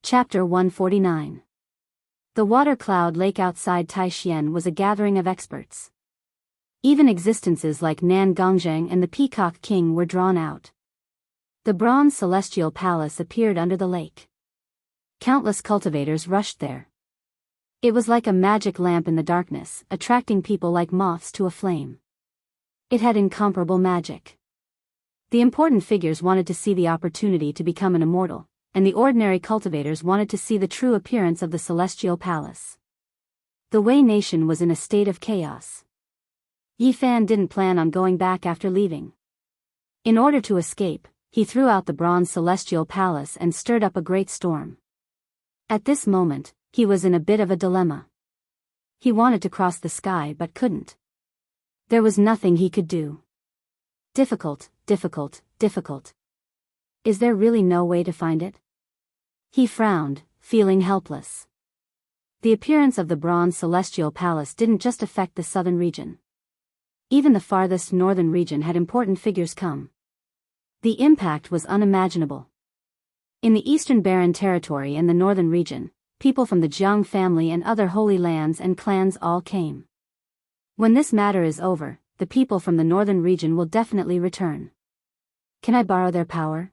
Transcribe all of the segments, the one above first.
Chapter 149. The water cloud lake outside Taixien was a gathering of experts. Even existences like Nan Gongzheng and the Peacock King were drawn out. The bronze celestial palace appeared under the lake. Countless cultivators rushed there. It was like a magic lamp in the darkness, attracting people like moths to a flame. It had incomparable magic. The important figures wanted to see the opportunity to become an immortal, and the ordinary cultivators wanted to see the true appearance of the celestial palace. The Wei nation was in a state of chaos. Yi Fan didn't plan on going back after leaving. In order to escape, he threw out the bronze celestial palace and stirred up a great storm. At this moment, he was in a bit of a dilemma. He wanted to cross the sky but couldn't. There was nothing he could do. Difficult. Is there really no way to find it? He frowned, feeling helpless. The appearance of the bronze celestial palace didn't just affect the southern region. Even the farthest northern region had important figures come. The impact was unimaginable. In the eastern barren territory and the northern region, people from the Jianghu family and other holy lands and clans all came. When this matter is over, the people from the northern region will definitely return. Can I borrow their power?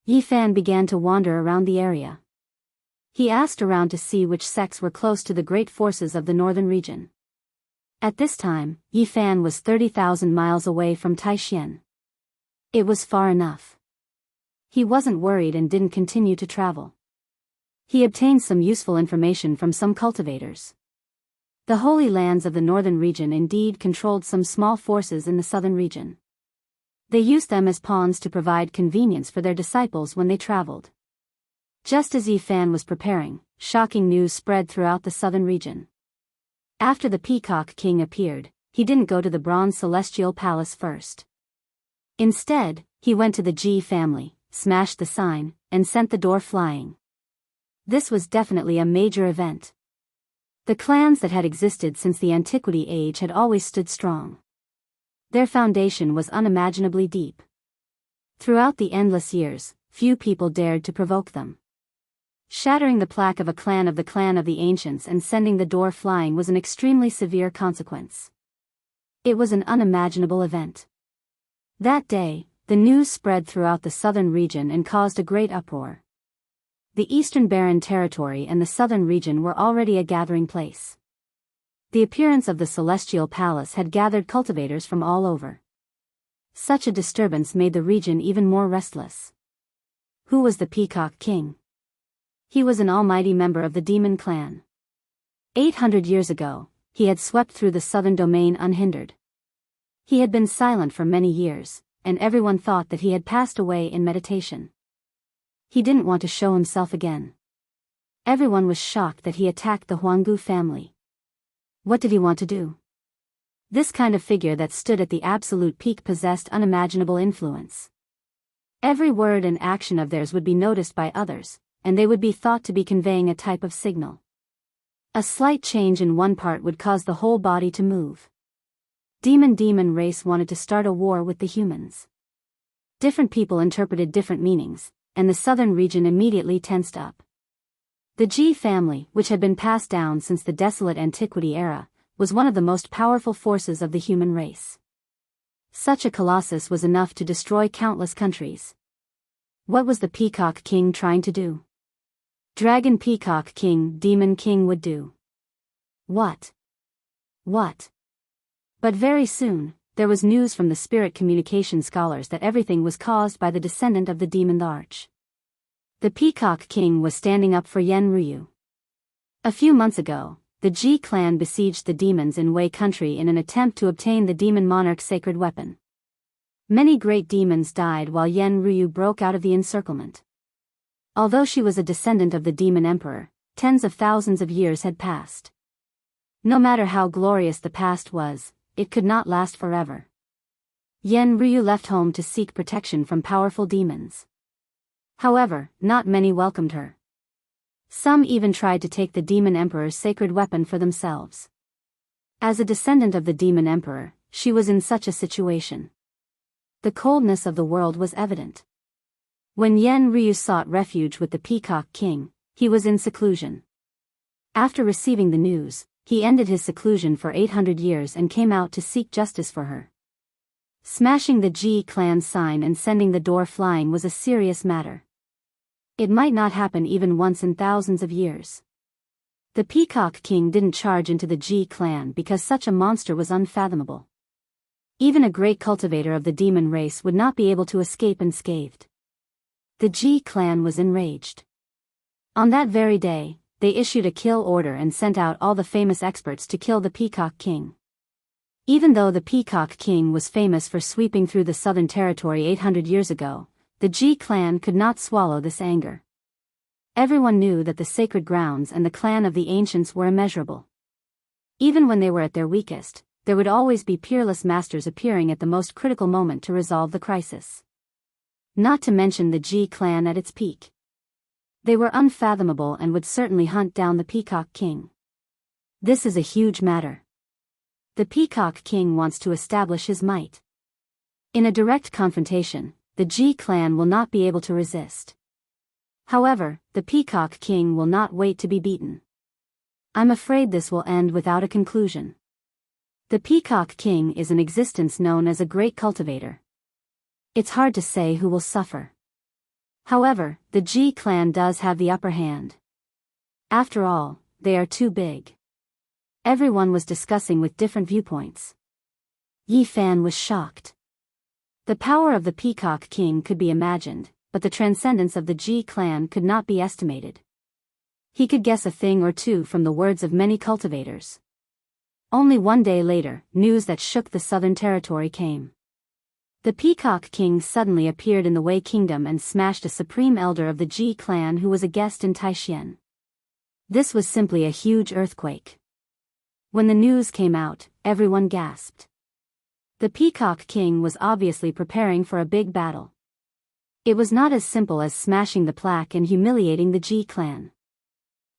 Yi Fan began to wander around the area. He asked around to see which sects were close to the great forces of the northern region. At this time, Yi Fan was 30,000 miles away from Taixien. It was far enough. He wasn't worried and didn't continue to travel. He obtained some useful information from some cultivators. The holy lands of the northern region indeed controlled some small forces in the southern region. They used them as pawns to provide convenience for their disciples when they traveled. Just as Yi Fan was preparing, shocking news spread throughout the southern region. After the Peacock King appeared, he didn't go to the bronze celestial palace first. Instead, he went to the Ji family, smashed the sign, and sent the door flying. This was definitely a major event. The clans that had existed since the Antiquity Age had always stood strong. Their foundation was unimaginably deep. Throughout the endless years, few people dared to provoke them. Shattering the plaque of a clan of the ancients and sending the door flying was an extremely severe consequence. It was an unimaginable event. That day, the news spread throughout the southern region and caused a great uproar. The eastern barren territory and the southern region were already a gathering place. The appearance of the celestial palace had gathered cultivators from all over. Such a disturbance made the region even more restless. Who was the Peacock King? He was an almighty member of the demon clan. 800 years ago, he had swept through the southern domain unhindered. He had been silent for many years, and everyone thought that he had passed away in meditation. He didn't want to show himself again. Everyone was shocked that he attacked the Huanggu family. What did he want to do? This kind of figure that stood at the absolute peak possessed unimaginable influence. Every word and action of theirs would be noticed by others, and they would be thought to be conveying a type of signal. A slight change in one part would cause the whole body to move. Demon race wanted to start a war with the humans. Different people interpreted different meanings, and the southern region immediately tensed up. The Ji family, which had been passed down since the desolate antiquity era, was one of the most powerful forces of the human race. Such a colossus was enough to destroy countless countries. What was the Peacock King trying to do? Dragon Peacock King, Demon King would do. What? But very soon, there was news from the spirit communication scholars that everything was caused by the descendant of the demon Arch. The Peacock King was standing up for Yen Ryu. A few months ago, the Ji clan besieged the demons in Wei country in an attempt to obtain the demon monarch's sacred weapon. Many great demons died while Yen Ryu broke out of the encirclement. Although she was a descendant of the demon emperor, tens of thousands of years had passed. No matter how glorious the past was, it could not last forever. Yen Ryu left home to seek protection from powerful demons. However, not many welcomed her. Some even tried to take the demon emperor's sacred weapon for themselves. As a descendant of the demon emperor, she was in such a situation. The coldness of the world was evident. When Yen Ryu sought refuge with the Peacock King, He was in seclusion. After receiving the news, he ended his seclusion for 800 years and came out to seek justice for her. Smashing the Ji clan sign and sending the door flying was a serious matter. It might not happen even once in thousands of years. The Peacock King didn't charge into the Ji clan because such a monster was unfathomable. Even a great cultivator of the demon race would not be able to escape unscathed. The Ji clan was enraged. On that very day, they issued a kill order and sent out all the famous experts to kill the Peacock King. Even though the Peacock King was famous for sweeping through the southern territory 800 years ago, the Ji clan could not swallow this anger. Everyone knew that the sacred grounds and the clan of the ancients were immeasurable. Even when they were at their weakest, there would always be peerless masters appearing at the most critical moment to resolve the crisis. Not to mention the Ji clan at its peak. They were unfathomable and would certainly hunt down the Peacock King. This is a huge matter. The Peacock King wants to establish his might. In a direct confrontation, the Ji clan will not be able to resist. However, the Peacock King will not wait to be beaten. I'm afraid this will end without a conclusion. The Peacock King is an existence known as a great cultivator. It's hard to say who will suffer. However, the Ji clan does have the upper hand. After all, they are too big. Everyone was discussing with different viewpoints. Yi Fan was shocked. The power of the Peacock King could be imagined, but the transcendence of the Ji clan could not be estimated. He could guess a thing or two from the words of many cultivators. Only one day later, news that shook the southern territory came. The Peacock King suddenly appeared in the Wei Kingdom and smashed a supreme elder of the Ji clan who was a guest in Taishan. This was simply a huge earthquake. When the news came out, everyone gasped. The Peacock King was obviously preparing for a big battle. It was not as simple as smashing the plaque and humiliating the Ji clan.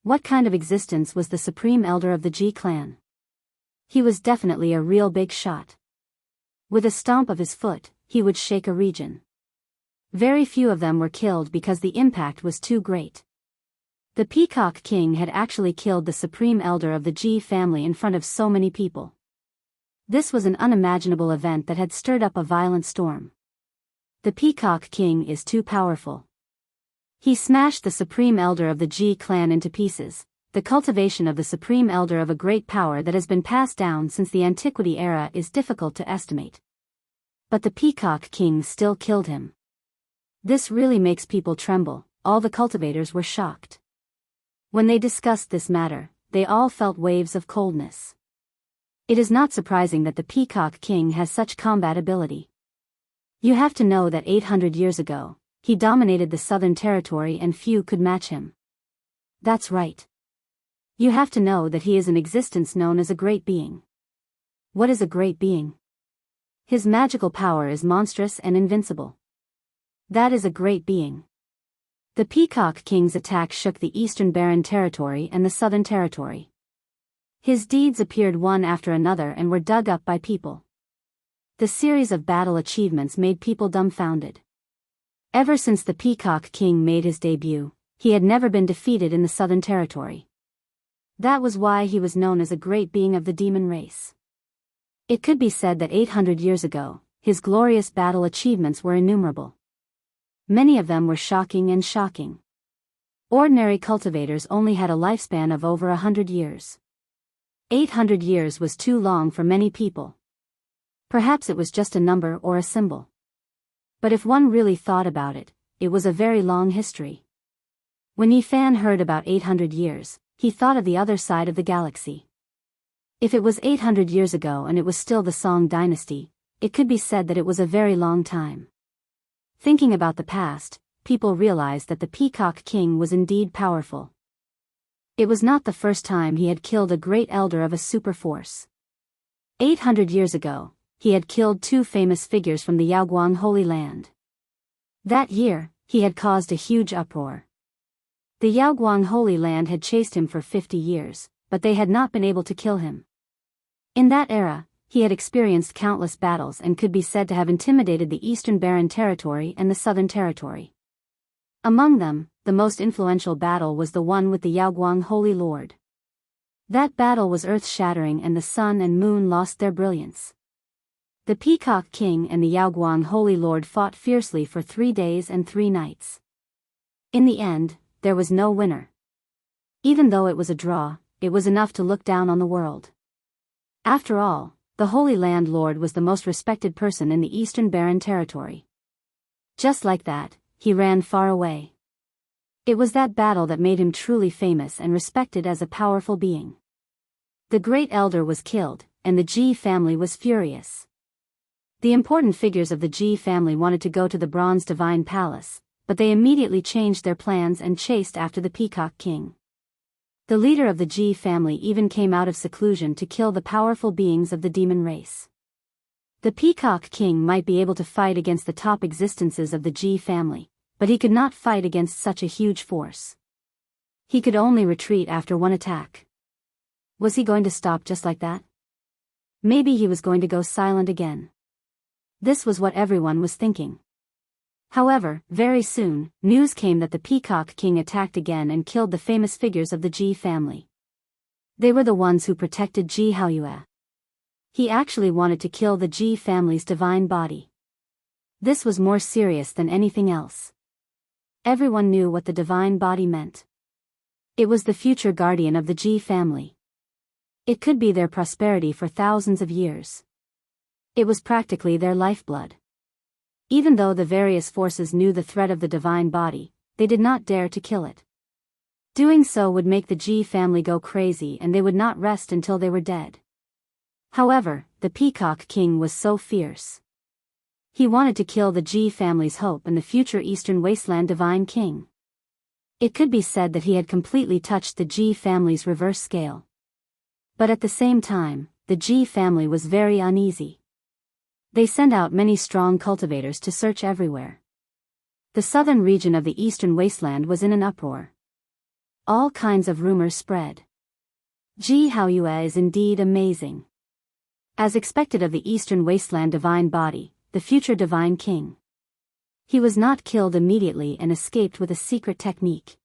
What kind of existence was the supreme elder of the Ji clan? He was definitely a real big shot. With a stomp of his foot, he would shake a region. Very few of them were killed because the impact was too great. The Peacock King had actually killed the supreme elder of the Ji family in front of so many people. This was an unimaginable event that had stirred up a violent storm. The Peacock King is too powerful. He smashed the supreme elder of the Ji clan into pieces, the cultivation of the supreme elder of a great power that has been passed down since the antiquity era is difficult to estimate. But the Peacock King still killed him. This really makes people tremble. All the cultivators were shocked. When they discussed this matter, they all felt waves of coldness. It is not surprising that the Peacock King has such combat ability. You have to know that 800 years ago, he dominated the southern territory and few could match him. That's right. You have to know that he is an existence known as a great being. What is a great being? His magical power is monstrous and invincible. That is a great being. The Peacock King's attack shook the Eastern Barren Territory and the Southern Territory. His deeds appeared one after another and were dug up by people. The series of battle achievements made people dumbfounded. Ever since the Peacock King made his debut, he had never been defeated in the Southern Territory. That was why he was known as a great being of the demon race. It could be said that 800 years ago, his glorious battle achievements were innumerable. Many of them were shocking and shocking. Ordinary cultivators only had a lifespan of over 100 years. 800 years was too long for many people. Perhaps it was just a number or a symbol. But if one really thought about it, it was a very long history. When Yi Fan heard about 800 years, he thought of the other side of the galaxy. If it was 800 years ago and it was still the Song dynasty, it could be said that it was a very long time. Thinking about the past, people realized that the Peacock King was indeed powerful. It was not the first time he had killed a great elder of a super force. 800 years ago, he had killed two famous figures from the Yaoguang Holy Land. That year, he had caused a huge uproar. The Yaoguang Holy Land had chased him for 50 years, but they had not been able to kill him. In that era, he had experienced countless battles and could be said to have intimidated the Eastern Barren Territory and the Southern Territory. Among them, the most influential battle was the one with the Yaoguang Holy Lord. That battle was earth-shattering and the sun and moon lost their brilliance. The Peacock King and the Yaoguang Holy Lord fought fiercely for 3 days and 3 nights. In the end, there was no winner. Even though it was a draw, it was enough to look down on the world. After all, the Holy Land Lord was the most respected person in the Eastern Barren Territory. Just like that, he ran far away. It was that battle that made him truly famous and respected as a powerful being. The Great Elder was killed, and the Ji family was furious. The important figures of the Ji family wanted to go to the Bronze Divine Palace, but they immediately changed their plans and chased after the Peacock King. The leader of the Ji family even came out of seclusion to kill the powerful beings of the demon race. The Peacock King might be able to fight against the top existences of the Ji family, but he could not fight against such a huge force. He could only retreat after one attack. Was he going to stop just like that? Maybe he was going to go silent again. This was what everyone was thinking. However, very soon, news came that the Peacock King attacked again and killed the famous figures of the Ji family. They were the ones who protected Jianghu. He actually wanted to kill the Ji family's divine body. This was more serious than anything else. Everyone knew what the divine body meant. It was the future guardian of the Ji family. It could be their prosperity for thousands of years. It was practically their lifeblood. Even though the various forces knew the threat of the divine body, they did not dare to kill it. Doing so would make the Ji family go crazy and they would not rest until they were dead. However, the Peacock King was so fierce. He wanted to kill the Ji family's hope and the future Eastern Wasteland Divine King. It could be said that he had completely touched the Ji family's reverse scale. But at the same time, the Ji family was very uneasy. They sent out many strong cultivators to search everywhere. The southern region of the Eastern Wasteland was in an uproar. All kinds of rumors spread. Jianghu is indeed amazing. As expected of the Eastern Wasteland Divine Body, the future Divine King. He was not killed immediately and escaped with a secret technique.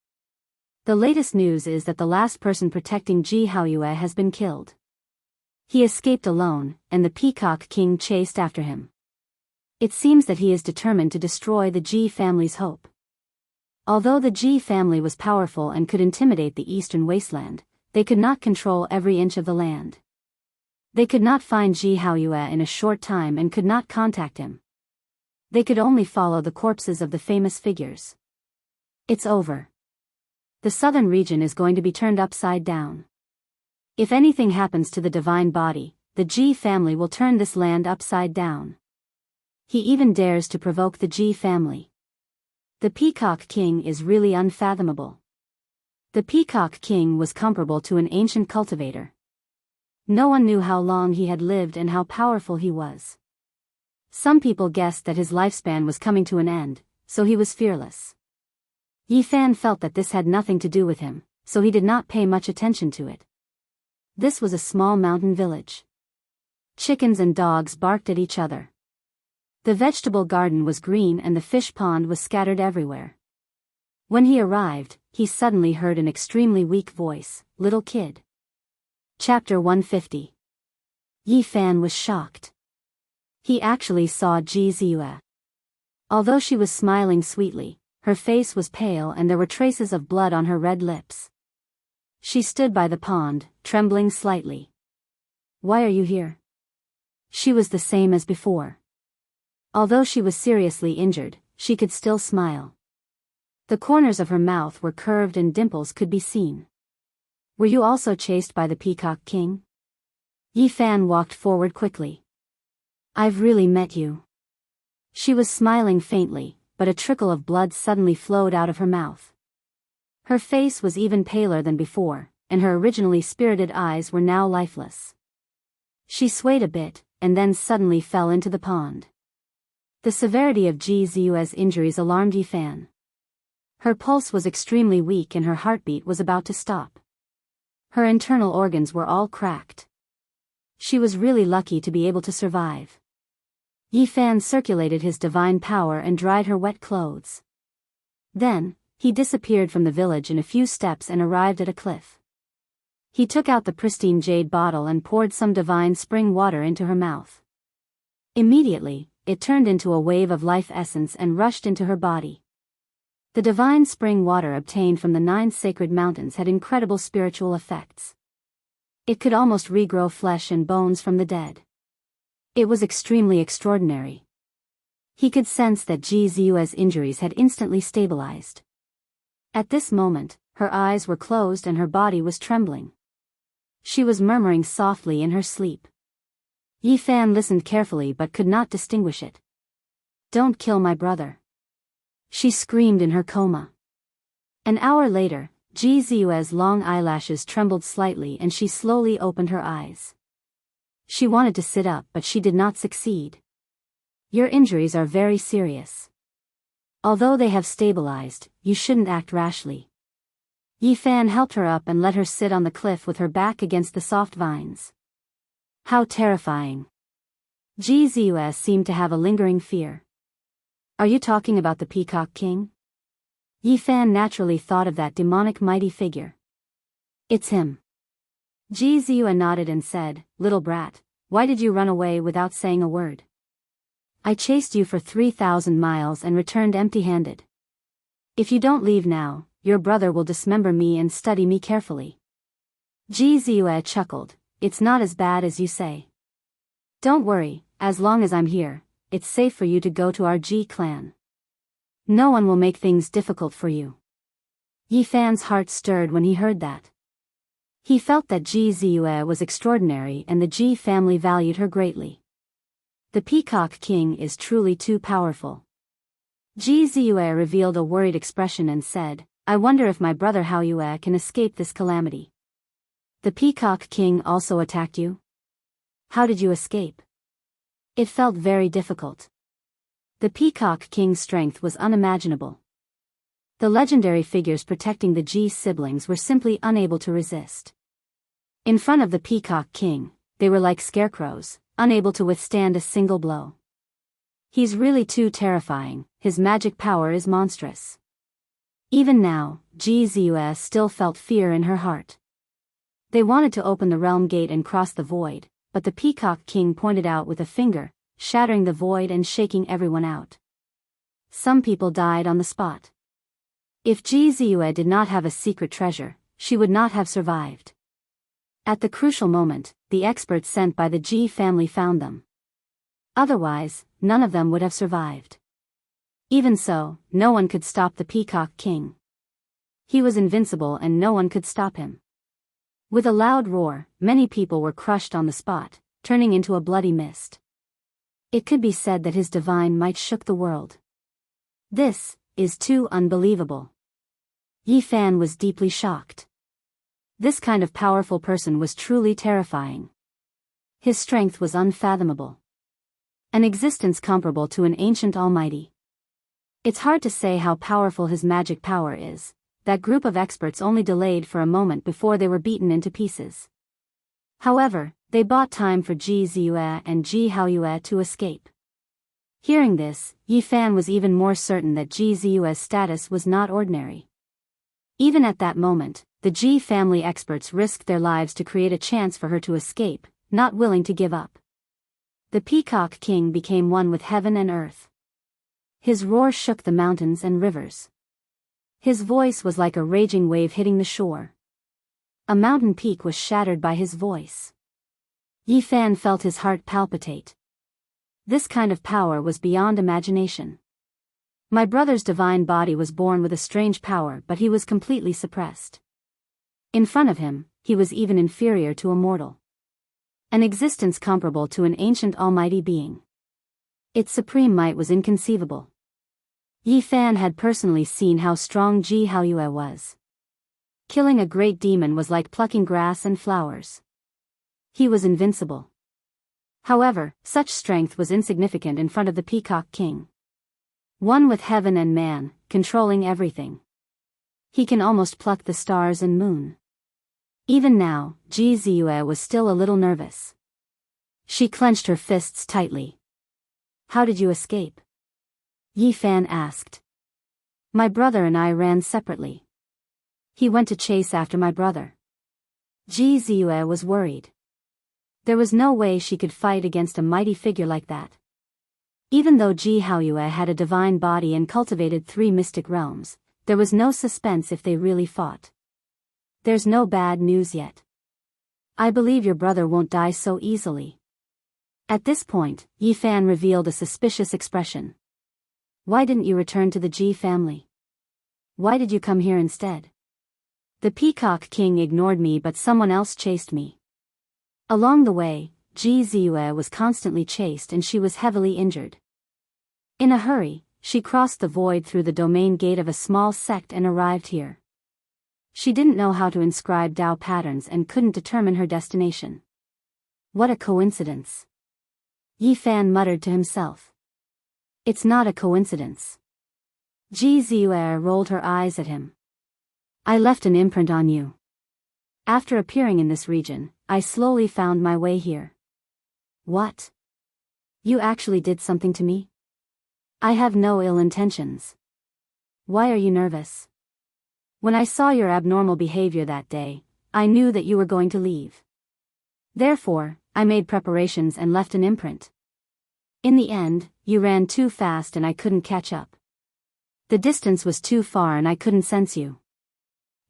The latest news is that the last person protecting Jianghu has been killed. He escaped alone, and the Peacock King chased after him. It seems that he is determined to destroy the Ji family's hope. Although the Ji family was powerful and could intimidate the Eastern Wasteland, they could not control every inch of the land. They could not find Jianghu in a short time and could not contact him. They could only follow the corpses of the famous figures. It's over. The southern region is going to be turned upside down. If anything happens to the divine body, the Ji family will turn this land upside down. He even dares to provoke the Ji family. The Peacock King is really unfathomable. The Peacock King was comparable to an ancient cultivator. No one knew how long he had lived and how powerful he was. Some people guessed that his lifespan was coming to an end, so he was fearless. Yi Fan felt that this had nothing to do with him, so he did not pay much attention to it. This was a small mountain village. Chickens and dogs barked at each other. The vegetable garden was green and the fish pond was scattered everywhere. When he arrived, he suddenly heard an extremely weak voice, "Little kid." Chapter 150. Yi Fan was shocked. He actually saw Jianghu. Although she was smiling sweetly, her face was pale and there were traces of blood on her red lips. She stood by the pond, trembling slightly. "Why are you here?" She was the same as before. Although she was seriously injured, she could still smile. The corners of her mouth were curved and dimples could be seen. "Were you also chased by the Peacock King?" Yi Fan walked forward quickly. "I've really met you." She was smiling faintly, but a trickle of blood suddenly flowed out of her mouth. Her face was even paler than before, and her originally spirited eyes were now lifeless. She swayed a bit, and then suddenly fell into the pond. The severity of Jianghu's injuries alarmed Yi Fan. Her pulse was extremely weak and her heartbeat was about to stop. Her internal organs were all cracked. She was really lucky to be able to survive. Yi Fan circulated his divine power and dried her wet clothes. Then, he disappeared from the village in a few steps and arrived at a cliff. He took out the pristine jade bottle and poured some divine spring water into her mouth. Immediately, it turned into a wave of life essence and rushed into her body. The divine spring water obtained from the 9 sacred mountains had incredible spiritual effects. It could almost regrow flesh and bones from the dead. It was extremely extraordinary. He could sense that Ji Ziyue's injuries had instantly stabilized. At this moment, her eyes were closed and her body was trembling. She was murmuring softly in her sleep. Yi Fan listened carefully but could not distinguish it. "Don't kill my brother," she screamed in her coma. An hour later, Ji Ziyue's long eyelashes trembled slightly and she slowly opened her eyes. She wanted to sit up but she did not succeed. "Your injuries are very serious. Although they have stabilized, you shouldn't act rashly." Yi Fan helped her up and let her sit on the cliff with her back against the soft vines. How terrifying. Ji Ziyue seemed to have a lingering fear. "Are you talking about the Peacock King?" Yi Fan naturally thought of that demonic mighty figure. "It's him." Ji Ziyue nodded and said, "Little brat, why did you run away without saying a word? I chased you for 3,000 miles and returned empty-handed. If you don't leave now, your brother will dismember me and study me carefully." Ji Ziyue chuckled. "It's not as bad as you say. Don't worry, as long as I'm here, it's safe for you to go to our Ji clan. No one will make things difficult for you." Yi Fan's heart stirred when he heard that. He felt that Ji Ziyue was extraordinary and the Ji family valued her greatly. The Peacock King is truly too powerful. Ji Ziyue revealed a worried expression and said, "I wonder if my brother Hao Yue can escape this calamity." "The Peacock King also attacked you? How did you escape?" "It felt very difficult. The Peacock King's strength was unimaginable. The legendary figures protecting the Ji siblings were simply unable to resist. In front of the Peacock King, they were like scarecrows, unable to withstand a single blow. He's really too terrifying, his magic power is monstrous." Even now, Ji Ziyue still felt fear in her heart. They wanted to open the realm gate and cross the void, but the Peacock King pointed out with a finger, shattering the void and shaking everyone out. Some people died on the spot. If Ji Ziyue did not have a secret treasure, she would not have survived. At the crucial moment, the experts sent by the Ji family found them. Otherwise, none of them would have survived. Even so, no one could stop the Peacock King. He was invincible and no one could stop him. With a loud roar, many people were crushed on the spot, turning into a bloody mist. It could be said that his divine might shook the world. "This is too unbelievable." Yi Fan was deeply shocked. This kind of powerful person was truly terrifying. His strength was unfathomable. An existence comparable to an ancient almighty. It's hard to say how powerful his magic power is. That group of experts only delayed for a moment before they were beaten into pieces. However, they bought time for Ji Ziyue and Ji Haoyue to escape. Hearing this, Yi Fan was even more certain that Ji Ziyue's status was not ordinary. Even at that moment, the Ji family experts risked their lives to create a chance for her to escape, not willing to give up. The Peacock King became one with heaven and earth. His roar shook the mountains and rivers. His voice was like a raging wave hitting the shore. A mountain peak was shattered by his voice. Yi Fan felt his heart palpitate. This kind of power was beyond imagination. My brother's divine body was born with a strange power, but he was completely suppressed. In front of him, he was even inferior to a mortal. An existence comparable to an ancient almighty being. Its supreme might was inconceivable. Yi Fan had personally seen how strong Ji Haoyue was. Killing a great demon was like plucking grass and flowers. He was invincible. However, such strength was insignificant in front of the Peacock King. One with heaven and man, controlling everything. He can almost pluck the stars and moon. Even now, Ji Ziyue was still a little nervous. She clenched her fists tightly. "How did you escape?" Yi Fan asked. My brother and I ran separately. He went to chase after my brother. Ji Ziyue was worried. There was no way she could fight against a mighty figure like that. Even though Ji Haoyue had a divine body and cultivated 3 mystic realms, there was no suspense if they really fought. There's no bad news yet. I believe your brother won't die so easily. At this point, Yi Fan revealed a suspicious expression. Why didn't you return to the Ji family? Why did you come here instead? The Peacock King ignored me, but someone else chased me. Along the way, Ji Ziyue was constantly chased and she was heavily injured. In a hurry, she crossed the void through the domain gate of a small sect and arrived here. She didn't know how to inscribe Dao patterns and couldn't determine her destination. What a coincidence. Yi Fan muttered to himself. It's not a coincidence. Ji Ziyue rolled her eyes at him. I left an imprint on you. After appearing in this region, I slowly found my way here. What? You actually did something to me? I have no ill intentions. Why are you nervous? When I saw your abnormal behavior that day, I knew that you were going to leave. Therefore, I made preparations and left an imprint. In the end, you ran too fast and I couldn't catch up. The distance was too far and I couldn't sense you.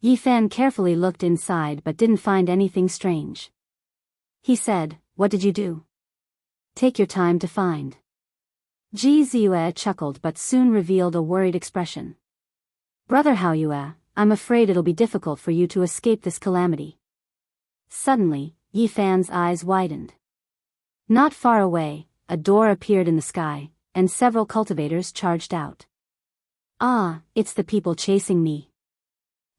Yi Fan carefully looked inside but didn't find anything strange. He said, What did you do? Take your time to find. Ji Ziyue chuckled but soon revealed a worried expression. Brother Haoyue, I'm afraid it'll be difficult for you to escape this calamity. Suddenly, Yi Fan's eyes widened. Not far away, a door appeared in the sky, and several cultivators charged out. Ah, it's the people chasing me.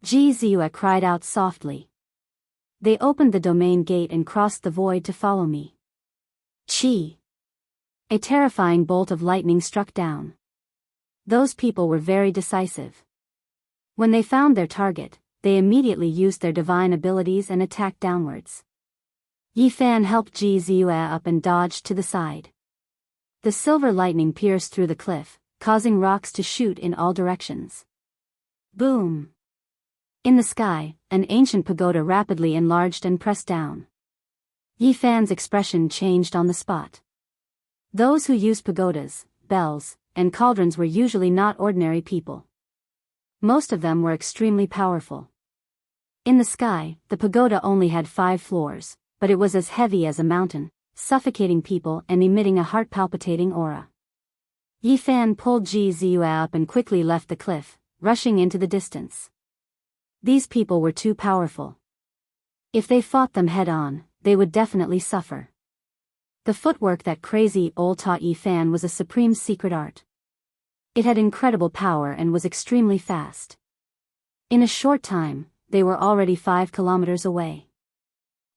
Ji Ziyue cried out softly. They opened the domain gate and crossed the void to follow me. Chi! A terrifying bolt of lightning struck down. Those people were very decisive. When they found their target, they immediately used their divine abilities and attacked downwards. Yi Fan helped Ji Ziyue up and dodged to the side. The silver lightning pierced through the cliff, causing rocks to shoot in all directions. Boom! In the sky, an ancient pagoda rapidly enlarged and pressed down. Yi Fan's expression changed on the spot. Those who used pagodas, bells, and cauldrons were usually not ordinary people. Most of them were extremely powerful. In the sky, the pagoda only had 5 floors, but it was as heavy as a mountain, suffocating people and emitting a heart-palpitating aura. Yi Fan pulled Ji Ziyue up and quickly left the cliff, rushing into the distance. These people were too powerful. If they fought them head-on, they would definitely suffer. The footwork that crazy old taught Yi Fan was a supreme secret art. It had incredible power and was extremely fast. In a short time, they were already 5 kilometers away.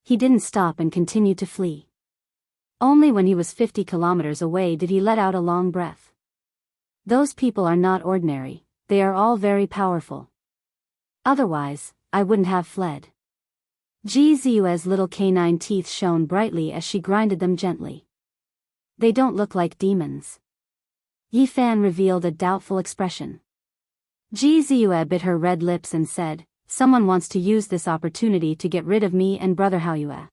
He didn't stop and continued to flee. Only when he was 50 kilometers away did he let out a long breath. Those people are not ordinary, they are all very powerful. Otherwise, I wouldn't have fled. Ji Ziyue's little canine teeth shone brightly as she grinded them gently. They don't look like demons. Yi Fan revealed a doubtful expression. Ji Ziyue bit her red lips and said, Someone wants to use this opportunity to get rid of me and Brother Haoyue.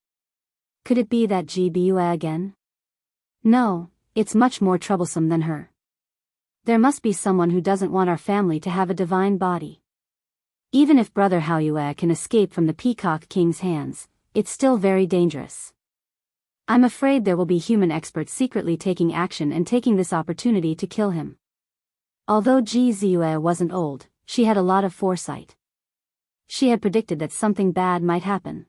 Could it be that Ji Biyue again? No, it's much more troublesome than her. There must be someone who doesn't want our family to have a divine body. Even if Brother Haoyue can escape from the Peacock King's hands, it's still very dangerous. I'm afraid there will be human experts secretly taking action and taking this opportunity to kill him. Although Ji Ziyue wasn't old, she had a lot of foresight. She had predicted that something bad might happen.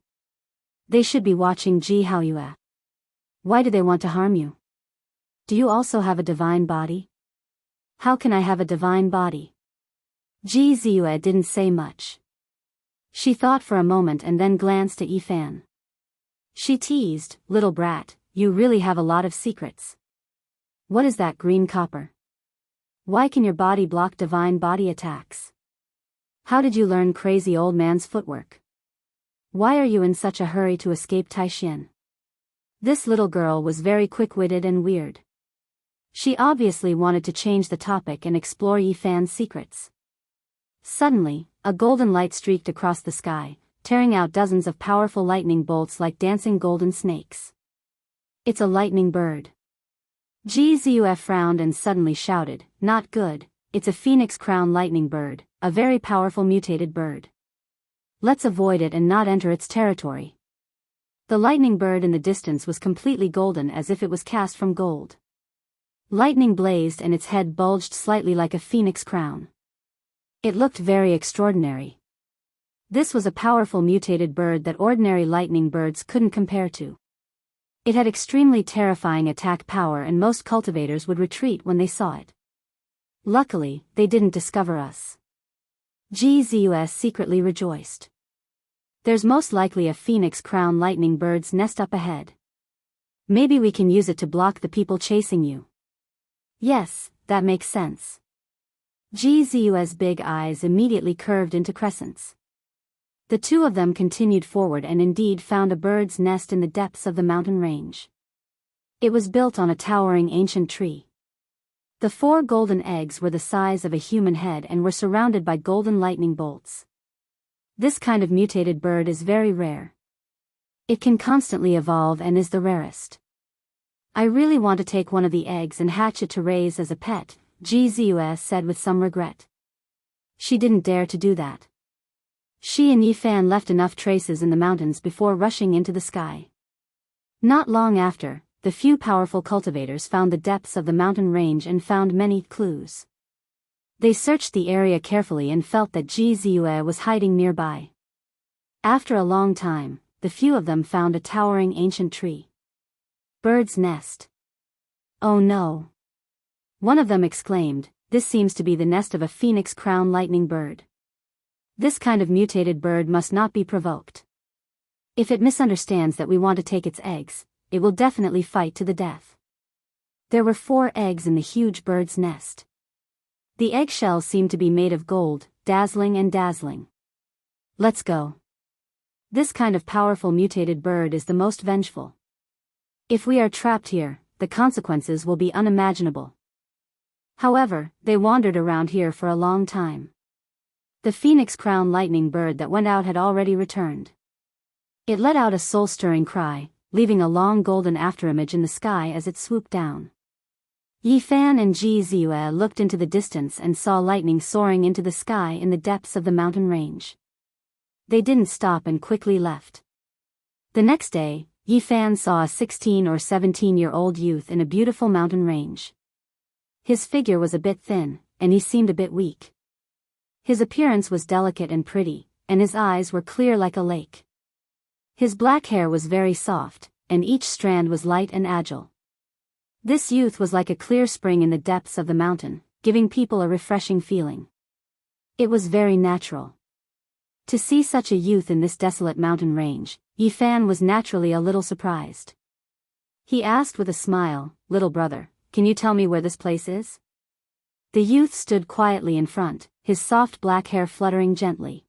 They should be watching Ji Haoyue. Why do they want to harm you? Do you also have a divine body? How can I have a divine body? Ji Ziyue didn't say much. She thought for a moment and then glanced at Yi Fan. She teased, Little brat, you really have a lot of secrets. What is that green copper? Why can your body block divine body attacks? How did you learn crazy old man's footwork? Why are you in such a hurry to escape Taishan? This little girl was very quick-witted and weird. She obviously wanted to change the topic and explore Yi Fan's secrets. Suddenly, a golden light streaked across the sky, tearing out dozens of powerful lightning bolts like dancing golden snakes. It's a lightning bird. Gzuf frowned and suddenly shouted, "Not good, it's a phoenix crown lightning bird, a very powerful mutated bird. Let's avoid it and not enter its territory." The lightning bird in the distance was completely golden as if it was cast from gold. Lightning blazed and its head bulged slightly like a phoenix crown. It looked very extraordinary. This was a powerful mutated bird that ordinary lightning birds couldn't compare to. It had extremely terrifying attack power and most cultivators would retreat when they saw it. Luckily, they didn't discover us. Gzus secretly rejoiced. There's most likely a phoenix crown lightning bird's nest up ahead. Maybe we can use it to block the people chasing you. Yes, that makes sense. Gzus's big eyes immediately curved into crescents. The two of them continued forward and indeed found a bird's nest in the depths of the mountain range. It was built on a towering ancient tree. The 4 golden eggs were the size of a human head and were surrounded by golden lightning bolts. This kind of mutated bird is very rare. It can constantly evolve and is the rarest. I really want to take one of the eggs and hatch it to raise as a pet, Gzus said with some regret. She didn't dare to do that. She and Yifan left enough traces in the mountains before rushing into the sky. Not long after, the few powerful cultivators found the depths of the mountain range and found many clues. They searched the area carefully and felt that Gzus was hiding nearby. After a long time, the few of them found a towering ancient tree. Bird's nest. Oh no! One of them exclaimed, "This seems to be the nest of a phoenix crown lightning bird. This kind of mutated bird must not be provoked. If it misunderstands that we want to take its eggs, it will definitely fight to the death." There were 4 eggs in the huge bird's nest. The eggshells seemed to be made of gold, dazzling and dazzling. Let's go. This kind of powerful mutated bird is the most vengeful. If we are trapped here, the consequences will be unimaginable. However, they wandered around here for a long time. The phoenix crown lightning bird that went out had already returned. It let out a soul-stirring cry, leaving a long golden afterimage in the sky as it swooped down. Yifan and Gzus looked into the distance and saw lightning soaring into the sky in the depths of the mountain range. They didn't stop and quickly left. The next day, Yifan saw a 16 or 17-year-old youth in a beautiful mountain range. His figure was a bit thin, and he seemed a bit weak. His appearance was delicate and pretty, and his eyes were clear like a lake. His black hair was very soft, and each strand was light and agile. This youth was like a clear spring in the depths of the mountain, giving people a refreshing feeling. It was very natural. To see such a youth in this desolate mountain range, Yifan was naturally a little surprised. He asked with a smile, "Little brother, can you tell me where this place is?" The youth stood quietly in front, his soft black hair fluttering gently.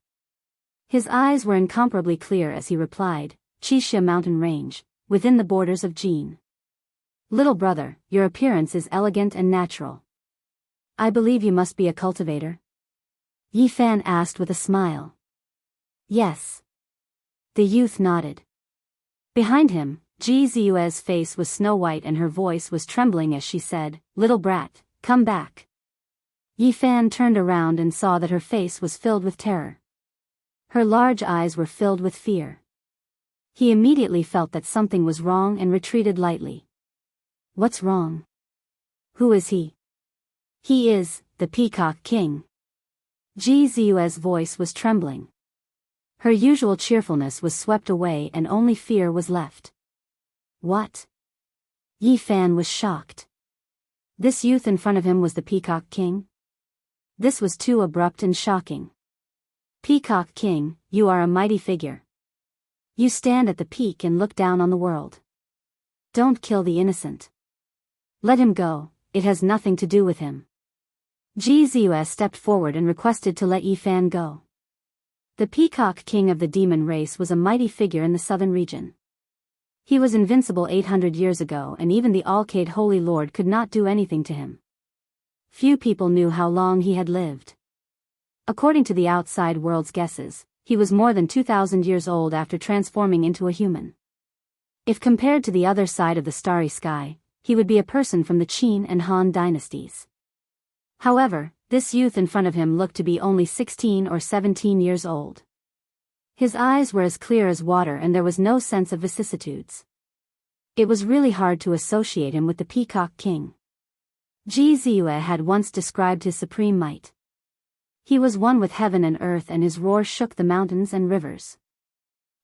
His eyes were incomparably clear as he replied, "Xianxia mountain range, within the borders of Jin." "Little brother, your appearance is elegant and natural. I believe you must be a cultivator?" Yifan asked with a smile. "Yes." The youth nodded. Behind him, Gzus's face was snow-white and her voice was trembling as she said, "Little brat, come back." Yifan turned around and saw that her face was filled with terror. Her large eyes were filled with fear. He immediately felt that something was wrong and retreated lightly. "What's wrong? Who is he?" "He is the Peacock King." Gzus's voice was trembling. Her usual cheerfulness was swept away and only fear was left. "What?" Yifan was shocked. This youth in front of him was the Peacock King? This was too abrupt and shocking. "Peacock King, you are a mighty figure. You stand at the peak and look down on the world. Don't kill the innocent. Let him go, it has nothing to do with him." Gzus stepped forward and requested to let Yifan go. The Peacock King of the demon race was a mighty figure in the southern region. He was invincible 800 years ago and even the Alcade Holy Lord could not do anything to him. Few people knew how long he had lived. According to the outside world's guesses, he was more than 2,000 years old after transforming into a human. If compared to the other side of the starry sky, he would be a person from the Qin and Han dynasties. However, this youth in front of him looked to be only 16 or 17 years old. His eyes were as clear as water and there was no sense of vicissitudes. It was really hard to associate him with the Peacock King. Jianghu had once described his supreme might. He was one with heaven and earth and his roar shook the mountains and rivers.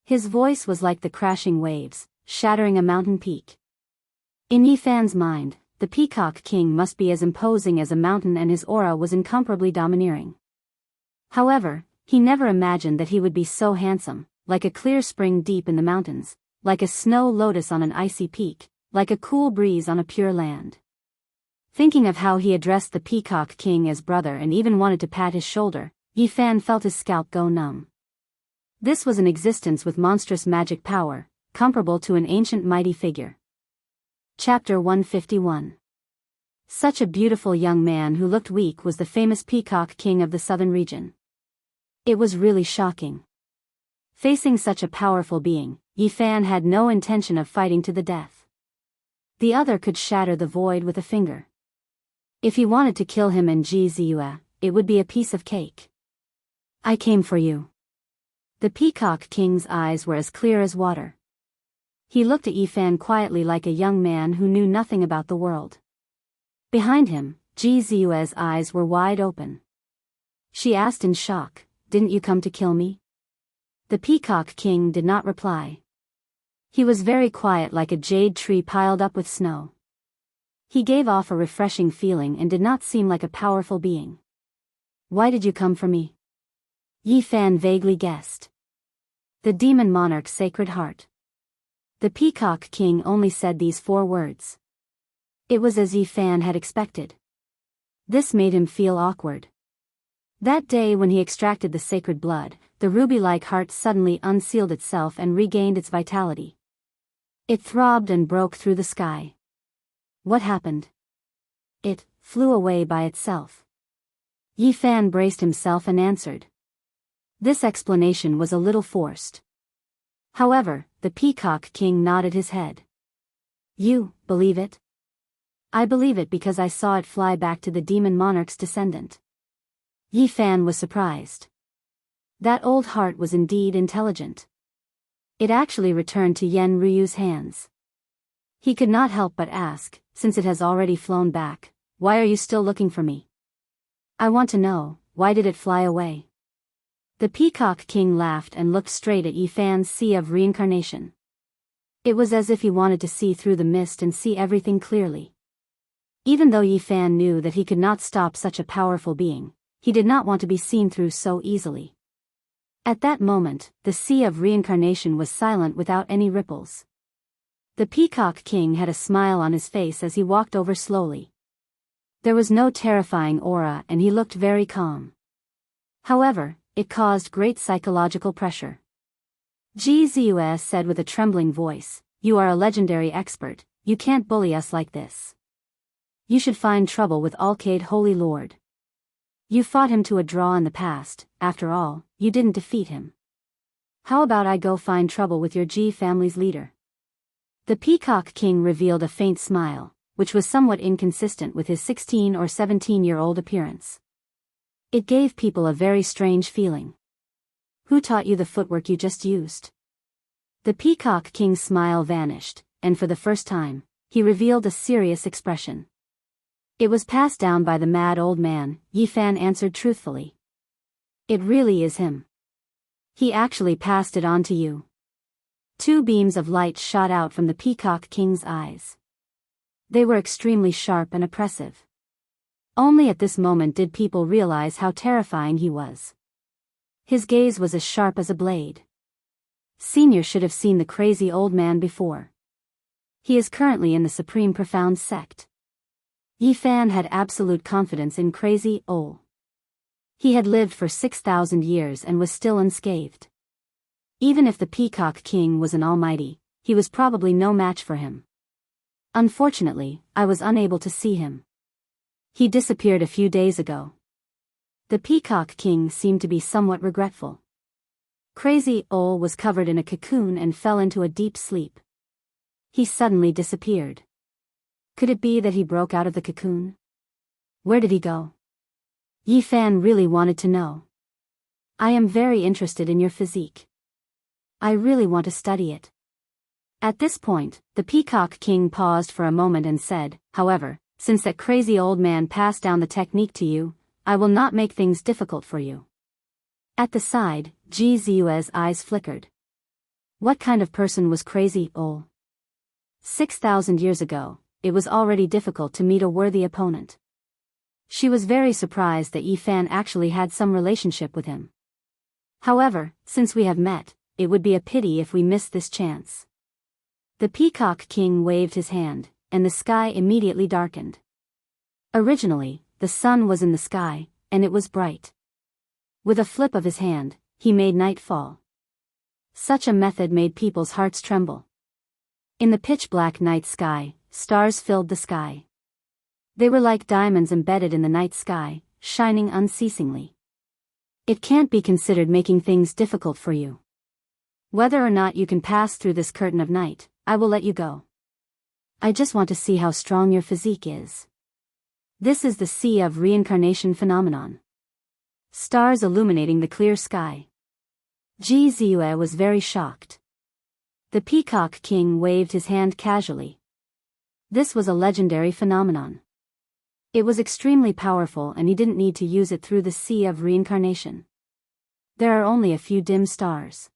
His voice was like the crashing waves, shattering a mountain peak. In Yi Fan's mind, the Peacock King must be as imposing as a mountain and his aura was incomparably domineering. However, he never imagined that he would be so handsome, like a clear spring deep in the mountains, like a snow lotus on an icy peak, like a cool breeze on a pure land. Thinking of how he addressed the Peacock King as brother and even wanted to pat his shoulder, Yi Fan felt his scalp go numb. This was an existence with monstrous magic power, comparable to an ancient mighty figure. Chapter 151. Such a beautiful young man who looked weak was the famous Peacock King of the southern region. It was really shocking. Facing such a powerful being, Yi Fan had no intention of fighting to the death. The other could shatter the void with a finger. If he wanted to kill him and Jianghu, it would be a piece of cake. I came for you. The Peacock King's eyes were as clear as water. He looked at Yi Fan quietly like a young man who knew nothing about the world. Behind him, Jianghu's eyes were wide open. She asked in shock, "Didn't you come to kill me?" The Peacock King did not reply. He was very quiet like a jade tree piled up with snow. He gave off a refreshing feeling and did not seem like a powerful being. Why did you come for me? Yi Fan vaguely guessed. The demon monarch's sacred heart. The Peacock King only said these 4 words. It was as Yi Fan had expected. This made him feel awkward. That day when he extracted the sacred blood, the ruby-like heart suddenly unsealed itself and regained its vitality. It throbbed and broke through the sky. What happened? It flew away by itself. Yi Fan braced himself and answered. This explanation was a little forced. However, the Peacock King nodded his head. You believe it? I believe it because I saw it fly back to the demon monarch's descendant. Yi Fan was surprised. That old heart was indeed intelligent. It actually returned to Yen Ryu's hands. He could not help but ask, since it has already flown back, why are you still looking for me? I want to know, why did it fly away? The Peacock King laughed and looked straight at Yi Fan's sea of reincarnation. It was as if he wanted to see through the mist and see everything clearly. Even though Yi Fan knew that he could not stop such a powerful being, he did not want to be seen through so easily. At that moment, the sea of reincarnation was silent without any ripples. The Peacock King had a smile on his face as he walked over slowly. There was no terrifying aura and he looked very calm. However, it caused great psychological pressure. Jianghu said with a trembling voice, "You are a legendary expert, you can't bully us like this. You should find trouble with Alcade Holy Lord. You fought him to a draw in the past, after all, you didn't defeat him. How about I go find trouble with your Ji family's leader?" The Peacock King revealed a faint smile, which was somewhat inconsistent with his 16 or 17-year-old appearance. It gave people a very strange feeling. Who taught you the footwork you just used? The Peacock King's smile vanished, and for the first time, he revealed a serious expression. It was passed down by the mad old man, Yi Fan answered truthfully. It really is him. He actually passed it on to you. 2 beams of light shot out from the Peacock King's eyes. They were extremely sharp and oppressive. Only at this moment did people realize how terrifying he was. His gaze was as sharp as a blade. Senior should have seen the crazy old man before. He is currently in the Supreme Profound sect. Yi Fan had absolute confidence in Crazy Ol. He had lived for 6,000 years and was still unscathed. Even if the Peacock King was an almighty, he was probably no match for him. Unfortunately, I was unable to see him. He disappeared a few days ago. The Peacock King seemed to be somewhat regretful. Crazy Ol was covered in a cocoon and fell into a deep sleep. He suddenly disappeared. Could it be that he broke out of the cocoon? Where did he go? Yi Fan really wanted to know. I am very interested in your physique. I really want to study it. At this point, the Peacock King paused for a moment and said, however, since that crazy old man passed down the technique to you, I will not make things difficult for you. At the side, Ji Ziyue's eyes flickered. What kind of person was crazy Ol? 6,000 years ago, it was already difficult to meet a worthy opponent. She was very surprised that Yi Fan actually had some relationship with him. However, since we have met, it would be a pity if we missed this chance. The Peacock King waved his hand, and the sky immediately darkened. Originally, the sun was in the sky, and it was bright. With a flip of his hand, he made night fall. Such a method made people's hearts tremble. In the pitch-black night sky, stars filled the sky. They were like diamonds embedded in the night sky, shining unceasingly. It can't be considered making things difficult for you. Whether or not you can pass through this curtain of night, I will let you go. I just want to see how strong your physique is. This is the Sea of Reincarnation phenomenon. Stars illuminating the clear sky. Ji Ziyue was very shocked. The Peacock King waved his hand casually. This was a legendary phenomenon. It was extremely powerful and he didn't need to use it through the Sea of Reincarnation. There are only a few dim stars.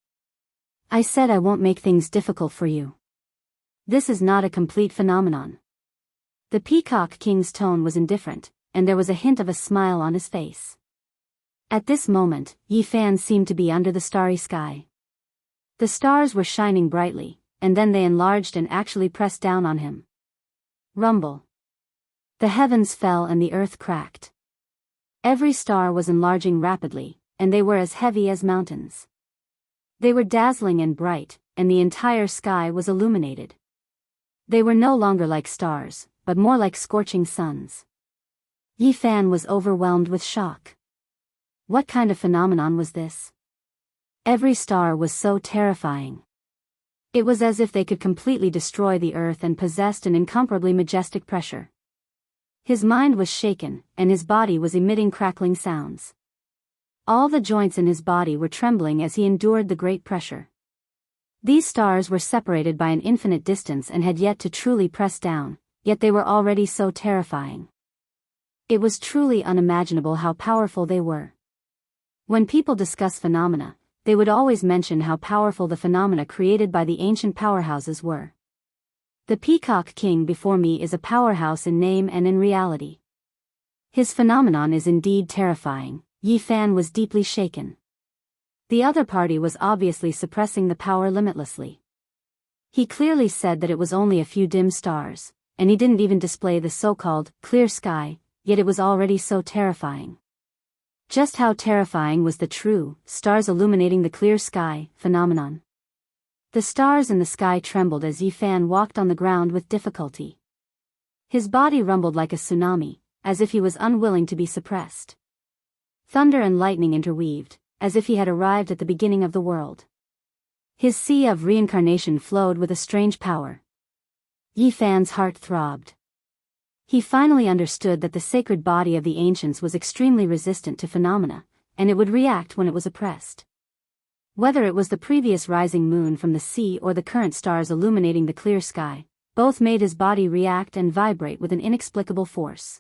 I said I won't make things difficult for you. This is not a complete phenomenon. The Peacock King's tone was indifferent, and there was a hint of a smile on his face. At this moment, Yi Fan seemed to be under the starry sky. The stars were shining brightly, and then they enlarged and actually pressed down on him. Rumble. The heavens fell and the earth cracked. Every star was enlarging rapidly, and they were as heavy as mountains. They were dazzling and bright, and the entire sky was illuminated. They were no longer like stars, but more like scorching suns. Yi Fan was overwhelmed with shock. What kind of phenomenon was this? Every star was so terrifying. It was as if they could completely destroy the earth and possessed an incomparably majestic pressure. His mind was shaken, and his body was emitting crackling sounds. All the joints in his body were trembling as he endured the great pressure. These stars were separated by an infinite distance and had yet to truly press down, yet they were already so terrifying. It was truly unimaginable how powerful they were. When people discuss phenomena, they would always mention how powerful the phenomena created by the ancient powerhouses were. The Peacock King before me is a powerhouse in name and in reality. His phenomenon is indeed terrifying. Yi Fan was deeply shaken. The other party was obviously suppressing the power limitlessly. He clearly said that it was only a few dim stars, and he didn't even display the so-called clear sky, yet it was already so terrifying. Just how terrifying was the true stars illuminating the clear sky phenomenon? The stars in the sky trembled as Yi Fan walked on the ground with difficulty. His body rumbled like a tsunami, as if he was unwilling to be suppressed. Thunder and lightning interweaved, as if he had arrived at the beginning of the world. His sea of reincarnation flowed with a strange power. Yi Fan's heart throbbed. He finally understood that the sacred body of the ancients was extremely resistant to phenomena, and it would react when it was oppressed. Whether it was the previous rising moon from the sea or the current stars illuminating the clear sky, both made his body react and vibrate with an inexplicable force.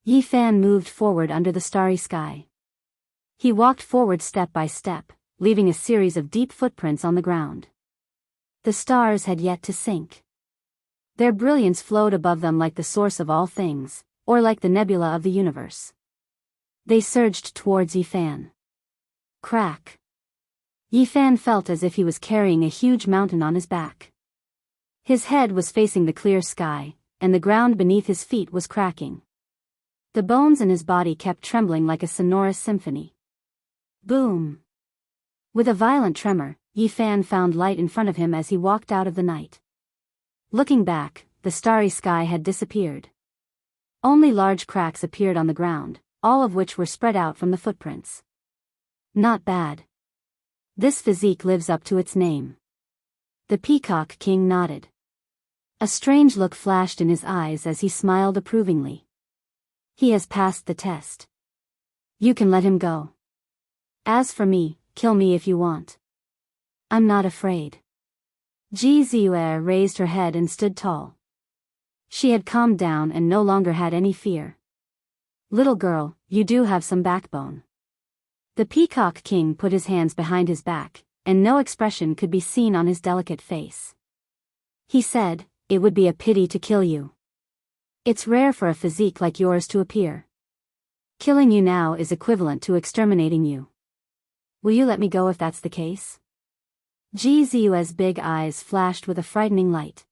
Yi Fan moved forward under the starry sky. He walked forward step by step, leaving a series of deep footprints on the ground. The stars had yet to sink. Their brilliance flowed above them like the source of all things, or like the nebula of the universe. They surged towards Yi Fan. Crack. Yi Fan felt as if he was carrying a huge mountain on his back. His head was facing the clear sky, and the ground beneath his feet was cracking. The bones in his body kept trembling like a sonorous symphony. Boom! With a violent tremor, Yi Fan found light in front of him as he walked out of the night. Looking back, the starry sky had disappeared. Only large cracks appeared on the ground, all of which were spread out from the footprints. Not bad. This physique lives up to its name. The Peacock King nodded. A strange look flashed in his eyes as he smiled approvingly. He has passed the test. You can let him go. As for me, kill me if you want. I'm not afraid. Ji Ziyue raised her head and stood tall. She had calmed down and no longer had any fear. Little girl, you do have some backbone. The Peacock King put his hands behind his back, and no expression could be seen on his delicate face. He said, "It would be a pity to kill you. It's rare for a physique like yours to appear. Killing you now is equivalent to exterminating you. Will you let me go if that's the case?" Ji Ziyue's big eyes flashed with a frightening light.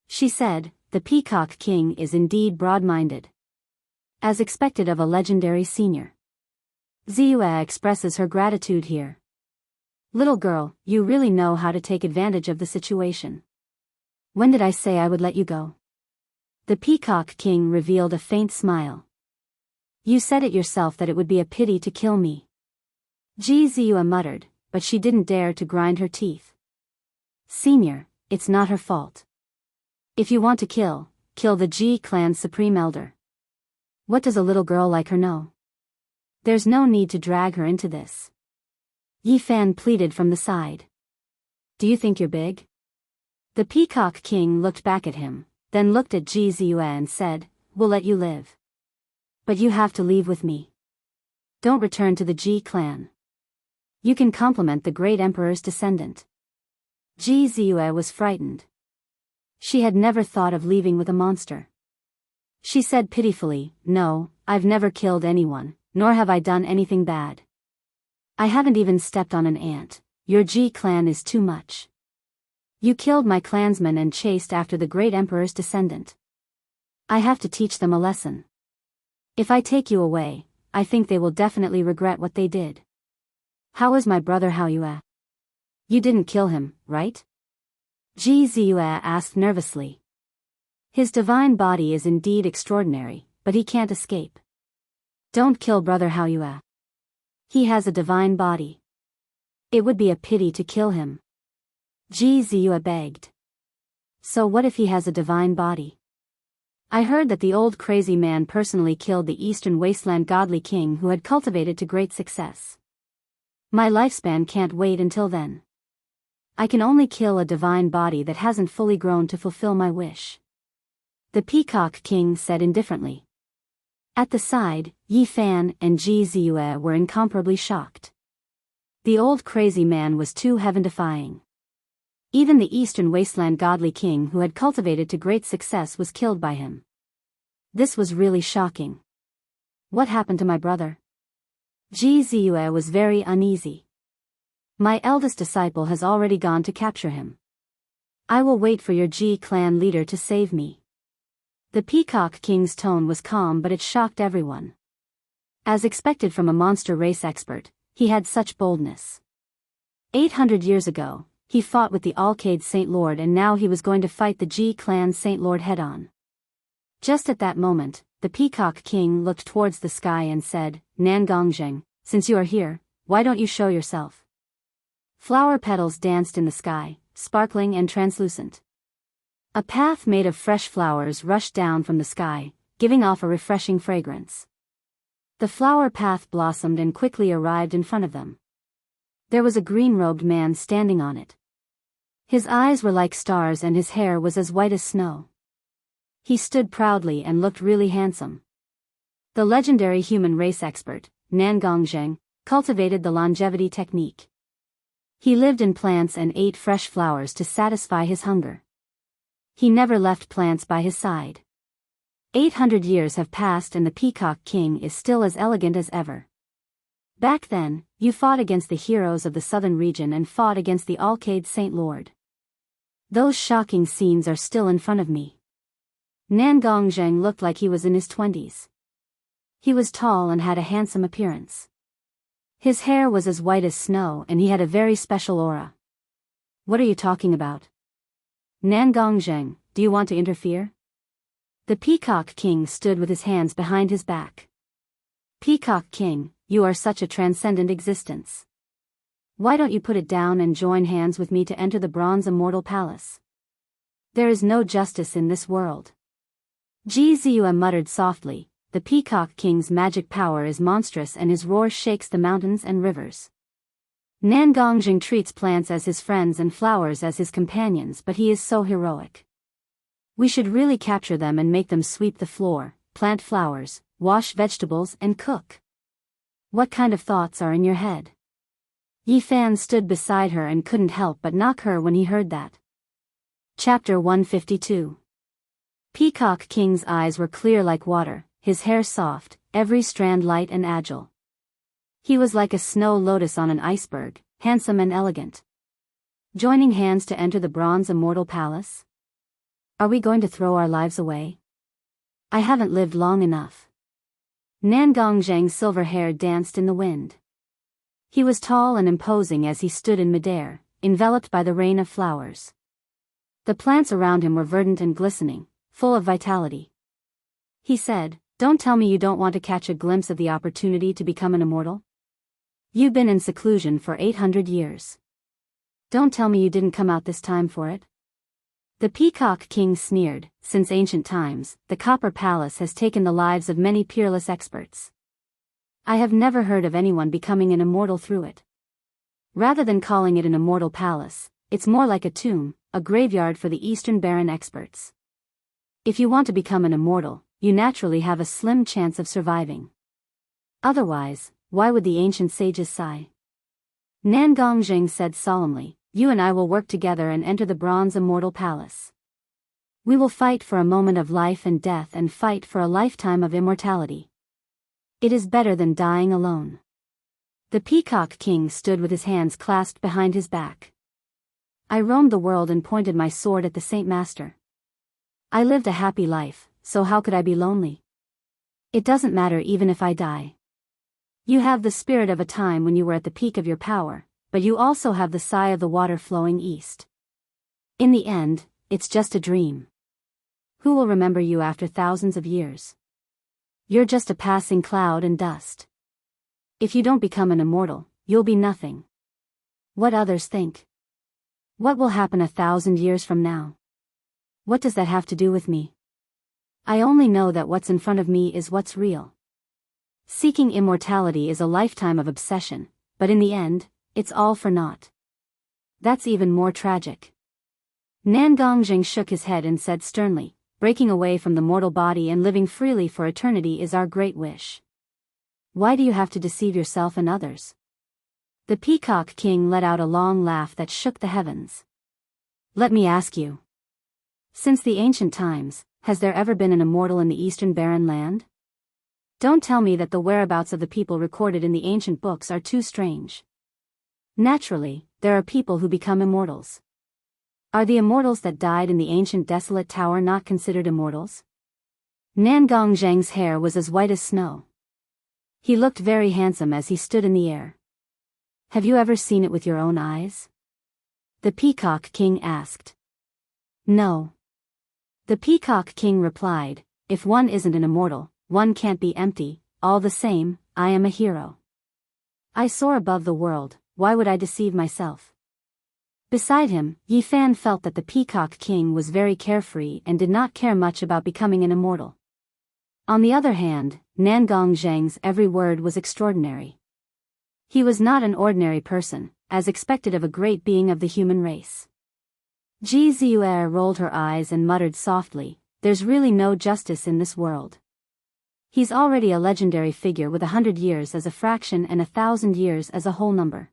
She said, "The Peacock King is indeed broad-minded. As expected of a legendary senior. Ziyue expresses her gratitude here. Little girl, you really know how to take advantage of the situation. When did I say I would let you go?" The Peacock King revealed a faint smile. "You said it yourself that it would be a pity to kill me." Ji Ziyue muttered, but she didn't dare to grind her teeth. "Senior, it's not her fault. If you want to kill the Ji clan's supreme elder. What does a little girl like her know? There's no need to drag her into this." Yi Fan pleaded from the side. "Do you think you're big?" The Peacock King looked back at him, then looked at Ji Ziyue and said, "We'll let you live. But you have to leave with me. Don't return to the Ji clan. You can compliment the great emperor's descendant." Ji Ziyue was frightened. She had never thought of leaving with a monster. She said pitifully, "No, I've never killed anyone, nor have I done anything bad. I haven't even stepped on an ant. Your Ji clan is too much. You killed my clansmen and chased after the great emperor's descendant. I have to teach them a lesson. If I take you away, I think they will definitely regret what they did." "How is my brother Haoyue?" "You didn't kill him, right?" Ji Ziyue asked nervously. "His divine body is indeed extraordinary, but he can't escape. Don't kill brother Haoyue. He has a divine body. It would be a pity to kill him." Ji Ziyue begged. "So what if he has a divine body? I heard that the old crazy man personally killed the Eastern Wasteland godly king who had cultivated to great success. My lifespan can't wait until then. I can only kill a divine body that hasn't fully grown to fulfill my wish." The Peacock King said indifferently. At the side, Yi Fan and Ji Ziyue were incomparably shocked. The old crazy man was too heaven-defying. Even the Eastern Wasteland godly king who had cultivated to great success was killed by him. This was really shocking. What happened to my brother? Ji Ziyue was very uneasy. My eldest disciple has already gone to capture him. I will wait for your Ji clan leader to save me. The Peacock King's tone was calm, but it shocked everyone. As expected from a monster race expert, he had such boldness. 800 years ago, he fought with the Alcade Saint Lord, and now he was going to fight the Ji clan Saint Lord head-on. Just at that moment, the Peacock King looked towards the sky and said, "Nangongzheng, since you are here, why don't you show yourself?" Flower petals danced in the sky, sparkling and translucent. A path made of fresh flowers rushed down from the sky, giving off a refreshing fragrance. The flower path blossomed and quickly arrived in front of them. There was a green-robed man standing on it. His eyes were like stars and his hair was as white as snow. He stood proudly and looked really handsome. The legendary human race expert, Nangongzheng, cultivated the longevity technique. He lived in plants and ate fresh flowers to satisfy his hunger. He never left plants by his side. 800 years have passed and the Peacock King is still as elegant as ever. Back then, you fought against the heroes of the southern region and fought against the Alcade Saint Lord. Those shocking scenes are still in front of me. Nangongzheng looked like he was in his 20s. He was tall and had a handsome appearance. His hair was as white as snow and he had a very special aura. "What are you talking about? Nangongzheng, do you want to interfere?" The Peacock King stood with his hands behind his back. Peacock King, you are such a transcendent existence. Why don't you put it down and join hands with me to enter the Bronze Immortal Palace? There is no justice in this world. Ziyue muttered softly, the Peacock King's magic power is monstrous and his roar shakes the mountains and rivers. Nangongzheng treats plants as his friends and flowers as his companions, but he is so heroic. We should really capture them and make them sweep the floor, plant flowers, wash vegetables and cook. What kind of thoughts are in your head? Yi Fan stood beside her and couldn't help but knock her when he heard that. Chapter 152. Peacock King's eyes were clear like water, his hair soft, every strand light and agile. He was like a snow lotus on an iceberg, handsome and elegant. Joining hands to enter the Bronze Immortal Palace? Are we going to throw our lives away? I haven't lived long enough. Nangongzheng's silver hair danced in the wind. He was tall and imposing as he stood in midair, enveloped by the rain of flowers. The plants around him were verdant and glistening, full of vitality. He said, "Don't tell me you don't want to catch a glimpse of the opportunity to become an immortal? You've been in seclusion for 800 years. Don't tell me you didn't come out this time for it?" The Peacock King sneered, since ancient times, the Copper Palace has taken the lives of many peerless experts. I have never heard of anyone becoming an immortal through it. Rather than calling it an immortal palace, it's more like a tomb, a graveyard for the Eastern Baron experts. If you want to become an immortal, you naturally have a slim chance of surviving. Otherwise, why would the ancient sages sigh? Nangongzheng said solemnly, "You and I will work together and enter the Bronze Immortal Palace. We will fight for a moment of life and death and fight for a lifetime of immortality. It is better than dying alone." The Peacock King stood with his hands clasped behind his back. "I roamed the world and pointed my sword at the Saint Master. I lived a happy life, so how could I be lonely? It doesn't matter even if I die. You have the spirit of a time when you were at the peak of your power, but you also have the sigh of the water flowing east. In the end, it's just a dream. Who will remember you after thousands of years? You're just a passing cloud and dust. If you don't become an immortal, you'll be nothing. What others think? What will happen 1,000 years from now? What does that have to do with me? I only know that what's in front of me is what's real. Seeking immortality is a lifetime of obsession, but in the end, it's all for naught. That's even more tragic." Nangongzheng shook his head and said sternly, "Breaking away from the mortal body and living freely for eternity is our great wish. Why do you have to deceive yourself and others?" The Peacock King let out a long laugh that shook the heavens. "Let me ask you. Since the ancient times, has there ever been an immortal in the Eastern Barren Land? Don't tell me that the whereabouts of the people recorded in the ancient books are too strange. Naturally, there are people who become immortals. Are the immortals that died in the ancient desolate tower not considered immortals?" Nangongzheng's hair was as white as snow. He looked very handsome as he stood in the air. "Have you ever seen it with your own eyes?" the Peacock King asked. "No." The Peacock King replied, "If one isn't an immortal, one can't be empty. All the same, I am a hero. I soar above the world, why would I deceive myself?" Beside him, Yi Fan felt that the Peacock King was very carefree and did not care much about becoming an immortal. On the other hand, Nangongzheng's every word was extraordinary. He was not an ordinary person, as expected of a great being of the human race. Ziyue rolled her eyes and muttered softly, "There's really no justice in this world. He's already a legendary figure with 100 years as a fraction and 1,000 years as a whole number.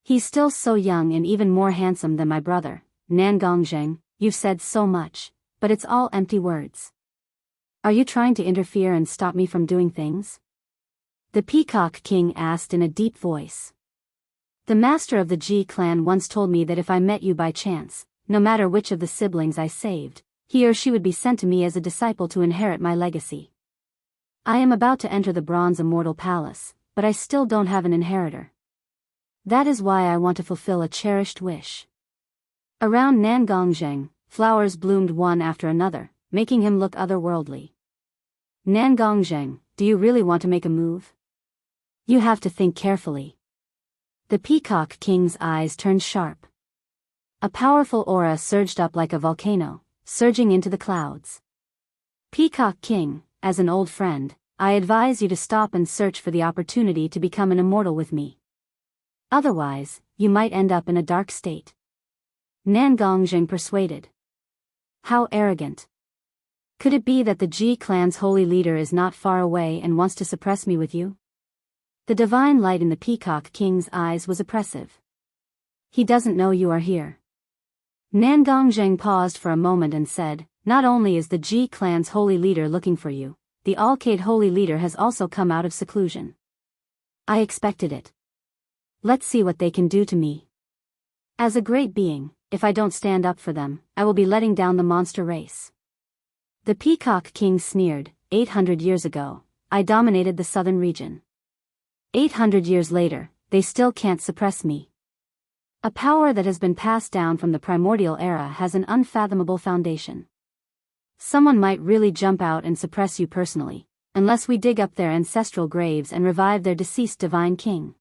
He's still so young and even more handsome than my brother. Nangongzheng, you've said so much, but it's all empty words. Are you trying to interfere and stop me from doing things?" the Peacock King asked in a deep voice. "The master of the Ji clan once told me that if I met you by chance, no matter which of the siblings I saved, he or she would be sent to me as a disciple to inherit my legacy. I am about to enter the Bronze Immortal Palace, but I still don't have an inheritor. That is why I want to fulfill a cherished wish." Around Nangongzheng, flowers bloomed one after another, making him look otherworldly. "Nangongzheng, do you really want to make a move? You have to think carefully. The Peacock King's eyes turned sharp. A powerful aura surged up like a volcano, surging into the clouds. Peacock King, as an old friend, I advise you to stop and search for the opportunity to become an immortal with me. Otherwise, you might end up in a dark state. Nangong persuaded. How arrogant. Could it be that the Ji clan's holy leader is not far away and wants to suppress me with you? The divine light in the Peacock King's eyes was oppressive. He doesn't know you are here. Nangong paused for a moment and said, not only is the Ji clan's holy leader looking for you, the Alcade holy leader has also come out of seclusion. I expected it. Let's see what they can do to me. As a great being, if I don't stand up for them, I will be letting down the monster race. The Peacock King sneered, 800 years ago, I dominated the southern region. 800 years later, they still can't suppress me. A power that has been passed down from the primordial era has an unfathomable foundation. Someone might really jump out and suppress you personally, unless we dig up their ancestral graves and revive their deceased divine king.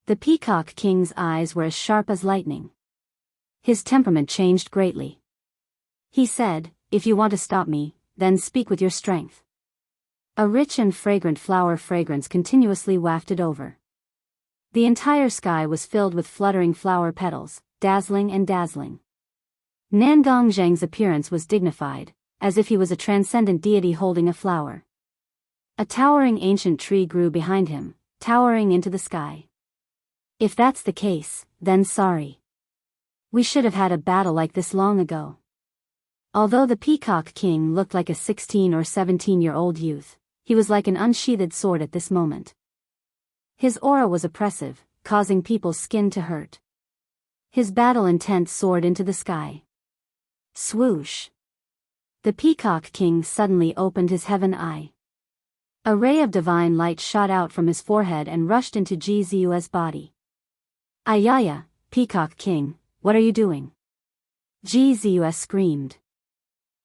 The Peacock King's eyes were as sharp as lightning. His temperament changed greatly. He said, if you want to stop me, then speak with your strength. A rich and fragrant flower fragrance continuously wafted over. The entire sky was filled with fluttering flower petals, dazzling and dazzling. Nangong Zheng's appearance was dignified, as if he was a transcendent deity holding a flower. A towering ancient tree grew behind him, towering into the sky. If that's the case, then sorry. We should have had a battle like this long ago. Although the Peacock King looked like a 16 or 17-year-old youth, he was like an unsheathed sword at this moment. His aura was oppressive, causing people's skin to hurt. His battle intent soared into the sky. Swoosh! The Peacock King suddenly opened his heaven eye. A ray of divine light shot out from his forehead and rushed into Ji Ziyue's body. Ayaya, Peacock King, what are you doing? Ji Ziyue screamed.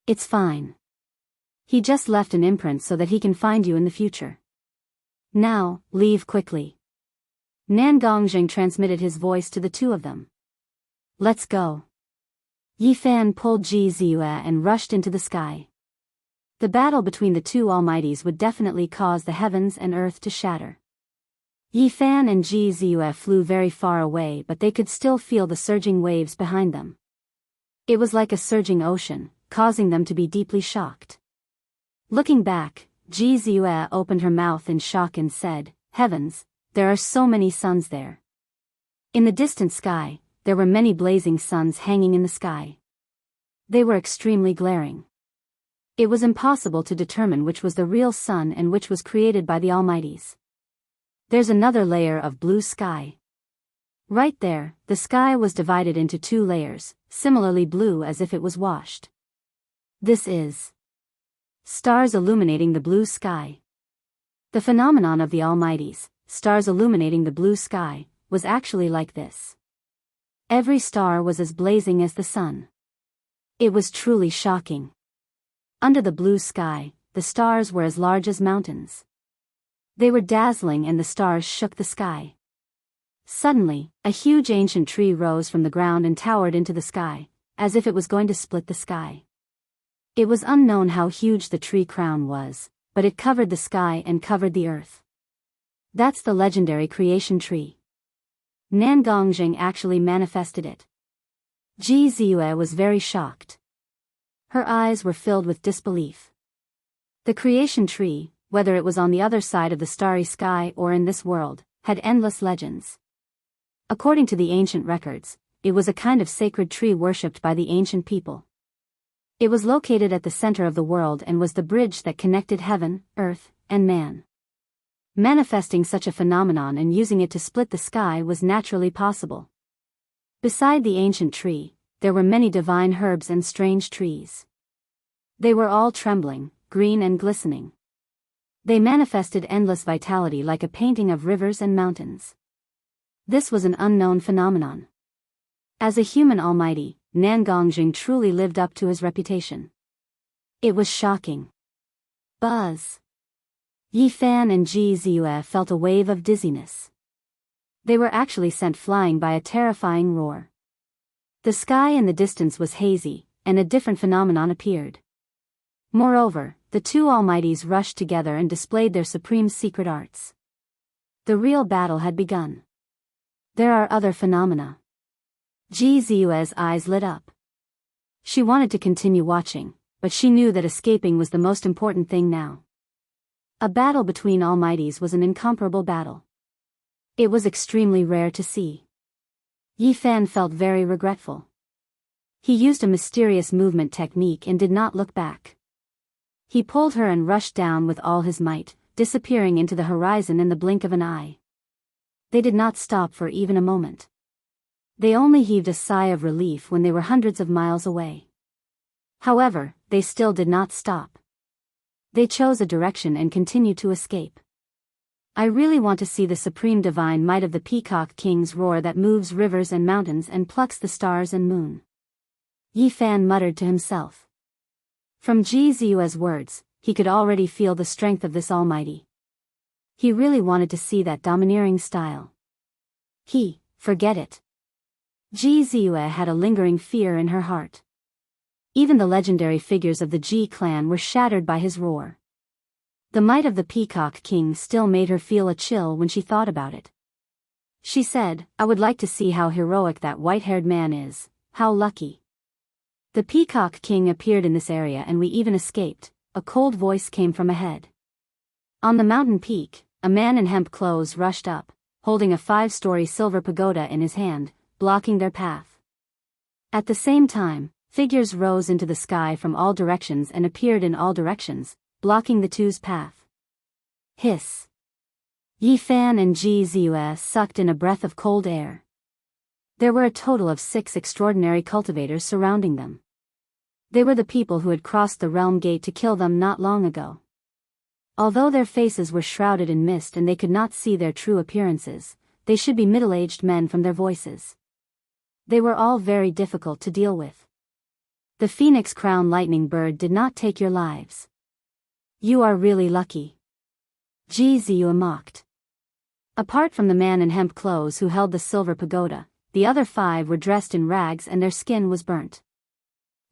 It's fine. He just left an imprint so that he can find you in the future. Now, leave quickly. Nangong Zheng transmitted his voice to the two of them. Let's go. Yi Fan pulled Ji Ziyue and rushed into the sky. The battle between the two almighties would definitely cause the heavens and earth to shatter. Yi Fan and Ji Ziyue flew very far away, but they could still feel the surging waves behind them. It was like a surging ocean, causing them to be deeply shocked. Looking back, Ji Ziyue opened her mouth in shock and said, Heavens, there are so many suns there. In the distant sky, there were many blazing suns hanging in the sky. They were extremely glaring. It was impossible to determine which was the real sun and which was created by the Almighties. There's another layer of blue sky. Right there, the sky was divided into two layers, similarly blue as if it was washed. This is stars illuminating the blue sky. The phenomenon of the Almighties, stars illuminating the blue sky, was actually like this. Every star was as blazing as the sun. It was truly shocking. Under the blue sky, the stars were as large as mountains. They were dazzling and the stars shook the sky. Suddenly, a huge ancient tree rose from the ground and towered into the sky, as if it was going to split the sky. It was unknown how huge the tree crown was, but it covered the sky and covered the earth. That's the legendary creation tree. Nangong Zheng actually manifested it. Ji Ziyue was very shocked. Her eyes were filled with disbelief. The creation tree, whether it was on the other side of the starry sky or in this world, had endless legends. According to the ancient records, it was a kind of sacred tree worshipped by the ancient people. It was located at the center of the world and was the bridge that connected heaven, earth, and man. Manifesting such a phenomenon and using it to split the sky was naturally possible. Beside the ancient tree, there were many divine herbs and strange trees. They were all trembling, green and glistening. They manifested endless vitality like a painting of rivers and mountains. This was an unknown phenomenon. As a human almighty, Nangong Zheng truly lived up to his reputation. It was shocking. Buzz. Yi Fan and Ji Ziyue felt a wave of dizziness. They were actually sent flying by a terrifying roar. The sky in the distance was hazy, and a different phenomenon appeared. Moreover, the two almighties rushed together and displayed their supreme secret arts. The real battle had begun. There are other phenomena. Ji Ziyue's eyes lit up. She wanted to continue watching, but she knew that escaping was the most important thing now. A battle between almighties was an incomparable battle. It was extremely rare to see. Yi Fan felt very regretful. He used a mysterious movement technique and did not look back. He pulled her and rushed down with all his might, disappearing into the horizon in the blink of an eye. They did not stop for even a moment. They only heaved a sigh of relief when they were hundreds of miles away. However, they still did not stop. They chose a direction and continued to escape. I really want to see the supreme divine might of the Peacock King's roar that moves rivers and mountains and plucks the stars and moon. Yi Fan muttered to himself. From Ji Ziyue's words, he could already feel the strength of this almighty. He really wanted to see that domineering style. Forget it. Ji Ziyue had a lingering fear in her heart. Even the legendary figures of the Ji clan were shattered by his roar. The might of the Peacock King still made her feel a chill when she thought about it. She said, I would like to see how heroic that white-haired man is, how lucky. The Peacock King appeared in this area and we even escaped, a cold voice came from ahead. On the mountain peak, a man in hemp clothes rushed up, holding a 5-story silver pagoda in his hand, blocking their path. At the same time, figures rose into the sky from all directions and appeared in all directions, blocking the two's path. Hiss. Yi Fan and Ji Ziyue sucked in a breath of cold air. There were a total of 6 extraordinary cultivators surrounding them. They were the people who had crossed the realm gate to kill them not long ago. Although their faces were shrouded in mist and they could not see their true appearances, they should be middle-aged men from their voices. They were all very difficult to deal with. The Phoenix Crown Lightning Bird did not take your lives. You are really lucky. Ji Ziyue mocked. Apart from the man in hemp clothes who held the silver pagoda, the other 5 were dressed in rags and their skin was burnt.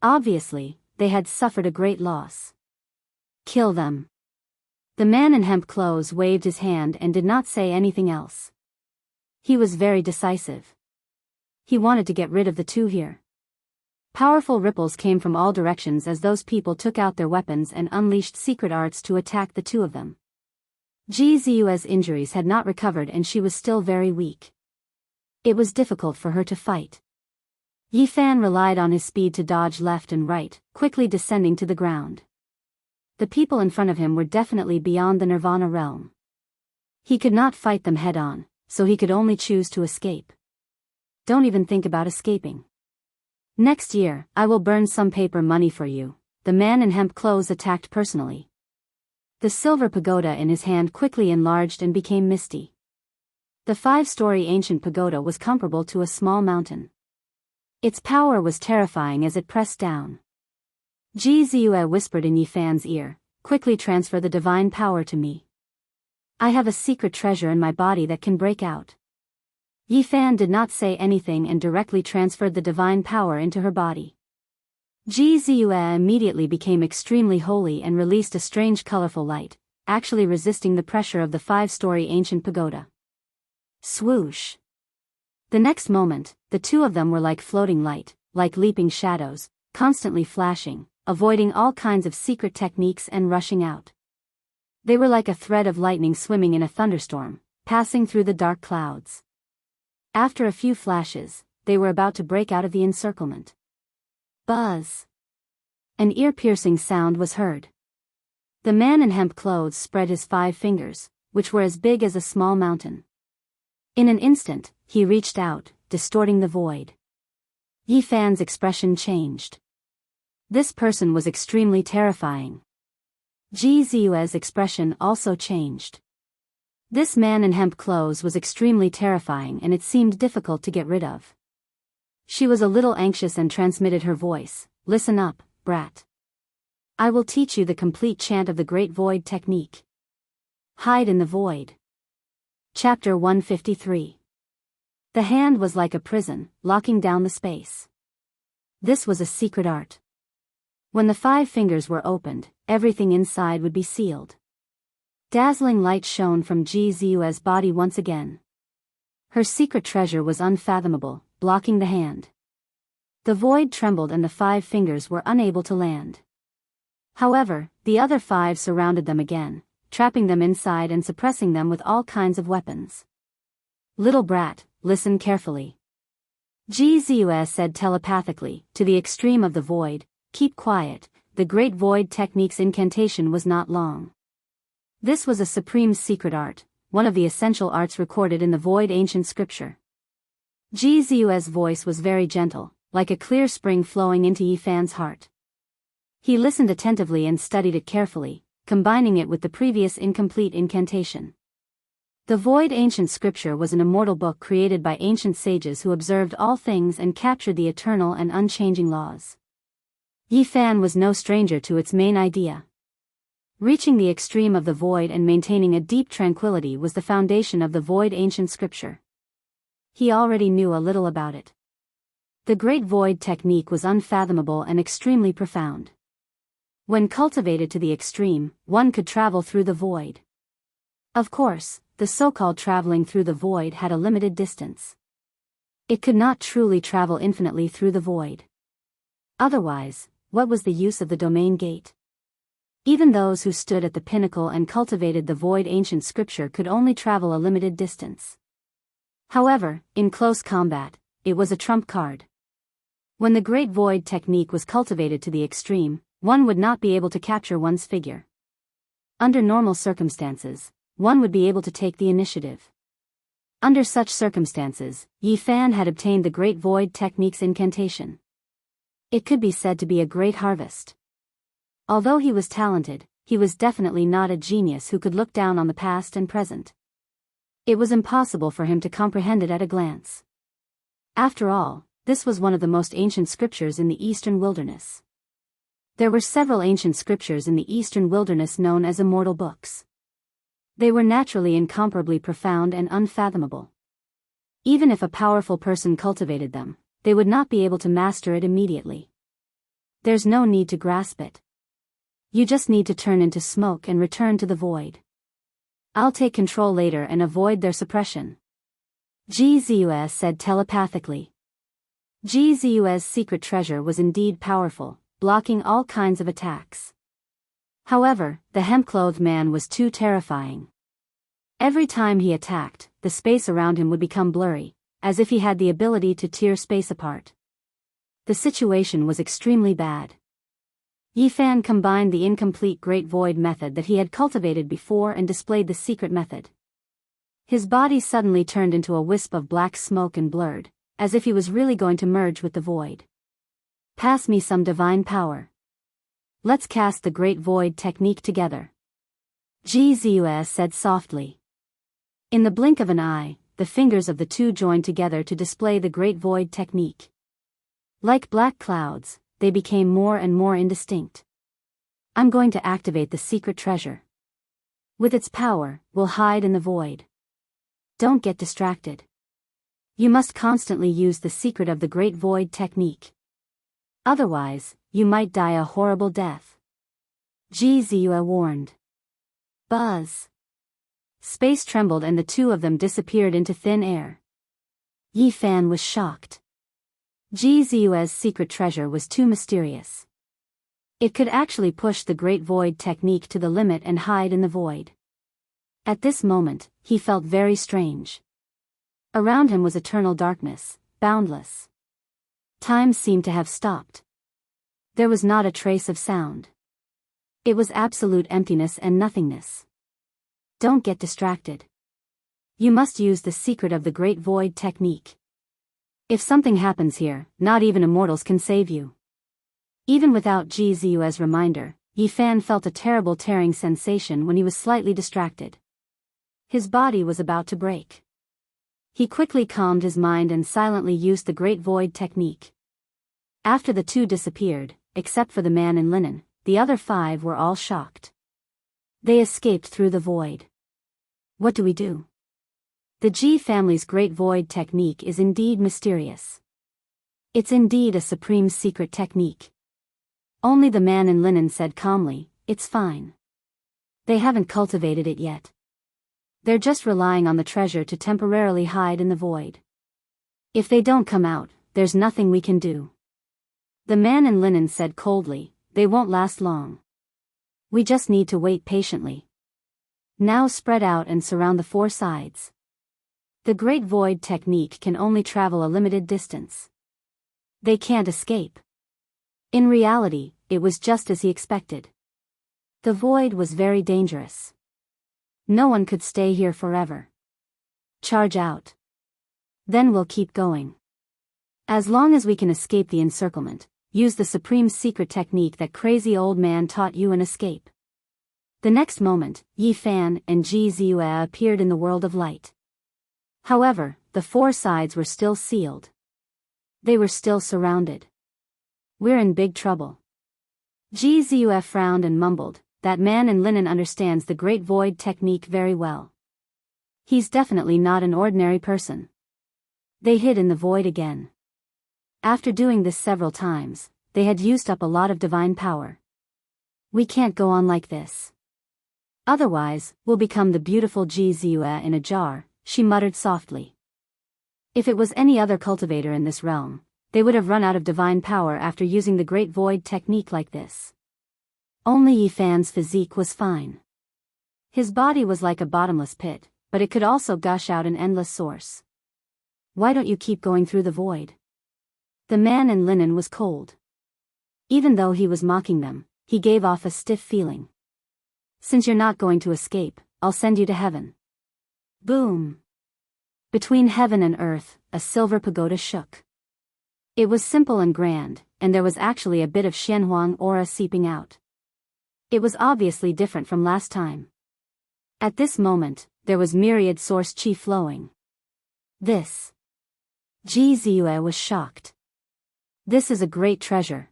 Obviously, they had suffered a great loss. Kill them. The man in hemp clothes waved his hand and did not say anything else. He was very decisive. He wanted to get rid of the two here. Powerful ripples came from all directions as those people took out their weapons and unleashed secret arts to attack the two of them. Ji Ziyue's injuries had not recovered and she was still very weak. It was difficult for her to fight. Yi Fan relied on his speed to dodge left and right, quickly descending to the ground. The people in front of him were definitely beyond the Nirvana realm. He could not fight them head-on, so he could only choose to escape. Don't even think about escaping. Next year, I will burn some paper money for you, the man in hemp clothes attacked personally. The silver pagoda in his hand quickly enlarged and became misty. The 5-story ancient pagoda was comparable to a small mountain. Its power was terrifying as it pressed down. Ji Ziyue whispered in Yi Fan's ear, quickly transfer the divine power to me. I have a secret treasure in my body that can break out. Yi Fan did not say anything and directly transferred the divine power into her body. Ji Ziyue immediately became extremely holy and released a strange colorful light, actually resisting the pressure of the 5-story ancient pagoda. Swoosh! The next moment, the two of them were like floating light, like leaping shadows, constantly flashing, avoiding all kinds of secret techniques and rushing out. They were like a thread of lightning swimming in a thunderstorm, passing through the dark clouds. After a few flashes, they were about to break out of the encirclement. Buzz! An ear-piercing sound was heard. The man in hemp clothes spread his 5 fingers, which were as big as a small mountain. In an instant, he reached out, distorting the void. Yi Fan's expression changed. This person was extremely terrifying. Ji Ziyue's expression also changed. This man in hemp clothes was extremely terrifying and it seemed difficult to get rid of. She was a little anxious and transmitted her voice, "Listen up, brat. I will teach you the complete chant of the Great Void technique. Hide in the void. Chapter 153. The hand was like a prison, locking down the space. This was a secret art. When the 5 fingers were opened, everything inside would be sealed. Dazzling light shone from Ji Ziyue's body once again. Her secret treasure was unfathomable, blocking the hand. The void trembled and the 5 fingers were unable to land. However, the other 5 surrounded them again, trapping them inside and suppressing them with all kinds of weapons. Little brat, listen carefully. Ji Ziyue said telepathically, to the extreme of the void, keep quiet. The great void technique's incantation was not long. This was a supreme secret art, one of the essential arts recorded in the void ancient scripture. Ji Ziyue's voice was very gentle, like a clear spring flowing into Yifan's heart. He listened attentively and studied it carefully, combining it with the previous incomplete incantation. The void ancient scripture was an immortal book created by ancient sages who observed all things and captured the eternal and unchanging laws. Yifan was no stranger to its main idea. Reaching the extreme of the void and maintaining a deep tranquility was the foundation of the void ancient scripture. He already knew a little about it. The great void technique was unfathomable and extremely profound. When cultivated to the extreme, one could travel through the void. Of course, the so-called traveling through the void had a limited distance. It could not truly travel infinitely through the void. Otherwise, what was the use of the domain gate? Even those who stood at the pinnacle and cultivated the void ancient scripture could only travel a limited distance. However, in close combat, it was a trump card. When the great void technique was cultivated to the extreme, one would not be able to capture one's figure. Under normal circumstances, one would be able to take the initiative. Under such circumstances, Yifan had obtained the great void technique's incantation. It could be said to be a great harvest. Although he was talented, he was definitely not a genius who could look down on the past and present. It was impossible for him to comprehend it at a glance. After all, this was one of the most ancient scriptures in the eastern wilderness. There were several ancient scriptures in the eastern wilderness known as immortal books. They were naturally incomparably profound and unfathomable. Even if a powerful person cultivated them, they would not be able to master it immediately. There's no need to grasp it. You just need to turn into smoke and return to the void. I'll take control later and avoid their suppression. Ji Ziyue said telepathically. Ji Ziyue's secret treasure was indeed powerful, blocking all kinds of attacks. However, the hemp-clothed man was too terrifying. Every time he attacked, the space around him would become blurry, as if he had the ability to tear space apart. The situation was extremely bad. Yifan combined the incomplete Great Void method that he had cultivated before and displayed the secret method. His body suddenly turned into a wisp of black smoke and blurred, as if he was really going to merge with the void. Pass me some divine power. Let's cast the Great Void technique together. Ji Ziyue said softly. In the blink of an eye, the fingers of the two joined together to display the Great Void technique. Like black clouds, they became more and more indistinct. I'm going to activate the secret treasure. With its power, we'll hide in the void. Don't get distracted. You must constantly use the secret of the Great Void technique. Otherwise, you might die a horrible death. Ji Ziyue warned. Buzz. Space trembled and the two of them disappeared into thin air. Yifan was shocked. Ji Ziyue's secret treasure was too mysterious. It could actually push the Great Void technique to the limit and hide in the void. At this moment, he felt very strange. Around him was eternal darkness, boundless. Time seemed to have stopped. There was not a trace of sound. It was absolute emptiness and nothingness. Don't get distracted. You must use the secret of the Great Void technique. If something happens here, not even immortals can save you. Even without Ji Ziyue's reminder, Yifan felt a terrible tearing sensation when he was slightly distracted. His body was about to break. He quickly calmed his mind and silently used the Great Void technique. After the two disappeared, except for the man in linen, the other 5 were all shocked. They escaped through the void. What do we do? The Ji family's Great Void technique is indeed mysterious. It's indeed a supreme secret technique. Only the man in linen said calmly, "It's fine. They haven't cultivated it yet. They're just relying on the treasure to temporarily hide in the void. If they don't come out, there's nothing we can do." The man in linen said coldly, "They won't last long. We just need to wait patiently. Now spread out and surround the four sides." The Great Void technique can only travel a limited distance. They can't escape. In reality, it was just as he expected. The void was very dangerous. No one could stay here forever. Charge out. Then we'll keep going. As long as we can escape the encirclement, use the supreme secret technique that crazy old man taught you and escape. The next moment, Yi Fan and Ji Ziyue appeared in the world of light. However, the four sides were still sealed. They were still surrounded. "We're in big trouble." Ji Ziyue frowned and mumbled, "That man in linen understands the Great Void technique very well. He's definitely not an ordinary person." They hid in the void again. After doing this several times, they had used up a lot of divine power. "We can't go on like this. Otherwise, we'll become the beautiful Ji Ziyue in a jar," she muttered softly. If it was any other cultivator in this realm, they would have run out of divine power after using the Great Void technique like this. Only Yi Fan's physique was fine. His body was like a bottomless pit, but it could also gush out an endless source. "Why don't you keep going through the void?" The man in linen was cold. Even though he was mocking them, he gave off a stiff feeling. "Since you're not going to escape, I'll send you to heaven." Boom! Between heaven and earth, a silver pagoda shook. It was simple and grand, and there was actually a bit of Xianhuang aura seeping out. It was obviously different from last time. At this moment, there was myriad source qi flowing. This. Ji Ziyue was shocked. "This is a great treasure."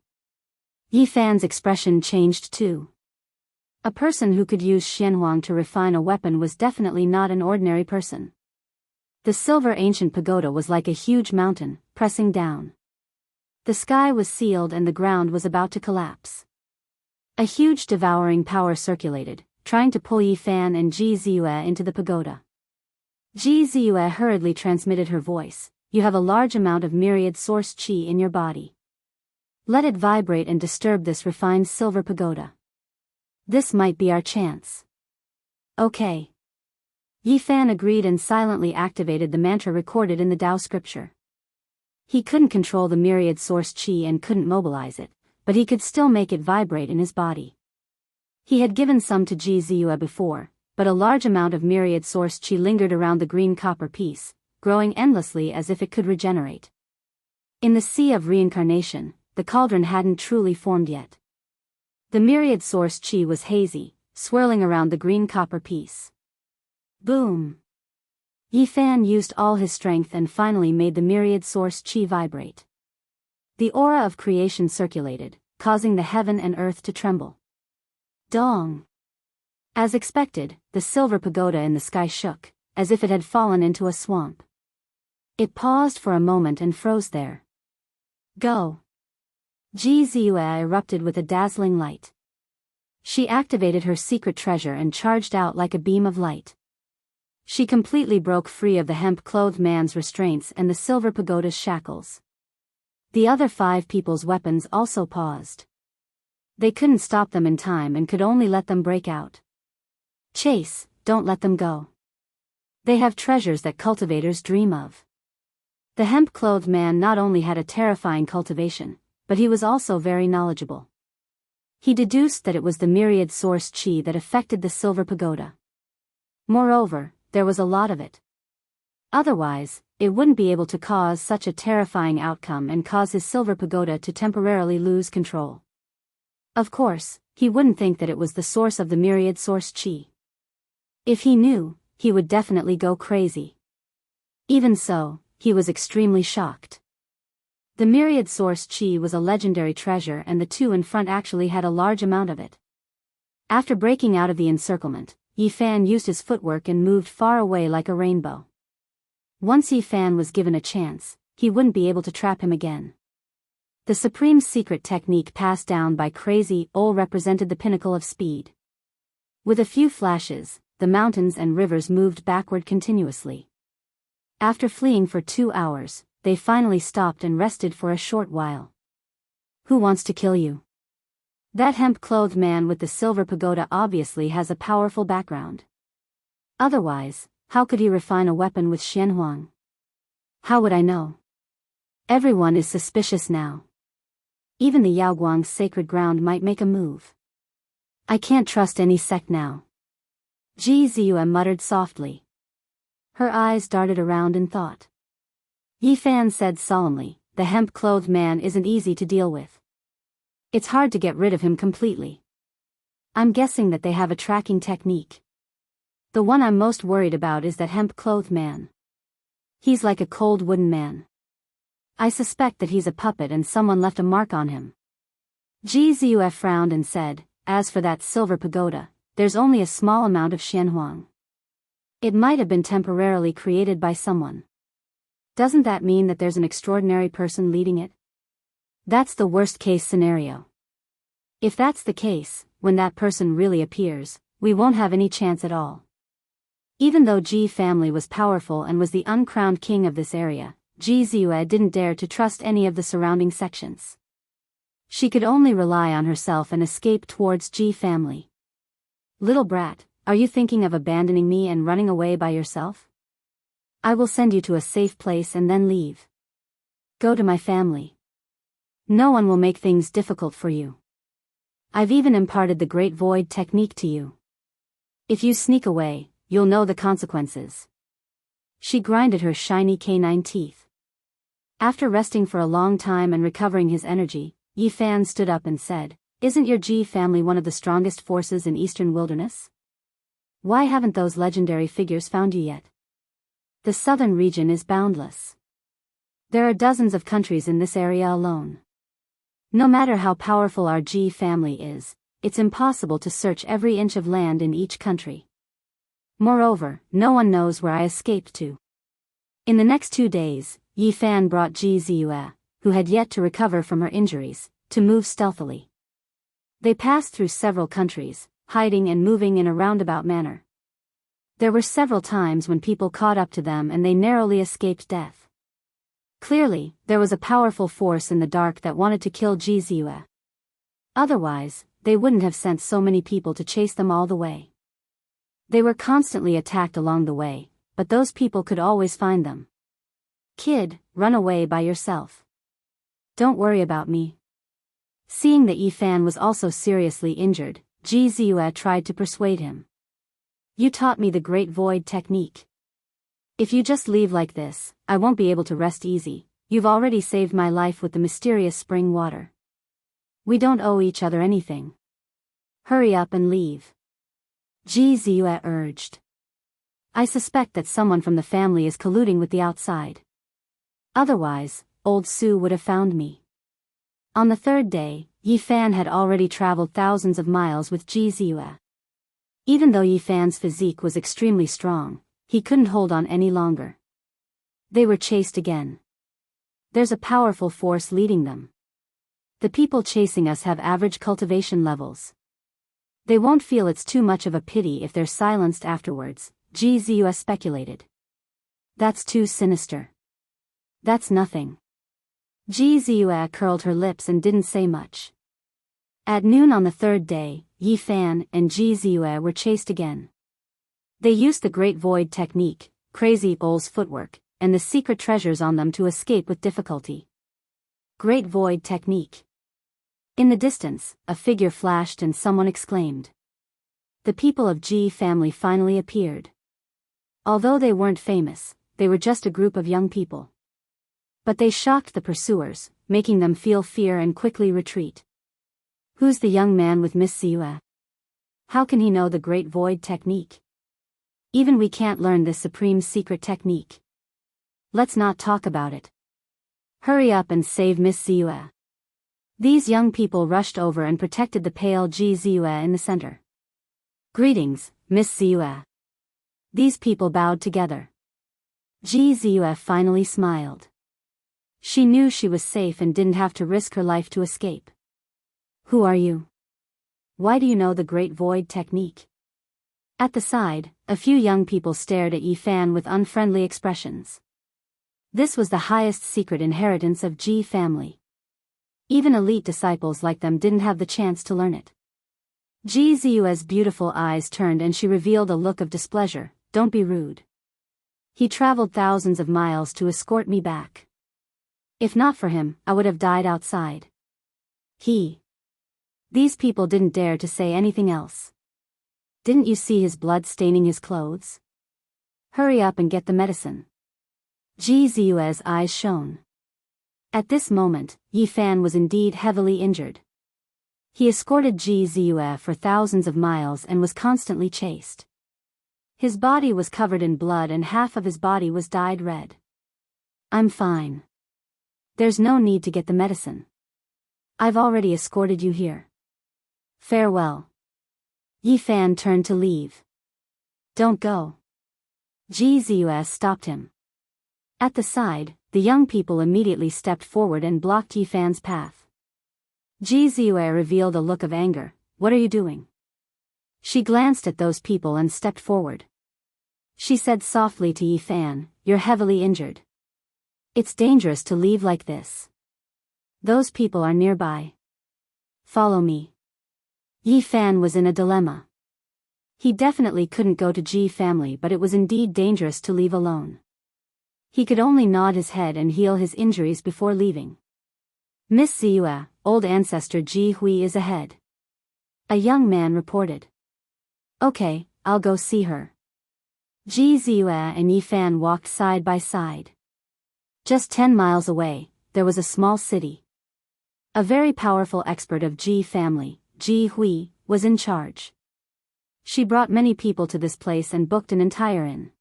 Yi Fan's expression changed too. A person who could use Xianhuang to refine a weapon was definitely not an ordinary person. The silver ancient pagoda was like a huge mountain, pressing down. The sky was sealed and the ground was about to collapse. A huge devouring power circulated, trying to pull Yi Fan and Ji Ziyue into the pagoda. Ji Ziyue hurriedly transmitted her voice, "You have a large amount of myriad source qi in your body. Let it vibrate and disturb this refined silver pagoda. This might be our chance." "Okay." Yi Fan agreed and silently activated the mantra recorded in the Tao scripture. He couldn't control the myriad source qi and couldn't mobilize it, but he could still make it vibrate in his body. He had given some to Ji Ziyue before, but a large amount of myriad source qi lingered around the green copper piece, growing endlessly as if it could regenerate. In the sea of reincarnation, the cauldron hadn't truly formed yet. The myriad source qi was hazy, swirling around the green copper piece. Boom! Yi Fan used all his strength and finally made the myriad source qi vibrate. The aura of creation circulated, causing the heaven and earth to tremble. Dong! As expected, the silver pagoda in the sky shook, as if it had fallen into a swamp. It paused for a moment and froze there. "Go!" Ji Ziyue erupted with a dazzling light. She activated her secret treasure and charged out like a beam of light. She completely broke free of the hemp-clothed man's restraints and the silver pagoda's shackles. The other 5 people's weapons also paused. They couldn't stop them in time and could only let them break out. "Chase, don't let them go. They have treasures that cultivators dream of." The hemp-clothed man not only had a terrifying cultivation, but he was also very knowledgeable. He deduced that it was the myriad source qi that affected the silver pagoda. Moreover, there was a lot of it. Otherwise, it wouldn't be able to cause such a terrifying outcome and cause his silver pagoda to temporarily lose control. Of course, he wouldn't think that it was the source of the myriad source qi. If he knew, he would definitely go crazy. Even so, he was extremely shocked. The myriad source qi was a legendary treasure and the 2 in front actually had a large amount of it. After breaking out of the encirclement, Yi Fan used his footwork and moved far away like a rainbow. Once Yi Fan was given a chance, he wouldn't be able to trap him again. The supreme secret technique passed down by Crazy Ol represented the pinnacle of speed. With a few flashes, the mountains and rivers moved backward continuously. After fleeing for 2 hours, they finally stopped and rested for a short while. Who wants to kill you? That hemp-clothed man with the silver pagoda obviously has a powerful background. Otherwise, how could he refine a weapon with Xianhuang? How would I know? Everyone is suspicious now. Even the Yaoguang's sacred ground might make a move. I can't trust any sect now. Ji Ziyue muttered softly. Her eyes darted around in thought. Yi Fan said solemnly, the hemp-clothed man isn't easy to deal with. It's hard to get rid of him completely. I'm guessing that they have a tracking technique. The one I'm most worried about is that hemp-clothed man. He's like a cold wooden man. I suspect that he's a puppet and someone left a mark on him. Ji Ziyue frowned and said, as for that silver pagoda, there's only a small amount of Xianhuang. It might have been temporarily created by someone. Doesn't that mean that there's an extraordinary person leading it? That's the worst-case scenario. If that's the case, when that person really appears, we won't have any chance at all. Even though Ji family was powerful and was the uncrowned king of this area, Ji Ziyue didn't dare to trust any of the surrounding sections. She could only rely on herself and escape towards Ji family. Little brat, are you thinking of abandoning me and running away by yourself? I will send you to a safe place and then leave. Go to my family. No one will make things difficult for you. I've even imparted the Great Void technique to you. If you sneak away, you'll know the consequences. She grinded her shiny canine teeth. After resting for a long time and recovering his energy, Yi Fan stood up and said, isn't your Ji family one of the strongest forces in Eastern Wilderness? Why haven't those legendary figures found you yet? The southern region is boundless. There are dozens of countries in this area alone. No matter how powerful our Ji family is, it's impossible to search every inch of land in each country. Moreover, no one knows where I escaped to. In the next 2 days, Yi Fan brought Ji Ziyue, who had yet to recover from her injuries, to move stealthily. They passed through several countries, hiding and moving in a roundabout manner. There were several times when people caught up to them and they narrowly escaped death. Clearly, there was a powerful force in the dark that wanted to kill Ji Ziyue. Otherwise, they wouldn't have sent so many people to chase them all the way. They were constantly attacked along the way, but those people could always find them. Kid, run away by yourself. Don't worry about me. Seeing that Yi Fan was also seriously injured, Ji Ziyue tried to persuade him. You taught me the Great Void technique. If you just leave like this, I won't be able to rest easy. You've already saved my life with the mysterious spring water. We don't owe each other anything. Hurry up and leave. Ji Ziyue urged. I suspect that someone from the family is colluding with the outside. Otherwise, old Su would have found me. On the 3rd day, Yi Fan had already traveled thousands of miles with Ji Ziyue. Even though Yi Fan's physique was extremely strong, he couldn't hold on any longer. They were chased again. There's a powerful force leading them. The people chasing us have average cultivation levels. They won't feel it's too much of a pity if they're silenced afterwards, Ji Ziyue speculated. That's too sinister. That's nothing. Ji Ziyue curled her lips and didn't say much. At noon on the 3rd day, Yi Fan and Ji Ziyue were chased again. They used the Great Void technique, Crazy Ol's footwork, and the secret treasures on them to escape with difficulty. Great Void technique. In the distance, a figure flashed and someone exclaimed. The people of Ji family finally appeared. Although they weren't famous, they were just a group of young people. But they shocked the pursuers, making them feel fear and quickly retreat. Who's the young man with Miss Ziyue? How can he know the Great Void technique? Even we can't learn this supreme secret technique. Let's not talk about it. Hurry up and save Miss Ziyue. These young people rushed over and protected the pale Ji Ziyue in the center. Greetings, Miss Ziyue. These people bowed together. Ji Ziyue finally smiled. She knew she was safe and didn't have to risk her life to escape. Who are you? Why do you know the Great Void technique? At the side, a few young people stared at Yi Fan with unfriendly expressions. This was the highest secret inheritance of Ji family. Even elite disciples like them didn't have the chance to learn it. Ji Ziyue's beautiful eyes turned and she revealed a look of displeasure. Don't be rude. He traveled thousands of miles to escort me back. If not for him, I would have died outside. These people didn't dare to say anything else. Didn't you see his blood staining his clothes? Hurry up and get the medicine. Ji Ziyue's eyes shone. At this moment, Yi Fan was indeed heavily injured. He escorted Ji Ziyue for thousands of miles and was constantly chased. His body was covered in blood and half of his body was dyed red. I'm fine. There's no need to get the medicine. I've already escorted you here. Farewell. Yi Fan turned to leave. Don't go. Ji Ziyue stopped him. At the side, the young people immediately stepped forward and blocked Yi Fan's path. Ji Ziyue revealed a look of anger. What are you doing? She glanced at those people and stepped forward. She said softly to Yi Fan, you're heavily injured. It's dangerous to leave like this. Those people are nearby. Follow me. Yi Fan was in a dilemma. He definitely couldn't go to Ji family, but it was indeed dangerous to leave alone. He could only nod his head and heal his injuries before leaving. Miss Ziyue, old ancestor Ji Hui is ahead. A young man reported. Okay, I'll go see her. Ji Ziyue and Yi Fan walked side by side. Just 10 miles away, there was a small city. A very powerful expert of Ji family, Ji Hui, was in charge. She brought many people to this place and booked an entire inn.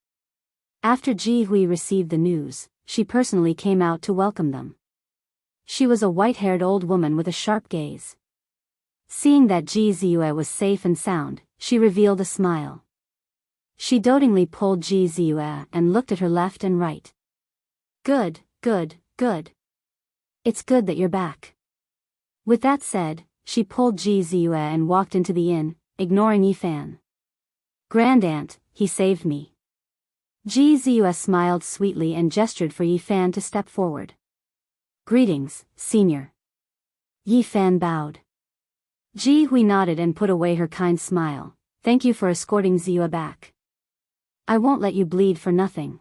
After Ji Hui received the news, she personally came out to welcome them. She was a white-haired old woman with a sharp gaze. Seeing that Ji Ziyue was safe and sound, she revealed a smile. She dotingly pulled Ji Ziyue and looked at her left and right. Good, good, good. It's good that you're back. With that said, she pulled Ji Ziyue and walked into the inn, ignoring Yi Fan. Grandaunt, he saved me. Ji Ziyue smiled sweetly and gestured for Yi Fan to step forward. Greetings, senior. Yi Fan bowed. Ji Hui nodded and put away her kind smile. Thank you for escorting Ziyue back. I won't let you bleed for nothing.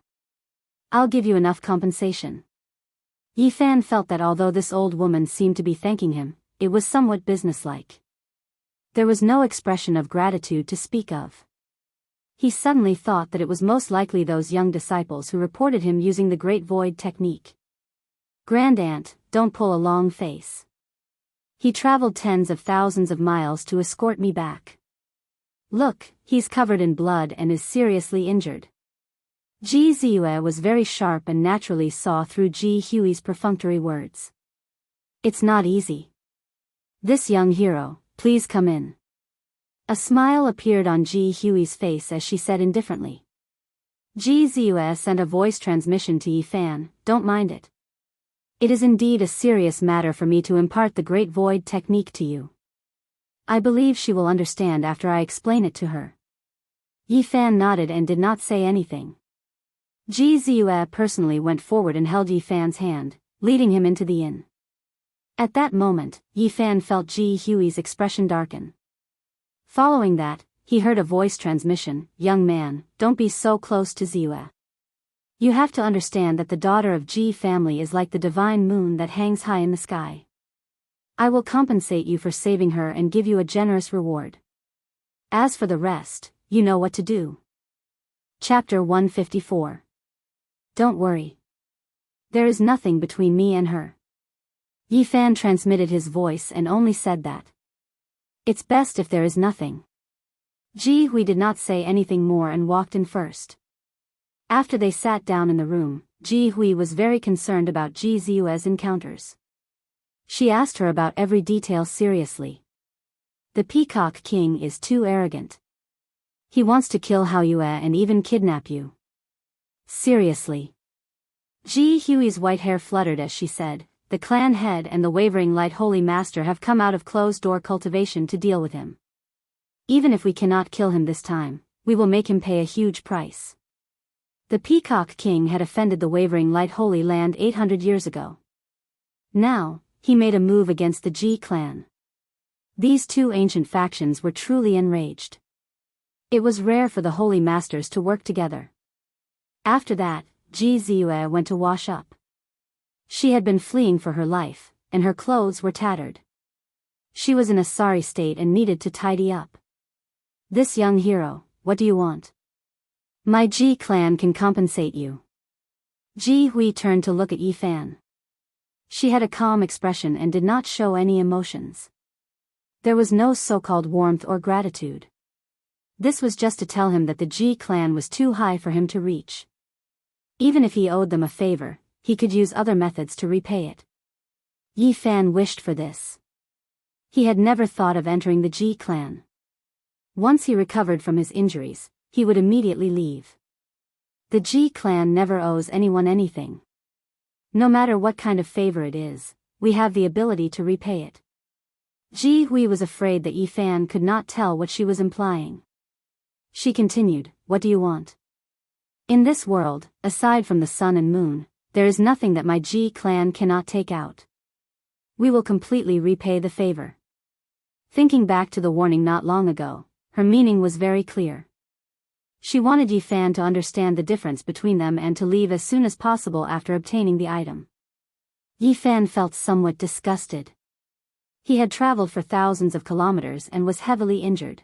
I'll give you enough compensation. Yi Fan felt that although this old woman seemed to be thanking him, it was somewhat businesslike. There was no expression of gratitude to speak of. He suddenly thought that it was most likely those young disciples who reported him using the Great Void technique. Grandaunt, don't pull a long face. He traveled tens of thousands of miles to escort me back. Look, he's covered in blood and is seriously injured. Ji Ziyue was very sharp and naturally saw through Ji Hui's perfunctory words. It's not easy. This young hero, please come in. A smile appeared on Ji Hui's face as she said indifferently. Ji Ziyue sent a voice transmission to Yi Fan, don't mind it. It is indeed a serious matter for me to impart the Great Void technique to you. I believe she will understand after I explain it to her. Yi Fan nodded and did not say anything. Ji Ziyue personally went forward and held Yi Fan's hand, leading him into the inn. At that moment, Yi Fan felt Ji Hui's expression darken. Following that, he heard a voice transmission, young man, don't be so close to Ziyue. You have to understand that the daughter of Ji family is like the divine moon that hangs high in the sky. I will compensate you for saving her and give you a generous reward. As for the rest, you know what to do. Chapter 154. Don't worry. There is nothing between me and her. Yi Fan transmitted his voice and only said that. It's best if there is nothing. Ji Hui did not say anything more and walked in first. After they sat down in the room, Ji Hui was very concerned about Ji Ziyue's encounters. She asked her about every detail seriously. The Peacock King is too arrogant. He wants to kill Hao Yue and even kidnap you. Seriously. Ji Hui's white hair fluttered as she said, the clan head and the wavering light holy master have come out of closed-door cultivation to deal with him. Even if we cannot kill him this time, we will make him pay a huge price. The Peacock King had offended the wavering light holy land 800 years ago. Now, he made a move against the Ji clan. These two ancient factions were truly enraged. It was rare for the holy masters to work together. After that, Ji Ziyue went to wash up. She had been fleeing for her life, and her clothes were tattered. She was in a sorry state and needed to tidy up. This young hero, what do you want? My Ji clan can compensate you. Ji Hui turned to look at Yi Fan. She had a calm expression and did not show any emotions. There was no so-called warmth or gratitude. This was just to tell him that the Ji clan was too high for him to reach. Even if he owed them a favor, he could use other methods to repay it. Yi Fan wished for this. He had never thought of entering the Ji clan. Once he recovered from his injuries, he would immediately leave. The Ji clan never owes anyone anything. No matter what kind of favor it is, we have the ability to repay it. Ji Hui was afraid that Yi Fan could not tell what she was implying. She continued, what do you want? In this world, aside from the sun and moon, there is nothing that my Ji clan cannot take out. We will completely repay the favor. Thinking back to the warning not long ago, her meaning was very clear. She wanted Yi Fan to understand the difference between them and to leave as soon as possible after obtaining the item. Yi Fan felt somewhat disgusted. He had traveled for thousands of kilometers and was heavily injured.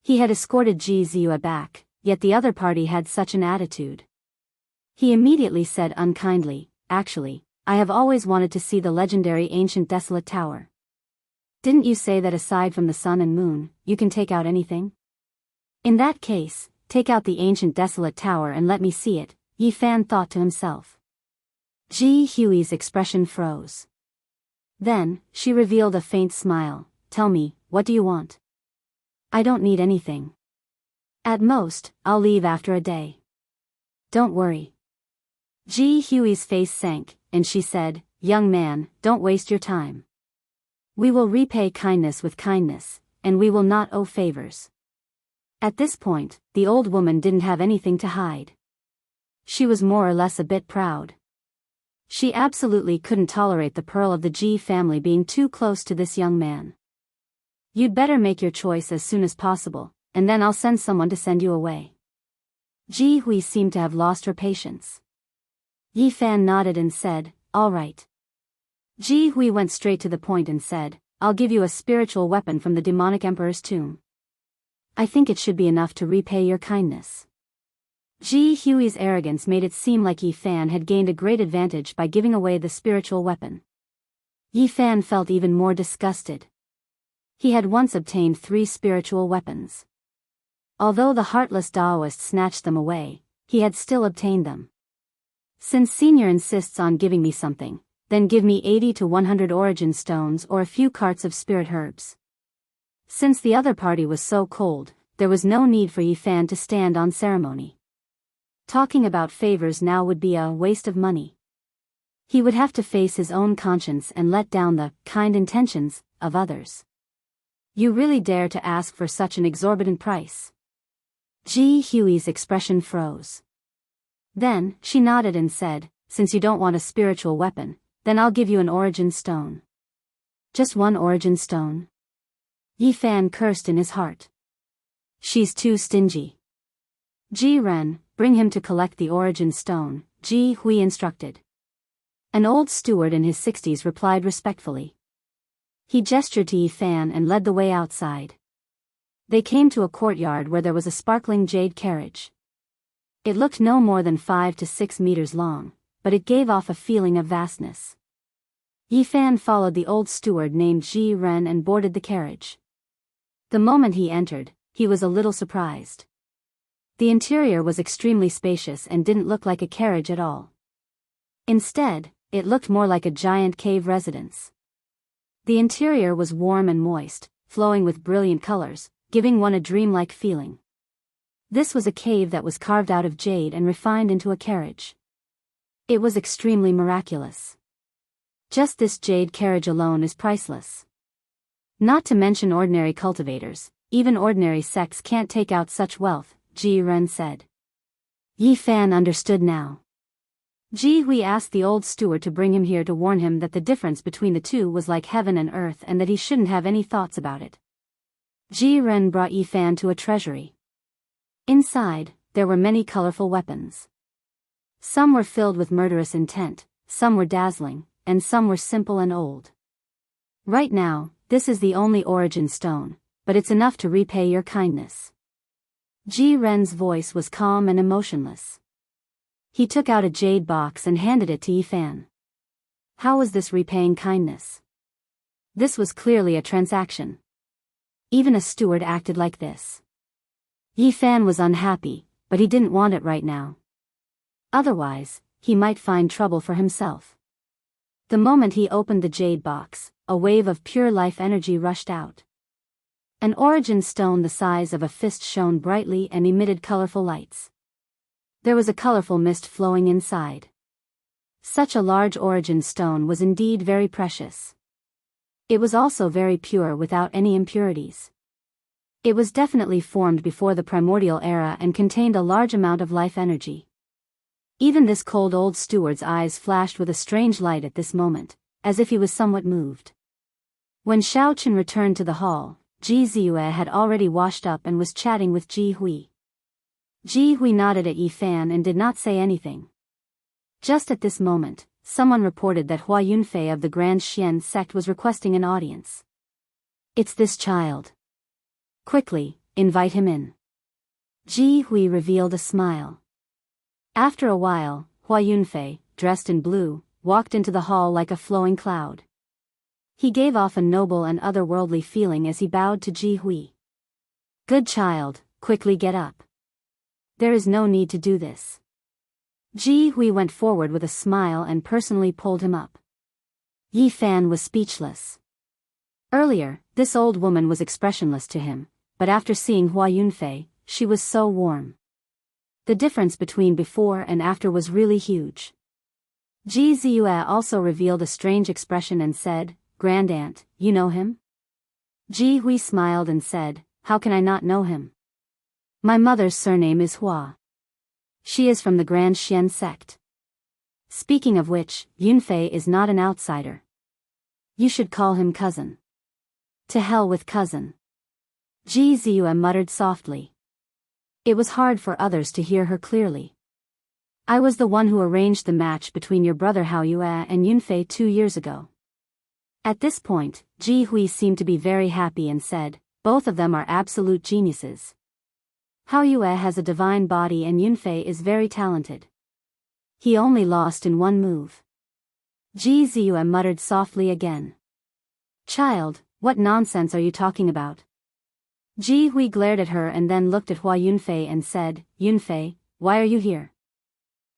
He had escorted Ji Ziyue back, yet the other party had such an attitude. He immediately said unkindly, actually, I have always wanted to see the legendary ancient desolate tower. Didn't you say that aside from the sun and moon, you can take out anything? In that case, take out the ancient desolate tower and let me see it, Yi Fan thought to himself. Ji Hui's expression froze. Then, she revealed a faint smile, tell me, what do you want? I don't need anything. At most, I'll leave after a day. Don't worry. Ji Hui's face sank, and she said, young man, don't waste your time. We will repay kindness with kindness, and we will not owe favors. At this point, the old woman didn't have anything to hide. She was more or less a bit proud. She absolutely couldn't tolerate the pearl of the Ji family being too close to this young man. You'd better make your choice as soon as possible, and then I'll send someone to send you away. Ji Hui seemed to have lost her patience. Yi Fan nodded and said, all right. Ji Hui went straight to the point and said, I'll give you a spiritual weapon from the demonic emperor's tomb. I think it should be enough to repay your kindness. Ji Hui's arrogance made it seem like Yi Fan had gained a great advantage by giving away the spiritual weapon. Yi Fan felt even more disgusted. He had once obtained 3 spiritual weapons. Although the heartless Daoist snatched them away, he had still obtained them. Since Senior insists on giving me something, then give me 80 to 100 origin stones or a few carts of spirit herbs. Since the other party was so cold, there was no need for Yi Fan to stand on ceremony. Talking about favors now would be a waste of money. He would have to face his own conscience and let down the kind intentions of others. You really dare to ask for such an exorbitant price? Ji Hui's expression froze. Then, she nodded and said, since you don't want a spiritual weapon, then I'll give you an origin stone. Just 1 origin stone? Yi Fan cursed in his heart. She's too stingy. Ji Ren, bring him to collect the origin stone, Ji Hui instructed. An old steward in his 60s replied respectfully. He gestured to Yi Fan and led the way outside. They came to a courtyard where there was a sparkling jade carriage. It looked no more than 5 to 6 meters long, but it gave off a feeling of vastness. Yi Fan followed the old steward named Ji Ren and boarded the carriage. The moment he entered, he was a little surprised. The interior was extremely spacious and didn't look like a carriage at all. Instead, it looked more like a giant cave residence. The interior was warm and moist, flowing with brilliant colors, giving one a dreamlike feeling. This was a cave that was carved out of jade and refined into a carriage. It was extremely miraculous. Just this jade carriage alone is priceless. Not to mention ordinary cultivators, even ordinary sects can't take out such wealth, Ji Ren said. Yi Fan understood now. Ji Hui asked the old steward to bring him here to warn him that the difference between the two was like heaven and earth and that he shouldn't have any thoughts about it. Ji Ren brought Yi Fan to a treasury. Inside, there were many colorful weapons. Some were filled with murderous intent, some were dazzling, and some were simple and old. Right now, this is the only origin stone, but it's enough to repay your kindness. Ji Ren's voice was calm and emotionless. He took out a jade box and handed it to Yi Fan. How was this repaying kindness? This was clearly a transaction. Even a steward acted like this. Yi Fan was unhappy, but he didn't want it right now. Otherwise, he might find trouble for himself. The moment he opened the jade box, a wave of pure life energy rushed out. An origin stone the size of a fist shone brightly and emitted colorful lights. There was a colorful mist flowing inside. Such a large origin stone was indeed very precious. It was also very pure without any impurities. It was definitely formed before the primordial era and contained a large amount of life energy. Even this cold old steward's eyes flashed with a strange light at this moment, as if he was somewhat moved. When Xiao Chen returned to the hall, Ji Ziyue had already washed up and was chatting with Ji Hui. Ji Hui nodded at Yi Fan and did not say anything. Just at this moment, someone reported that Hua Yunfei of the Grand Xian sect was requesting an audience. It's this child. Quickly, invite him in. Ji Hui revealed a smile. After a while, Hua Yunfei, dressed in blue, walked into the hall like a flowing cloud. He gave off a noble and otherworldly feeling as he bowed to Ji Hui. Good child, quickly get up. There is no need to do this. Ji Hui went forward with a smile and personally pulled him up. Yi Fan was speechless. Earlier, this old woman was expressionless to him, but after seeing Hua Yunfei, she was so warm. The difference between before and after was really huge. Ji Ziyue also revealed a strange expression and said, Grand Aunt, you know him? Ji Hui smiled and said, how can I not know him? My mother's surname is Hua. She is from the Grand Xian sect. Speaking of which, Yunfei is not an outsider. You should call him cousin. To hell with cousin. Ji Ziyue muttered softly. It was hard for others to hear her clearly. I was the one who arranged the match between your brother Hao Yue and Yunfei 2 years ago. At this point, Ji Hui seemed to be very happy and said, both of them are absolute geniuses. Hao Yue has a divine body and Yunfei is very talented. He only lost in one move. Ji Ziyue muttered softly again. Child, what nonsense are you talking about? Ji Hui glared at her and then looked at Hua Yunfei and said, Yunfei, why are you here?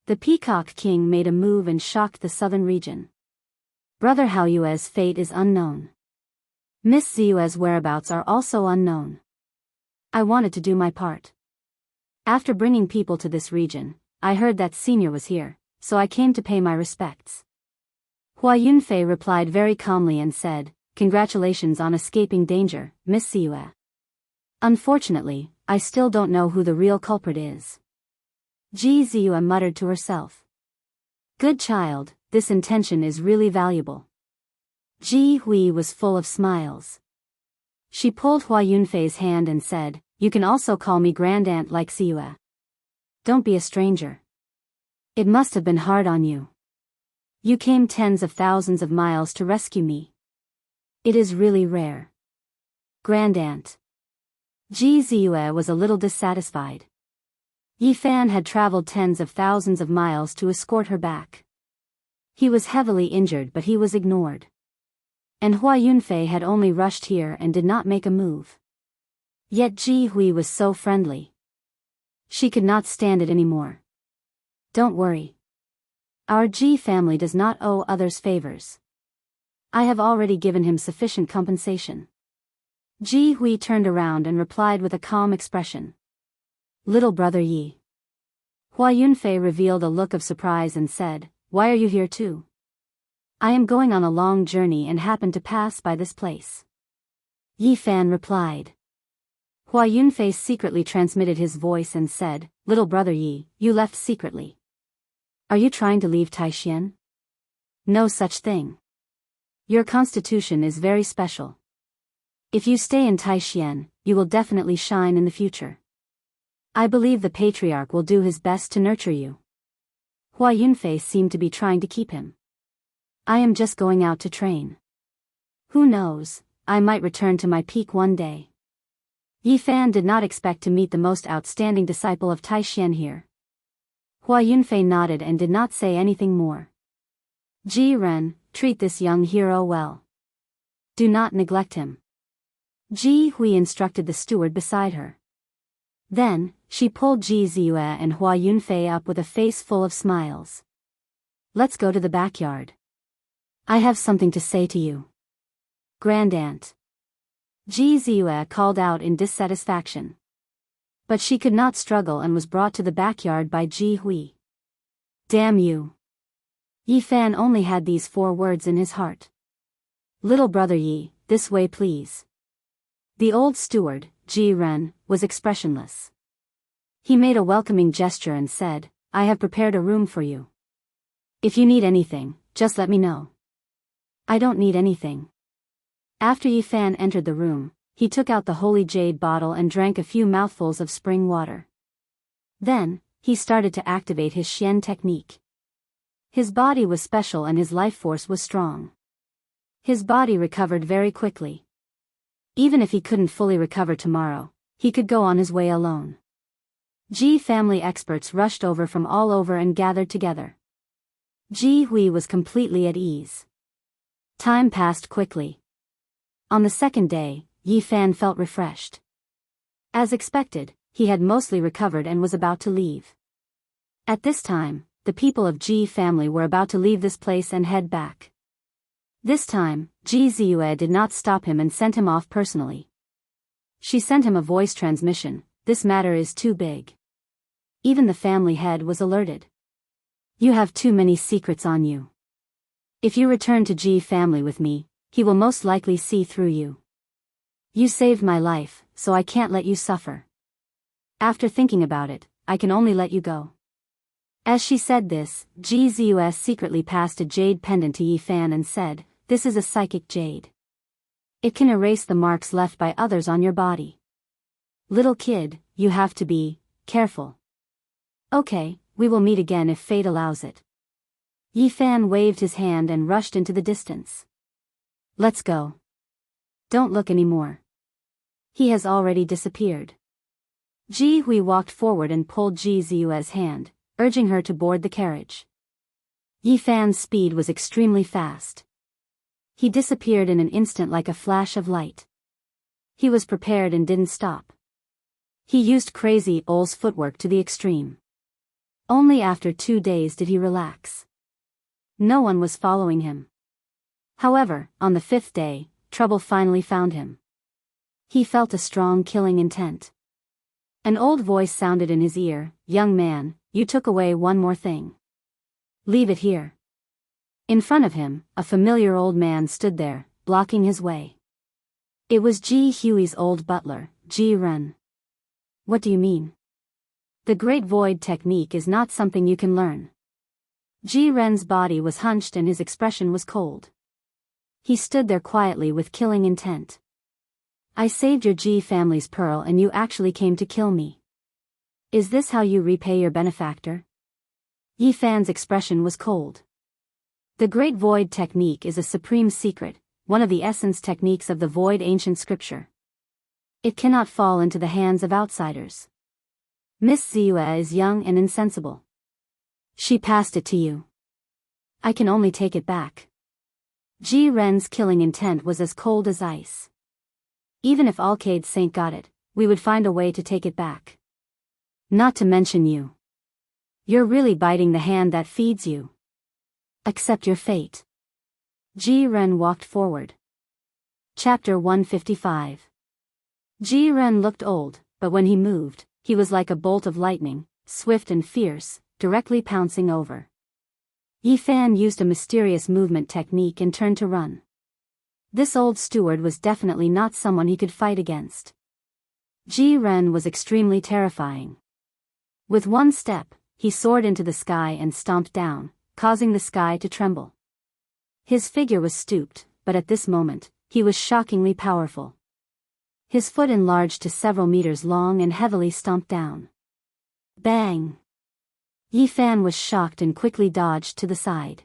The Peacock King made a move and shocked the southern region. Brother Hao Yue's fate is unknown. Miss Ziyue's whereabouts are also unknown. I wanted to do my part. After bringing people to this region, I heard that Senior was here, so I came to pay my respects. Hua Yunfei replied very calmly and said, Congratulations on escaping danger, Miss Ziyue. Unfortunately, I still don't know who the real culprit is. Ji Ziyue muttered to herself. Good child, this intention is really valuable. Ji Hui was full of smiles. She pulled Hua Yunfei's hand and said, You can also call me Grand Aunt like Ziyue. Don't be a stranger. It must have been hard on you. You came tens of thousands of miles to rescue me. It is really rare. Grand Aunt. Ji Ziyue was a little dissatisfied. Yi Fan had traveled tens of thousands of miles to escort her back. He was heavily injured but he was ignored. And Hua Yunfei had only rushed here and did not make a move. Yet Ji Hui was so friendly. She could not stand it anymore. Don't worry. Our Ji family does not owe others favors. I have already given him sufficient compensation. Ji Hui turned around and replied with a calm expression. Little brother Yi. Hua Yunfei revealed a look of surprise and said, "Why are you here too?" "I am going on a long journey and happened to pass by this place." Yi Fan replied. Hua Yunfei secretly transmitted his voice and said, "Little brother Yi, you left secretly. Are you trying to leave Taixien?" "No such thing. Your constitution is very special. If you stay in Taixien, you will definitely shine in the future. I believe the patriarch will do his best to nurture you." Hua Yunfei seemed to be trying to keep him. "I am just going out to train. Who knows, I might return to my peak one day." Yi Fan did not expect to meet the most outstanding disciple of Taixien here. Hua Yunfei nodded and did not say anything more. "Ji Ren, treat this young hero well. Do not neglect him." Ji Hui instructed the steward beside her. Then, she pulled Ji Ziyue and Hua Yunfei up with a face full of smiles. "Let's go to the backyard. I have something to say to you." "Grandaunt." Ji Ziyue called out in dissatisfaction. But she could not struggle and was brought to the backyard by Ji Hui. "Damn you." Yi Fan only had these 4 words in his heart. "Little brother Yi, this way please." The old steward, Ji Ren, was expressionless. He made a welcoming gesture and said, "I have prepared a room for you. If you need anything, just let me know." "I don't need anything." After Yi Fan entered the room, he took out the holy jade bottle and drank a few mouthfuls of spring water. Then, he started to activate his Xian technique. His body was special and his life force was strong. His body recovered very quickly. Even if he couldn't fully recover tomorrow, he could go on his way alone. Ji family experts rushed over from all over and gathered together. Ji Hui was completely at ease. Time passed quickly. On the second day, Yi Fan felt refreshed. As expected, he had mostly recovered and was about to leave. At this time, the people of Ji family were about to leave this place and head back. This time, Ji Ziyue did not stop him and sent him off personally. She sent him a voice transmission, "This matter is too big." Even the family head was alerted. "You have too many secrets on you. If you return to Ji family with me, he will most likely see through you. You saved my life, so I can't let you suffer. After thinking about it, I can only let you go." As she said this, Ji Ziyue secretly passed a jade pendant to Yi Fan and said, "This is a psychic jade. It can erase the marks left by others on your body. Little kid, you have to be careful. Okay, we will meet again if fate allows it." Yi Fan waved his hand and rushed into the distance. "Let's go. Don't look anymore. He has already disappeared." Ji Hui walked forward and pulled Ji Ziyue's hand, urging her to board the carriage. Yi Fan's speed was extremely fast. He disappeared in an instant like a flash of light. He was prepared and didn't stop. He used crazy Ole's footwork to the extreme. Only after 2 days did he relax. No one was following him. However, on the 5th day, trouble finally found him. He felt a strong killing intent. An old voice sounded in his ear, "Young man, you took away one more thing. Leave it here." In front of him, a familiar old man stood there, blocking his way. It was Ji Hui's old butler, Ji Ren. "What do you mean? The Great Void technique is not something you can learn." Ji Ren's body was hunched and his expression was cold. He stood there quietly with killing intent. "I saved your Ji family's pearl and you actually came to kill me. Is this how you repay your benefactor?" Yi Fan's expression was cold. The Great Void technique is a supreme secret, one of the essence techniques of the Void ancient scripture. It cannot fall into the hands of outsiders. Miss Ziyue is young and insensible. She passed it to you. I can only take it back. Ji Ren's killing intent was as cold as ice. Even if Alcade Saint got it, we would find a way to take it back. Not to mention you. You're really biting the hand that feeds you. Accept your fate. Ji Ren walked forward. Chapter 155. Ji Ren looked old, but when he moved, he was like a bolt of lightning, swift and fierce, directly pouncing over. Yi Fan used a mysterious movement technique and turned to run. This old steward was definitely not someone he could fight against. Ji Ren was extremely terrifying. With one step, he soared into the sky and stomped down, causing the sky to tremble. His figure was stooped, but at this moment, he was shockingly powerful. His foot enlarged to several meters long and heavily stomped down. Bang! Yi Fan was shocked and quickly dodged to the side.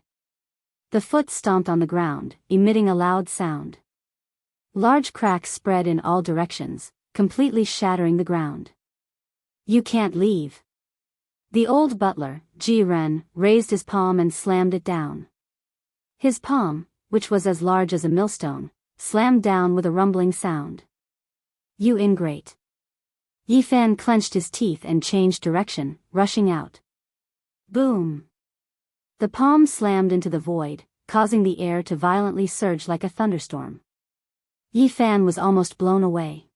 The foot stomped on the ground, emitting a loud sound. Large cracks spread in all directions, completely shattering the ground. You can't leave. The old butler, Ji Ren, raised his palm and slammed it down. His palm, which was as large as a millstone, slammed down with a rumbling sound. You ingrate. Yi Fan clenched his teeth and changed direction, rushing out. Boom! The palm slammed into the void, causing the air to violently surge like a thunderstorm. Yi Fan was almost blown away.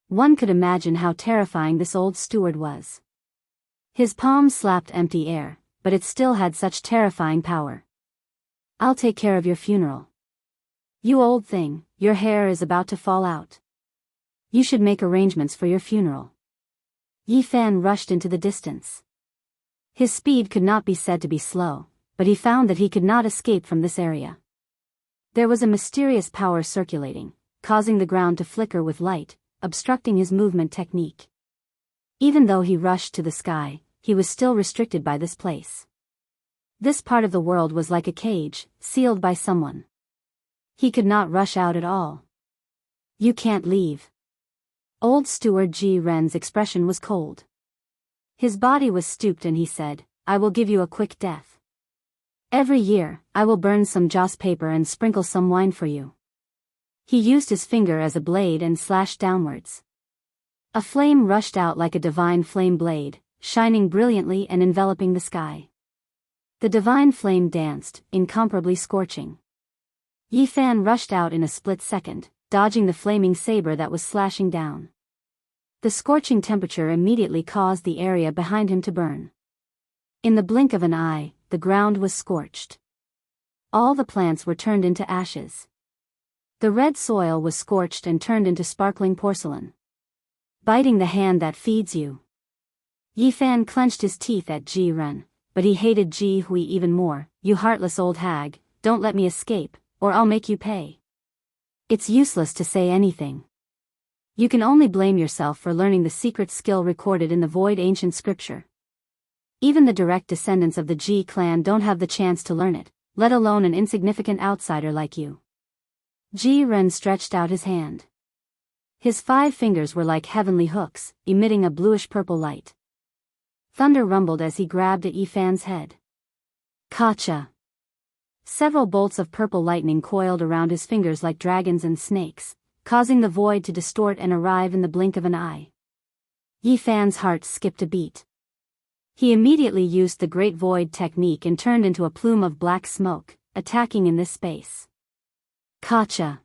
One could imagine how terrifying this old steward was. His palm slapped empty air, but it still had such terrifying power. I'll take care of your funeral. You old thing, your hair is about to fall out. You should make arrangements for your funeral. Yi Fan rushed into the distance. His speed could not be said to be slow, but he found that he could not escape from this area. There was a mysterious power circulating, causing the ground to flicker with light, obstructing his movement technique. Even though he rushed to the sky, he was still restricted by this place. This part of the world was like a cage, sealed by someone. He could not rush out at all. You can't leave. Old steward Ji Ren's expression was cold. His body was stooped and he said, I will give you a quick death. Every year, I will burn some joss paper and sprinkle some wine for you. He used his finger as a blade and slashed downwards. A flame rushed out like a divine flame blade, shining brilliantly and enveloping the sky. The divine flame danced, incomparably scorching. Yi Fan rushed out in a split second, dodging the flaming saber that was slashing down. The scorching temperature immediately caused the area behind him to burn. In the blink of an eye, the ground was scorched. All the plants were turned into ashes. The red soil was scorched and turned into sparkling porcelain. Biting the hand that feeds you. Yi Fan clenched his teeth at Ji Ren, but he hated Ji Hui even more. You heartless old hag, don't let me escape, or I'll make you pay. It's useless to say anything. You can only blame yourself for learning the secret skill recorded in the void ancient scripture. Even the direct descendants of the Ji clan don't have the chance to learn it, let alone an insignificant outsider like you. Ji Ren stretched out his hand. His 5 fingers were like heavenly hooks, emitting a bluish-purple light. Thunder rumbled as he grabbed at Yi Fan's head. Kacha! Several bolts of purple lightning coiled around his fingers like dragons and snakes, causing the void to distort and arrive in the blink of an eye. Yi Fan's heart skipped a beat. He immediately used the Great Void technique and turned into a plume of black smoke, attacking in this space. Kacha!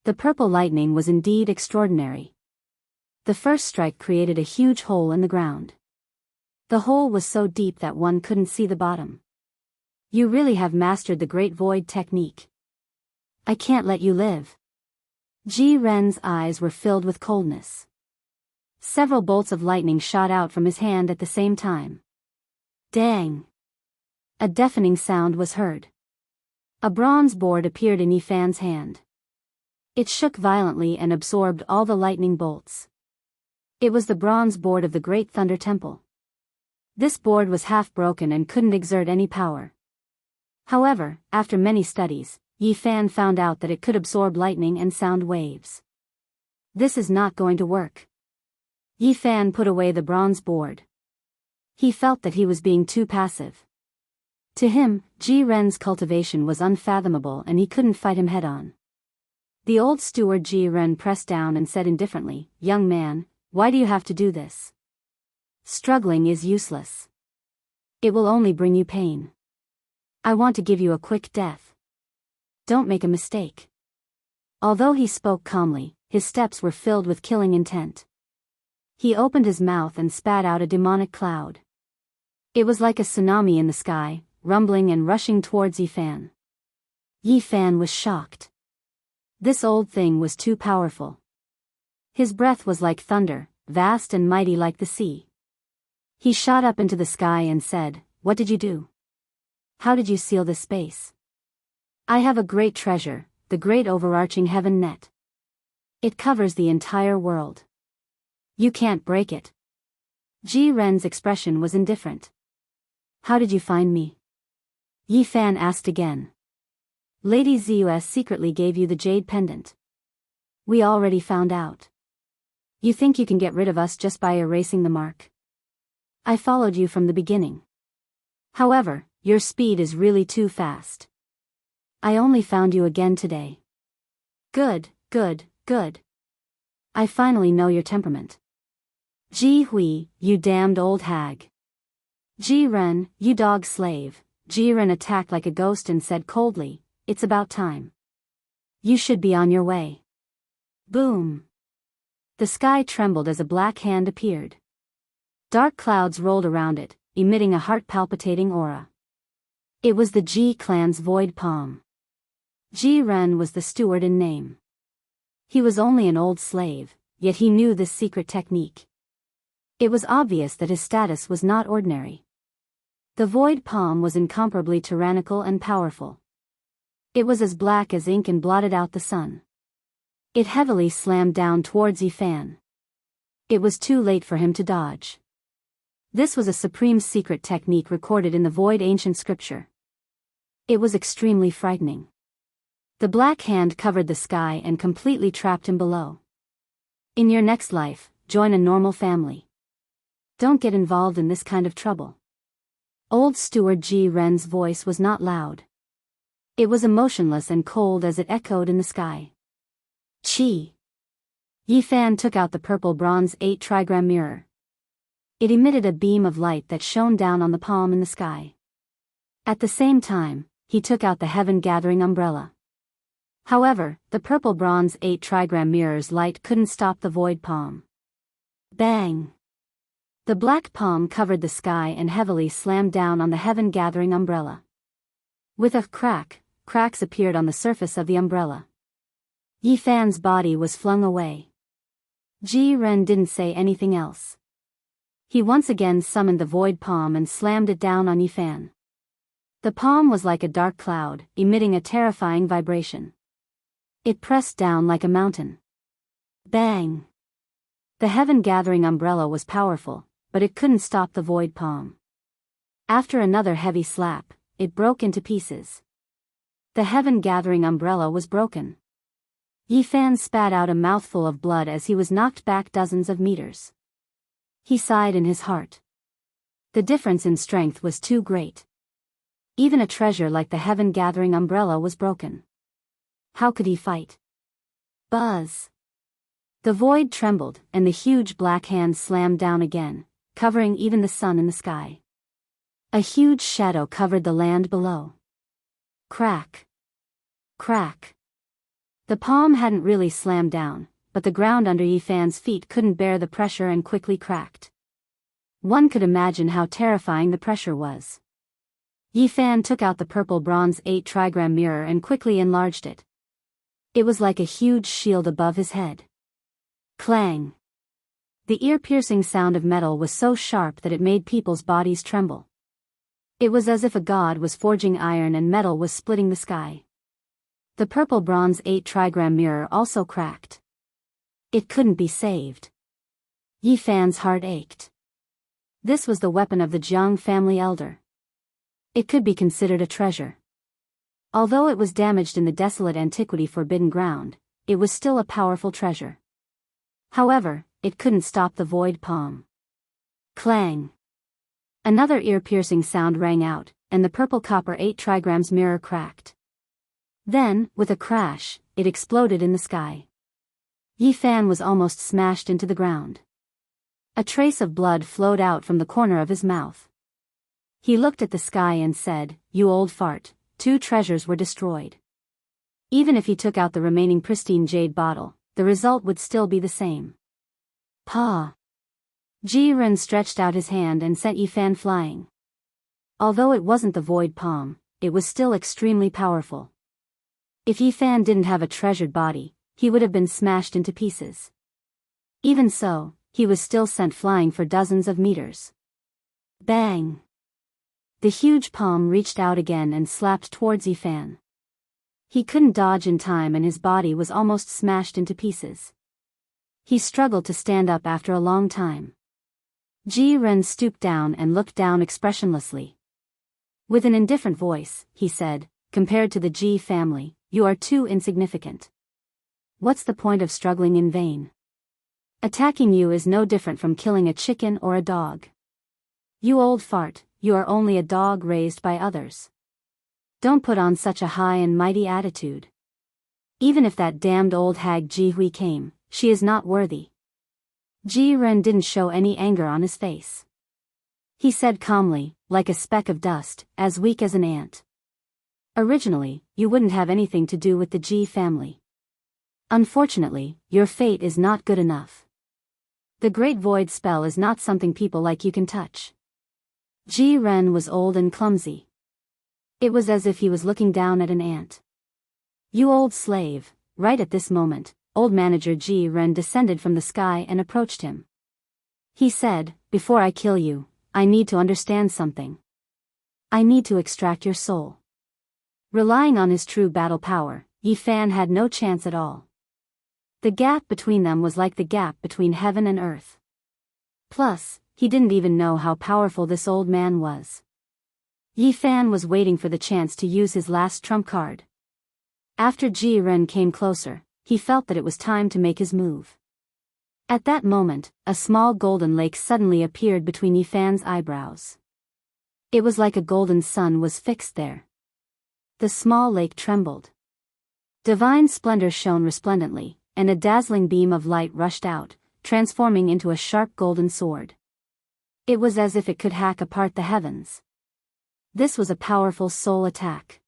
The purple lightning was indeed extraordinary. The first strike created a huge hole in the ground. The hole was so deep that one couldn't see the bottom. You really have mastered the Great Void technique. I can't let you live. Ji Ren's eyes were filled with coldness. Several bolts of lightning shot out from his hand at the same time. Dang! A deafening sound was heard. A bronze board appeared in Yi Fan's hand. It shook violently and absorbed all the lightning bolts. It was the bronze board of the Great Thunder Temple. This board was half broken and couldn't exert any power. However, after many studies, Yi Fan found out that it could absorb lightning and sound waves. This is not going to work. Yi Fan put away the bronze board. He felt that he was being too passive. To him, Ji Ren's cultivation was unfathomable and he couldn't fight him head-on. The old steward Ji Ren pressed down and said indifferently, Young man, why do you have to do this? Struggling is useless. It will only bring you pain. I want to give you a quick death. Don't make a mistake. Although he spoke calmly, his steps were filled with killing intent. He opened his mouth and spat out a demonic cloud. It was like a tsunami in the sky, rumbling and rushing towards Yifan. Yifan was shocked. This old thing was too powerful. His breath was like thunder, vast and mighty like the sea. He shot up into the sky and said, "What did you do? How did you seal this space?" "I have a great treasure, the great overarching heaven net. It covers the entire world. You can't break it." Ji Ren's expression was indifferent. "How did you find me?" Yifan asked again. "Lady Zeus secretly gave you the jade pendant. We already found out. You think you can get rid of us just by erasing the mark? I followed you from the beginning. However, your speed is really too fast. I only found you again today. Good, good, good. I finally know your temperament. Ji Hui, you damned old hag. Ji Ren, you dog slave." Ji Ren attacked like a ghost and said coldly, "It's about time. You should be on your way." Boom. The sky trembled as a black hand appeared. Dark clouds rolled around it, emitting a heart-palpitating aura. It was the Ji clan's void palm. Ji Ren was the steward in name. He was only an old slave, yet he knew this secret technique. It was obvious that his status was not ordinary. The void palm was incomparably tyrannical and powerful. It was as black as ink and blotted out the sun. It heavily slammed down towards Yifan. It was too late for him to dodge. This was a supreme secret technique recorded in the void ancient scripture. It was extremely frightening. The black hand covered the sky and completely trapped him below. In your next life, join a normal family. Don't get involved in this kind of trouble. Old Steward Ji Ren's voice was not loud. It was emotionless and cold as it echoed in the sky. Chi. Yifan took out the purple bronze 8 trigram mirror. It emitted a beam of light that shone down on the palm in the sky. At the same time, he took out the heaven-gathering umbrella. However, the purple bronze 8 trigram mirror's light couldn't stop the void palm. Bang! The black palm covered the sky and heavily slammed down on the heaven-gathering umbrella. With a crack, cracks appeared on the surface of the umbrella. Yifan's body was flung away. Ji Ren didn't say anything else. He once again summoned the void palm and slammed it down on Yifan. The palm was like a dark cloud, emitting a terrifying vibration. It pressed down like a mountain. Bang! The heaven-gathering umbrella was powerful, but it couldn't stop the void palm. After another heavy slap, it broke into pieces. The heaven-gathering umbrella was broken. Yifan spat out a mouthful of blood as he was knocked back dozens of meters. He sighed in his heart. The difference in strength was too great. Even a treasure like the heaven-gathering umbrella was broken. How could he fight? Buzz! The void trembled, and the huge black hand slammed down again, covering even the sun in the sky. A huge shadow covered the land below. Crack! Crack! The palm hadn't really slammed down, but the ground under Yifan's feet couldn't bear the pressure and quickly cracked. One could imagine how terrifying the pressure was. Yifan took out the purple bronze 8 trigram mirror and quickly enlarged it. It was like a huge shield above his head. Clang! The ear-piercing sound of metal was so sharp that it made people's bodies tremble. It was as if a god was forging iron and metal was splitting the sky. The purple bronze 8 trigram mirror also cracked. It couldn't be saved. Yifan's heart ached. This was the weapon of the Jiang family elder. It could be considered a treasure. Although it was damaged in the desolate antiquity forbidden ground, it was still a powerful treasure. However, it couldn't stop the void palm. Clang! Another ear-piercing sound rang out, and the purple copper 8 trigrams mirror cracked. Then, with a crash, it exploded in the sky. Yifan was almost smashed into the ground. A trace of blood flowed out from the corner of his mouth. He looked at the sky and said, "You old fart, 2 treasures were destroyed." Even if he took out the remaining pristine jade bottle, the result would still be the same. Pa! Ji Ren stretched out his hand and sent Yifan flying. Although it wasn't the void palm, it was still extremely powerful. If Yifan didn't have a treasured body, he would have been smashed into pieces. Even so, he was still sent flying for dozens of meters. Bang! The huge palm reached out again and slapped towards Yifan. He couldn't dodge in time and his body was almost smashed into pieces. He struggled to stand up after a long time. Ji Ren stooped down and looked down expressionlessly. With an indifferent voice, he said, "Compared to the Ji family, you are too insignificant. What's the point of struggling in vain? Attacking you is no different from killing a chicken or a dog. You old fart, you are only a dog raised by others. Don't put on such a high and mighty attitude. Even if that damned old hag Ji Hui came, she is not worthy." Ji Ren didn't show any anger on his face. He said calmly, like a speck of dust, as weak as an ant. "Originally, you wouldn't have anything to do with the Ji family. Unfortunately, your fate is not good enough. The Great Void spell is not something people like you can touch." Ji Ren was old and clumsy. It was as if he was looking down at an ant. "You old slave." Right at this moment, old manager Ji Ren descended from the sky and approached him. He said, "Before I kill you, I need to understand something. I need to extract your soul." Relying on his true battle power, Yifan had no chance at all. The gap between them was like the gap between heaven and earth. Plus, he didn't even know how powerful this old man was. Yifan was waiting for the chance to use his last trump card. After Ji Ren came closer, he felt that it was time to make his move. At that moment, a small golden lake suddenly appeared between Yifan's eyebrows. It was like a golden sun was fixed there. The small lake trembled. Divine splendor shone resplendently, and a dazzling beam of light rushed out, transforming into a sharp golden sword. It was as if it could hack apart the heavens. This was a powerful soul attack.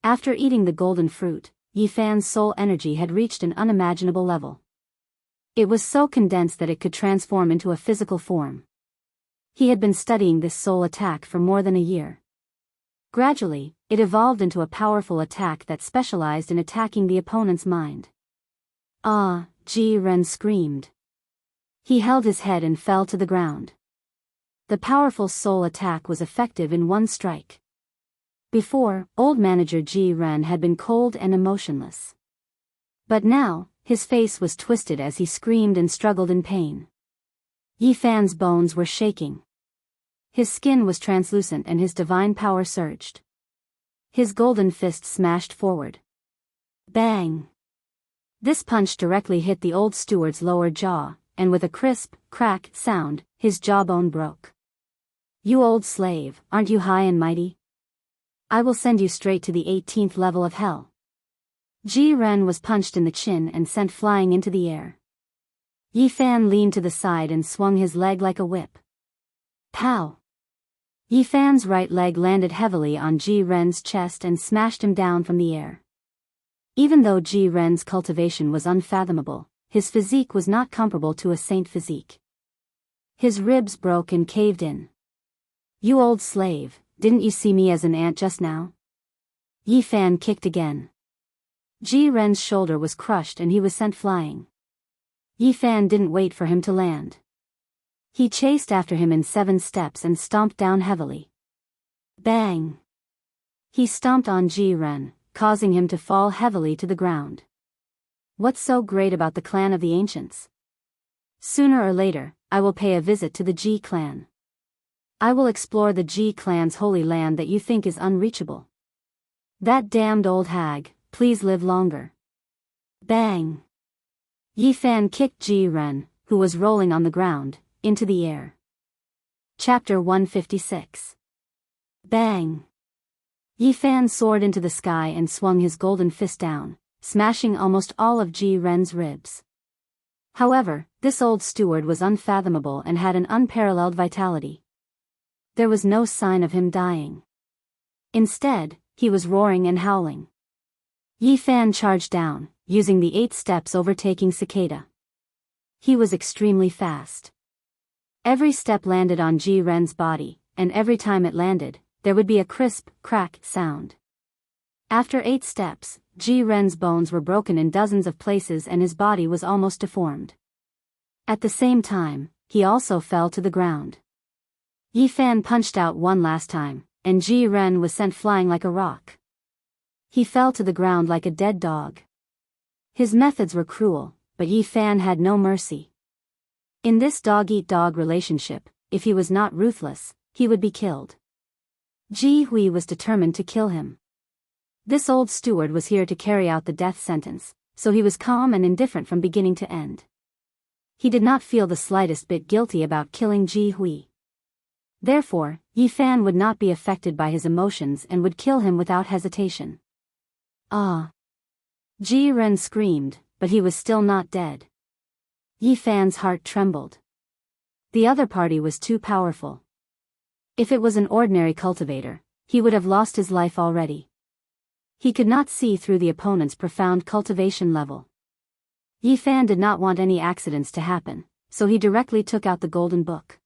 After eating the golden fruit, Yifan's soul energy had reached an unimaginable level. It was so condensed that it could transform into a physical form. He had been studying this soul attack for more than a year. Gradually, it evolved into a powerful attack that specialized in attacking the opponent's mind. "Ah!" Ji Ren screamed. He held his head and fell to the ground. The powerful soul attack was effective in one strike. Before, old manager Ji Ren had been cold and emotionless. But now, his face was twisted as he screamed and struggled in pain. Yifan's bones were shaking. His skin was translucent and his divine power surged. His golden fist smashed forward. Bang! This punch directly hit the old steward's lower jaw, and with a crisp, crack sound, his jawbone broke. "You old slave, aren't you high and mighty? I will send you straight to the 18th level of hell." Ji Ren was punched in the chin and sent flying into the air. Yifan leaned to the side and swung his leg like a whip. Pow! Yifan's right leg landed heavily on Ji Ren's chest and smashed him down from the air. Even though Ji Ren's cultivation was unfathomable, his physique was not comparable to a saint physique. His ribs broke and caved in. "You old slave, didn't you see me as an ant just now?" Yifan kicked again. Ji Ren's shoulder was crushed and he was sent flying. Yifan didn't wait for him to land. He chased after him in 7 steps and stomped down heavily. Bang! He stomped on Ji Ren, causing him to fall heavily to the ground. What's so great about the clan of the ancients? Sooner or later, I will pay a visit to the Ji clan. I will explore the Ji clan's holy land that you think is unreachable. That damned old hag, please live longer. Bang! Yifan kicked Ji Ren, who was rolling on the ground, into the air. Chapter 156. Bang! Yifan soared into the sky and swung his golden fist down, smashing almost all of Ji Ren's ribs. However, this old steward was unfathomable and had an unparalleled vitality. There was no sign of him dying. Instead, he was roaring and howling. Yifan charged down, using the 8 steps overtaking Cicada. He was extremely fast. Every step landed on Ji Ren's body, and every time it landed, there would be a crisp, crack sound. After 8 steps, Ji Ren's bones were broken in dozens of places and his body was almost deformed. At the same time, he also fell to the ground. Yi Fan punched out one last time, and Ji Ren was sent flying like a rock. He fell to the ground like a dead dog. His methods were cruel, but Yi Fan had no mercy. In this dog-eat-dog relationship, if he was not ruthless, he would be killed. Ji Hui was determined to kill him. This old steward was here to carry out the death sentence, so he was calm and indifferent from beginning to end. He did not feel the slightest bit guilty about killing Ji Hui. Therefore, Yi Fan would not be affected by his emotions and would kill him without hesitation. Ah! Ji Ren screamed, but he was still not dead. Yi Fan's heart trembled. The other party was too powerful. If it was an ordinary cultivator, he would have lost his life already. He could not see through the opponent's profound cultivation level. Yi Fan did not want any accidents to happen, so he directly took out the golden book.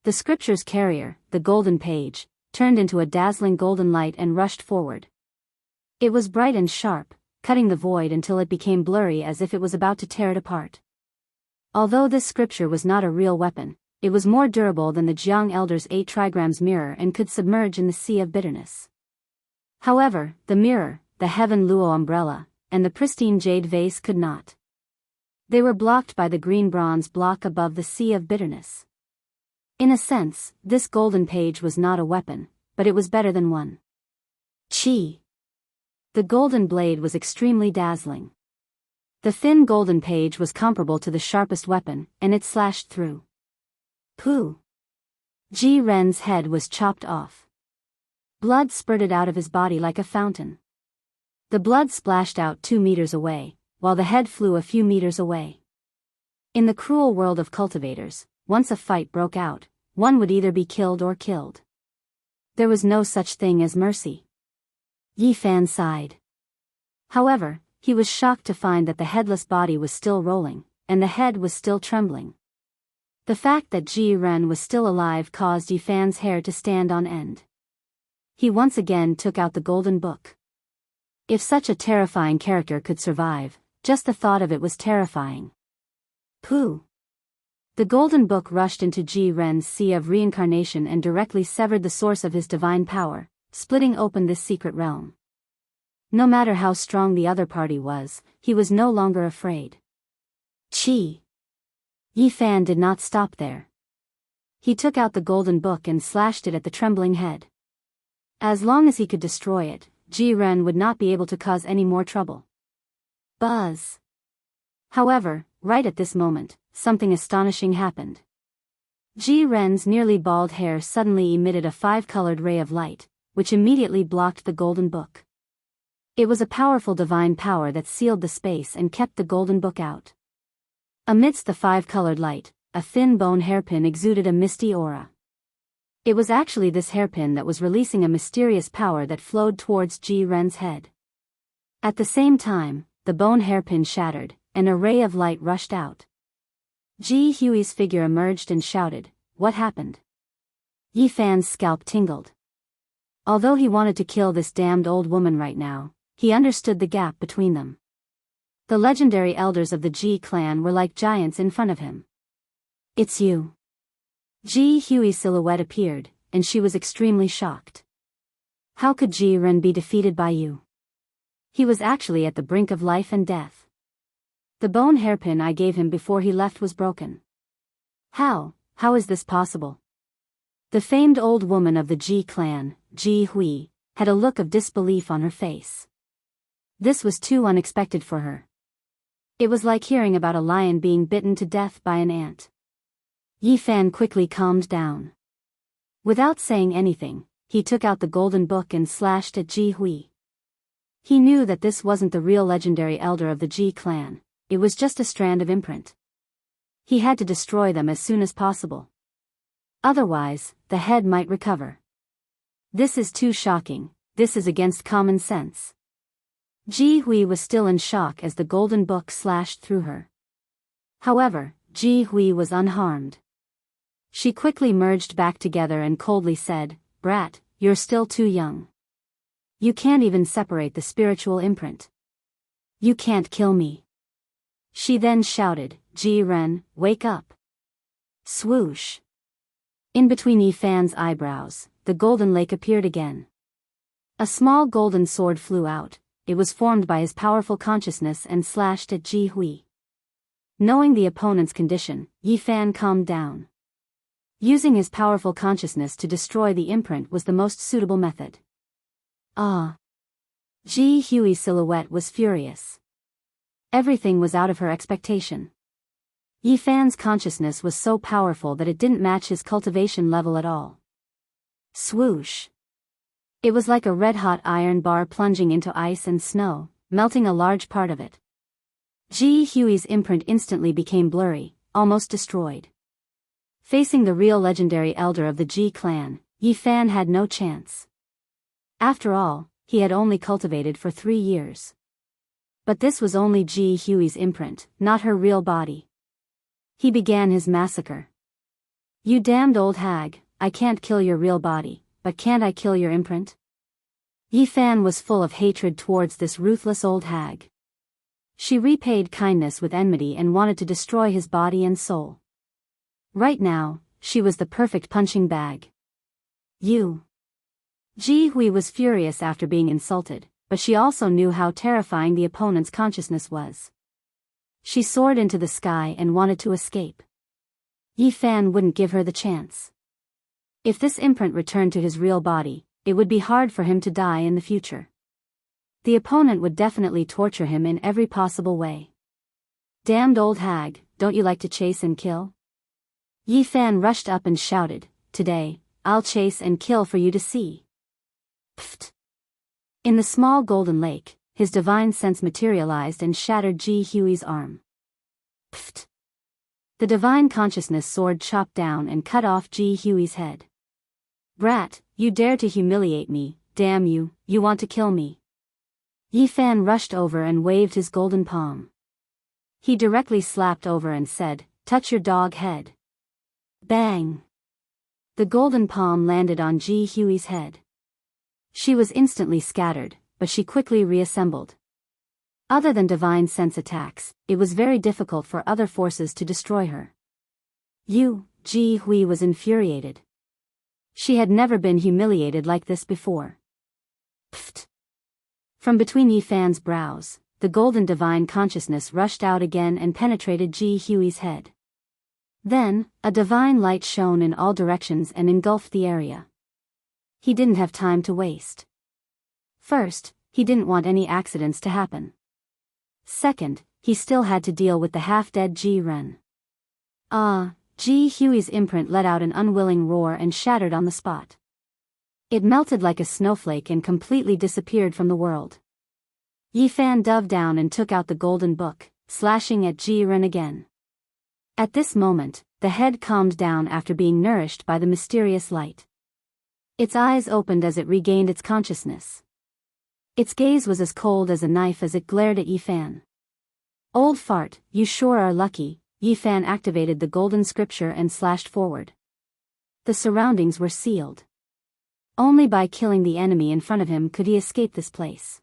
The scripture's carrier, the golden page, turned into a dazzling golden light and rushed forward. It was bright and sharp, cutting the void until it became blurry as if it was about to tear it apart. Although this scripture was not a real weapon, it was more durable than the Jiang Elder's 8 trigrams mirror and could submerge in the sea of bitterness. However, the mirror, the Heaven Luo umbrella, and the pristine jade vase could not. They were blocked by the green bronze block above the sea of bitterness. In a sense, this golden page was not a weapon, but it was better than one. Chi! The golden blade was extremely dazzling. The thin golden page was comparable to the sharpest weapon, and it slashed through. Pooh! Ji Ren's head was chopped off. Blood spurted out of his body like a fountain. The blood splashed out 2 meters away, while the head flew a few meters away. In the cruel world of cultivators, once a fight broke out, one would either be killed or killed. There was no such thing as mercy. Yi Fan sighed. However, he was shocked to find that the headless body was still rolling, and the head was still trembling. The fact that Ji Ren was still alive caused Yi Fan's hair to stand on end. He once again took out the golden book. If such a terrifying character could survive, just the thought of it was terrifying. Pooh! The golden book rushed into Ji Ren's sea of reincarnation and directly severed the source of his divine power, splitting open this secret realm. No matter how strong the other party was, he was no longer afraid. Chi! Yi Fan did not stop there. He took out the golden book and slashed it at the trembling head. As long as he could destroy it, Ji Ren would not be able to cause any more trouble. Buzz! However, right at this moment, something astonishing happened. Ji Ren's nearly bald hair suddenly emitted a 5-colored ray of light, which immediately blocked the golden book. It was a powerful divine power that sealed the space and kept the golden book out. Amidst the 5-colored light, a thin bone hairpin exuded a misty aura. It was actually this hairpin that was releasing a mysterious power that flowed towards Ji Ren's head. At the same time, the bone hairpin shattered, and a ray of light rushed out. Ji Hui's figure emerged and shouted, "What happened?" Yi Fan's scalp tingled. Although he wanted to kill this damned old woman right now, he understood the gap between them. The legendary elders of the Ji clan were like giants in front of him. "It's you." Ji Hui's silhouette appeared, and she was extremely shocked. How could Ji Ren be defeated by you? He was actually at the brink of life and death. The bone hairpin I gave him before he left was broken. How is this possible? The famed old woman of the Ji clan, Ji Hui, had a look of disbelief on her face. This was too unexpected for her. It was like hearing about a lion being bitten to death by an ant. Yi Fan quickly calmed down. Without saying anything, he took out the golden book and slashed at Ji Hui. He knew that this wasn't the real legendary elder of the Ji clan, it was just a strand of imprint. He had to destroy them as soon as possible. Otherwise, the head might recover. This is too shocking, this is against common sense. Ji Hui was still in shock as the golden book slashed through her. However, Ji Hui was unharmed. She quickly merged back together and coldly said, "Brat, you're still too young. You can't even separate the spiritual imprint. You can't kill me." She then shouted, "Ji Ren, wake up." Swoosh. In between Yi Fan's eyebrows, the golden lake appeared again. A small golden sword flew out. It was formed by his powerful consciousness and slashed at Ji Hui. Knowing the opponent's condition, Yi Fan calmed down. Using his powerful consciousness to destroy the imprint was the most suitable method. Ah! Ji Hui's silhouette was furious. Everything was out of her expectation. Yi Fan's consciousness was so powerful that it didn't match his cultivation level at all. Swoosh! It was like a red-hot iron bar plunging into ice and snow, melting a large part of it. Ji Hui's imprint instantly became blurry, almost destroyed. Facing the real legendary elder of the Ji clan, Yi Fan had no chance. After all, he had only cultivated for 3 years. But this was only Ji Hui's imprint, not her real body. He began his massacre. "You damned old hag, I can't kill your real body, but can't I kill your imprint?" Yi Fan was full of hatred towards this ruthless old hag. She repaid kindness with enmity and wanted to destroy his body and soul. Right now, she was the perfect punching bag. "You." Ji Hui was furious after being insulted, but she also knew how terrifying the opponent's consciousness was. She soared into the sky and wanted to escape. Yi Fan wouldn't give her the chance. If this imprint returned to his real body, it would be hard for him to die in the future. The opponent would definitely torture him in every possible way. "Damned old hag, don't you like to chase and kill?" Yi Fan rushed up and shouted, "Today, I'll chase and kill for you to see." Pfft! In the small golden lake, his divine sense materialized and shattered Ji Hui's arm. Pfft! The divine consciousness sword chopped down and cut off Ji Hui's head. "Brat, you dare to humiliate me, damn you, you want to kill me." Yi Fan rushed over and waved his golden palm. He directly slapped over and said, "Touch your dog head." Bang! The golden palm landed on Ji Hui's head. She was instantly scattered, but she quickly reassembled. Other than divine sense attacks, it was very difficult for other forces to destroy her. Ji Hui was infuriated. She had never been humiliated like this before. Pfft! From between Yi Fan's brows, the golden divine consciousness rushed out again and penetrated Ji Hui's head. Then, a divine light shone in all directions and engulfed the area. He didn't have time to waste. First, he didn't want any accidents to happen. Second, he still had to deal with the half-dead Ji Ren. Ji Hui's imprint let out an unwilling roar and shattered on the spot. It melted like a snowflake and completely disappeared from the world. Yi Fan dove down and took out the golden book, slashing at Ji Ren again. At this moment, the head calmed down after being nourished by the mysterious light. Its eyes opened as it regained its consciousness. Its gaze was as cold as a knife as it glared at Yi Fan. "Old fart, you sure are lucky." Yi Fan activated the golden scripture and slashed forward. The surroundings were sealed. Only by killing the enemy in front of him could he escape this place.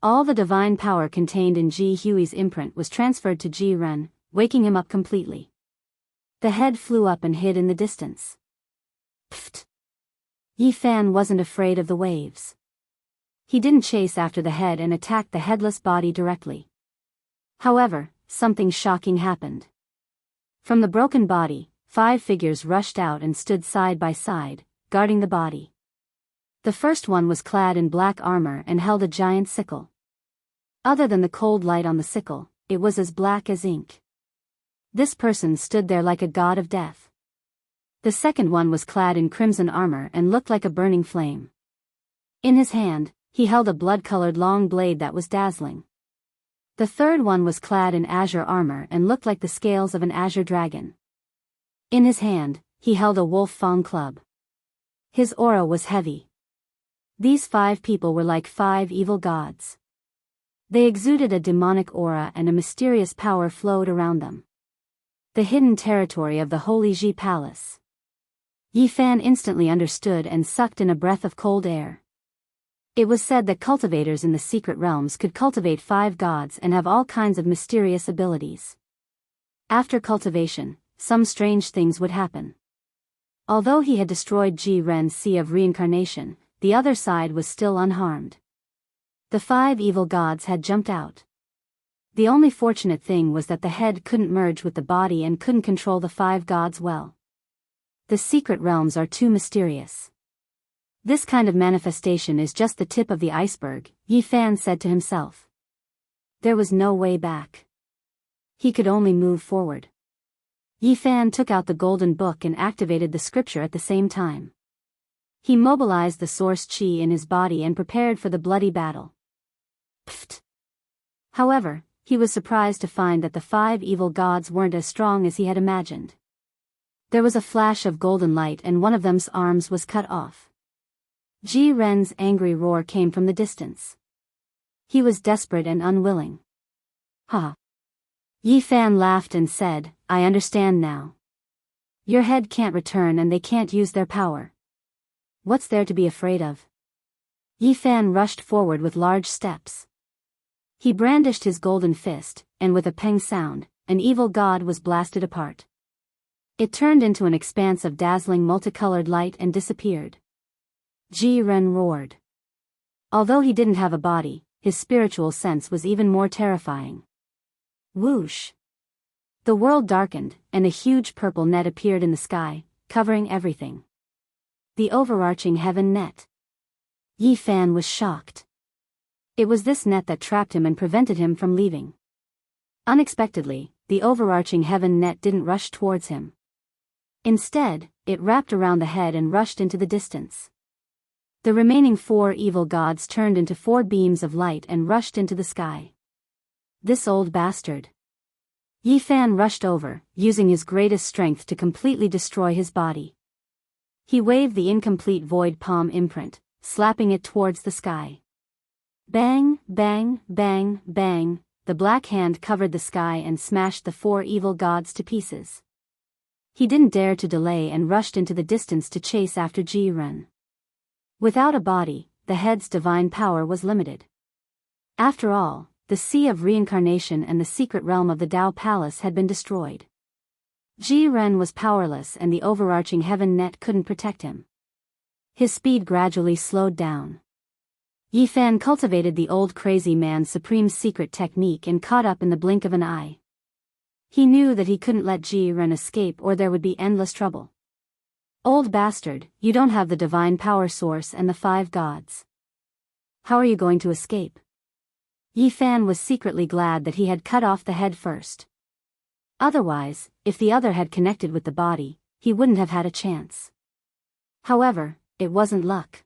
All the divine power contained in Ji Hui's imprint was transferred to Ji Ren, waking him up completely. The head flew up and hid in the distance. Pfft! Yi Fan wasn't afraid of the waves. He didn't chase after the head and attacked the headless body directly. However, something shocking happened. From the broken body, 5 figures rushed out and stood side by side, guarding the body. The first one was clad in black armor and held a giant sickle. Other than the cold light on the sickle, it was as black as ink. This person stood there like a god of death. The second one was clad in crimson armor and looked like a burning flame. In his hand, he held a blood-colored long blade that was dazzling. The third one was clad in azure armor and looked like the scales of an azure dragon. In his hand, he held a wolf fang club. His aura was heavy. These 5 people were like 5 evil gods. They exuded a demonic aura and a mysterious power flowed around them. The hidden territory of the Holy Ji Palace. Yi Fan instantly understood and sucked in a breath of cold air. It was said that cultivators in the secret realms could cultivate 5 gods and have all kinds of mysterious abilities. After cultivation, some strange things would happen. Although he had destroyed Ji Ren's Sea of Reincarnation, the other side was still unharmed. The 5 evil gods had jumped out. The only fortunate thing was that the head couldn't merge with the body and couldn't control the 5 gods well. The secret realms are too mysterious. This kind of manifestation is just the tip of the iceberg, Yi Fan said to himself. There was no way back. He could only move forward. Yi Fan took out the golden book and activated the scripture at the same time. He mobilized the source chi in his body and prepared for the bloody battle. Pfft. However, he was surprised to find that the 5 evil gods weren't as strong as he had imagined. There was a flash of golden light and one of them's arms was cut off. Ji Ren's angry roar came from the distance. He was desperate and unwilling. Ha! Yi Fan laughed and said, I understand now. Your head can't return and they can't use their power. What's there to be afraid of? Yi Fan rushed forward with large steps. He brandished his golden fist, and with a peng sound, an evil god was blasted apart. It turned into an expanse of dazzling multicolored light and disappeared. Ji Ren roared. Although he didn't have a body, his spiritual sense was even more terrifying. Whoosh! The world darkened, and a huge purple net appeared in the sky, covering everything. The overarching heaven net. Yi Fan was shocked. It was this net that trapped him and prevented him from leaving. Unexpectedly, the overarching heaven net didn't rush towards him. Instead, it wrapped around the head and rushed into the distance. The remaining 4 evil gods turned into 4 beams of light and rushed into the sky. This old bastard. Yi Fan rushed over, using his greatest strength to completely destroy his body. He waved the incomplete void palm imprint, slapping it towards the sky. Bang, bang, bang, bang, the black hand covered the sky and smashed the 4 evil gods to pieces. He didn't dare to delay and rushed into the distance to chase after Ji Ren. Without a body, the head's divine power was limited. After all, the Sea of Reincarnation and the secret realm of the Dao Palace had been destroyed. Ji Ren was powerless and the overarching heaven net couldn't protect him. His speed gradually slowed down. Yi Fan cultivated the old crazy man's supreme secret technique and caught up in the blink of an eye. He knew that he couldn't let Ji Ren escape or there would be endless trouble. Old bastard, you don't have the divine power source and the 5 gods. How are you going to escape? Yi Fan was secretly glad that he had cut off the head first. Otherwise, if the other had connected with the body, he wouldn't have had a chance. However, it wasn't luck.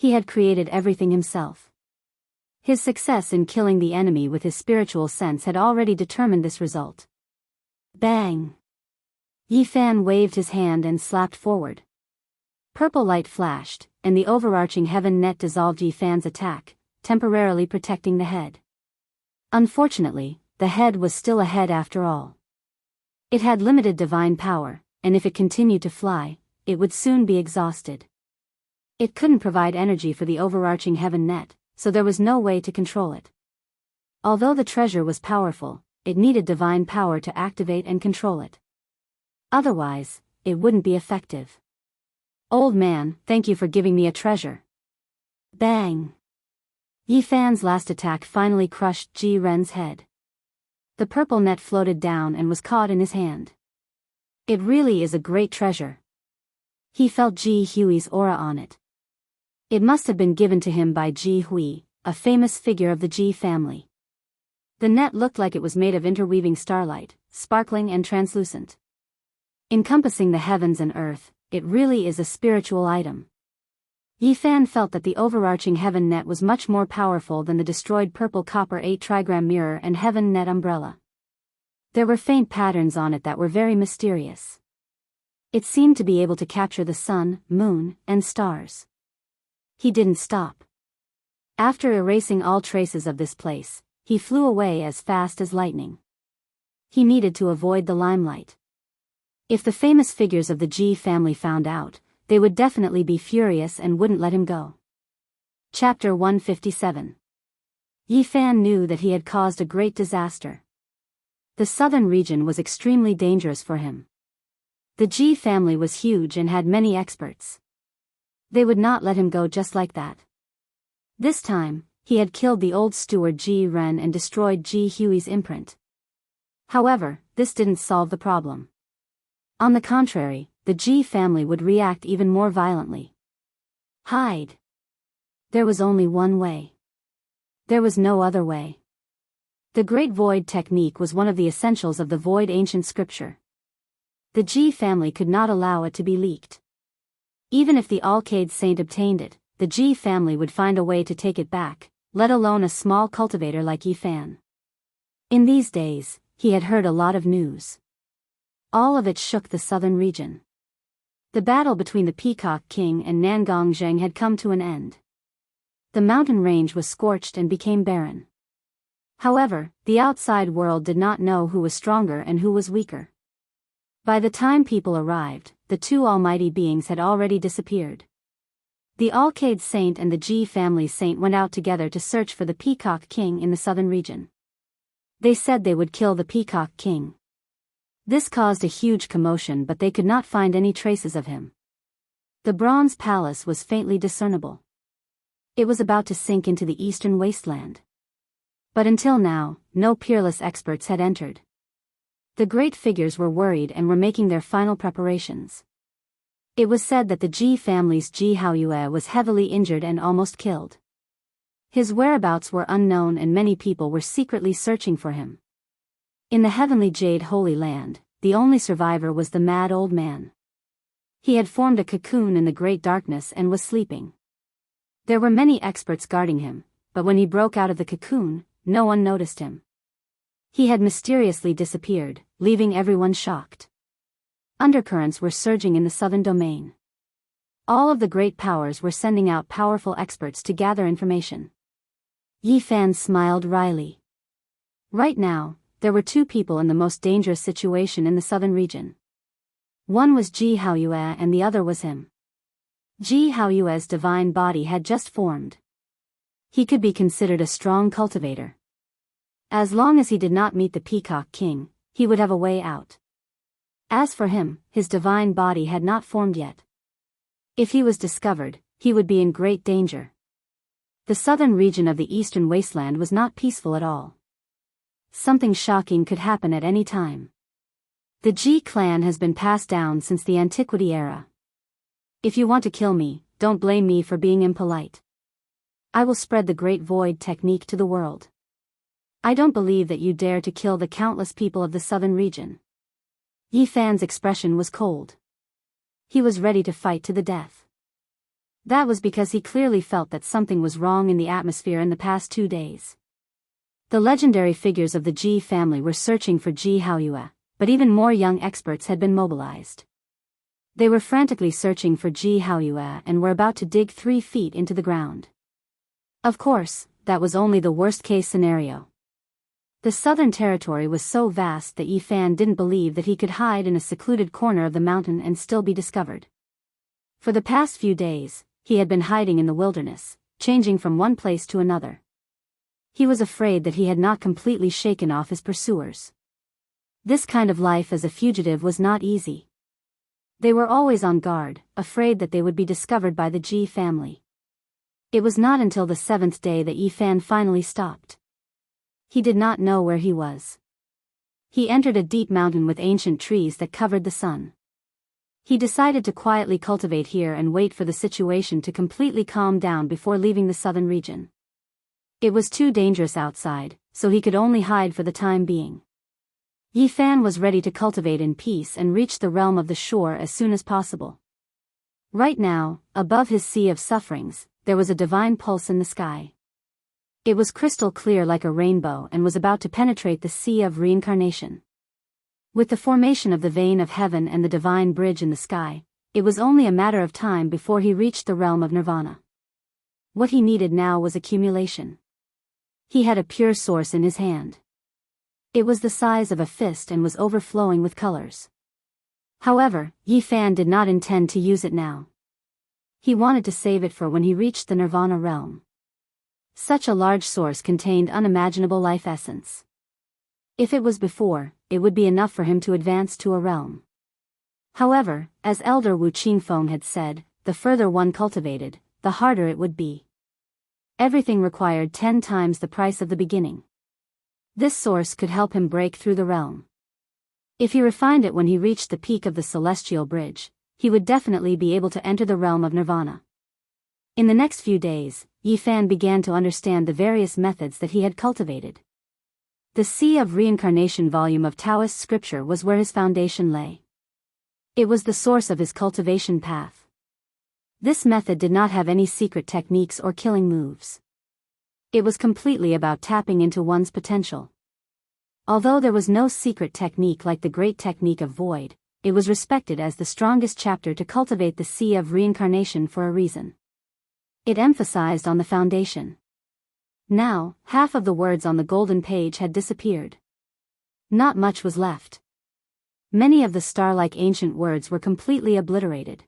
He had created everything himself. His success in killing the enemy with his spiritual sense had already determined this result. Bang! Yi Fan waved his hand and slapped forward. Purple light flashed, and the overarching heaven net dissolved Yi Fan's attack, temporarily protecting the head. Unfortunately, the head was still a head after all. It had limited divine power, and if it continued to fly, it would soon be exhausted. It couldn't provide energy for the overarching heaven net, so there was no way to control it. Although the treasure was powerful, it needed divine power to activate and control it. Otherwise, it wouldn't be effective. Old man, thank you for giving me a treasure. Bang! Yi Fan's last attack finally crushed Ji Ren's head. The purple net floated down and was caught in his hand. It really is a great treasure. He felt Ji Hui's aura on it. It must have been given to him by Ji Hui, a famous figure of the Ji family. The net looked like it was made of interweaving starlight, sparkling and translucent. Encompassing the heavens and earth, it really is a spiritual item. Yi Fan felt that the overarching heaven net was much more powerful than the destroyed purple copper 8 trigram mirror and heaven net umbrella. There were faint patterns on it that were very mysterious. It seemed to be able to capture the sun, moon, and stars. He didn't stop. After erasing all traces of this place, he flew away as fast as lightning. He needed to avoid the limelight. If the famous figures of the Ji family found out, they would definitely be furious and wouldn't let him go. Chapter 157. Yi Fan knew that he had caused a great disaster. The southern region was extremely dangerous for him. The Ji family was huge and had many experts. They would not let him go just like that. This time, he had killed the old steward Ji Ren and destroyed Ji Hui's imprint. However, this didn't solve the problem. On the contrary, the Ji family would react even more violently. Hide. There was only one way. There was no other way. The Great Void technique was one of the essentials of the Void ancient scripture. The Ji family could not allow it to be leaked. Even if the Alcade Saint obtained it, the Ji family would find a way to take it back, let alone a small cultivator like Yi Fan. In these days, he had heard a lot of news. All of it shook the southern region. The battle between the Peacock King and Nangong Zheng had come to an end. The mountain range was scorched and became barren. However, the outside world did not know who was stronger and who was weaker. By the time people arrived, the two almighty beings had already disappeared. The Alcade Saint and the Ji family saint went out together to search for the Peacock King in the southern region. They said they would kill the Peacock King. This caused a huge commotion, but they could not find any traces of him. The bronze palace was faintly discernible. It was about to sink into the eastern wasteland. But until now, no peerless experts had entered. The great figures were worried and were making their final preparations. It was said that the Ji family's Ji Haoyue was heavily injured and almost killed. His whereabouts were unknown and many people were secretly searching for him. In the heavenly Jade Holy Land, the only survivor was the mad old man. He had formed a cocoon in the great darkness and was sleeping. There were many experts guarding him, but when he broke out of the cocoon, no one noticed him. He had mysteriously disappeared, leaving everyone shocked. Undercurrents were surging in the southern domain. All of the great powers were sending out powerful experts to gather information. Yi Fan smiled wryly. Right now, there were two people in the most dangerous situation in the southern region. One was Ji Haoyue and the other was him. Ji Haoyue's divine body had just formed. He could be considered a strong cultivator. As long as he did not meet the Peacock King, he would have a way out. As for him, his divine body had not formed yet. If he was discovered, he would be in great danger. The southern region of the eastern wasteland was not peaceful at all. Something shocking could happen at any time. The Ji clan has been passed down since the antiquity era. If you want to kill me, don't blame me for being impolite. I will spread the Great Void technique to the world. I don't believe that you dare to kill the countless people of the southern region. Yi Fan's expression was cold. He was ready to fight to the death. That was because he clearly felt that something was wrong in the atmosphere in the past 2 days. The legendary figures of the Ji family were searching for Ji Haoyue, but even more young experts had been mobilized. They were frantically searching for Ji Haoyue and were about to dig 3 feet into the ground. Of course, that was only the worst-case scenario. The southern territory was so vast that Yi Fan didn't believe that he could hide in a secluded corner of the mountain and still be discovered. For the past few days, he had been hiding in the wilderness, changing from one place to another. He was afraid that he had not completely shaken off his pursuers. This kind of life as a fugitive was not easy. They were always on guard, afraid that they would be discovered by the Ji family. It was not until the 7th day that Yi Fan finally stopped. He did not know where he was. He entered a deep mountain with ancient trees that covered the sun. He decided to quietly cultivate here and wait for the situation to completely calm down before leaving the southern region. It was too dangerous outside, so he could only hide for the time being. Yi Fan was ready to cultivate in peace and reach the realm of the shore as soon as possible. Right now, above his sea of sufferings, there was a divine pulse in the sky. It was crystal clear like a rainbow and was about to penetrate the sea of reincarnation. With the formation of the vein of heaven and the divine bridge in the sky, it was only a matter of time before he reached the realm of nirvana. What he needed now was accumulation. He had a pure source in his hand. It was the size of a fist and was overflowing with colors. However, Yi Fan did not intend to use it now. He wanted to save it for when he reached the Nirvana realm. Such a large source contained unimaginable life essence. If it was before, it would be enough for him to advance to a realm. However, as Elder Wu Qingfeng had said, the further one cultivated, the harder it would be. Everything required 10 times the price of the beginning. This source could help him break through the realm. If he refined it when he reached the peak of the celestial bridge, he would definitely be able to enter the realm of nirvana. In the next few days, Yi Fan began to understand the various methods that he had cultivated. The Sea of Reincarnation volume of Taoist scripture was where his foundation lay. It was the source of his cultivation path. This method did not have any secret techniques or killing moves. It was completely about tapping into one's potential. Although there was no secret technique like the great technique of void, it was respected as the strongest chapter to cultivate the Sea of Reincarnation for a reason. It emphasized on the foundation. Now, half of the words on the golden page had disappeared. Not much was left. Many of the star-like ancient words were completely obliterated.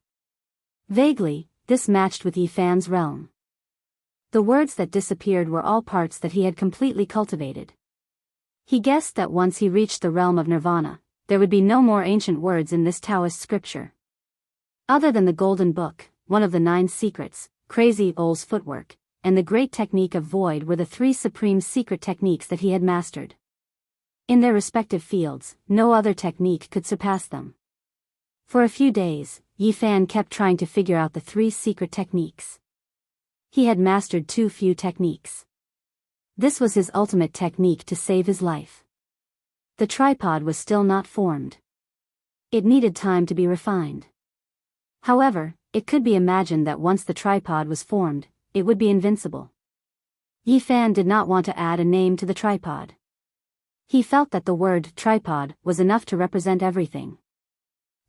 Vaguely, this matched with Yi Fan's realm. The words that disappeared were all parts that he had completely cultivated. He guessed that once he reached the realm of nirvana, there would be no more ancient words in this Taoist scripture. Other than the Golden Book, one of the 9 secrets, Crazy Ol's footwork, and the great technique of void were the 3 supreme secret techniques that he had mastered. In their respective fields, no other technique could surpass them. For a few days, Yi Fan kept trying to figure out the 3 secret techniques. He had mastered too few techniques. This was his ultimate technique to save his life. The tripod was still not formed. It needed time to be refined. However, it could be imagined that once the tripod was formed, it would be invincible. Yi Fan did not want to add a name to the tripod. He felt that the word tripod was enough to represent everything.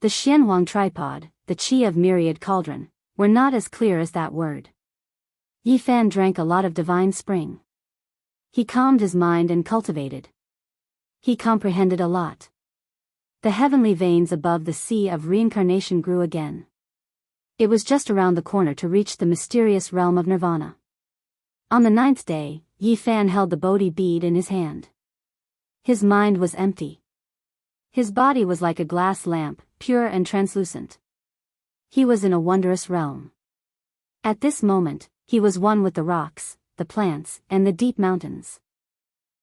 The Xianhuang tripod, the Qi of myriad cauldron, were not as clear as that word. Yi Fan drank a lot of divine spring. He calmed his mind and cultivated. He comprehended a lot. The heavenly veins above the Sea of Reincarnation grew again. It was just around the corner to reach the mysterious realm of nirvana. On the 9th day, Yi Fan held the Bodhi bead in his hand. His mind was empty. His body was like a glass lamp, pure and translucent. He was in a wondrous realm. At this moment, he was one with the rocks, the plants, and the deep mountains.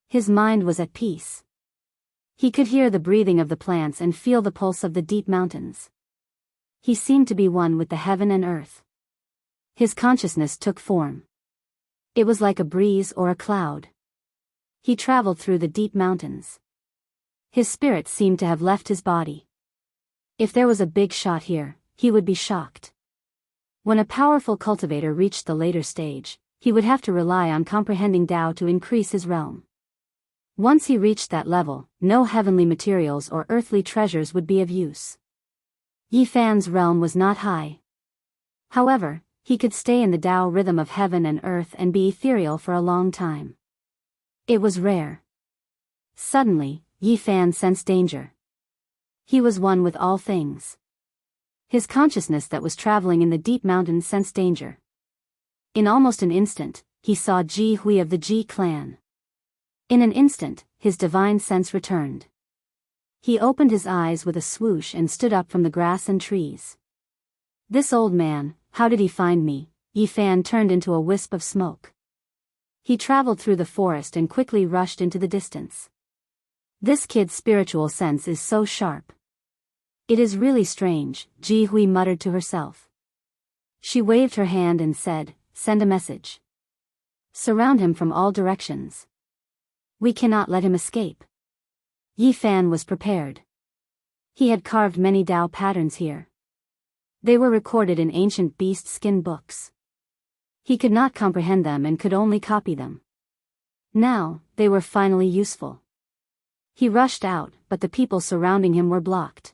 His mind was at peace. He could hear the breathing of the plants and feel the pulse of the deep mountains. He seemed to be one with the heaven and earth. His consciousness took form. It was like a breeze or a cloud. He traveled through the deep mountains. His spirit seemed to have left his body. If there was a big shot here, he would be shocked. When a powerful cultivator reached the later stage, he would have to rely on comprehending Tao to increase his realm. Once he reached that level, no heavenly materials or earthly treasures would be of use. Yi Fan's realm was not high. However, he could stay in the Tao rhythm of heaven and earth and be ethereal for a long time. It was rare. Suddenly, Yi Fan sensed danger. He was one with all things. His consciousness that was traveling in the deep mountains sensed danger. In almost an instant, he saw Ji Hui of the Ji clan. In an instant, his divine sense returned. He opened his eyes with a swoosh and stood up from the grass and trees. This old man, how did he find me? Yi Fan turned into a wisp of smoke. He traveled through the forest and quickly rushed into the distance. This kid's spiritual sense is so sharp. It is really strange, Ji Hui muttered to herself. She waved her hand and said, "Send a message. Surround him from all directions. We cannot let him escape." Yi Fan was prepared. He had carved many Tao patterns here. They were recorded in ancient beast skin books. He could not comprehend them and could only copy them. Now, they were finally useful. He rushed out, but the people surrounding him were blocked.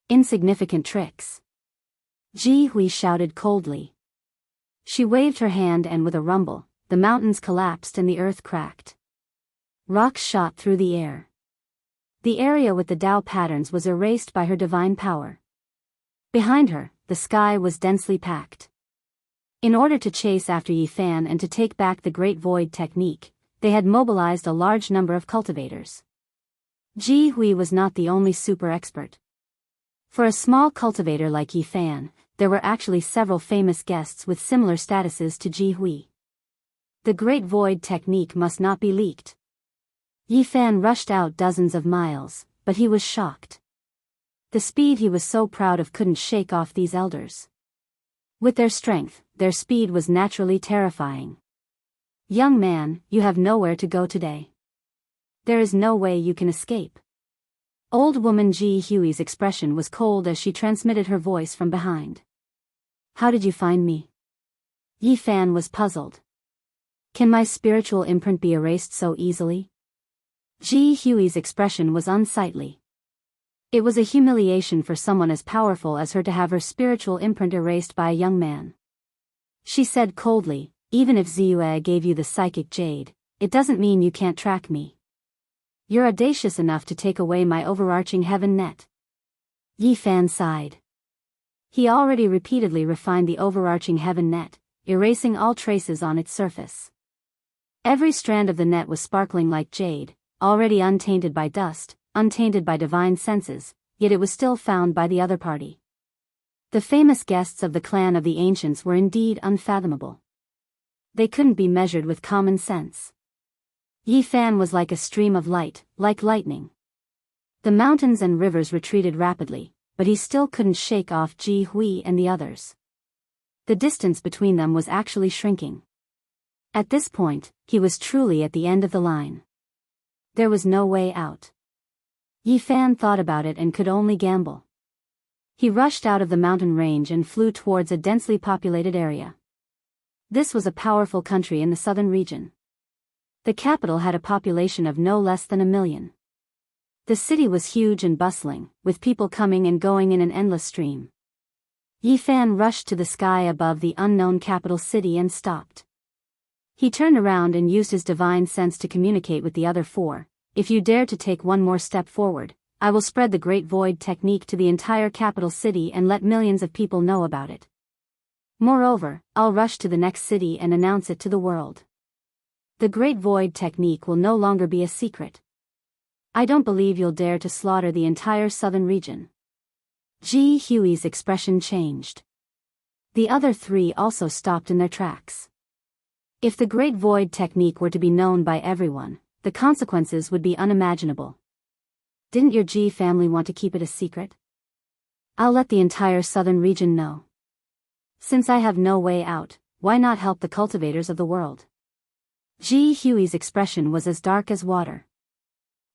Insignificant tricks. Ji Hui shouted coldly. She waved her hand and with a rumble, the mountains collapsed and the earth cracked. Rocks shot through the air. The area with the Dao patterns was erased by her divine power. Behind her, the sky was densely packed. In order to chase after Yi Fan and to take back the Great Void technique, they had mobilized a large number of cultivators. Ji Hui was not the only super expert. For a small cultivator like Yi Fan, there were actually several famous guests with similar statuses to Ji Hui. The Great Void technique must not be leaked. Yi Fan rushed out dozens of miles, but he was shocked. The speed he was so proud of couldn't shake off these elders. With their strength, their speed was naturally terrifying. Young man, you have nowhere to go today. There is no way you can escape. Old woman Ji Hui's expression was cold as she transmitted her voice from behind. How did you find me? Yi Fan was puzzled. Can my spiritual imprint be erased so easily? Ji Hui's expression was unsightly. It was a humiliation for someone as powerful as her to have her spiritual imprint erased by a young man. She said coldly, even if Ziyue gave you the psychic jade, it doesn't mean you can't track me. You're audacious enough to take away my overarching heaven net. Yi Fan sighed. He already repeatedly refined the overarching heaven net, erasing all traces on its surface. Every strand of the net was sparkling like jade, already untainted by dust, untainted by divine senses, yet it was still found by the other party. The famous guests of the clan of the ancients were indeed unfathomable. They couldn't be measured with common sense. Yi Fan was like a stream of light, like lightning. The mountains and rivers retreated rapidly, but he still couldn't shake off Ji Hui and the others. The distance between them was actually shrinking. At this point, he was truly at the end of the line. There was no way out. Yi Fan thought about it and could only gamble. He rushed out of the mountain range and flew towards a densely populated area. This was a powerful country in the southern region. The capital had a population of no less than 1 million. The city was huge and bustling, with people coming and going in an endless stream. Yi Fan rushed to the sky above the unknown capital city and stopped. He turned around and used his divine sense to communicate with the other 4. If you dare to take one more step forward, I will spread the Great Void technique to the entire capital city and let millions of people know about it. Moreover, I'll rush to the next city and announce it to the world. The Great Void technique will no longer be a secret. I don't believe you'll dare to slaughter the entire southern region. Ji Hui's expression changed. The other 3 also stopped in their tracks. If the Great Void technique were to be known by everyone, the consequences would be unimaginable. Didn't your Ji family want to keep it a secret? I'll let the entire southern region know. Since I have no way out, why not help the cultivators of the world? Ji Hui's expression was as dark as water.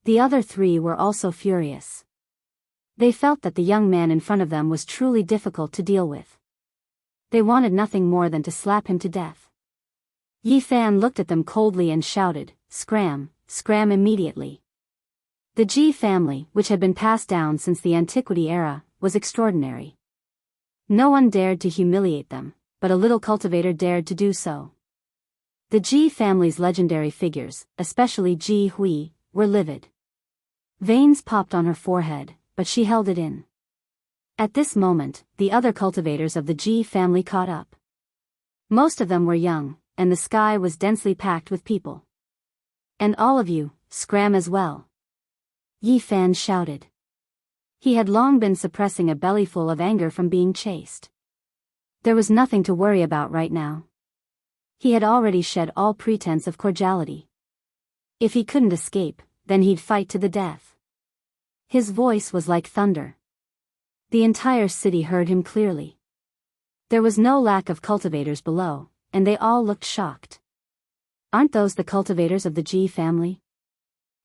The other 3 were also furious. They felt that the young man in front of them was truly difficult to deal with. They wanted nothing more than to slap him to death. Yi Fan looked at them coldly and shouted, "Scram, scram immediately." The Ji family, which had been passed down since the antiquity era, was extraordinary. No one dared to humiliate them, but a little cultivator dared to do so. The Ji family's legendary figures, especially Ji Hui, were livid. Veins popped on her forehead, but she held it in. At this moment, the other cultivators of the Ji family caught up. Most of them were young, and the sky was densely packed with people. And all of you, scram as well. Yi Fan shouted. He had long been suppressing a bellyful of anger from being chased. There was nothing to worry about right now. He had already shed all pretense of cordiality. If he couldn't escape, then he'd fight to the death. His voice was like thunder. The entire city heard him clearly. There was no lack of cultivators below, and they all looked shocked. Aren't those the cultivators of the Ji family?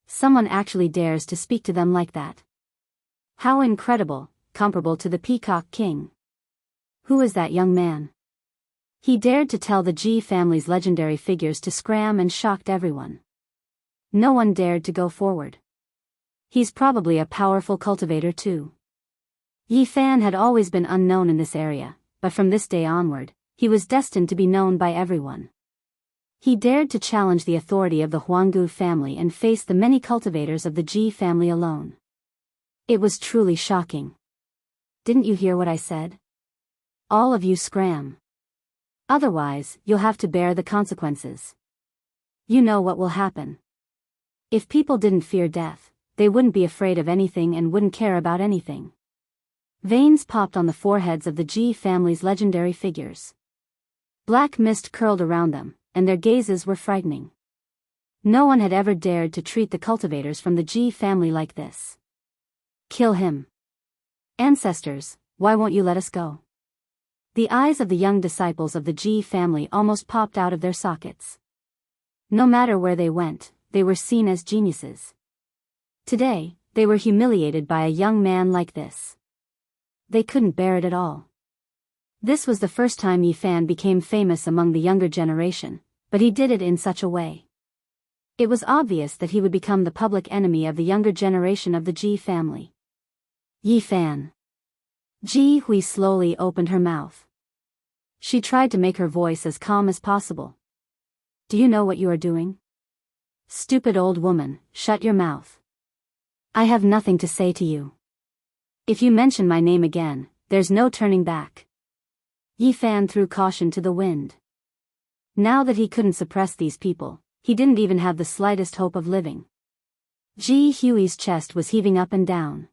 Someone actually dares to speak to them like that. How incredible, comparable to the Peacock King. Who is that young man? He dared to tell the Ji family's legendary figures to scram and shocked everyone. No one dared to go forward. He's probably a powerful cultivator too. Yi Fan had always been unknown in this area, but from this day onward, he was destined to be known by everyone. He dared to challenge the authority of the Huanggu family and face the many cultivators of the Ji family alone. It was truly shocking. Didn't you hear what I said? All of you scram. Otherwise, you'll have to bear the consequences. You know what will happen. If people didn't fear death, they wouldn't be afraid of anything and wouldn't care about anything. Veins popped on the foreheads of the Ji family's legendary figures. Black mist curled around them, and their gazes were frightening. No one had ever dared to treat the cultivators from the Ji family like this. Kill him. Ancestors, why won't you let us go? The eyes of the young disciples of the Ji family almost popped out of their sockets. No matter where they went, they were seen as geniuses. Today, they were humiliated by a young man like this. They couldn't bear it at all. This was the first time Yi Fan became famous among the younger generation, but he did it in such a way. It was obvious that he would become the public enemy of the younger generation of the Ji family. Yi Fan. Ji Hui slowly opened her mouth. She tried to make her voice as calm as possible. Do you know what you are doing? Stupid old woman, shut your mouth. I have nothing to say to you. If you mention my name again, there's no turning back. Yi Fan threw caution to the wind. Now that he couldn't suppress these people, he didn't even have the slightest hope of living. Ji Hui's chest was heaving up and down.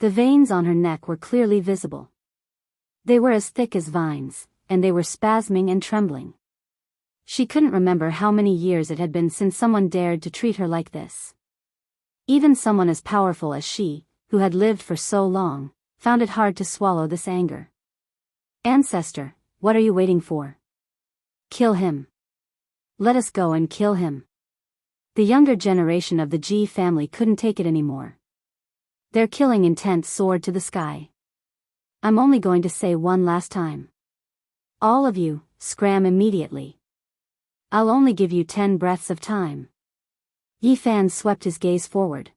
The veins on her neck were clearly visible. They were as thick as vines, and they were spasming and trembling. She couldn't remember how many years it had been since someone dared to treat her like this. Even someone as powerful as she, who had lived for so long, found it hard to swallow this anger. Ancestor, what are you waiting for? Kill him. Let us go and kill him. The younger generation of the Ji family couldn't take it anymore. Their killing intent soared to the sky. I'm only going to say one last time. All of you, scram immediately. I'll only give you 10 breaths of time. Yi Fan swept his gaze forward.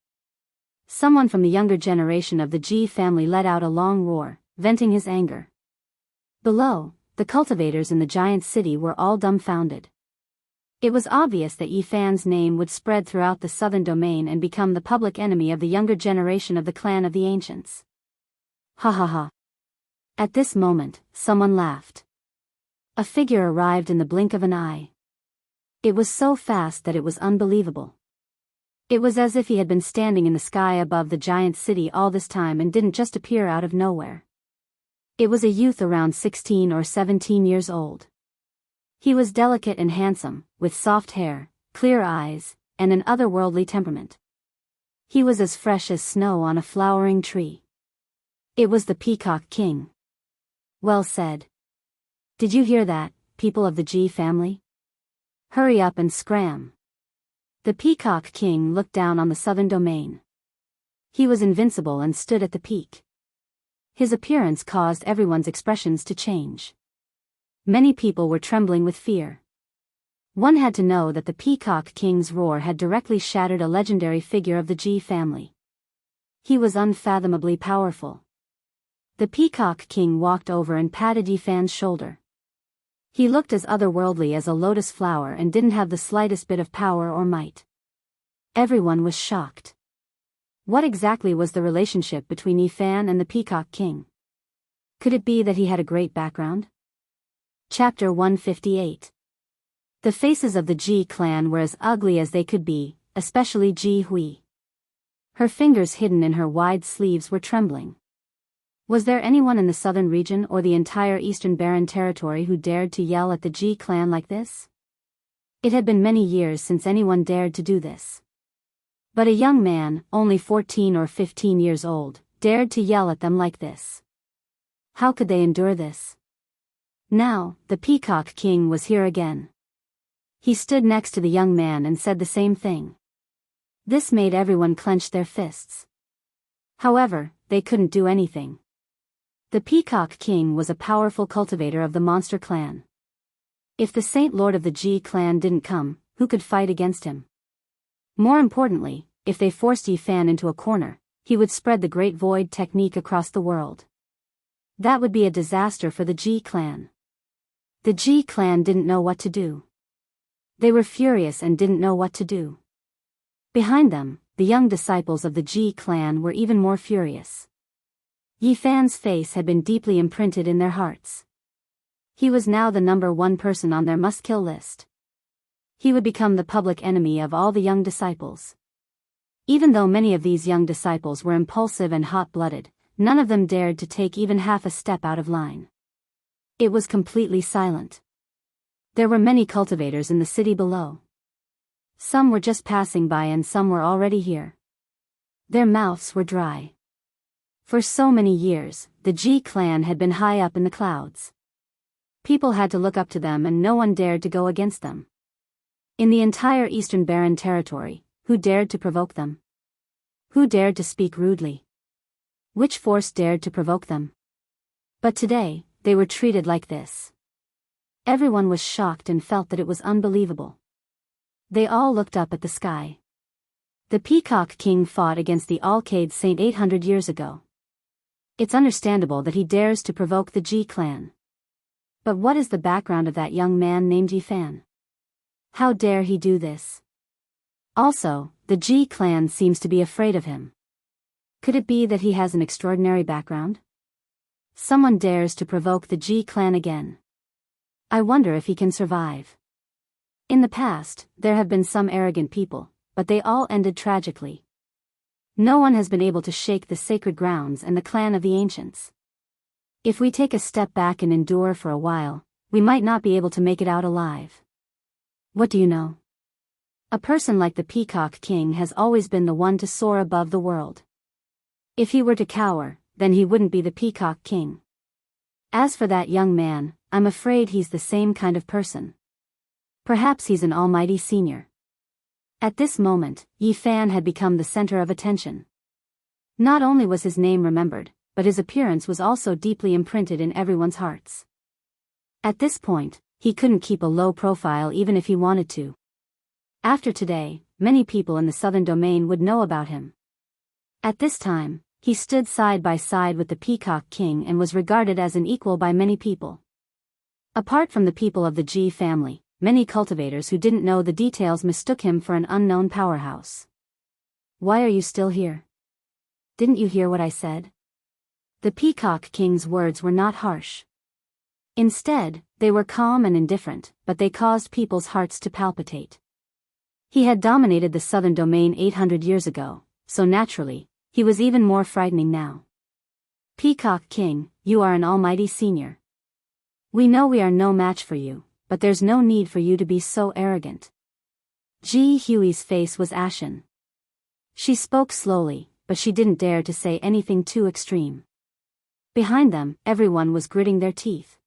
Someone from the younger generation of the Ji family let out a long roar, venting his anger. Below, the cultivators in the giant city were all dumbfounded. It was obvious that Yi Fan's name would spread throughout the southern domain and become the public enemy of the younger generation of the clan of the ancients. Ha ha ha. At this moment, someone laughed. A figure arrived in the blink of an eye. It was so fast that it was unbelievable. It was as if he had been standing in the sky above the giant city all this time and didn't just appear out of nowhere. It was a youth around 16 or 17 years old. He was delicate and handsome, with soft hair, clear eyes, and an otherworldly temperament. He was as fresh as snow on a flowering tree. It was the Peacock King. Well said. Did you hear that, people of the Ji family? Hurry up and scram. The Peacock King looked down on the southern domain. He was invincible and stood at the peak. His appearance caused everyone's expressions to change. Many people were trembling with fear. One had to know that the Peacock King's roar had directly shattered a legendary figure of the Ji family. He was unfathomably powerful. The Peacock King walked over and patted Yi Fan's shoulder. He looked as otherworldly as a lotus flower and didn't have the slightest bit of power or might. Everyone was shocked. What exactly was the relationship between Yi Fan and the Peacock King? Could it be that he had a great background? Chapter 158. The faces of the Ji clan were as ugly as they could be, especially Ji Hui. Her fingers hidden in her wide sleeves were trembling. Was there anyone in the southern region or the entire eastern barren territory who dared to yell at the Ji clan like this? It had been many years since anyone dared to do this. But a young man, only 14 or 15 years old, dared to yell at them like this. How could they endure this? Now, the Peacock King was here again. He stood next to the young man and said the same thing. This made everyone clench their fists. However, they couldn't do anything. The Peacock King was a powerful cultivator of the monster clan. If the Saint Lord of the Ji clan didn't come, who could fight against him? More importantly, if they forced Yi Fan into a corner, he would spread the Great Void technique across the world. That would be a disaster for the Ji clan. The Ji clan didn't know what to do. They were furious and didn't know what to do. Behind them, the young disciples of the Ji clan were even more furious. Yi Fan's face had been deeply imprinted in their hearts. He was now the #1 person on their must-kill list. He would become the public enemy of all the young disciples. Even though many of these young disciples were impulsive and hot-blooded, none of them dared to take even half a step out of line. It was completely silent. There were many cultivators in the city below. Some were just passing by and some were already here. Their mouths were dry. For so many years, the Ji clan had been high up in the clouds. People had to look up to them and no one dared to go against them. In the entire Eastern Barren territory, who dared to provoke them? Who dared to speak rudely? Which force dared to provoke them? But today, they were treated like this. Everyone was shocked and felt that it was unbelievable. They all looked up at the sky. The Peacock King fought against the Alcade Saint 800 years ago. It's understandable that he dares to provoke the Ji clan. But what is the background of that young man named Yi Fan? How dare he do this? Also, the Ji clan seems to be afraid of him. Could it be that he has an extraordinary background? Someone dares to provoke the Ji clan again. I wonder if he can survive. In the past, there have been some arrogant people, but they all ended tragically. No one has been able to shake the sacred grounds and the clan of the ancients. If we take a step back and endure for a while, we might not be able to make it out alive. What do you know? A person like the Peacock King has always been the one to soar above the world. If he were to cower, then he wouldn't be the Peacock King. As for that young man, I'm afraid he's the same kind of person. Perhaps he's an almighty senior. At this moment, Yi Fan had become the center of attention. Not only was his name remembered, but his appearance was also deeply imprinted in everyone's hearts. At this point, he couldn't keep a low profile even if he wanted to. After today, many people in the southern domain would know about him. At this time, he stood side by side with the Peacock King and was regarded as an equal by many people. Apart from the people of the Ji family, many cultivators who didn't know the details mistook him for an unknown powerhouse. Why are you still here? Didn't you hear what I said? The Peacock King's words were not harsh. Instead, they were calm and indifferent, but they caused people's hearts to palpitate. He had dominated the southern domain 800 years ago, so naturally, he was even more frightening now. Peacock King, you are an almighty senior. We know we are no match for you, but there's no need for you to be so arrogant. Ji Hui's face was ashen. She spoke slowly, but she didn't dare to say anything too extreme. Behind them, everyone was gritting their teeth.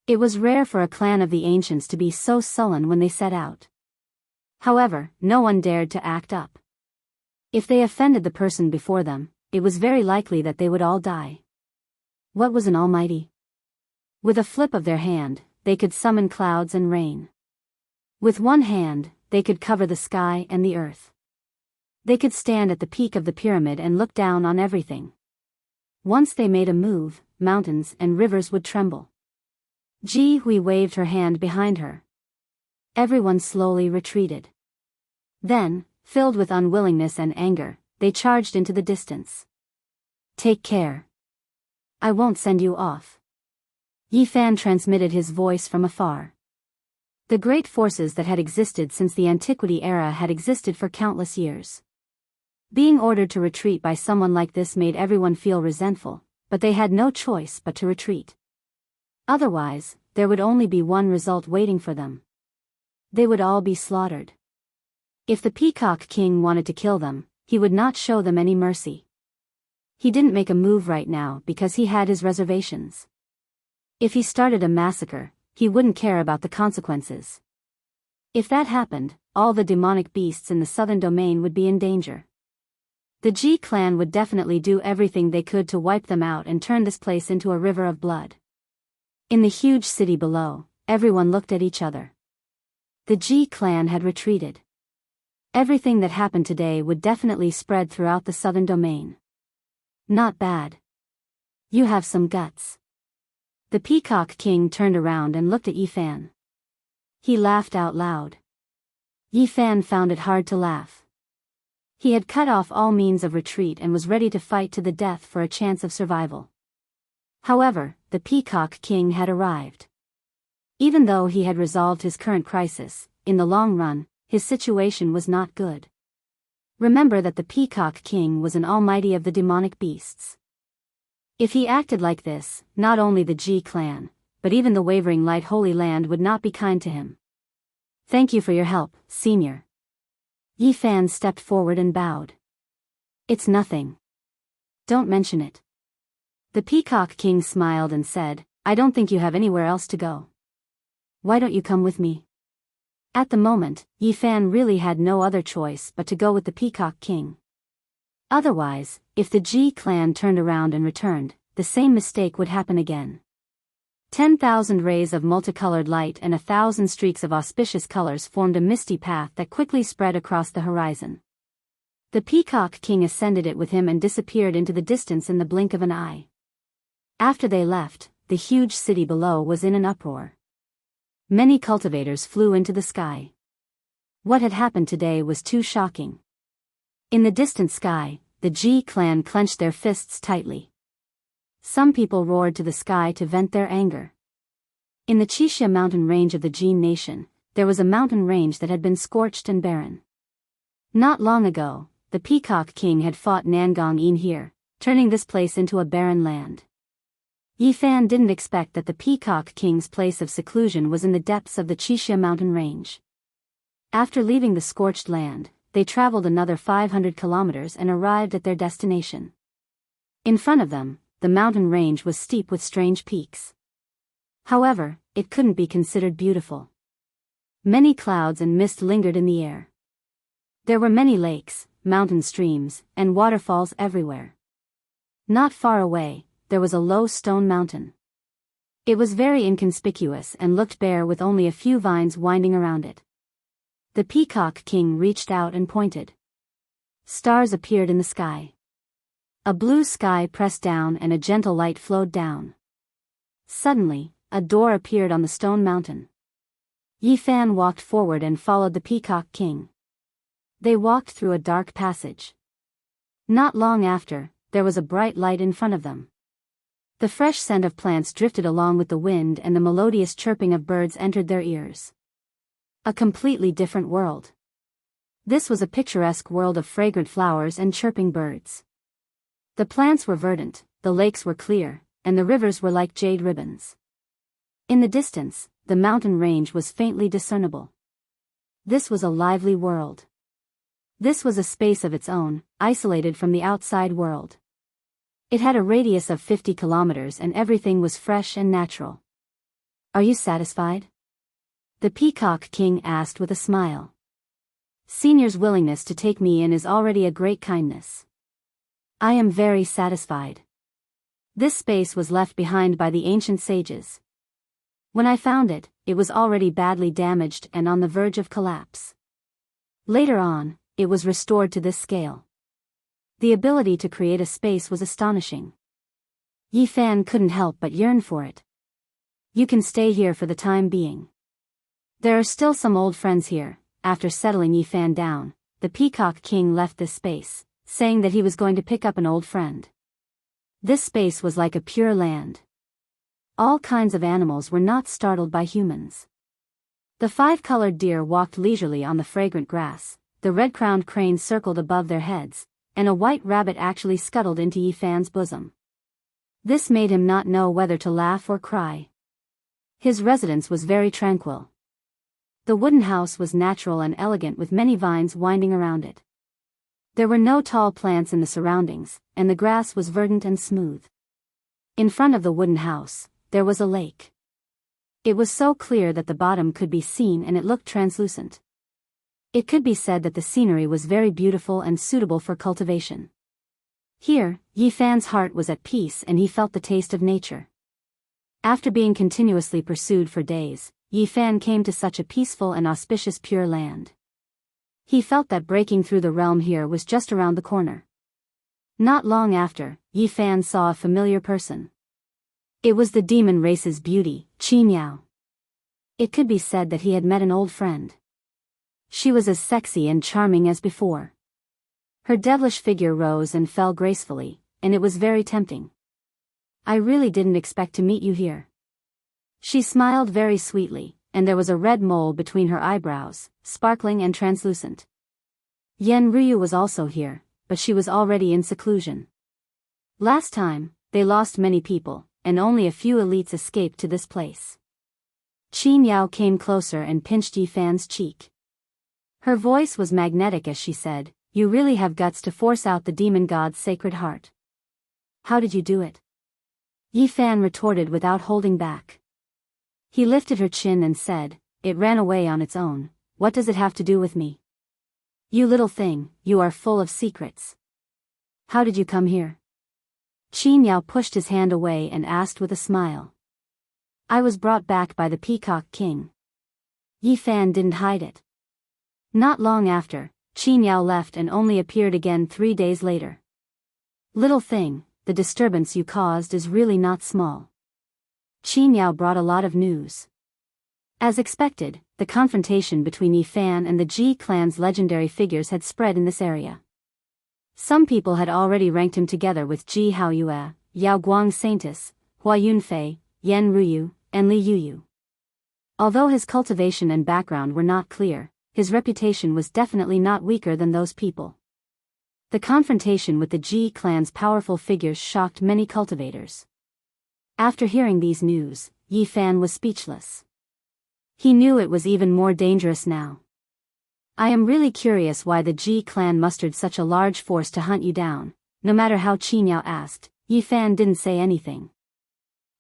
It was rare for a clan of the ancients to be so sullen when they set out. However, no one dared to act up. If they offended the person before them, it was very likely that they would all die. What was an almighty? With a flip of their hand, they could summon clouds and rain. With one hand, they could cover the sky and the earth. They could stand at the peak of the pyramid and look down on everything. Once they made a move, mountains and rivers would tremble. Ji Hui waved her hand behind her. Everyone slowly retreated. Then, filled with unwillingness and anger, they charged into the distance. Take care. I won't send you off. Yi Fan transmitted his voice from afar. The great forces that had existed since the Antiquity era had existed for countless years. Being ordered to retreat by someone like this made everyone feel resentful, but they had no choice but to retreat. Otherwise, there would only be one result waiting for them. They would all be slaughtered. If the Peacock King wanted to kill them, he would not show them any mercy. He didn't make a move right now because he had his reservations. If he started a massacre, he wouldn't care about the consequences. If that happened, all the demonic beasts in the southern domain would be in danger. The Ji clan would definitely do everything they could to wipe them out and turn this place into a river of blood. In the huge city below, everyone looked at each other. The Ji clan had retreated. Everything that happened today would definitely spread throughout the southern domain. Not bad. You have some guts. The Peacock King turned around and looked at Yi Fan. He laughed out loud. Yi Fan found it hard to laugh. He had cut off all means of retreat and was ready to fight to the death for a chance of survival. However, the Peacock King had arrived. Even though he had resolved his current crisis, in the long run, his situation was not good. Remember that the Peacock King was an almighty of the demonic beasts. If he acted like this, not only the Ji clan, but even the wavering Light Holy Land would not be kind to him. Thank you for your help, Senior. Yi Fan stepped forward and bowed. It's nothing. Don't mention it. The Peacock King smiled and said, I don't think you have anywhere else to go. Why don't you come with me? At the moment, Yi Fan really had no other choice but to go with the Peacock King. Otherwise, if the Ji clan turned around and returned, the same mistake would happen again. 10,000 rays of multicolored light and 1,000 streaks of auspicious colors formed a misty path that quickly spread across the horizon. The Peacock King ascended it with him and disappeared into the distance in the blink of an eye. After they left, the huge city below was in an uproar. Many cultivators flew into the sky. What had happened today was too shocking. In the distant sky, the Ji clan clenched their fists tightly. Some people roared to the sky to vent their anger. In the Xianxia mountain range of the Jin nation, there was a mountain range that had been scorched and barren. Not long ago, the Peacock King had fought Nangong Yin here, turning this place into a barren land. Yi Fan didn't expect that the Peacock King's place of seclusion was in the depths of the Xianxia mountain range. After leaving the scorched land, they traveled another 500 kilometers and arrived at their destination. In front of them, the mountain range was steep with strange peaks. However, it couldn't be considered beautiful. Many clouds and mist lingered in the air. There were many lakes, mountain streams, and waterfalls everywhere. Not far away, there was a low stone mountain. It was very inconspicuous and looked bare with only a few vines winding around it. The Peacock King reached out and pointed. Stars appeared in the sky. A blue sky pressed down and a gentle light flowed down. Suddenly, a door appeared on the stone mountain. Yi Fan walked forward and followed the Peacock King. They walked through a dark passage. Not long after, there was a bright light in front of them. The fresh scent of plants drifted along with the wind and the melodious chirping of birds entered their ears. A completely different world. This was a picturesque world of fragrant flowers and chirping birds. The plants were verdant, the lakes were clear, and the rivers were like jade ribbons. In the distance, the mountain range was faintly discernible. This was a lively world. This was a space of its own, isolated from the outside world. It had a radius of 50 kilometers and everything was fresh and natural. Are you satisfied? The Peacock King asked with a smile. Senior's willingness to take me in is already a great kindness. I am very satisfied. This space was left behind by the ancient sages. When I found it, it was already badly damaged and on the verge of collapse. Later on, it was restored to this scale. The ability to create a space was astonishing. Yi Fan couldn't help but yearn for it. You can stay here for the time being. There are still some old friends here. After settling Yi Fan down, the Peacock King left this space, saying that he was going to pick up an old friend. This space was like a pure land. All kinds of animals were not startled by humans. The five-colored deer walked leisurely on the fragrant grass, the red-crowned cranes circled above their heads, and a white rabbit actually scuttled into Yi Fan's bosom. This made him not know whether to laugh or cry. His residence was very tranquil. The wooden house was natural and elegant with many vines winding around it. There were no tall plants in the surroundings, and the grass was verdant and smooth. In front of the wooden house, there was a lake. It was so clear that the bottom could be seen and it looked translucent. It could be said that the scenery was very beautiful and suitable for cultivation. Here, Yi Fan's heart was at peace and he felt the taste of nature. After being continuously pursued for days, Yi Fan came to such a peaceful and auspicious pure land. He felt that breaking through the realm here was just around the corner. Not long after, Yi Fan saw a familiar person. It was the demon race's beauty, Qimiao. It could be said that he had met an old friend. She was as sexy and charming as before. Her devilish figure rose and fell gracefully, and it was very tempting. I really didn't expect to meet you here. She smiled very sweetly, and there was a red mole between her eyebrows, sparkling and translucent. Yenryu was also here, but she was already in seclusion. Last time, they lost many people, and only a few elites escaped to this place. Qin Yao came closer and pinched Yi Fan's cheek. Her voice was magnetic as she said, "You really have guts to force out the demon god's sacred heart. How did you do it?" Yi Fan retorted without holding back. He lifted her chin and said, "It ran away on its own. What does it have to do with me? You little thing, you are full of secrets. How did you come here?" Qin Yao pushed his hand away and asked with a smile. "I was brought back by the Peacock King." Yi Fan didn't hide it. Not long after, Qin Yao left and only appeared again 3 days later. "Little thing, the disturbance you caused is really not small." Qin Yao brought a lot of news. As expected, the confrontation between Yi Fan and the Ji clan's legendary figures had spread in this area. Some people had already ranked him together with Ji Haoyue, Yao Guang Saintis, Hua Yunfei, Yan Ruyu, and Li Yuyu. Although his cultivation and background were not clear, his reputation was definitely not weaker than those people. The confrontation with the Ji clan's powerful figures shocked many cultivators. After hearing these news, Yi Fan was speechless. He knew it was even more dangerous now. "I am really curious why the Ji clan mustered such a large force to hunt you down." No matter how Qin Yao asked, Yi Fan didn't say anything.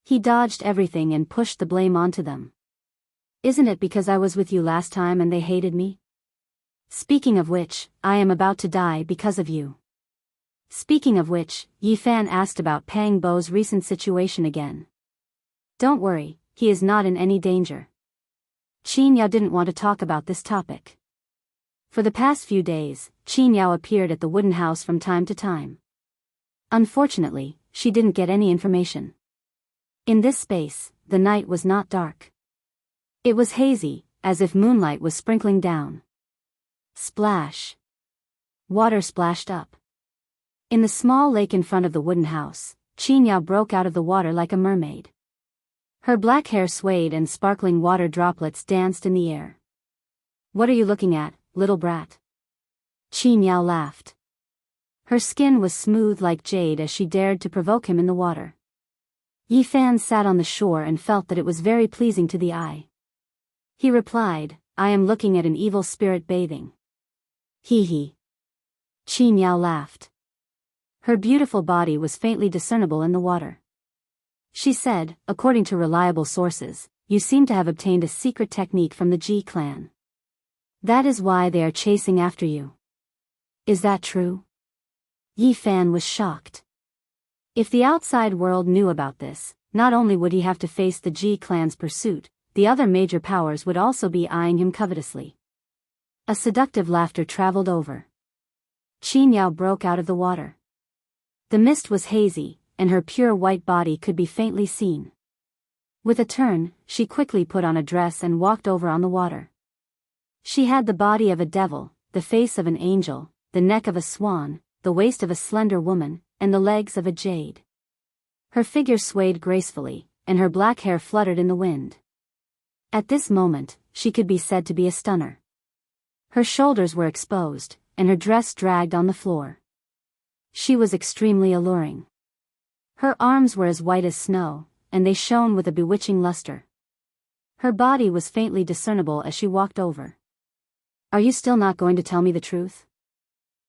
He dodged everything and pushed the blame onto them. "Isn't it because I was with you last time and they hated me? Speaking of which, I am about to die because of you." Speaking of which, Yi Fan asked about Pang Bo's recent situation again. "Don't worry, he is not in any danger." Qin Yao didn't want to talk about this topic. For the past few days, Qin Yao appeared at the wooden house from time to time. Unfortunately, she didn't get any information. In this space, the night was not dark. It was hazy, as if moonlight was sprinkling down. Splash. Water splashed up. In the small lake in front of the wooden house, Qin Yao broke out of the water like a mermaid. Her black hair swayed and sparkling water droplets danced in the air. "What are you looking at, little brat?" Qin Yao laughed. Her skin was smooth like jade as she dared to provoke him in the water. Yi Fan sat on the shore and felt that it was very pleasing to the eye. He replied, "I am looking at an evil spirit bathing." "Hee hee." Qin Yao laughed. Her beautiful body was faintly discernible in the water. She said, "According to reliable sources, you seem to have obtained a secret technique from the Ji clan. That is why they are chasing after you. Is that true?" Yi Fan was shocked. If the outside world knew about this, not only would he have to face the Ji clan's pursuit, the other major powers would also be eyeing him covetously. A seductive laughter traveled over. Qin Yao broke out of the water. The mist was hazy, and her pure white body could be faintly seen. With a turn, she quickly put on a dress and walked over on the water. She had the body of a devil, the face of an angel, the neck of a swan, the waist of a slender woman, and the legs of a jade. Her figure swayed gracefully, and her black hair fluttered in the wind. At this moment, she could be said to be a stunner. Her shoulders were exposed, and her dress dragged on the floor. She was extremely alluring. Her arms were as white as snow, and they shone with a bewitching luster. Her body was faintly discernible as she walked over. "Are you still not going to tell me the truth?"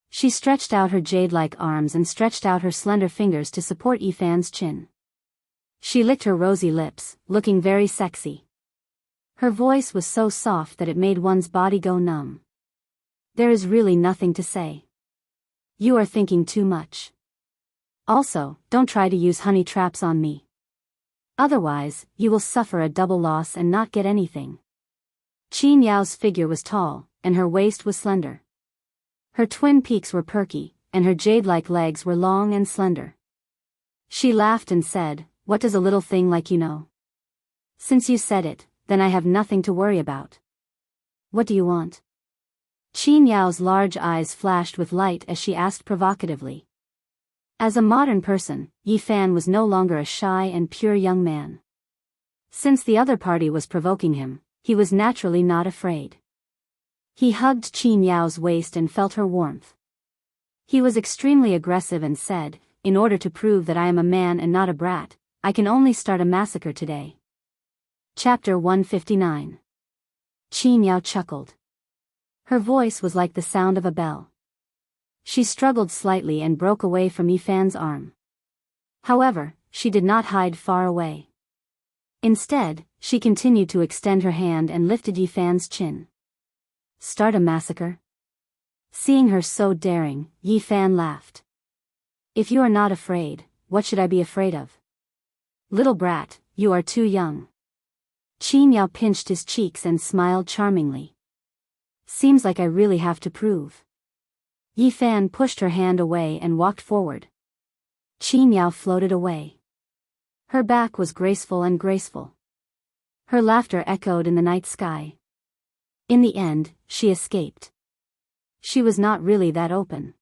She stretched out her jade-like arms and stretched out her slender fingers to support Yi Fan's chin. She licked her rosy lips, looking very sexy. Her voice was so soft that it made one's body go numb. "There is really nothing to say. You are thinking too much. Also, don't try to use honey traps on me. Otherwise, you will suffer a double loss and not get anything." Qin Yao's figure was tall, and her waist was slender. Her twin peaks were perky, and her jade-like legs were long and slender. She laughed and said, "What does a little thing like you know? Since you said it, then I have nothing to worry about. What do you want? Qin Yao's large eyes flashed with light as she asked provocatively. As a modern person, Yi Fan was no longer a shy and pure young man. Since the other party was provoking him, he was naturally not afraid. He hugged Qin Yao's waist and felt her warmth. He was extremely aggressive and said, "In order to prove that I am a man and not a brat, I can only start a massacre today." Chapter 159. Qin Yao chuckled. Her voice was like the sound of a bell. She struggled slightly and broke away from Yi Fan's arm. However, she did not hide far away. Instead, she continued to extend her hand and lifted Yi Fan's chin. Start a massacre? Seeing her so daring, Yi Fan laughed. If you are not afraid, what should I be afraid of? Little brat, you are too young. Qin Yao pinched his cheeks and smiled charmingly. Seems like I really have to prove. Yi Fan pushed her hand away and walked forward. Qin Yao floated away. Her back was graceful and graceful. Her laughter echoed in the night sky. In the end, she escaped. She was not really that open.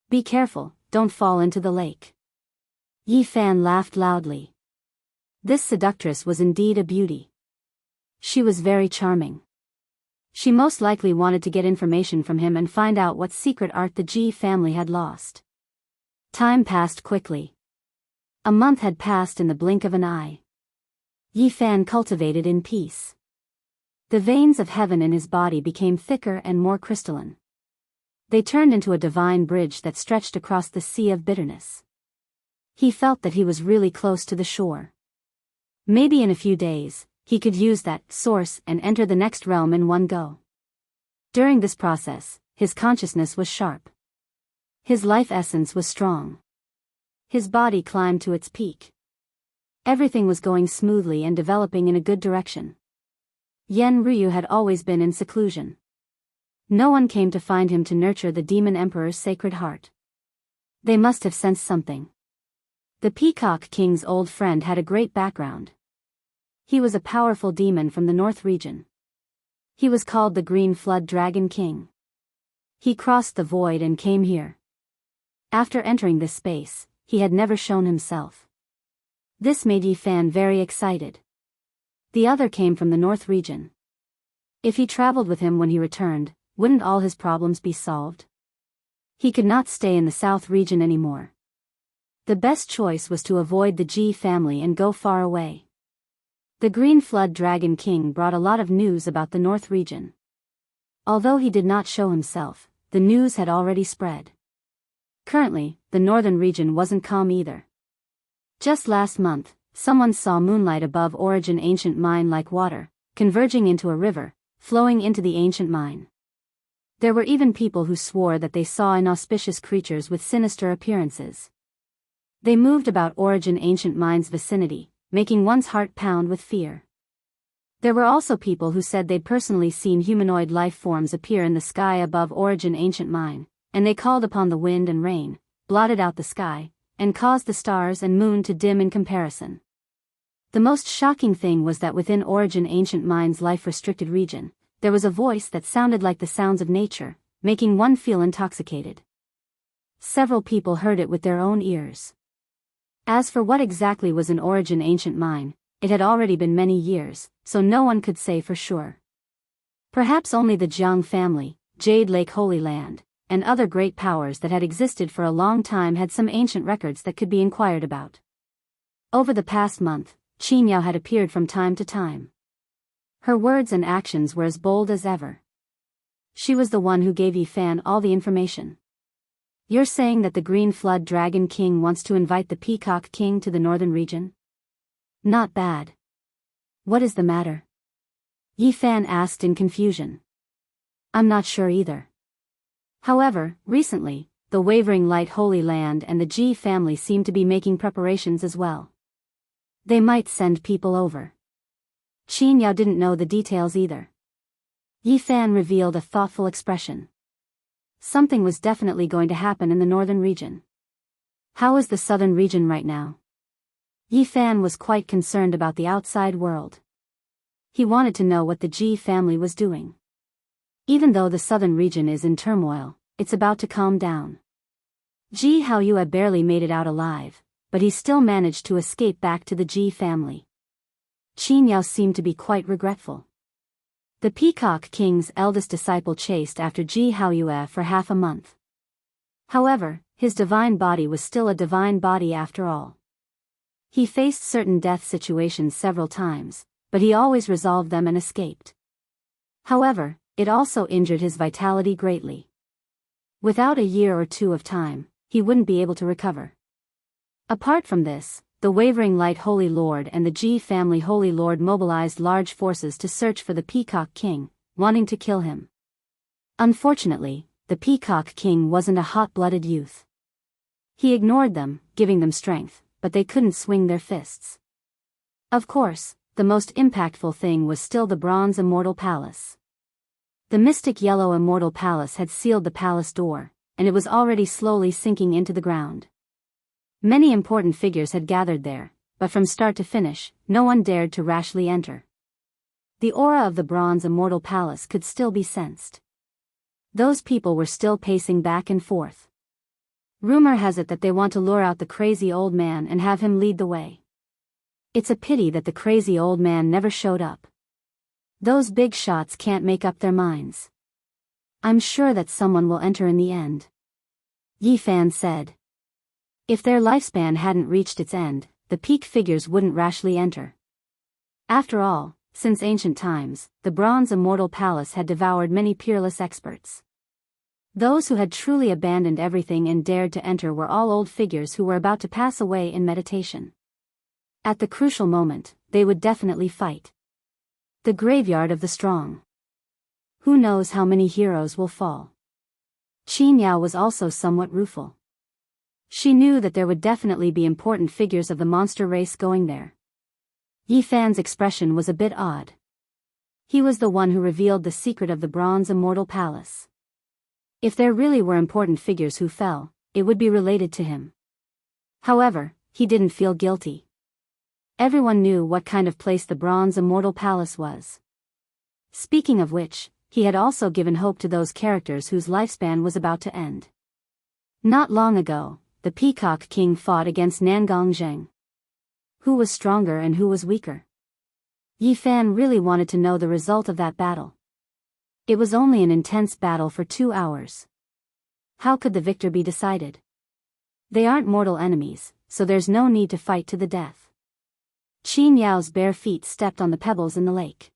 Be careful, don't fall into the lake. Yi Fan laughed loudly. This seductress was indeed a beauty. She was very charming. She most likely wanted to get information from him and find out what secret art the Ji family had lost. Time passed quickly. A month had passed in the blink of an eye. Yi Fan cultivated in peace. The veins of heaven in his body became thicker and more crystalline. They turned into a divine bridge that stretched across the sea of bitterness. He felt that he was really close to the shore. Maybe in a few days, he could use that source and enter the next realm in one go. During this process, his consciousness was sharp. His life essence was strong. His body climbed to its peak. Everything was going smoothly and developing in a good direction. Yen Ryu had always been in seclusion. No one came to find him to nurture the demon emperor's sacred heart. They must have sensed something. The Peacock King's old friend had a great background. He was a powerful demon from the North region. He was called the Green Flood Dragon King. He crossed the void and came here. After entering this space, he had never shown himself. This made Yi Fan very excited. The other came from the North region. If he traveled with him when he returned, wouldn't all his problems be solved? He could not stay in the South region anymore. The best choice was to avoid the Ji family and go far away. The Green Flood Dragon King brought a lot of news about the North region. Although he did not show himself, the news had already spread. Currently, the northern region wasn't calm either. Just last month, someone saw moonlight above Origin Ancient Mine like water, converging into a river, flowing into the ancient mine. There were even people who swore that they saw inauspicious creatures with sinister appearances. They moved about Origin Ancient Mine's vicinity, making one's heart pound with fear. There were also people who said they'd personally seen humanoid life forms appear in the sky above Origin Ancient Mine, and they called upon the wind and rain, blotted out the sky, and caused the stars and moon to dim in comparison. The most shocking thing was that within Origin Ancient Mine's life-restricted region, there was a voice that sounded like the sounds of nature, making one feel intoxicated. Several people heard it with their own ears. As for what exactly was in Origin Ancient Mine, it had already been many years, so no one could say for sure. Perhaps only the Jianghu family, Jade Lake Holy Land, and other great powers that had existed for a long time had some ancient records that could be inquired about. Over the past month, Qin Yao had appeared from time to time. Her words and actions were as bold as ever. She was the one who gave Yi Fan all the information. You're saying that the Green Flood Dragon King wants to invite the Peacock King to the northern region? Not bad. What is the matter? Yi Fan asked in confusion. I'm not sure either. However, recently, the Wavering Light Holy Land and the Ji family seem to be making preparations as well. They might send people over. Qin Yao didn't know the details either. Yi Fan revealed a thoughtful expression. Something was definitely going to happen in the northern region. How is the southern region right now? Yi Fan was quite concerned about the outside world. He wanted to know what the Ji family was doing. Even though the southern region is in turmoil, it's about to calm down. Ji Haoyue barely made it out alive, but he still managed to escape back to the Ji family. Qin Yao seemed to be quite regretful. The Peacock King's eldest disciple chased after Ji Haoyue for half a month. However, his divine body was still a divine body after all. He faced certain death situations several times, but he always resolved them and escaped. However, it also injured his vitality greatly. Without a year or two of time, he wouldn't be able to recover. Apart from this, the Wavering Light Holy Lord and the Ji family Holy Lord mobilized large forces to search for the Peacock King, wanting to kill him. Unfortunately, the Peacock King wasn't a hot-blooded youth. He ignored them, giving them strength, but they couldn't swing their fists. Of course, the most impactful thing was still the Bronze Immortal Palace. The mystic yellow Immortal Palace had sealed the palace door, and it was already slowly sinking into the ground. Many important figures had gathered there, but from start to finish, no one dared to rashly enter. The aura of the Bronze Immortal Palace could still be sensed. Those people were still pacing back and forth. Rumor has it that they want to lure out the crazy old man and have him lead the way. It's a pity that the crazy old man never showed up. Those big shots can't make up their minds. I'm sure that someone will enter in the end. Yi Fan said. If their lifespan hadn't reached its end, the peak figures wouldn't rashly enter. After all, since ancient times, the Bronze Immortal Palace had devoured many peerless experts. Those who had truly abandoned everything and dared to enter were all old figures who were about to pass away in meditation. At the crucial moment, they would definitely fight. The graveyard of the strong. Who knows how many heroes will fall? Qin Yao was also somewhat rueful. She knew that there would definitely be important figures of the monster race going there. Yi Fan's expression was a bit odd. He was the one who revealed the secret of the Bronze Immortal Palace. If there really were important figures who fell, it would be related to him. However, he didn't feel guilty. Everyone knew what kind of place the Bronze Immortal Palace was. Speaking of which, he had also given hope to those characters whose lifespan was about to end. Not long ago, the Peacock King fought against Nangong Zheng. Who was stronger and who was weaker? Yi Fan really wanted to know the result of that battle. It was only an intense battle for 2 hours. How could the victor be decided? They aren't mortal enemies, so there's no need to fight to the death. Qin Yao's bare feet stepped on the pebbles in the lake.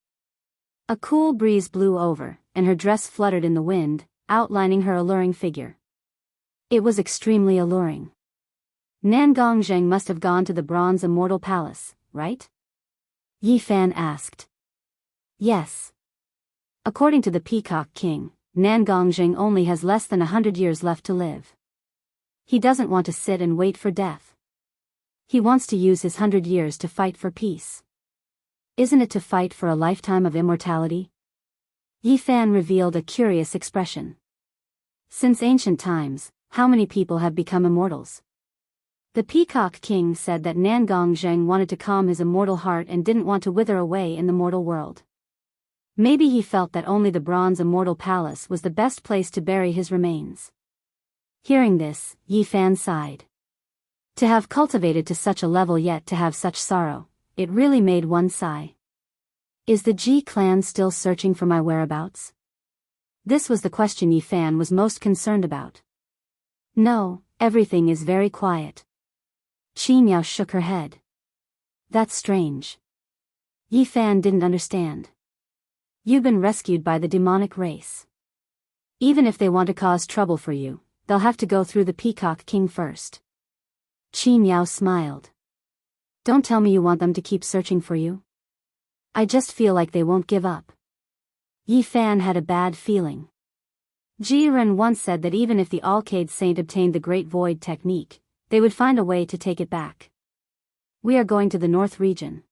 A cool breeze blew over, and her dress fluttered in the wind, outlining her alluring figure. It was extremely alluring. Nangong Zheng must have gone to the Bronze Immortal Palace, right? Yi Fan asked. Yes. According to the Peacock King, Nangong Zheng only has less than 100 years left to live. He doesn't want to sit and wait for death. He wants to use his 100 years to fight for peace. Isn't it to fight for a lifetime of immortality? Yi Fan revealed a curious expression. Since ancient times, how many people have become immortals? The Peacock King said that Nangong Zheng wanted to calm his immortal heart and didn't want to wither away in the mortal world. Maybe he felt that only the Bronze Immortal Palace was the best place to bury his remains. Hearing this, Yi Fan sighed. To have cultivated to such a level yet to have such sorrow, it really made one sigh. Is the Ji clan still searching for my whereabouts? This was the question Yi Fan was most concerned about. No, everything is very quiet. Qin Yao shook her head. That's strange. Yi Fan didn't understand. You've been rescued by the demonic race. Even if they want to cause trouble for you, they'll have to go through the Peacock King first. Qin Yao smiled. Don't tell me you want them to keep searching for you. I just feel like they won't give up. Yi Fan had a bad feeling. Ji Ren once said that even if the Alcade Saint obtained the Great Void technique, they would find a way to take it back. We are going to the North region.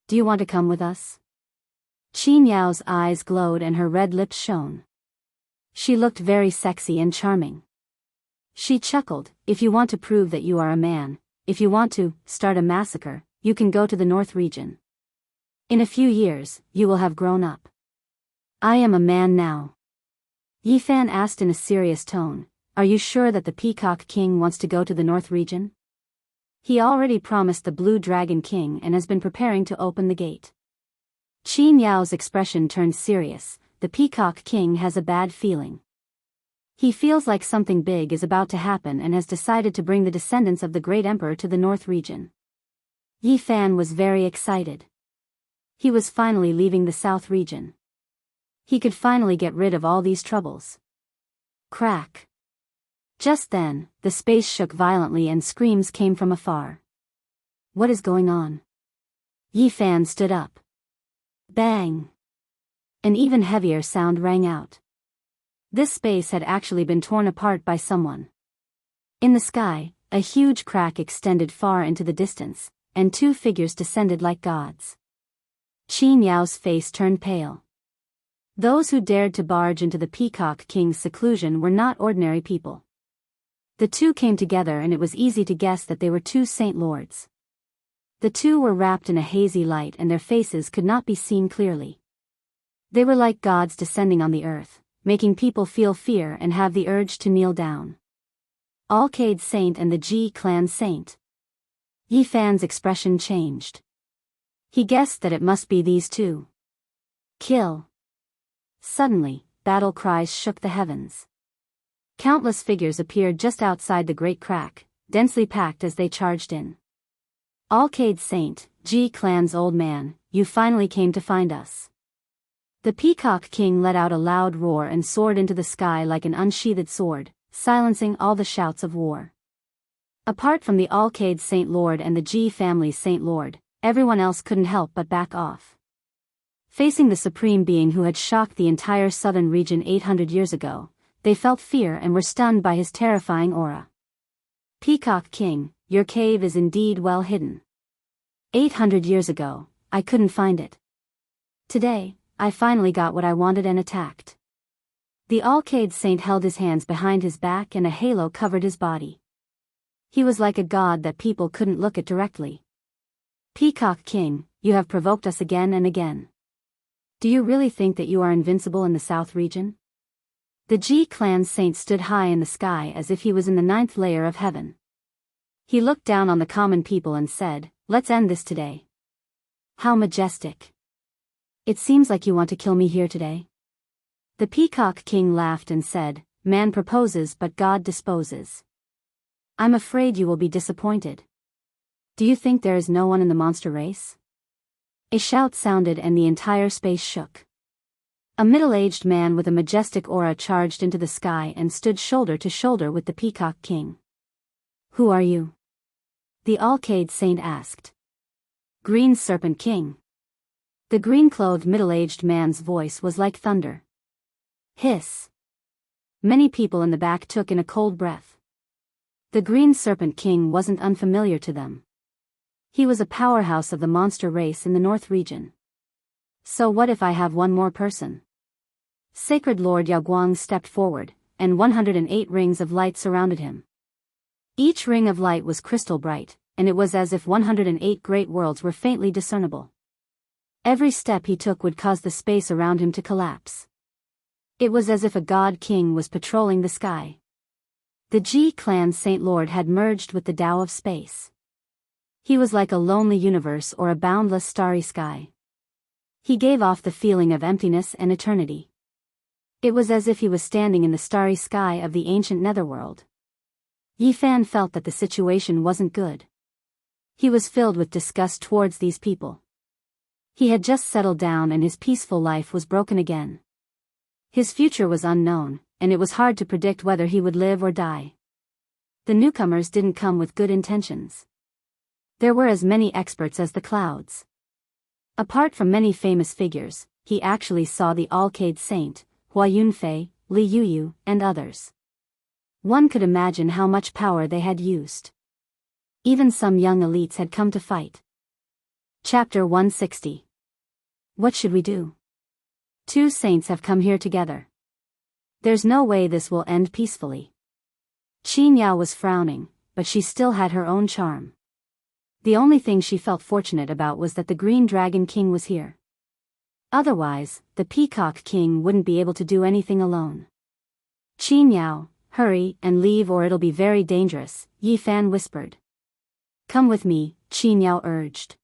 Do you want to come with us? Qin Yao's eyes glowed and her red lips shone. She looked very sexy and charming. She chuckled, if you want to prove that you are a man, if you want to start a massacre, you can go to the North region. In a few years, you will have grown up. I am a man now. Yifan asked in a serious tone, are you sure that the Peacock King wants to go to the North region? He already promised the Blue Dragon King and has been preparing to open the gate. Qin Yao's expression turned serious. The Peacock King has a bad feeling. He feels like something big is about to happen and has decided to bring the descendants of the great emperor to the North region. Yifan was very excited. He was finally leaving the South region. He could finally get rid of all these troubles. Crack. Just then, the space shook violently and screams came from afar. What is going on? Yifan stood up. Bang! An even heavier sound rang out. This space had actually been torn apart by someone. In the sky, a huge crack extended far into the distance, and two figures descended like gods. Qin Yao's face turned pale. Those who dared to barge into the Peacock King's seclusion were not ordinary people. The two came together and it was easy to guess that they were two Saint Lords. The two were wrapped in a hazy light and their faces could not be seen clearly. They were like gods descending on the earth, making people feel fear and have the urge to kneel down. Alcade Saint and the Ji Clan Saint. Yifan's expression changed. He guessed that it must be these two. Kill. Suddenly, battle cries shook the heavens. Countless figures appeared just outside the great crack, densely packed as they charged in. Alcade Saint, Ji Clan's old man, you finally came to find us. The Peacock King let out a loud roar and soared into the sky like an unsheathed sword, silencing all the shouts of war. Apart from the Alcade Saint Lord and the Ji family's Saint Lord, everyone else couldn't help but back off. Facing the supreme being who had shocked the entire southern region 800 years ago, they felt fear and were stunned by his terrifying aura. Peacock King, your cave is indeed well hidden. 800 years ago, I couldn't find it. Today, I finally got what I wanted and attacked. The Alcade Saint held his hands behind his back and a halo covered his body. He was like a god that people couldn't look at directly. Peacock King, you have provoked us again and again. Do you really think that you are invincible in the South region? The Ji Clan Saint stood high in the sky as if he was in the 9th layer of heaven. He looked down on the common people and said, let's end this today. How majestic. It seems like you want to kill me here today. The Peacock King laughed and said, man proposes but God disposes. I'm afraid you will be disappointed. Do you think there is no one in the monster race? A shout sounded and the entire space shook. A middle-aged man with a majestic aura charged into the sky and stood shoulder to shoulder with the Peacock King. Who are you? The Alcade Saint asked. Green Serpent King. The green-clothed middle-aged man's voice was like thunder. Hiss. Many people in the back took in a cold breath. The Green Serpent King wasn't unfamiliar to them. He was a powerhouse of the monster race in the North region. So what if I have one more person? Sacred Lord Yaoguang stepped forward, and 108 rings of light surrounded him. Each ring of light was crystal bright, and it was as if 108 great worlds were faintly discernible. Every step he took would cause the space around him to collapse. It was as if a god king was patrolling the sky. The Ji Clan Saint Lord had merged with the Tao of space. He was like a lonely universe or a boundless starry sky. He gave off the feeling of emptiness and eternity. It was as if he was standing in the starry sky of the ancient netherworld. Yifan felt that the situation wasn't good. He was filled with disgust towards these people. He had just settled down and his peaceful life was broken again. His future was unknown, and it was hard to predict whether he would live or die. The newcomers didn't come with good intentions. There were as many experts as the clouds. Apart from many famous figures, he actually saw the Alcade Saint, Hua Yunfei, Li Yuyu, and others. One could imagine how much power they had used. Even some young elites had come to fight. Chapter 160. What should we do? Two saints have come here together. There's no way this will end peacefully. Qin Yao was frowning, but she still had her own charm. The only thing she felt fortunate about was that the Green Dragon King was here. Otherwise, the Peacock King wouldn't be able to do anything alone. "Qin Yao, hurry and leave or it'll be very dangerous," Yi Fan whispered. "Come with me," Qin Yao urged.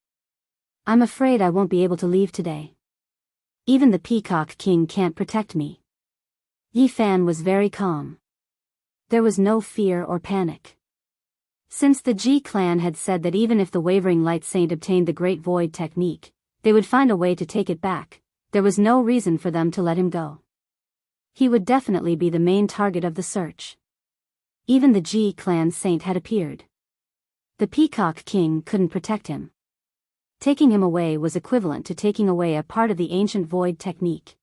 "I'm afraid I won't be able to leave today. Even the Peacock King can't protect me." Yi Fan was very calm. There was no fear or panic. Since the Ji clan had said that even if the Wavering Light Saint obtained the Great Void technique, they would find a way to take it back, there was no reason for them to let him go. He would definitely be the main target of the search. Even the Ji clan saint had appeared. The Peacock King couldn't protect him. Taking him away was equivalent to taking away a part of the ancient void technique.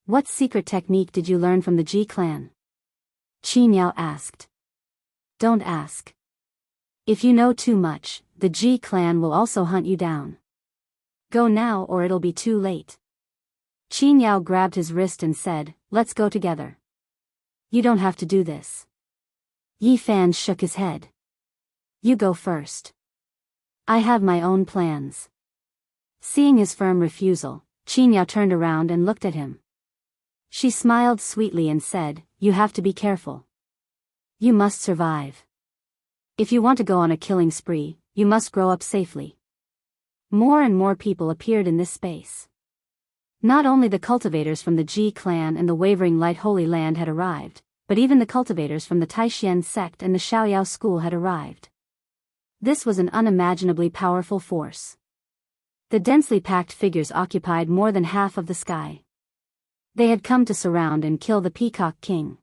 "What secret technique did you learn from the Ji clan?" Qin Yao asked. "Don't ask. If you know too much, the Ji clan will also hunt you down. Go now or it'll be too late." Qin Yao grabbed his wrist and said, "Let's go together." "You don't have to do this." Yi Fan shook his head. "You go first. I have my own plans." Seeing his firm refusal, Qin Yao turned around and looked at him. She smiled sweetly and said, "You have to be careful. You must survive. If you want to go on a killing spree, you must grow up safely." More and more people appeared in this space. Not only the cultivators from the Ji clan and the Wavering Light Holy Land had arrived, but even the cultivators from the Taishan sect and the Xiaoyao school had arrived. This was an unimaginably powerful force. The densely packed figures occupied more than half of the sky. They had come to surround and kill the Peacock King.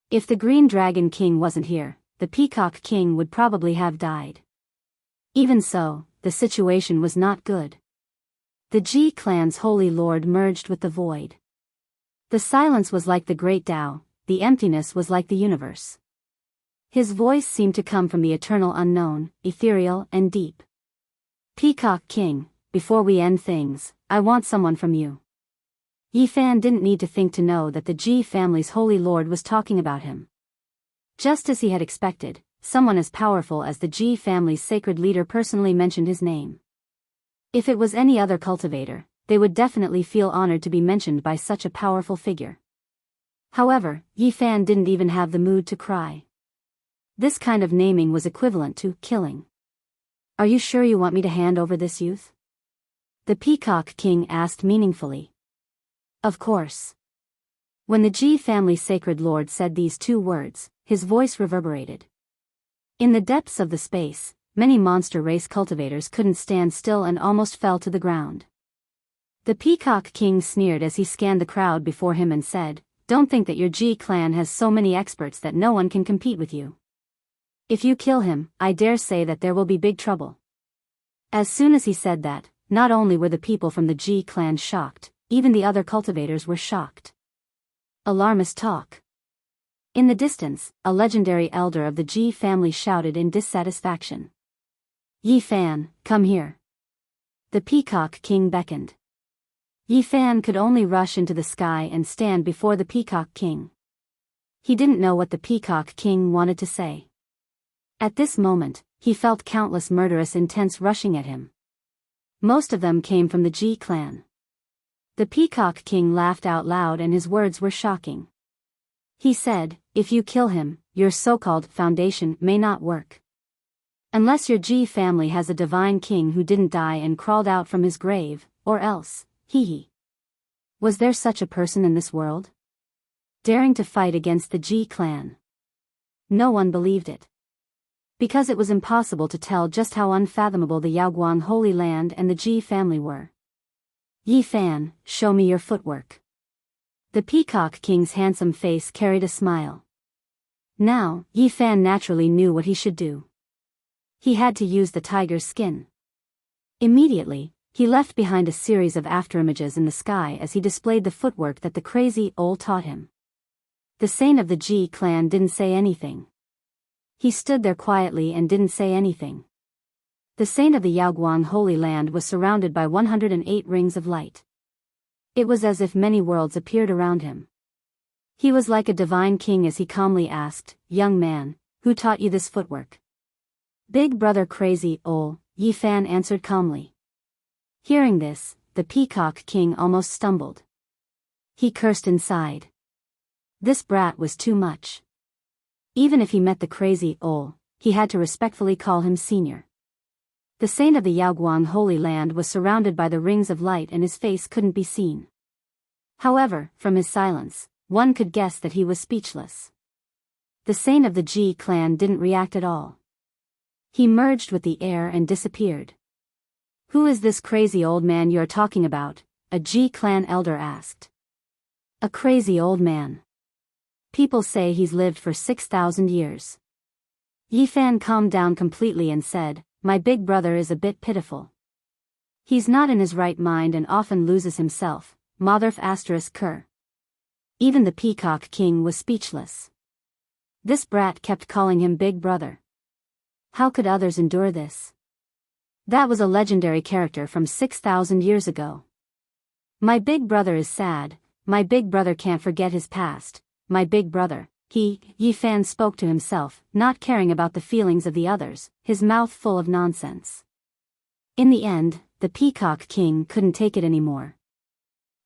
If the Green Dragon King wasn't here, the Peacock King would probably have died. Even so, the situation was not good. The Ji clan's holy lord merged with the void. The silence was like the great Tao, the emptiness was like the universe. His voice seemed to come from the eternal unknown, ethereal and deep. "Peacock King, before we end things, I want someone from you." Yi Fan didn't need to think to know that the Ji family's holy lord was talking about him. Just as he had expected, someone as powerful as the Ji family's sacred leader personally mentioned his name. If it was any other cultivator, they would definitely feel honored to be mentioned by such a powerful figure. However, Yi Fan didn't even have the mood to cry. This kind of naming was equivalent to killing. "Are you sure you want me to hand over this youth?" the Peacock King asked meaningfully. "Of course." When the Ji family sacred lord said these two words, his voice reverberated. In the depths of the space, many monster race cultivators couldn't stand still and almost fell to the ground. The Peacock King sneered as he scanned the crowd before him and said, "Don't think that your Ji clan has so many experts that no one can compete with you. If you kill him, I dare say that there will be big trouble." As soon as he said that, not only were the people from the Ji clan shocked, even the other cultivators were shocked. Alarmist talk. In the distance, a legendary elder of the Ji family shouted in dissatisfaction. "Yi Fan, come here." The Peacock King beckoned. Yi Fan could only rush into the sky and stand before the Peacock King. He didn't know what the Peacock King wanted to say. At this moment, he felt countless murderous intents rushing at him. Most of them came from the Ji clan. The Peacock King laughed out loud and his words were shocking. He said, "If you kill him, your so-called foundation may not work. Unless your Ji family has a divine king who didn't die and crawled out from his grave, or else, hee. Was there such a person in this world? Daring to fight against the Ji clan?" No one believed it. Because it was impossible to tell just how unfathomable the Yaoguang Holy Land and the Ji family were. "Yi Fan, show me your footwork." The Peacock King's handsome face carried a smile. Now, Yi Fan naturally knew what he should do. He had to use the tiger's skin. Immediately, he left behind a series of afterimages in the sky as he displayed the footwork that the crazy owl taught him. The saint of the Ji clan didn't say anything. He stood there quietly and didn't say anything. The saint of the Yaoguang Holy Land was surrounded by 108 rings of light. It was as if many worlds appeared around him. He was like a divine king as he calmly asked, "Young man, who taught you this footwork?" Big brother crazy, Yi Fan answered calmly. Hearing this, the Peacock King almost stumbled. He cursed inside. This brat was too much. Even if he met the crazy he had to respectfully call him senior. The saint of the Yaoguang Holy Land was surrounded by the rings of light and his face couldn't be seen. However, from his silence, one could guess that he was speechless. The saint of the Ji clan didn't react at all. He merged with the air and disappeared. Who is this crazy old man you're talking about? A Ji clan elder asked. A crazy old man. People say he's lived for 6,000 years. Yi Fan calmed down completely and said, my big brother is a bit pitiful. He's not in his right mind and often loses himself. Motherf *Ker. Even the Peacock King was speechless. This brat kept calling him big brother. How could others endure this? That was a legendary character from 6,000 years ago. My big brother is sad, my big brother can't forget his past, my big brother, Yi Fan spoke to himself, not caring about the feelings of the others, his mouth full of nonsense. In the end, the Peacock King couldn't take it anymore.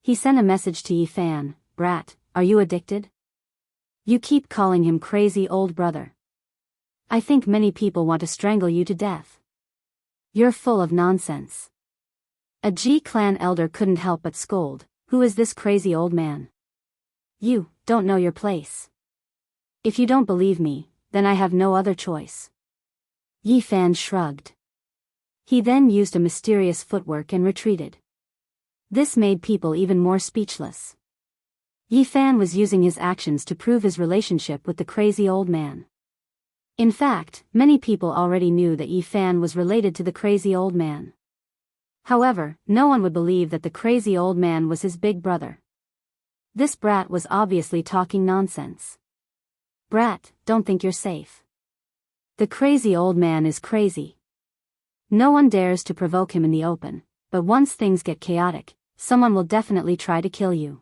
He sent a message to Yi Fan, brat, are you addicted? You keep calling him crazy old brother. I think many people want to strangle you to death. You're full of nonsense. A Ji clan elder couldn't help but scold, who is this crazy old man? You don't know your place. If you don't believe me, then I have no other choice. Yi Fan shrugged. He then used a mysterious footwork and retreated. This made people even more speechless. Yi Fan was using his actions to prove his relationship with the crazy old man. In fact, many people already knew that Yi Fan was related to the crazy old man. However, no one would believe that the crazy old man was his big brother. This brat was obviously talking nonsense. Brat, don't think you're safe. The crazy old man is crazy. No one dares to provoke him in the open, but once things get chaotic, someone will definitely try to kill you.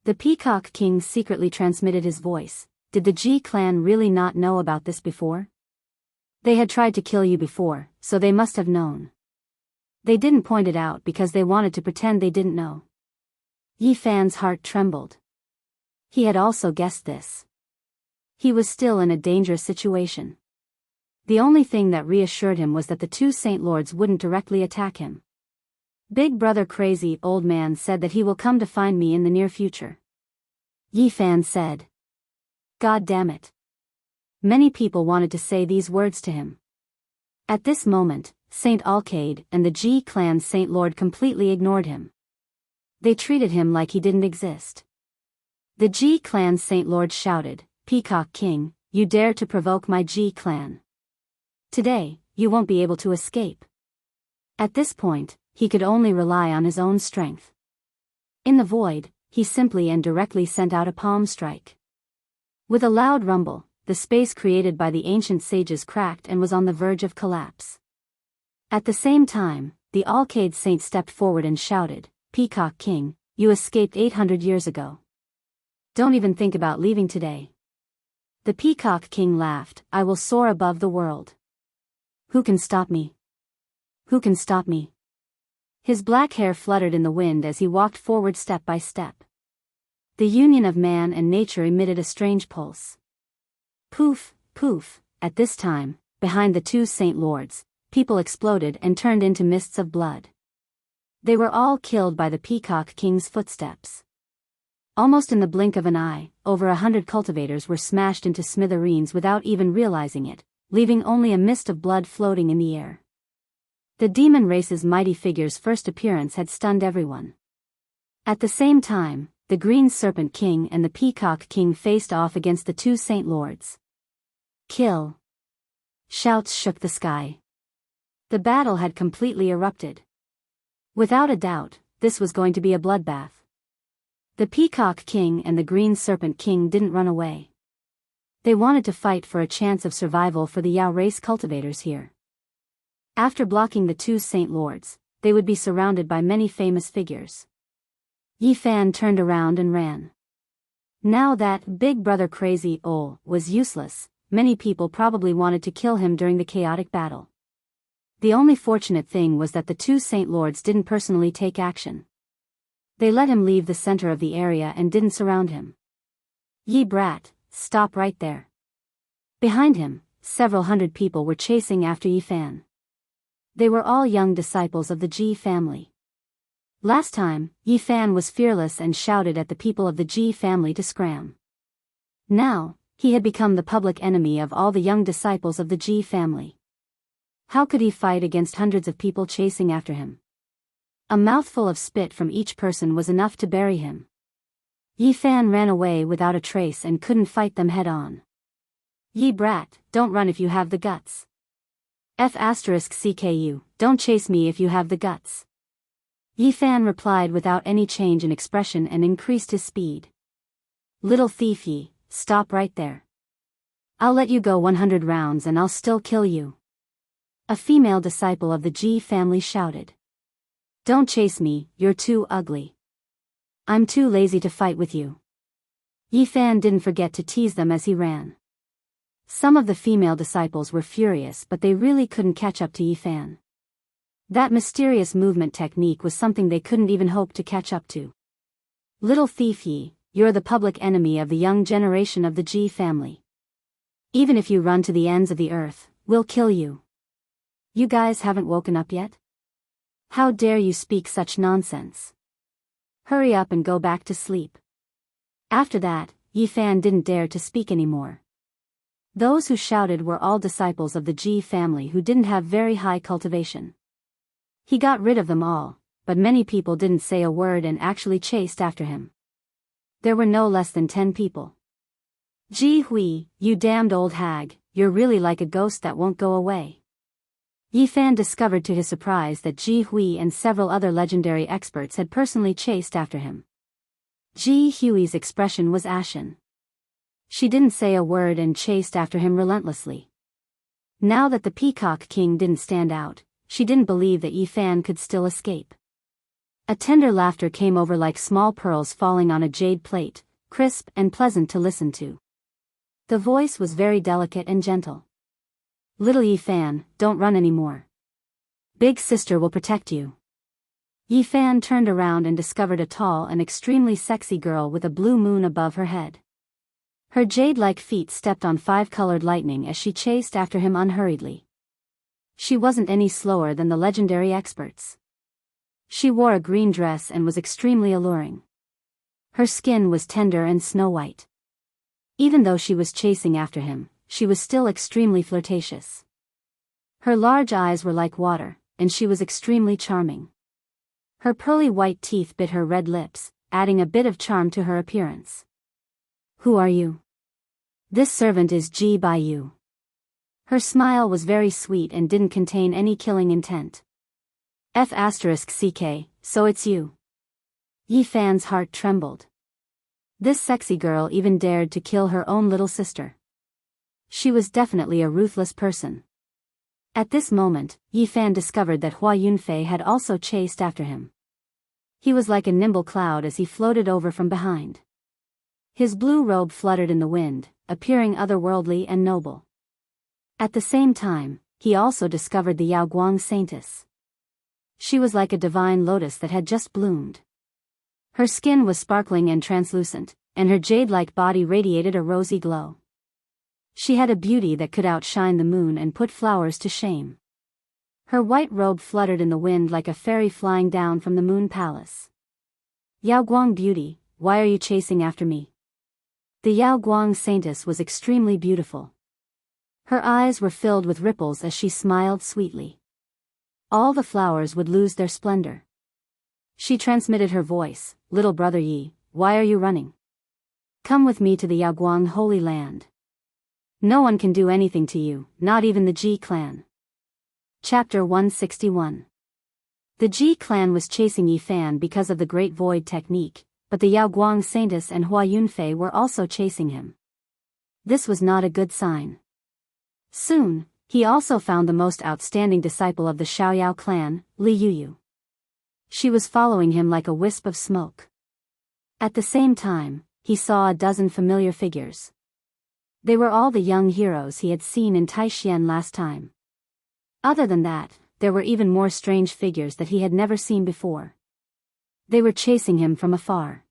The Peacock King secretly transmitted his voice. Did the Ji clan really not know about this before? They had tried to kill you before, so they must have known. They didn't point it out because they wanted to pretend they didn't know. Yi Fan's heart trembled. He had also guessed this. He was still in a dangerous situation. The only thing that reassured him was that the two Saint Lords wouldn't directly attack him. Big brother crazy old man said that he will come to find me in the near future. Yi Fan said. God damn it. Many people wanted to say these words to him. At this moment, Saint Alcade and the Ji clan Saint Lord completely ignored him. They treated him like he didn't exist. The Ji clan Saint Lord shouted, Peacock King, you dare to provoke my Ji clan. Today, you won't be able to escape. At this point, he could only rely on his own strength. In the void, he simply and directly sent out a palm strike. With a loud rumble, the space created by the ancient sages cracked and was on the verge of collapse. At the same time, the Alcade Saint stepped forward and shouted, Peacock King, you escaped 800 years ago. Don't even think about leaving today. The Peacock King laughed, I will soar above the world. Who can stop me? Who can stop me? His black hair fluttered in the wind as he walked forward step by step. The union of man and nature emitted a strange pulse. Poof, poof, at this time, behind the two Saint Lords, people exploded and turned into mists of blood. They were all killed by the Peacock King's footsteps. Almost in the blink of an eye, over 100 cultivators were smashed into smithereens without even realizing it, leaving only a mist of blood floating in the air. The demon race's mighty figure's first appearance had stunned everyone. At the same time, the Green Serpent King and the Peacock King faced off against the two Saint Lords. Kill! Shouts shook the sky. The battle had completely erupted. Without a doubt, this was going to be a bloodbath. The Peacock King and the Green Serpent King didn't run away. They wanted to fight for a chance of survival for the Yao race cultivators here. After blocking the two Saint Lords, they would be surrounded by many famous figures. Yi Fan turned around and ran. Now that big brother crazy was useless, many people probably wanted to kill him during the chaotic battle. The only fortunate thing was that the two Saint Lords didn't personally take action. They let him leave the center of the area and didn't surround him. "Ye brat, stop right there." Behind him, several hundred people were chasing after Yi Fan. They were all young disciples of the Ji family. Last time, Yi Fan was fearless and shouted at the people of the Ji family to scram. Now, he had become the public enemy of all the young disciples of the Ji family. How could he fight against hundreds of people chasing after him? A mouthful of spit from each person was enough to bury him. Yi Fan ran away without a trace and couldn't fight them head-on. "Ye brat, don't run if you have the guts. F***CKU, don't chase me if you have the guts." Yi Fan replied without any change in expression and increased his speed. "Little thief ye, stop right there. I'll let you go 100 rounds and I'll still kill you." A female disciple of the Ji family shouted. "Don't chase me, you're too ugly. I'm too lazy to fight with you." Yi Fan didn't forget to tease them as he ran. Some of the female disciples were furious, but they really couldn't catch up to Yi Fan. That mysterious movement technique was something they couldn't even hope to catch up to. "Little thief ye, you're the public enemy of the young generation of the Ji family. Even if you run to the ends of the earth, we'll kill you. You guys haven't woken up yet? How dare you speak such nonsense? Hurry up and go back to sleep." After that, Yi Fan didn't dare to speak anymore. Those who shouted were all disciples of the Ji family who didn't have very high cultivation. He got rid of them all, but many people didn't say a word and actually chased after him. There were no less than 10 people. "Ji Hui, you damned old hag, you're really like a ghost that won't go away." Yi Fan discovered to his surprise that Ji Hui and several other legendary experts had personally chased after him. Ji Hui's expression was ashen. She didn't say a word and chased after him relentlessly. Now that the Peacock King didn't stand out, she didn't believe that Yi Fan could still escape. A tender laughter came over like small pearls falling on a jade plate, crisp and pleasant to listen to. The voice was very delicate and gentle. "Little Yi Fan, don't run anymore. Big sister will protect you." Yi Fan turned around and discovered a tall and extremely sexy girl with a blue moon above her head. Her jade-like feet stepped on 5-colored lightning as she chased after him unhurriedly. She wasn't any slower than the legendary experts. She wore a green dress and was extremely alluring. Her skin was tender and snow-white. Even though she was chasing after him, she was still extremely flirtatious. Her large eyes were like water, and she was extremely charming. Her pearly white teeth bit her red lips, adding a bit of charm to her appearance. "Who are you?" "This servant is Ji Bai Yu." Her smile was very sweet and didn't contain any killing intent. F***CK, so it's you. Yi Fan's heart trembled. This sexy girl even dared to kill her own little sister. She was definitely a ruthless person. At this moment, Yi Fan discovered that Hua Yunfei had also chased after him. He was like a nimble cloud as he floated over from behind. His blue robe fluttered in the wind, appearing otherworldly and noble. At the same time, he also discovered the Yaoguang Saintess. She was like a divine lotus that had just bloomed. Her skin was sparkling and translucent, and her jade-like body radiated a rosy glow. She had a beauty that could outshine the moon and put flowers to shame. Her white robe fluttered in the wind like a fairy flying down from the moon palace. "Yaoguang beauty, why are you chasing after me?" The Yaoguang Saintess was extremely beautiful. Her eyes were filled with ripples as she smiled sweetly. All the flowers would lose their splendor. She transmitted her voice, "Little brother Yi, why are you running? Come with me to the Yaoguang Holy Land. No one can do anything to you, not even the Ji clan." Chapter 161. The Ji clan was chasing Yi Fan because of the Great Void technique, but the Yaoguang Saintess and Hua Yunfei were also chasing him. This was not a good sign. Soon, he also found the most outstanding disciple of the Xiaoyao clan, Li Yuyu. She was following him like a wisp of smoke. At the same time, he saw a dozen familiar figures. They were all the young heroes he had seen in Taixien last time. Other than that, there were even more strange figures that he had never seen before. They were chasing him from afar.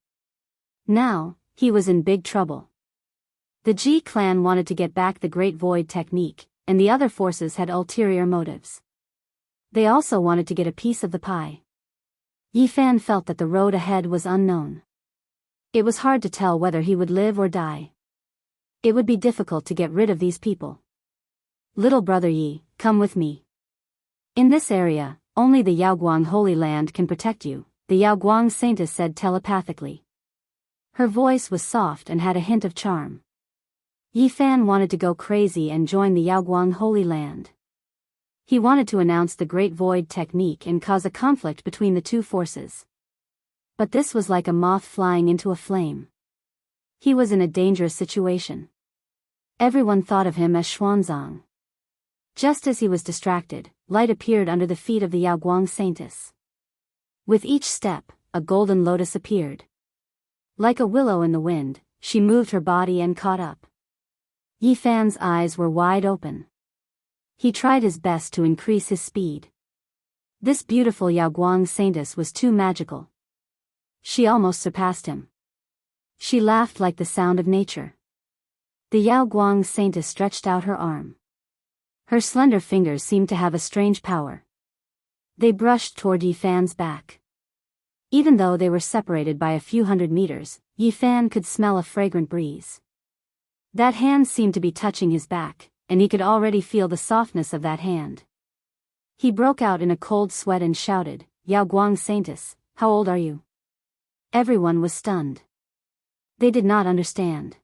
Now, he was in big trouble. The Ji clan wanted to get back the Great Void technique, and the other forces had ulterior motives. They also wanted to get a piece of the pie. Yi Fan felt that the road ahead was unknown. It was hard to tell whether he would live or die. It would be difficult to get rid of these people. Little brother Yi, come with me. In this area, only the Yaoguang Holy Land can protect you, the Yaoguang Saintess said telepathically. Her voice was soft and had a hint of charm. Yi Fan wanted to go crazy and join the Yaoguang Holy Land. He wanted to announce the Great Void technique and cause a conflict between the two forces. But this was like a moth flying into a flame. He was in a dangerous situation. Everyone thought of him as Xuanzang. Just as he was distracted, light appeared under the feet of the Yaoguang Saintess. With each step, a golden lotus appeared. Like a willow in the wind, she moved her body and caught up. Yi Fan's eyes were wide open. He tried his best to increase his speed. This beautiful Yaoguang Saintess was too magical. She almost surpassed him. She laughed like the sound of nature. The Yaoguang Saintess stretched out her arm. Her slender fingers seemed to have a strange power. They brushed toward Yi Fan's back. Even though they were separated by a few hundred meters, Yi Fan could smell a fragrant breeze. That hand seemed to be touching his back, and he could already feel the softness of that hand. He broke out in a cold sweat and shouted, "Yaoguang Saintess, how old are you?" Everyone was stunned. They did not understand.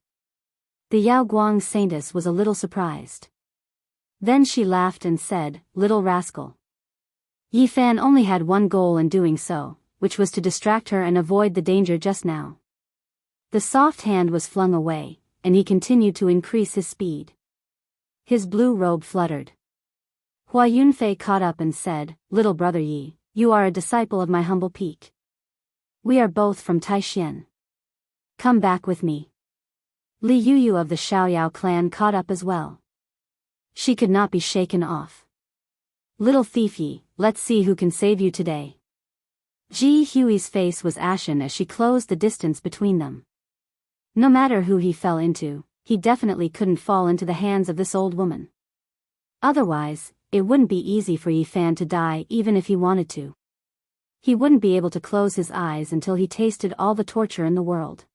The Yaoguang Saintess was a little surprised. Then she laughed and said, "Little rascal." Yi Fan only had one goal in doing so, which was to distract her and avoid the danger just now. The soft hand was flung away, and he continued to increase his speed. His blue robe fluttered. Hua Yunfei caught up and said, "Little brother Yi, you are a disciple of my humble peak. We are both from Taixien. Come back with me." Li Yuyu of the Xiaoyao clan caught up as well. She could not be shaken off. "Little thief Yi, let's see who can save you today." Ji Hui's face was ashen as she closed the distance between them. No matter who he fell into, he definitely couldn't fall into the hands of this old woman. Otherwise, it wouldn't be easy for Yi Fan to die even if he wanted to. He wouldn't be able to close his eyes until he tasted all the torture in the world.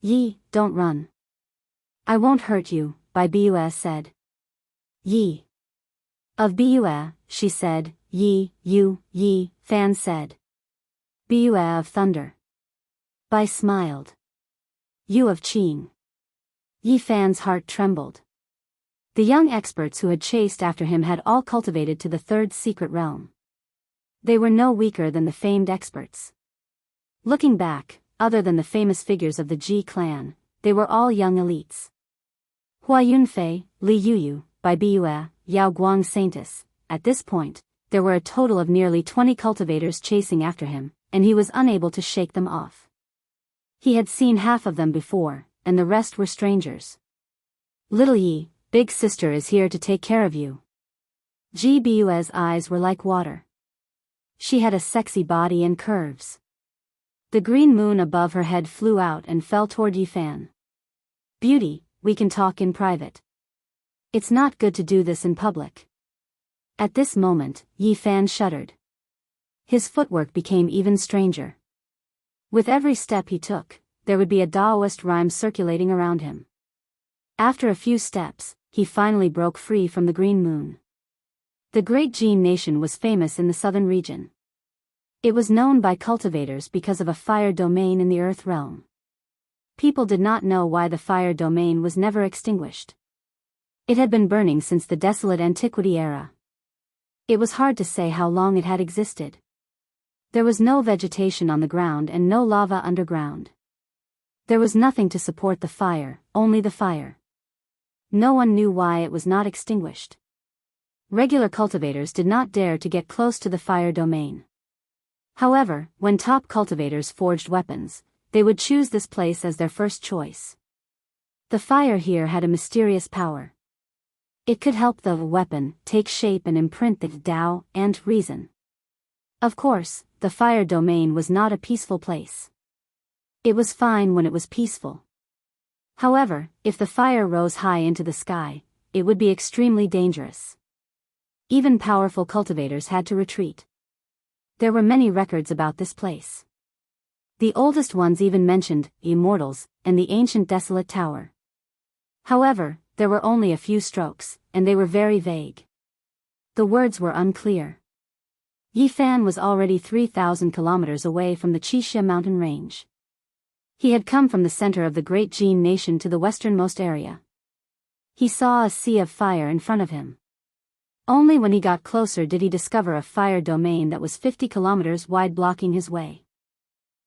"Yi, don't run. I won't hurt you," Bai Bue said. "Yi." Of Bue, she said. "Yi, you, Yi," Fan said. "Bue of thunder." Bai smiled. "You of Qing." Yi Fan's heart trembled. The young experts who had chased after him had all cultivated to the third secret realm. They were no weaker than the famed experts. Looking back, other than the famous figures of the Ji clan, they were all young elites. Hua Yunfei, Li Yuyu, Bai Bue, Yaoguang Saintess. At this point, there were a total of nearly 20 cultivators chasing after him, and he was unable to shake them off. He had seen half of them before, and the rest were strangers. "Little Yi, big sister is here to take care of you." Ji Bue's eyes were like water. She had a sexy body and curves. The green moon above her head flew out and fell toward Yi Fan. "Beauty, we can talk in private. It's not good to do this in public." At this moment, Yi Fan shuddered. His footwork became even stranger. With every step he took, there would be a Daoist rhyme circulating around him. After a few steps, he finally broke free from the green moon. The great Jin nation was famous in the southern region. It was known by cultivators because of a fire domain in the earth realm. People did not know why the fire domain was never extinguished. It had been burning since the desolate antiquity era. It was hard to say how long it had existed. There was no vegetation on the ground and no lava underground. There was nothing to support the fire, only the fire. No one knew why it was not extinguished. Regular cultivators did not dare to get close to the fire domain. However, when top cultivators forged weapons, they would choose this place as their first choice. The fire here had a mysterious power. It could help the weapon take shape and imprint the Tao and reason. Of course, the fire domain was not a peaceful place. It was fine when it was peaceful. However, if the fire rose high into the sky, it would be extremely dangerous. Even powerful cultivators had to retreat. There were many records about this place. The oldest ones even mentioned immortals and the ancient desolate tower. However, there were only a few strokes, and they were very vague. The words were unclear. Yifan was already 3,000 kilometers away from the Xianxia mountain range. He had come from the center of the great Jin nation to the westernmost area. He saw a sea of fire in front of him. Only when he got closer did he discover a fire domain that was 50 kilometers wide blocking his way.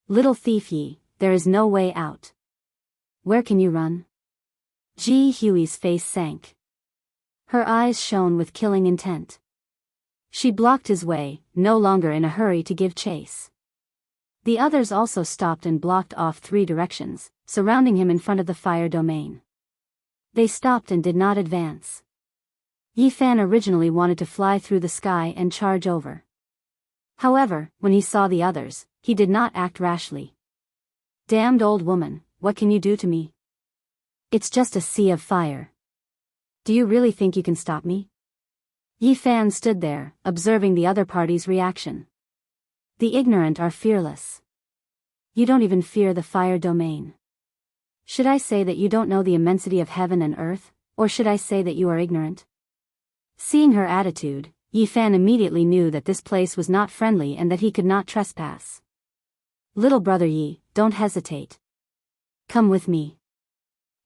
Little thief Yi, there is no way out. Where can you run? Ji Hui's face sank. Her eyes shone with killing intent. She blocked his way, no longer in a hurry to give chase. The others also stopped and blocked off 3 directions, surrounding him in front of the fire domain. They stopped and did not advance. Yifan originally wanted to fly through the sky and charge over. However, when he saw the others, he did not act rashly. Damned old woman, what can you do to me? It's just a sea of fire. Do you really think you can stop me? Yifan stood there, observing the other party's reaction. The ignorant are fearless. You don't even fear the fire domain. Should I say that you don't know the immensity of heaven and earth, or should I say that you are ignorant? Seeing her attitude, Yifan immediately knew that this place was not friendly and that he could not trespass. Little brother Yi, don't hesitate. Come with me.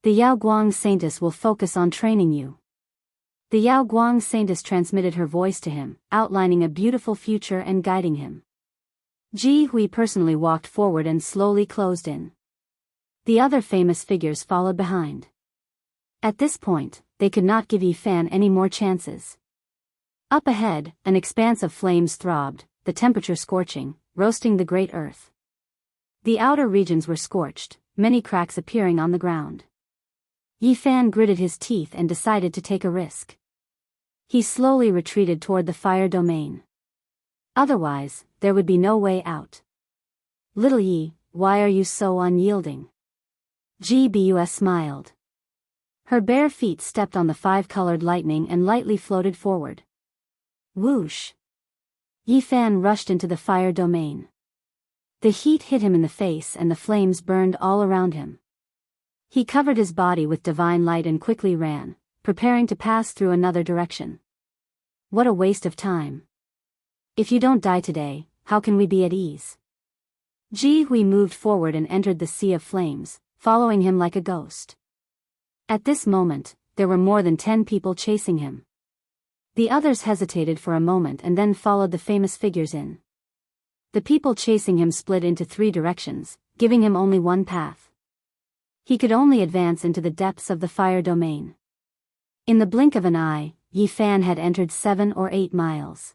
The Yaoguang Saintess will focus on training you. The Yaoguang Saintess transmitted her voice to him, outlining a beautiful future and guiding him. Ji Hui personally walked forward and slowly closed in. The other famous figures followed behind. At this point, they could not give Yifan any more chances. Up ahead, an expanse of flames throbbed, the temperature scorching, roasting the great earth. The outer regions were scorched, many cracks appearing on the ground. Yifan gritted his teeth and decided to take a risk. He slowly retreated toward the fire domain. Otherwise, there would be no way out. Little Yi, why are you so unyielding? GBUS smiled. Her bare feet stepped on the 5-colored lightning and lightly floated forward. Whoosh! Yifan rushed into the fire domain. The heat hit him in the face and the flames burned all around him. He covered his body with divine light and quickly ran, preparing to pass through another direction. What a waste of time. If you don't die today, how can we be at ease? Ji Hui moved forward and entered the sea of flames, following him like a ghost. At this moment, there were more than 10 people chasing him. The others hesitated for a moment and then followed the famous figures in. The people chasing him split into 3 directions, giving him only one path. He could only advance into the depths of the fire domain. In the blink of an eye, Yifan had entered 7 or 8 miles.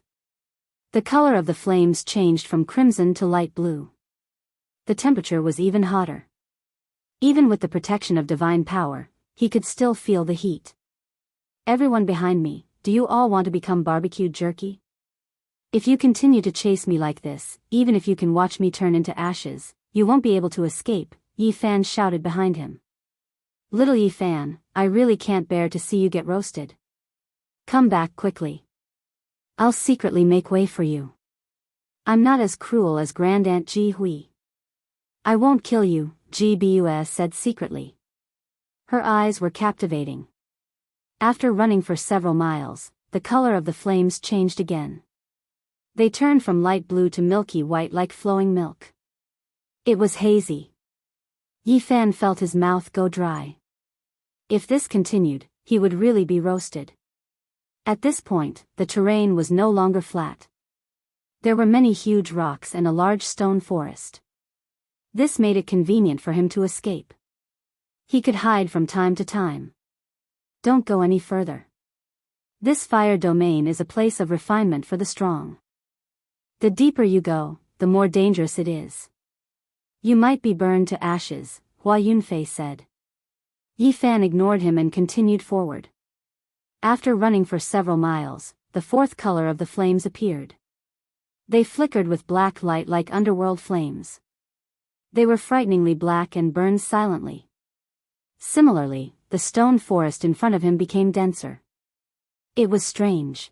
The color of the flames changed from crimson to light blue. The temperature was even hotter. Even with the protection of divine power, he could still feel the heat. Everyone behind me, do you all want to become barbecued jerky? If you continue to chase me like this, even if you can watch me turn into ashes, you won't be able to escape, Yifan shouted behind him. Little Yifan, I really can't bear to see you get roasted. Come back quickly. I'll secretly make way for you. I'm not as cruel as Grand Aunt Ji Hui. I won't kill you, GBUS said secretly. Her eyes were captivating. After running for several miles, the color of the flames changed again. They turned from light blue to milky white like flowing milk. It was hazy. Yifan felt his mouth go dry. If this continued, he would really be roasted. At this point, the terrain was no longer flat. There were many huge rocks and a large stone forest. This made it convenient for him to escape. He could hide from time to time. Don't go any further. This fire domain is a place of refinement for the strong. The deeper you go, the more dangerous it is. You might be burned to ashes, Hua Yunfei said. Yi Fan ignored him and continued forward. After running for several miles, the fourth color of the flames appeared. They flickered with black light like underworld flames. They were frighteningly black and burned silently. Similarly, the stone forest in front of him became denser. It was strange.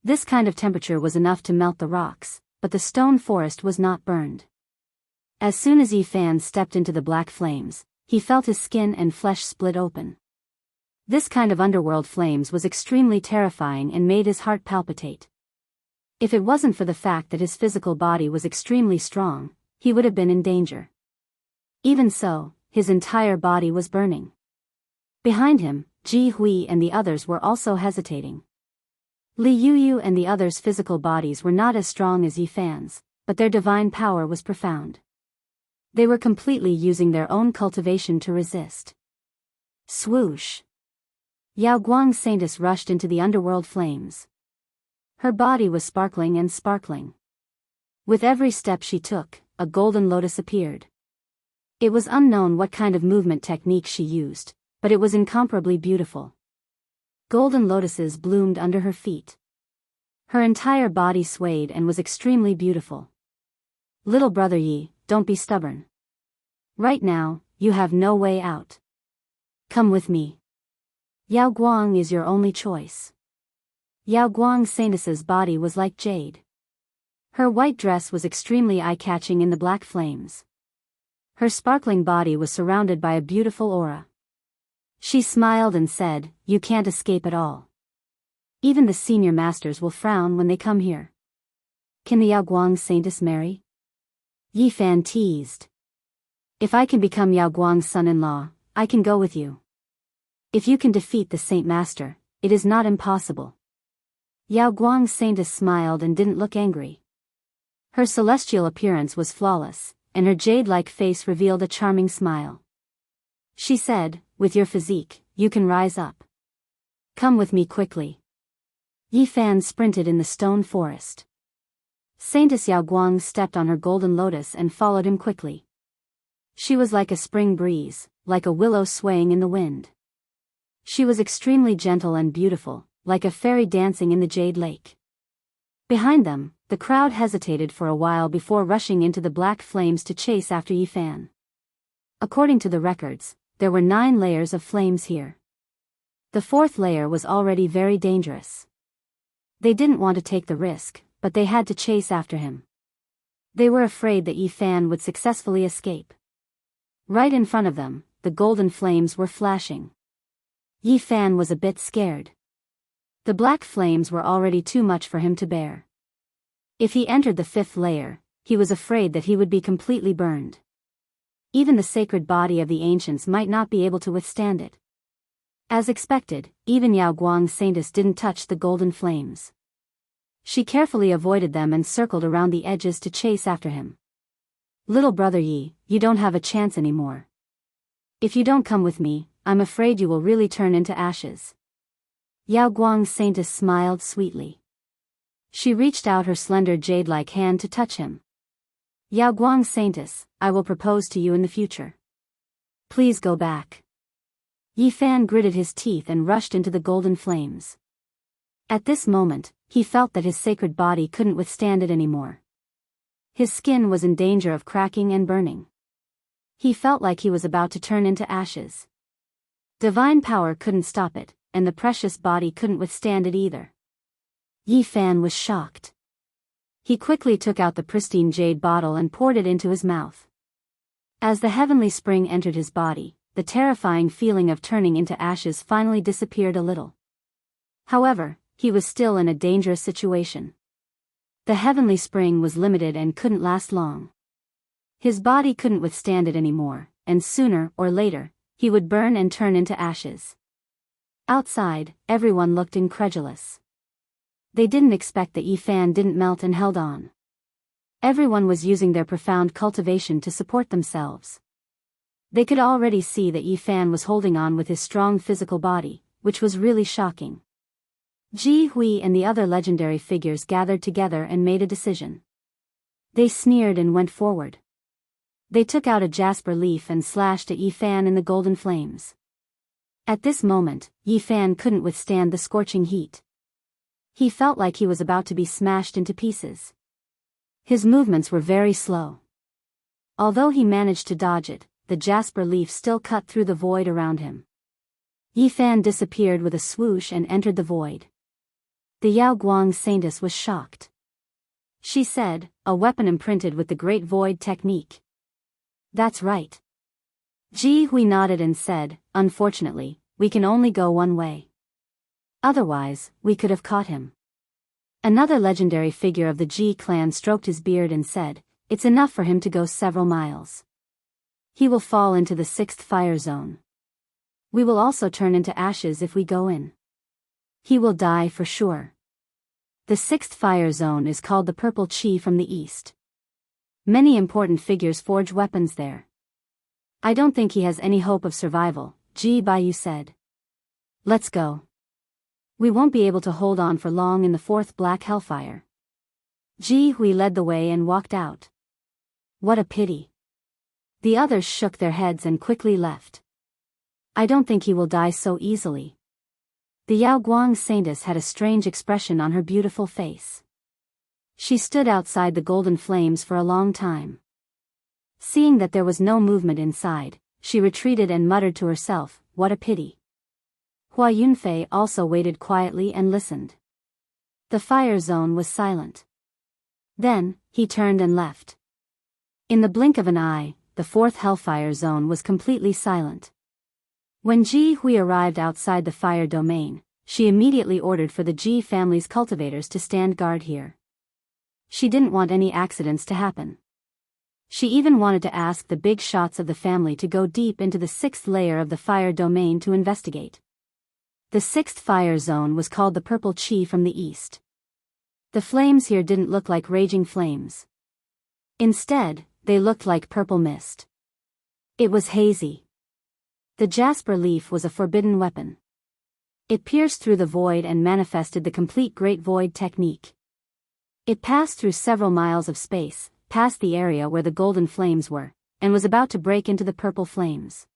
This kind of temperature was enough to melt the rocks, but the stone forest was not burned. As soon as Yi Fan stepped into the black flames, he felt his skin and flesh split open. This kind of underworld flames was extremely terrifying and made his heart palpitate. If it wasn't for the fact that his physical body was extremely strong, he would have been in danger. Even so, his entire body was burning. Behind him, Ji Hui and the others were also hesitating. Li Yuyu and the others' physical bodies were not as strong as Yi Fan's, but their divine power was profound. They were completely using their own cultivation to resist. Swoosh! Yao Guang's Saintess rushed into the underworld flames. Her body was sparkling and sparkling. With every step she took, a golden lotus appeared. It was unknown what kind of movement technique she used, but it was incomparably beautiful. Golden lotuses bloomed under her feet. Her entire body swayed and was extremely beautiful. Little brother Yi, don't be stubborn. Right now, you have no way out. Come with me. Yao Guang is your only choice. Yao Guang's Saintess's body was like jade. Her white dress was extremely eye-catching in the black flames. Her sparkling body was surrounded by a beautiful aura. She smiled and said, "You can't escape at all. Even the senior masters will frown when they come here. Can the Yao Guang Saintess marry?" Yi Fan teased. "If I can become Yao Guang's son-in-law, I can go with you. If you can defeat the Saint Master, it is not impossible." Yao Guang's Saintess smiled and didn't look angry. Her celestial appearance was flawless, and her jade-like face revealed a charming smile. She said, "With your physique, you can rise up. Come with me quickly." Yi Fan sprinted in the stone forest. Saintess Yao Guang stepped on her golden lotus and followed him quickly. She was like a spring breeze, like a willow swaying in the wind. She was extremely gentle and beautiful, like a fairy dancing in the jade lake. Behind them, the crowd hesitated for a while before rushing into the black flames to chase after Yi Fan. According to the records, there were 9 layers of flames here. The 4th layer was already very dangerous. They didn't want to take the risk, but they had to chase after him. They were afraid that Yi Fan would successfully escape. Right in front of them, the golden flames were flashing. Yi Fan was a bit scared. The black flames were already too much for him to bear. If he entered the 5th layer, he was afraid that he would be completely burned. Even the sacred body of the ancients might not be able to withstand it. As expected, even Yao Guang's Saintess didn't touch the golden flames. She carefully avoided them and circled around the edges to chase after him. "Little brother Yi, you don't have a chance anymore. If you don't come with me, I'm afraid you will really turn into ashes." Yao Guang's Saintess smiled sweetly. She reached out her slender jade-like hand to touch him. "Yao Guang's Saintess, I will propose to you in the future. Please go back." Yi Fan gritted his teeth and rushed into the golden flames. At this moment, he felt that his sacred body couldn't withstand it anymore. His skin was in danger of cracking and burning. He felt like he was about to turn into ashes. Divine power couldn't stop it, and the precious body couldn't withstand it either. Yi Fan was shocked. He quickly took out the pristine jade bottle and poured it into his mouth. As the heavenly spring entered his body, the terrifying feeling of turning into ashes finally disappeared a little. However, he was still in a dangerous situation. The heavenly spring was limited and couldn't last long. His body couldn't withstand it anymore, and sooner or later, he would burn and turn into ashes. Outside, everyone looked incredulous. They didn't expect that Yi Fan didn't melt and held on. Everyone was using their profound cultivation to support themselves. They could already see that Yi Fan was holding on with his strong physical body, which was really shocking. Ji Hui and the other legendary figures gathered together and made a decision. They sneered and went forward. They took out a jasper leaf and slashed at Yi Fan in the golden flames. At this moment, Yi Fan couldn't withstand the scorching heat. He felt like he was about to be smashed into pieces. His movements were very slow. Although he managed to dodge it, the jasper leaf still cut through the void around him. Yi Fan disappeared with a swoosh and entered the void. The Yao Guang Saintess was shocked. She said, "A weapon imprinted with the Great Void technique." "That's right." Ji Hui nodded and said, "Unfortunately, we can only go one way. Otherwise, we could have caught him." Another legendary figure of the Ji clan stroked his beard and said, "It's enough for him to go several miles. He will fall into the 6th fire zone. We will also turn into ashes if we go in. He will die for sure." The 6th fire zone is called the Purple Qi from the east. Many important figures forge weapons there. "I don't think he has any hope of survival," Ji Baiyu said. "Let's go. We won't be able to hold on for long in the 4th Black Hellfire." Ji Hui led the way and walked out. "What a pity." The others shook their heads and quickly left. "I don't think he will die so easily." The Yao Guang Saintess had a strange expression on her beautiful face. She stood outside the golden flames for a long time. Seeing that there was no movement inside, she retreated and muttered to herself, "What a pity." Hua Yunfei also waited quietly and listened. The fire zone was silent. Then, he turned and left. In the blink of an eye, the 4th Hellfire Zone was completely silent. When Ji Hui arrived outside the fire domain, she immediately ordered for the Ji family's cultivators to stand guard here. She didn't want any accidents to happen. She even wanted to ask the big shots of the family to go deep into the 6th layer of the fire domain to investigate. The 6th fire zone was called the Purple Qi from the east. The flames here didn't look like raging flames. Instead, they looked like purple mist. It was hazy. The jasper leaf was a forbidden weapon. It pierced through the void and manifested the complete Great Void technique. It passed through several miles of space, past the area where the golden flames were, and was about to break into the purple flames.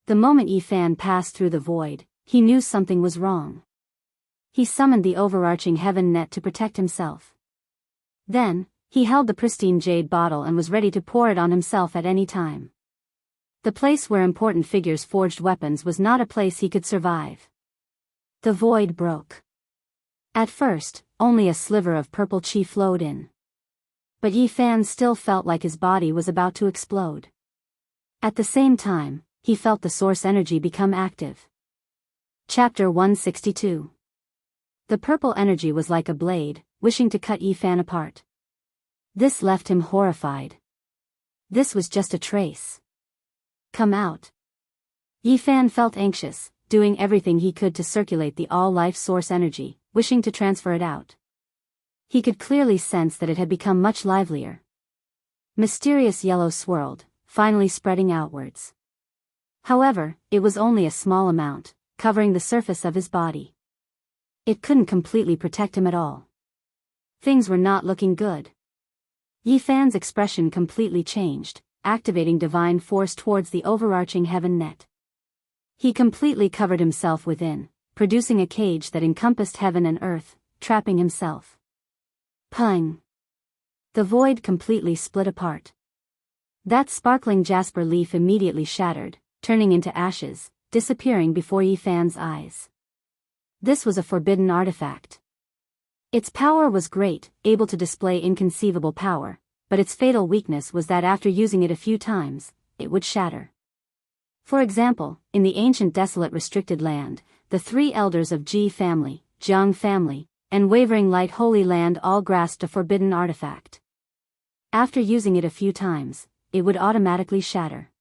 The moment Yi Fan passed through the void, he knew something was wrong. He summoned the overarching heaven net to protect himself. Then, he held the pristine jade bottle and was ready to pour it on himself at any time. The place where important figures forged weapons was not a place he could survive. The void broke. At first, only a sliver of purple qi flowed in. But Yi Fan still felt like his body was about to explode. At the same time, he felt the source energy become active. Chapter 162. The purple energy was like a blade, wishing to cut Yi Fan apart. This left him horrified. This was just a trace. "Come out." Yi Fan felt anxious, doing everything he could to circulate the all-life source energy, wishing to transfer it out. He could clearly sense that it had become much livelier. Mysterious yellow swirled, finally spreading outwards. However, it was only a small amount, covering the surface of his body. It couldn't completely protect him at all. Things were not looking good. Yi Fan's expression completely changed, activating divine force towards the overarching heaven net. He completely covered himself within, producing a cage that encompassed heaven and earth, trapping himself. Pung! The void completely split apart. That sparkling jasper leaf immediately shattered, turning into ashes, disappearing before Yi Fan's eyes. This was a forbidden artifact. Its power was great, able to display inconceivable power, but its fatal weakness was that after using it a few times, it would shatter. For example, in the ancient desolate restricted land, the 3 elders of Ji family, Jiang family, and Wavering Light Holy Land all grasped a forbidden artifact. After using it a few times, it would automatically shatter.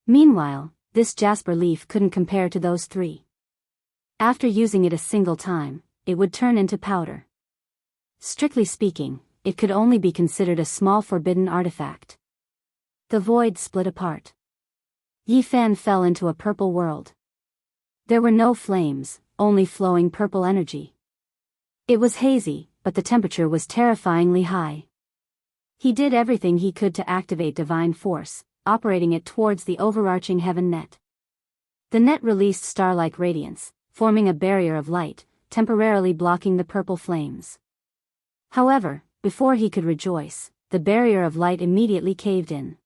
Meanwhile, this jasper leaf couldn't compare to those 3. After using it a single time, it would turn into powder. Strictly speaking, it could only be considered a small forbidden artifact. The void split apart. Yi Fan fell into a purple world. There were no flames, only flowing purple energy. It was hazy, but the temperature was terrifyingly high. He did everything he could to activate divine force, operating it towards the overarching heaven net. The net released star-like radiance, forming a barrier of light, temporarily blocking the purple flames. However, before he could rejoice, the barrier of light immediately caved in.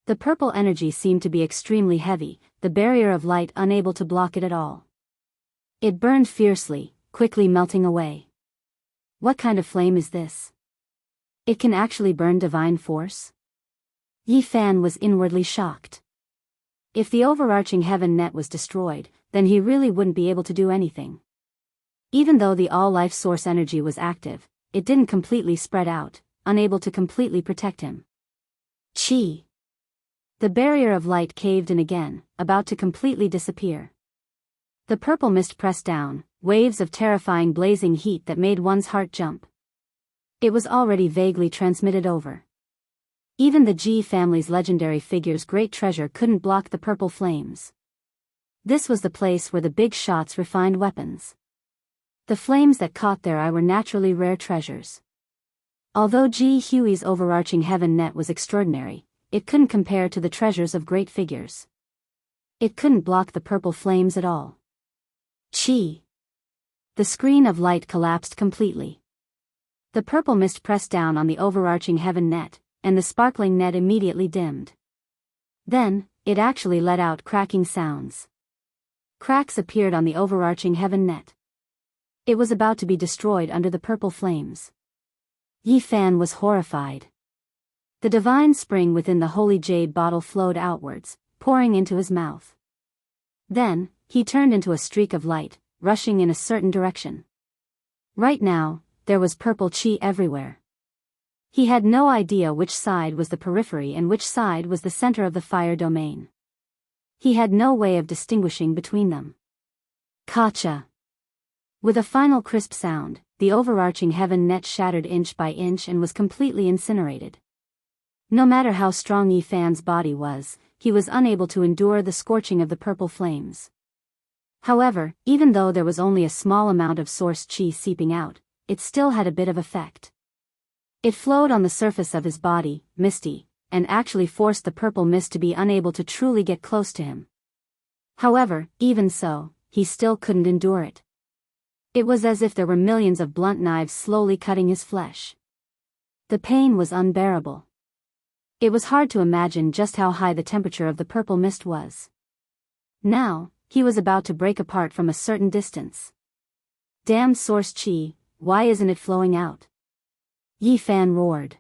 The purple energy seemed to be extremely heavy, the barrier of light unable to block it at all. It burned fiercely, quickly melting away. What kind of flame is this? It can actually burn divine force? Yi Fan was inwardly shocked. If the overarching heaven net was destroyed, then he really wouldn't be able to do anything. Even though the all-life source energy was active, it didn't completely spread out, unable to completely protect him. Chi! The barrier of light caved in again, about to completely disappear. The purple mist pressed down, waves of terrifying blazing heat that made one's heart jump. It was already vaguely transmitted over. Even the Ji family's legendary figure's great treasure couldn't block the purple flames. This was the place where the big shots refined weapons. The flames that caught their eye were naturally rare treasures. Although Ji Hui's overarching heaven net was extraordinary, it couldn't compare to the treasures of great figures. It couldn't block the purple flames at all. Chi! The screen of light collapsed completely. The purple mist pressed down on the overarching heaven net, and the sparkling net immediately dimmed. Then, it actually let out cracking sounds. Cracks appeared on the overarching heaven net. It was about to be destroyed under the purple flames. Yi Fan was horrified. The divine spring within the holy jade bottle flowed outwards, pouring into his mouth. Then, he turned into a streak of light, rushing in a certain direction. Right now, there was purple chi everywhere. He had no idea which side was the periphery and which side was the center of the fire domain. He had no way of distinguishing between them. Kacha! With a final crisp sound, the overarching heaven net shattered inch by inch and was completely incinerated. No matter how strong Yi Fan's body was, he was unable to endure the scorching of the purple flames. However, even though there was only a small amount of source chi seeping out, it still had a bit of effect. It flowed on the surface of his body, misty, and actually forced the purple mist to be unable to truly get close to him. However, even so, he still couldn't endure it. It was as if there were millions of blunt knives slowly cutting his flesh. The pain was unbearable. It was hard to imagine just how high the temperature of the purple mist was. Now, he was about to break apart from a certain distance. Damn source chi, why isn't it flowing out? Yi Fan roared.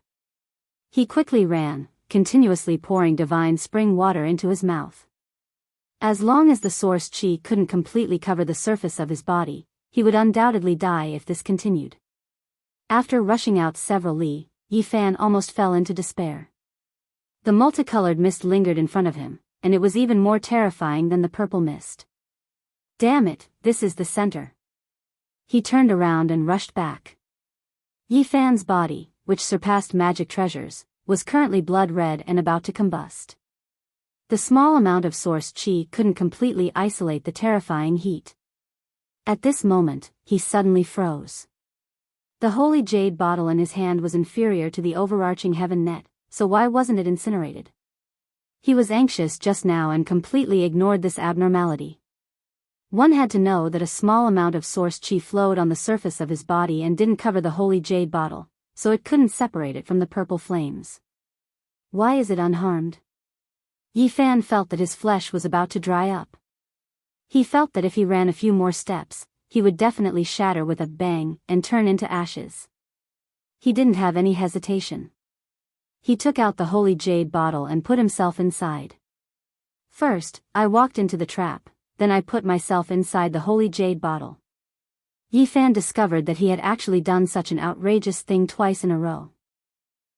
He quickly ran, continuously pouring divine spring water into his mouth. As long as the source chi couldn't completely cover the surface of his body, he would undoubtedly die if this continued. After rushing out several li, Yi Fan almost fell into despair. The multicolored mist lingered in front of him, and it was even more terrifying than the purple mist. Damn it, this is the center. He turned around and rushed back. Yi Fan's body, which surpassed magic treasures, was currently blood red and about to combust. The small amount of source chi couldn't completely isolate the terrifying heat. At this moment, he suddenly froze. The holy jade bottle in his hand was inferior to the overarching heaven net, so why wasn't it incinerated? He was anxious just now and completely ignored this abnormality. One had to know that a small amount of source chi flowed on the surface of his body and didn't cover the holy jade bottle, so it couldn't separate it from the purple flames. Why is it unharmed? Yi Fan felt that his flesh was about to dry up. He felt that if he ran a few more steps, he would definitely shatter with a bang and turn into ashes. He didn't have any hesitation. He took out the holy jade bottle and put himself inside. First, I walked into the trap, then I put myself inside the holy jade bottle. Yi Fan discovered that he had actually done such an outrageous thing twice in a row.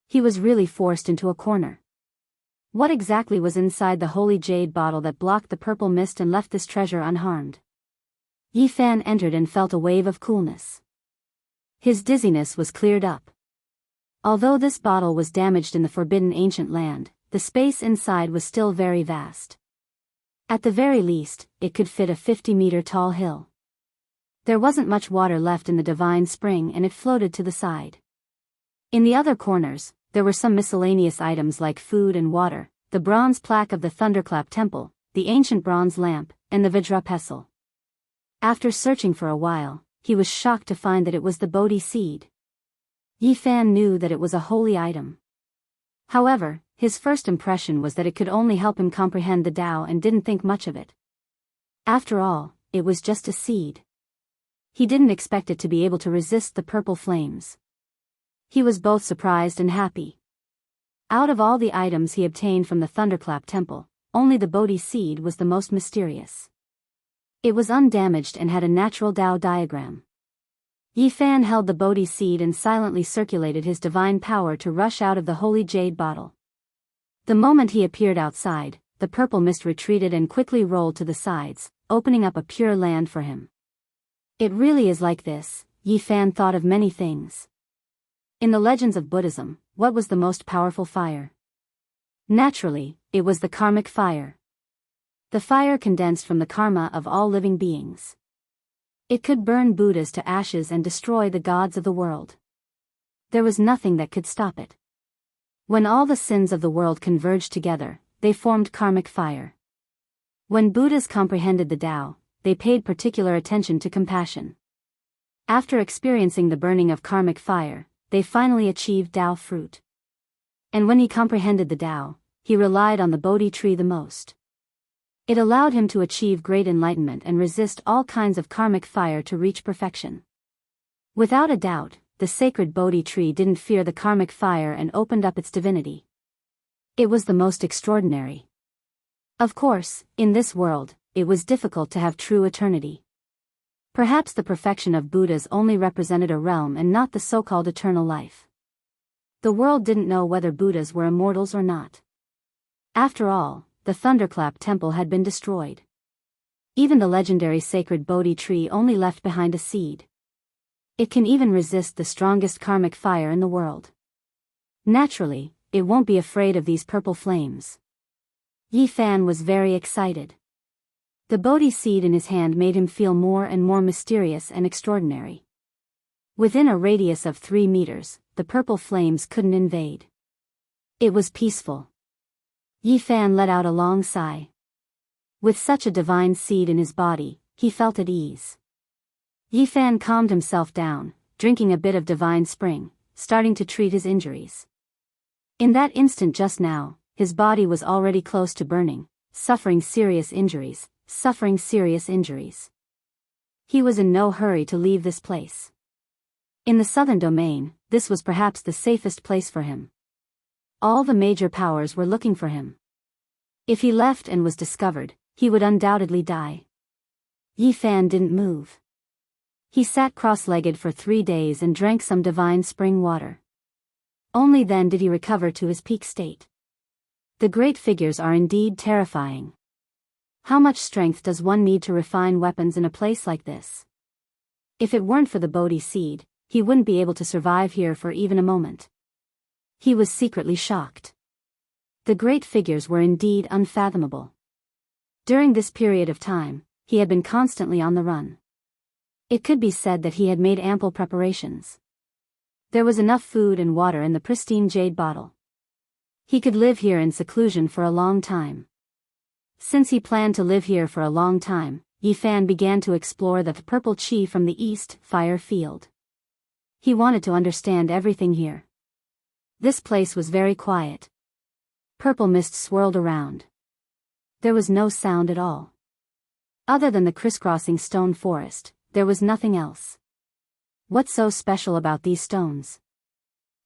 He was really forced into a corner. What exactly was inside the holy jade bottle that blocked the purple mist and left this treasure unharmed? Yi Fan entered and felt a wave of coolness. His dizziness was cleared up. Although this bottle was damaged in the forbidden ancient land, the space inside was still very vast. At the very least, it could fit a 50-meter tall hill. There wasn't much water left in the divine spring and it floated to the side. In the other corners, there were some miscellaneous items like food and water, the bronze plaque of the Thunderclap Temple, the ancient bronze lamp, and the Vajra pestle. After searching for a while, he was shocked to find that it was the Bodhi seed. Yi Fan knew that it was a holy item. However, his first impression was that it could only help him comprehend the Tao and didn't think much of it. After all, it was just a seed. He didn't expect it to be able to resist the purple flames. He was both surprised and happy. Out of all the items he obtained from the Thunderclap Temple, only the Bodhi seed was the most mysterious. It was undamaged and had a natural Tao diagram. Yi Fan held the Bodhi seed and silently circulated his divine power to rush out of the holy jade bottle. The moment he appeared outside, the purple mist retreated and quickly rolled to the sides, opening up a pure land for him. It really is like this, Yi Fan thought of many things. In the legends of Buddhism, what was the most powerful fire? Naturally, it was the karmic fire. The fire condensed from the karma of all living beings. It could burn Buddhas to ashes and destroy the gods of the world. There was nothing that could stop it. When all the sins of the world converged together, they formed karmic fire. When Buddhas comprehended the Tao, they paid particular attention to compassion. After experiencing the burning of karmic fire, they finally achieved Tao fruit. And when he comprehended the Tao, he relied on the Bodhi tree the most. It allowed him to achieve great enlightenment and resist all kinds of karmic fire to reach perfection. Without a doubt, the sacred Bodhi tree didn't fear the karmic fire and opened up its divinity. It was the most extraordinary. Of course, in this world, it was difficult to have true eternity. Perhaps the perfection of Buddhas only represented a realm and not the so-called eternal life. The world didn't know whether Buddhas were immortals or not. After all, the Thunderclap Temple had been destroyed. Even the legendary sacred Bodhi tree only left behind a seed. It can even resist the strongest karmic fire in the world. Naturally, it won't be afraid of these purple flames. Yi Fan was very excited. The Bodhi seed in his hand made him feel more and more mysterious and extraordinary. Within a radius of 3 meters, the purple flames couldn't invade. It was peaceful. Yi Fan let out a long sigh. With such a divine seed in his body, he felt at ease. Yi Fan calmed himself down, drinking a bit of divine spring, starting to treat his injuries. In that instant just now, his body was already close to burning, suffering serious injuries. He was in no hurry to leave this place. In the southern domain, this was perhaps the safest place for him. All the major powers were looking for him. If he left and was discovered, he would undoubtedly die. Yi Fan didn't move. He sat cross-legged for 3 days and drank some divine spring water. Only then did he recover to his peak state. The great figures are indeed terrifying. How much strength does one need to refine weapons in a place like this? If it weren't for the Bodhi seed, he wouldn't be able to survive here for even a moment. He was secretly shocked. The great figures were indeed unfathomable. During this period of time, he had been constantly on the run. It could be said that he had made ample preparations. There was enough food and water in the pristine jade bottle. He could live here in seclusion for a long time. Since he planned to live here for a long time, Yi Fan began to explore the purple chi from the east fire field. He wanted to understand everything here. This place was very quiet. Purple mist swirled around. There was no sound at all. Other than the crisscrossing stone forest, there was nothing else. What's so special about these stones?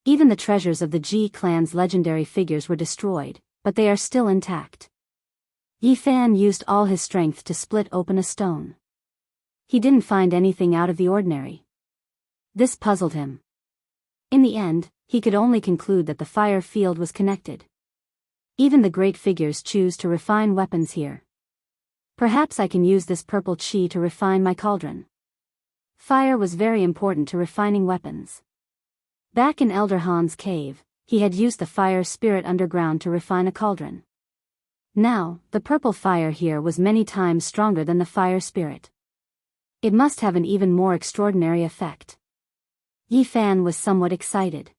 Even the treasures of the Ji clan's legendary figures were destroyed, but they are still intact. Yi Fan used all his strength to split open a stone. He didn't find anything out of the ordinary. This puzzled him. In the end, he could only conclude that the fire field was connected. Even the great figures choose to refine weapons here. Perhaps I can use this purple chi to refine my cauldron. Fire was very important to refining weapons. Back in Elder Han's cave, he had used the fire spirit underground to refine a cauldron. Now, the purple fire here was many times stronger than the fire spirit. It must have an even more extraordinary effect. Yi Fan was somewhat excited.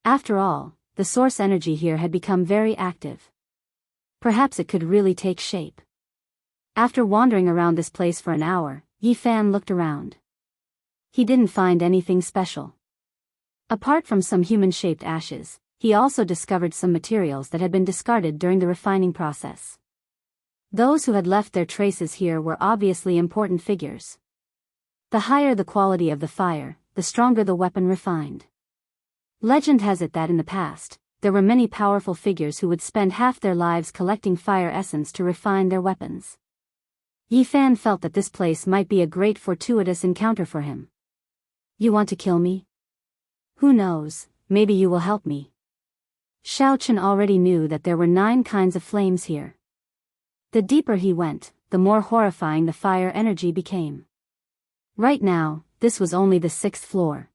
After all, the source energy here had become very active. Perhaps it could really take shape. After wandering around this place for an hour, Yi Fan looked around. He didn't find anything special. Apart from some human-shaped ashes, he also discovered some materials that had been discarded during the refining process. Those who had left their traces here were obviously important figures. The higher the quality of the fire, the stronger the weapon refined. Legend has it that in the past, there were many powerful figures who would spend half their lives collecting fire essence to refine their weapons. Yi Fan felt that this place might be a great fortuitous encounter for him. You want to kill me? Who knows, maybe you will help me. Xiao Chen already knew that there were 9 kinds of flames here. The deeper he went, the more horrifying the fire energy became. Right now, this was only the 6th floor.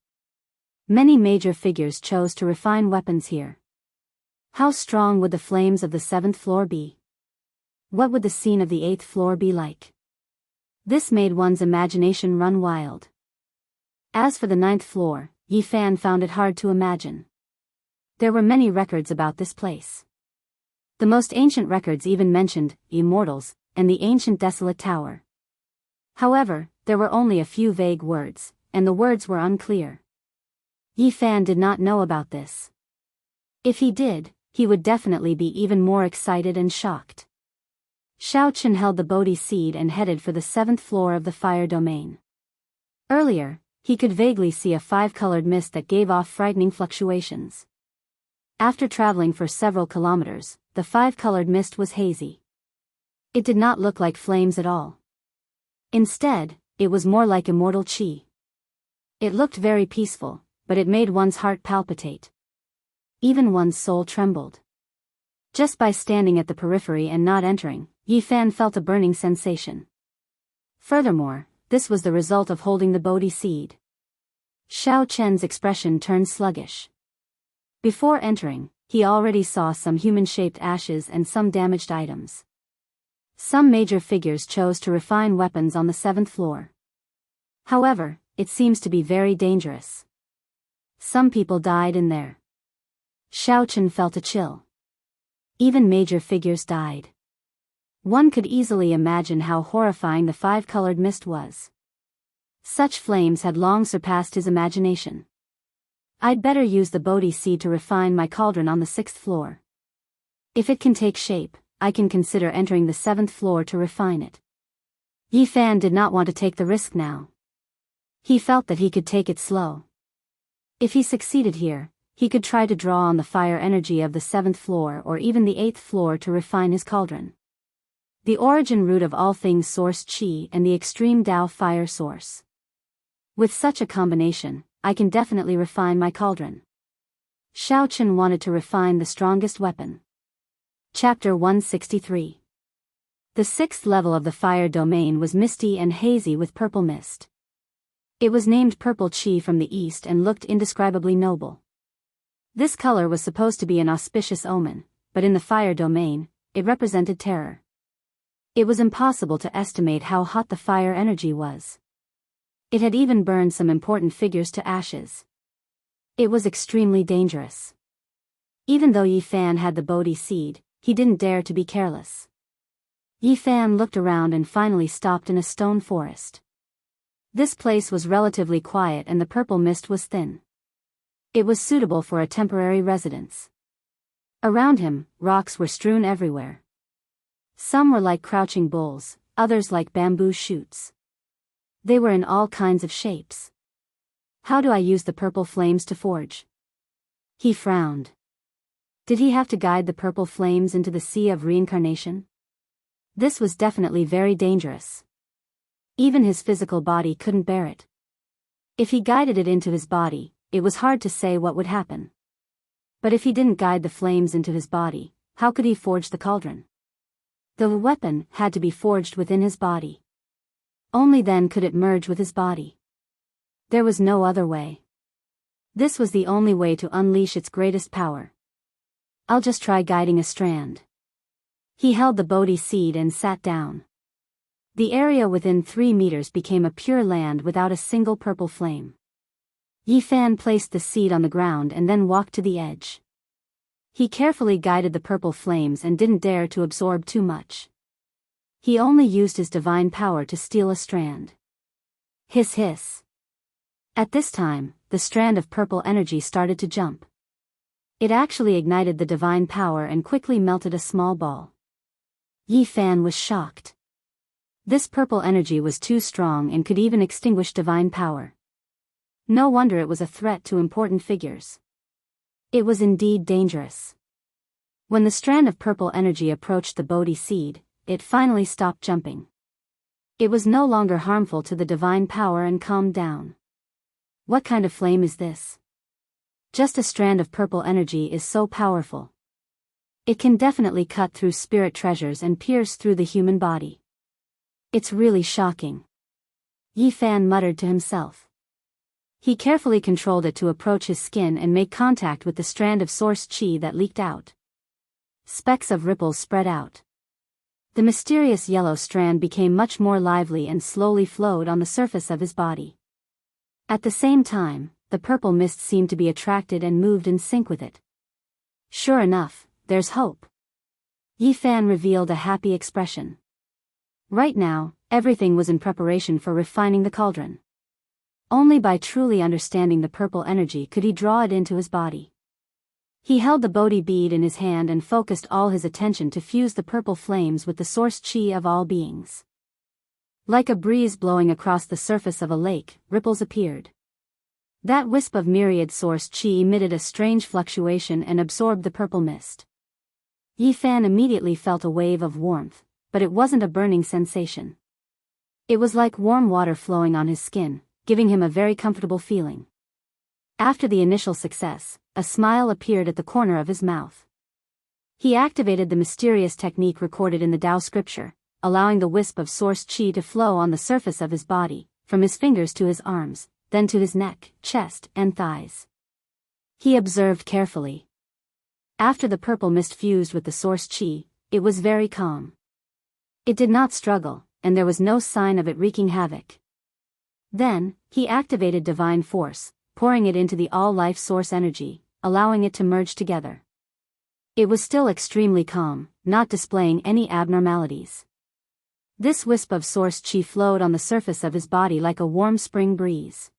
Many major figures chose to refine weapons here. How strong would the flames of the 7th floor be? What would the scene of the 8th floor be like? This made one's imagination run wild. As for the 9th floor, Yi Fan found it hard to imagine. There were many records about this place. The most ancient records even mentioned immortals and the ancient desolate tower. However, there were only a few vague words, and the words were unclear. Yi Fan did not know about this. If he did, he would definitely be even more excited and shocked. Xiao Chen held the Bodhi seed and headed for the 7th floor of the fire domain. Earlier, he could vaguely see a 5-colored mist that gave off frightening fluctuations. After traveling for several kilometers, the 5-colored mist was hazy. It did not look like flames at all. Instead, it was more like immortal qi. It looked very peaceful, but it made one's heart palpitate. Even one's soul trembled. Just by standing at the periphery and not entering, Yi Fan felt a burning sensation. Furthermore, this was the result of holding the Bodhi seed. Xiao Chen's expression turned sluggish. Before entering, he already saw some human-shaped ashes and some damaged items. Some major figures chose to refine weapons on the 7th floor. However, it seems to be very dangerous. Some people died in there. Xiao Chen felt a chill. Even major figures died. One could easily imagine how horrifying the 5-colored mist was. Such flames had long surpassed his imagination. I'd better use the Bodhi seed to refine my cauldron on the 6th floor. If it can take shape, I can consider entering the 7th floor to refine it. Yi Fan did not want to take the risk now. He felt that he could take it slow. If he succeeded here, he could try to draw on the fire energy of the 7th floor or even the 8th floor to refine his cauldron. The origin root of all things source qi and the extreme Tao fire source. With such a combination, I can definitely refine my cauldron. Xiao Chen wanted to refine the strongest weapon. Chapter 163. The 6th level of the fire domain was misty and hazy with purple mist. It was named purple qi from the east and looked indescribably noble. This color was supposed to be an auspicious omen, but in the fire domain, it represented terror. It was impossible to estimate how hot the fire energy was. It had even burned some important figures to ashes. It was extremely dangerous. Even though Yi Fan had the Bodhi seed, he didn't dare to be careless. Yi Fan looked around and finally stopped in a stone forest. This place was relatively quiet and the purple mist was thin. It was suitable for a temporary residence. Around him, rocks were strewn everywhere. Some were like crouching bulls, others like bamboo shoots. They were in all kinds of shapes. How do I use the purple flames to forge? He frowned. Did he have to guide the purple flames into the sea of reincarnation? This was definitely very dangerous. Even his physical body couldn't bear it. If he guided it into his body, it was hard to say what would happen. But if he didn't guide the flames into his body, how could he forge the cauldron? The weapon had to be forged within his body. Only then could it merge with his body. There was no other way. This was the only way to unleash its greatest power. I'll just try guiding a strand. He held the Bodhi seed and sat down. The area within 3 meters became a pure land without a single purple flame. Yi Fan placed the seed on the ground and then walked to the edge. He carefully guided the purple flames and didn't dare to absorb too much. He only used his divine power to steal a strand. Hiss hiss. At this time, the strand of purple energy started to jump. It actually ignited the divine power and quickly melted a small ball. Yi Fan was shocked. This purple energy was too strong and could even extinguish divine power. No wonder it was a threat to important figures. It was indeed dangerous. When the strand of purple energy approached the Bodhi seed, it finally stopped jumping. It was no longer harmful to the divine power and calmed down. What kind of flame is this? Just a strand of purple energy is so powerful. It can definitely cut through spirit treasures and pierce through the human body. It's really shocking. Yi Fan muttered to himself. He carefully controlled it to approach his skin and make contact with the strand of source qi that leaked out. Specks of ripples spread out. The mysterious yellow strand became much more lively and slowly flowed on the surface of his body. At the same time, the purple mist seemed to be attracted and moved in sync with it. Sure enough, there's hope. Yi Fan revealed a happy expression. Right now, everything was in preparation for refining the cauldron. Only by truly understanding the purple energy could he draw it into his body. He held the Bodhi bead in his hand and focused all his attention to fuse the purple flames with the source qi of all beings. Like a breeze blowing across the surface of a lake, ripples appeared. That wisp of myriad source qi emitted a strange fluctuation and absorbed the purple mist. Yi Fan immediately felt a wave of warmth, but it wasn't a burning sensation. It was like warm water flowing on his skin, giving him a very comfortable feeling. After the initial success, a smile appeared at the corner of his mouth. He activated the mysterious technique recorded in the Tao scripture, allowing the wisp of source qi to flow on the surface of his body, from his fingers to his arms, then to his neck, chest, and thighs. He observed carefully. After the purple mist fused with the source qi, it was very calm. It did not struggle, and there was no sign of it wreaking havoc. Then, he activated divine force, pouring it into the all-life source energy, allowing it to merge together. It was still extremely calm, not displaying any abnormalities. This wisp of source qi flowed on the surface of his body like a warm spring breeze.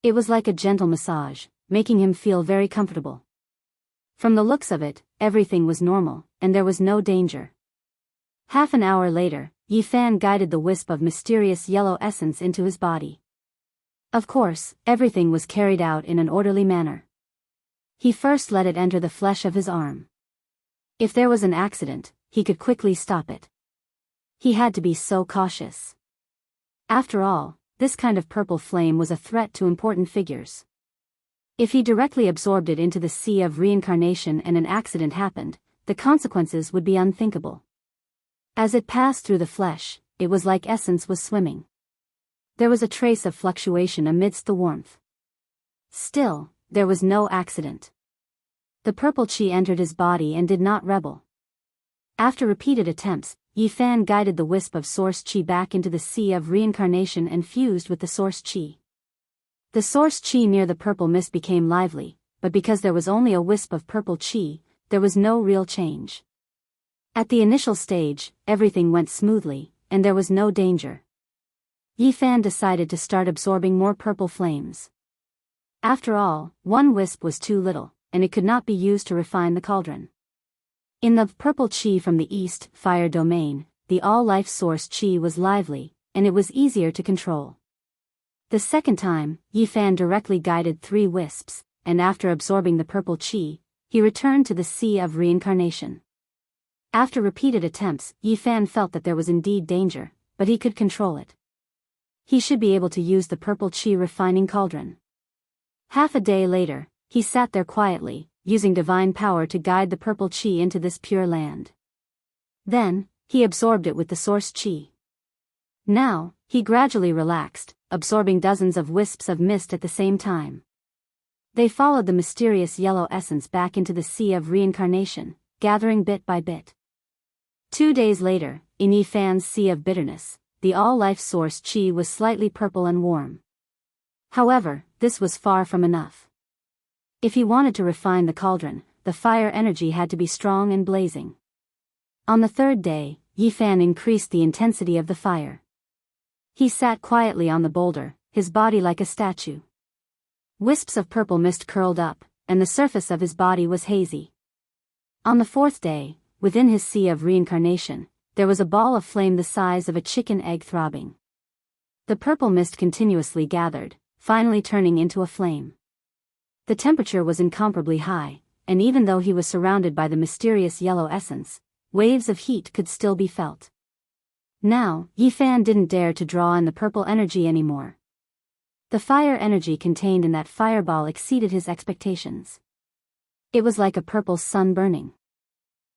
It was like a gentle massage, making him feel very comfortable. From the looks of it, everything was normal, and there was no danger. Half an hour later, Yi Fan guided the wisp of mysterious yellow essence into his body. Of course, everything was carried out in an orderly manner. He first let it enter the flesh of his arm. If there was an accident, he could quickly stop it. He had to be so cautious. After all, this kind of purple flame was a threat to important figures. If he directly absorbed it into the sea of reincarnation and an accident happened, the consequences would be unthinkable. As it passed through the flesh, it was like essence was swimming. There was a trace of fluctuation amidst the warmth. Still, there was no accident. The purple qi entered his body and did not rebel. After repeated attempts, Yi Fan guided the wisp of source qi back into the sea of reincarnation and fused with the source qi. The source qi near the purple mist became lively, but because there was only a wisp of purple qi, there was no real change. At the initial stage, everything went smoothly, and there was no danger. Yi Fan decided to start absorbing more purple flames. After all, one wisp was too little, and it could not be used to refine the cauldron. In the purple qi from the east, fire domain, the all-life source qi was lively, and it was easier to control. The second time, Yi Fan directly guided 3 wisps, and after absorbing the purple qi, he returned to the sea of reincarnation. After repeated attempts, Yi Fan felt that there was indeed danger, but he could control it. He should be able to use the purple qi refining cauldron. Half a day later, he sat there quietly, using divine power to guide the purple qi into this pure land. Then, he absorbed it with the source qi. Now, he gradually relaxed, absorbing dozens of wisps of mist at the same time. They followed the mysterious yellow essence back into the sea of reincarnation, gathering bit by bit. 2 days later, in Yi Fan's sea of bitterness, the all-life source qi was slightly purple and warm. However, this was far from enough. If he wanted to refine the cauldron, the fire energy had to be strong and blazing. On the third day, Yifan increased the intensity of the fire. He sat quietly on the boulder, his body like a statue. Wisps of purple mist curled up, and the surface of his body was hazy. On the fourth day, within his sea of reincarnation, there was a ball of flame the size of a chicken egg throbbing. The purple mist continuously gathered, finally turning into a flame. The temperature was incomparably high, and even though he was surrounded by the mysterious yellow essence, waves of heat could still be felt. Now, Yifan didn't dare to draw in the purple energy anymore. The fire energy contained in that fireball exceeded his expectations. It was like a purple sun burning.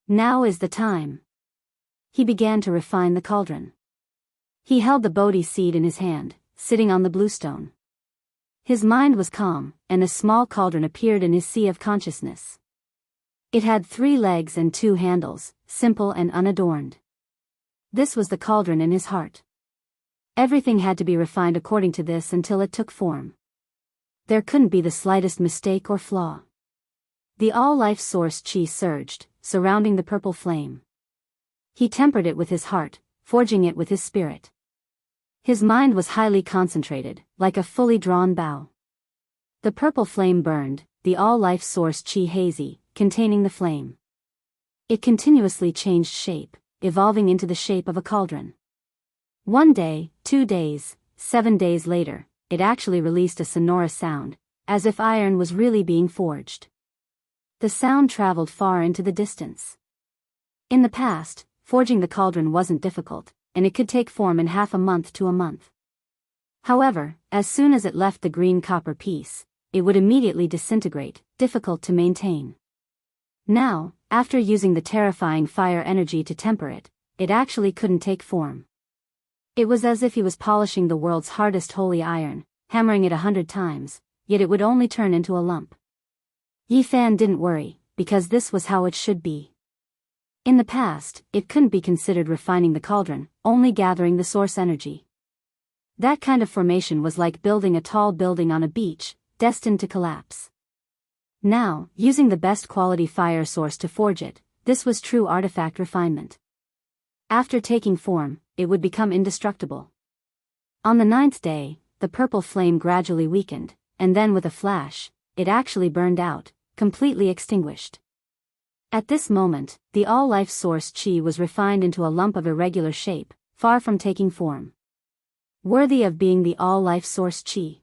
Now is the time. He began to refine the cauldron. He held the Bodhi seed in his hand, sitting on the bluestone. His mind was calm, and a small cauldron appeared in his sea of consciousness. It had 3 legs and 2 handles, simple and unadorned. This was the cauldron in his heart. Everything had to be refined according to this until it took form. There couldn't be the slightest mistake or flaw. The all-life source chi surged, surrounding the purple flame. He tempered it with his heart, forging it with his spirit. His mind was highly concentrated, like a fully drawn bow. The purple flame burned, the all-life source chi hazy, containing the flame. It continuously changed shape, evolving into the shape of a cauldron. 1 day, 2 days, 7 days later, it actually released a sonorous sound, as if iron was really being forged. The sound traveled far into the distance. In the past, forging the cauldron wasn't difficult, and it could take form in half a month to a month. However, as soon as it left the green copper piece, it would immediately disintegrate, difficult to maintain. Now, after using the terrifying fire energy to temper it, it actually couldn't take form. It was as if he was polishing the world's hardest holy iron, hammering it 100 times, yet it would only turn into a lump. Yifan didn't worry, because this was how it should be. In the past, it couldn't be considered refining the cauldron, only gathering the source energy. That kind of formation was like building a tall building on a beach, destined to collapse. Now, using the best quality fire source to forge it, this was true artifact refinement. After taking form, it would become indestructible. On the 9th day, the purple flame gradually weakened, and then with a flash, it actually burned out, completely extinguished. At this moment, the all-life source chi was refined into a lump of irregular shape, far from taking form. Worthy of being the all-life source chi.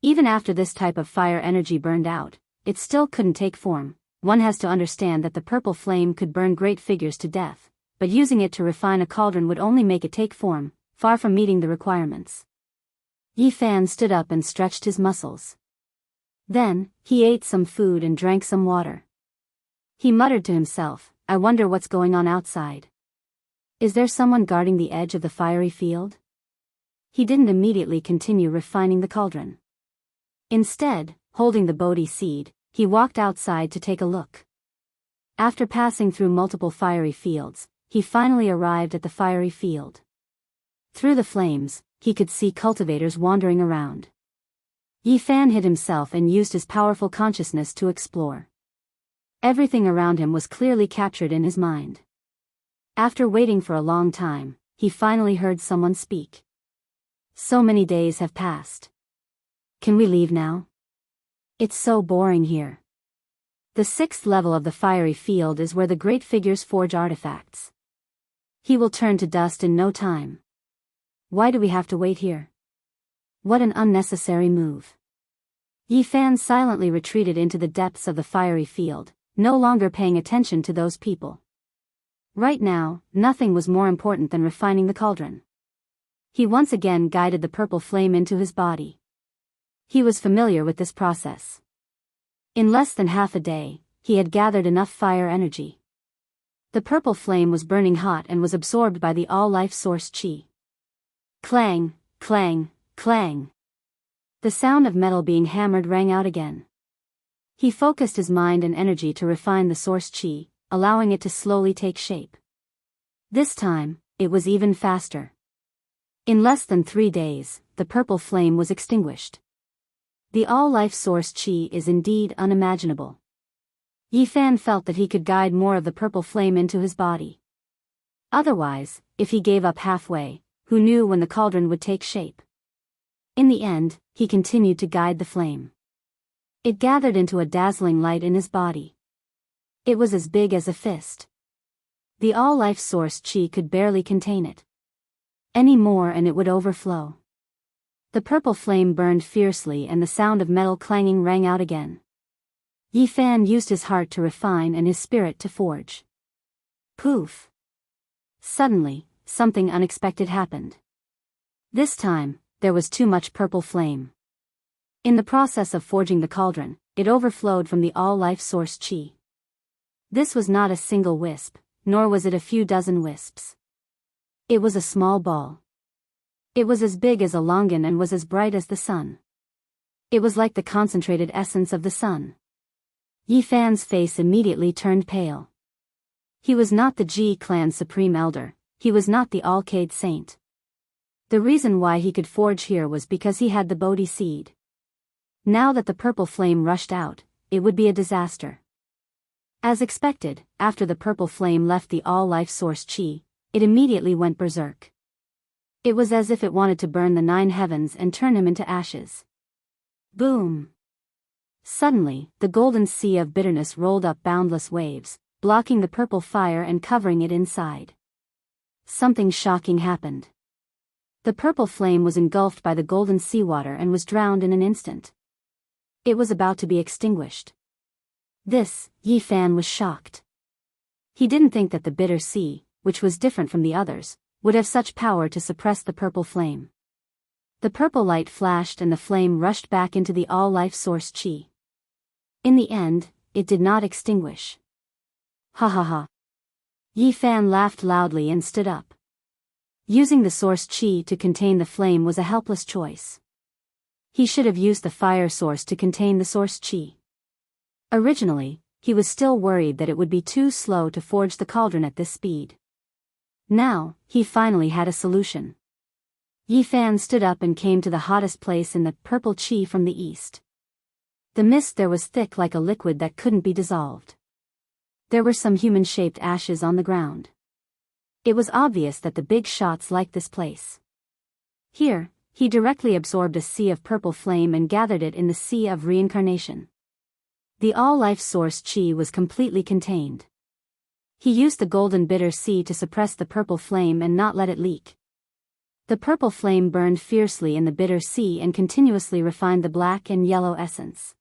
Even after this type of fire energy burned out, it still couldn't take form. One has to understand that the purple flame could burn great figures to death, but using it to refine a cauldron would only make it take form, far from meeting the requirements. Yifan stood up and stretched his muscles. Then, he ate some food and drank some water. He muttered to himself, I wonder what's going on outside. Is there someone guarding the edge of the fiery field? He didn't immediately continue refining the cauldron. Instead, holding the Bodhi seed, he walked outside to take a look. After passing through multiple fiery fields, he finally arrived at the fiery field. Through the flames, he could see cultivators wandering around. Yifan hid himself and used his powerful consciousness to explore. Everything around him was clearly captured in his mind. After waiting for a long time, he finally heard someone speak. So many days have passed. Can we leave now? It's so boring here. The 6th level of the fiery field is where the great figures forge artifacts. He will turn to dust in no time. Why do we have to wait here? What an unnecessary move. Yifan silently retreated into the depths of the fiery field, no longer paying attention to those people. Right now, nothing was more important than refining the cauldron. He once again guided the purple flame into his body. He was familiar with this process. In less than half a day, he had gathered enough fire energy. The purple flame was burning hot and was absorbed by the all-life source chi. Clang, clang, clang. The sound of metal being hammered rang out again. He focused his mind and energy to refine the source chi, allowing it to slowly take shape. This time, it was even faster. In less than 3 days, the purple flame was extinguished. The all-life source chi is indeed unimaginable. Yi Fan felt that he could guide more of the purple flame into his body. Otherwise, if he gave up halfway, who knew when the cauldron would take shape? In the end, he continued to guide the flame. It gathered into a dazzling light in his body. It was as big as a fist. The all-life source Qi could barely contain it. Any more and it would overflow. The purple flame burned fiercely and the sound of metal clanging rang out again. Yi Fan used his heart to refine and his spirit to forge. Poof! Suddenly, something unexpected happened. This time, there was too much purple flame. In the process of forging the cauldron, it overflowed from the all-life source Qi. This was not a single wisp, nor was it a few dozen wisps. It was a small ball. It was as big as a longan and was as bright as the sun. It was like the concentrated essence of the sun. Yi Fan's face immediately turned pale. He was not the Ji clan's supreme elder, he was not the Alcade saint. The reason why he could forge here was because he had the Bodhi seed. Now that the purple flame rushed out, it would be a disaster. As expected, after the purple flame left the all-life source Qi, it immediately went berserk. It was as if it wanted to burn the 9 heavens and turn him into ashes. Boom! Suddenly, the golden sea of bitterness rolled up boundless waves, blocking the purple fire and covering it inside. Something shocking happened. The purple flame was engulfed by the golden seawater and was drowned in an instant. It was about to be extinguished. This, Yi Fan was shocked. He didn't think that the bitter sea, which was different from the others, would have such power to suppress the purple flame. The purple light flashed and the flame rushed back into the all-life source Qi. In the end, it did not extinguish. Ha ha ha. Yi Fan laughed loudly and stood up. Using the source Qi to contain the flame was a helpless choice. He should have used the fire source to contain the source Qi. Originally, he was still worried that it would be too slow to forge the cauldron at this speed. Now, he finally had a solution. Yi Fan stood up and came to the hottest place in the purple Qi from the east. The mist there was thick like a liquid that couldn't be dissolved. There were some human-shaped ashes on the ground. It was obvious that the big shots liked this place. Here, he directly absorbed a sea of purple flame and gathered it in the sea of reincarnation. The all-life source Qi was completely contained. He used the golden bitter sea to suppress the purple flame and not let it leak. The purple flame burned fiercely in the bitter sea and continuously refined the black and yellow essence.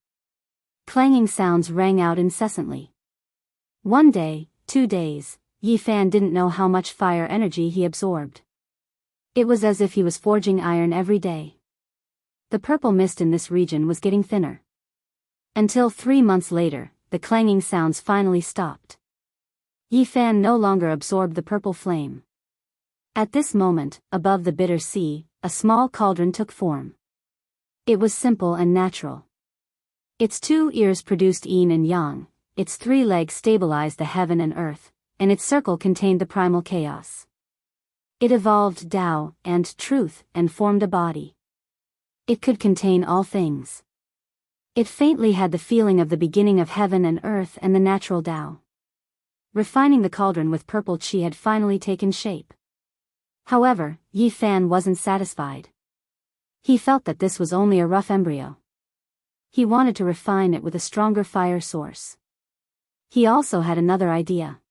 Clanging sounds rang out incessantly. 1 day, 2 days, Yi Fan didn't know how much fire energy he absorbed. It was as if he was forging iron every day. The purple mist in this region was getting thinner. Until 3 months later, the clanging sounds finally stopped. Yi Fan no longer absorbed the purple flame. At this moment, above the bitter sea, a small cauldron took form. It was simple and natural. Its 2 ears produced yin and yang, its 3 legs stabilized the heaven and earth, and its circle contained the primal chaos. It evolved Tao and truth and formed a body. It could contain all things. It faintly had the feeling of the beginning of heaven and earth and the natural Tao. Refining the cauldron with purple Qi had finally taken shape. However, Yi Fan wasn't satisfied. He felt that this was only a rough embryo. He wanted to refine it with a stronger fire source. He also had another idea.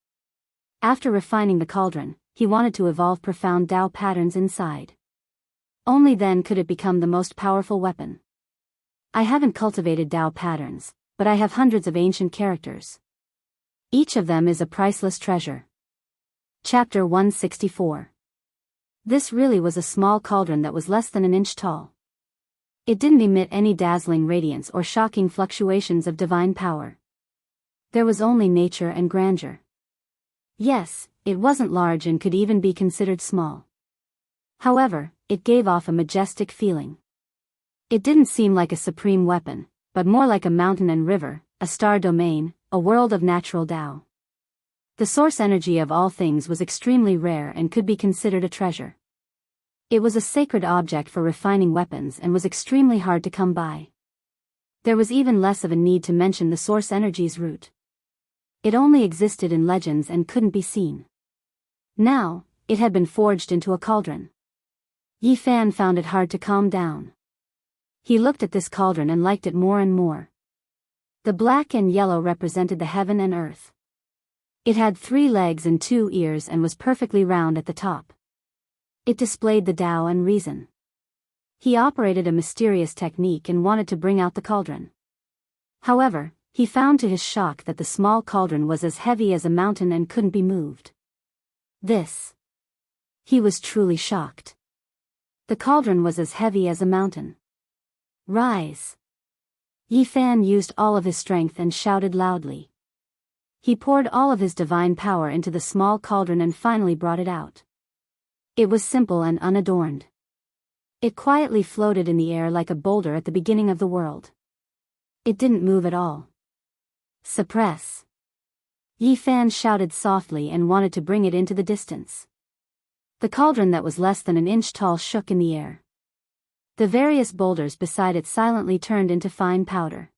After refining the cauldron, he wanted to evolve profound Tao patterns inside. Only then could it become the most powerful weapon. I haven't cultivated Tao patterns, but I have hundreds of ancient characters. Each of them is a priceless treasure. Chapter 164. This really was a small cauldron that was less than an inch tall. It didn't emit any dazzling radiance or shocking fluctuations of divine power. There was only nature and grandeur. Yes, it wasn't large and could even be considered small. However, it gave off a majestic feeling. It didn't seem like a supreme weapon, but more like a mountain and river, a star domain, a world of natural Tao. The source energy of all things was extremely rare and could be considered a treasure. It was a sacred object for refining weapons and was extremely hard to come by. There was even less of a need to mention the source energy's root. It only existed in legends and couldn't be seen. Now, it had been forged into a cauldron. Yi Fan found it hard to calm down. He looked at this cauldron and liked it more and more. The black and yellow represented the heaven and earth. It had 3 legs and 2 ears and was perfectly round at the top. It displayed the Tao and reason. He operated a mysterious technique and wanted to bring out the cauldron. However, he found to his shock that the small cauldron was as heavy as a mountain and couldn't be moved. He was truly shocked. The cauldron was as heavy as a mountain. Rise! Yi Fan used all of his strength and shouted loudly. He poured all of his divine power into the small cauldron and finally brought it out. It was simple and unadorned. It quietly floated in the air like a boulder at the beginning of the world. It didn't move at all. Suppress! Yi Fan shouted softly and wanted to bring it into the distance. The cauldron that was less than an inch tall shook in the air. The various boulders beside it silently turned into fine powder.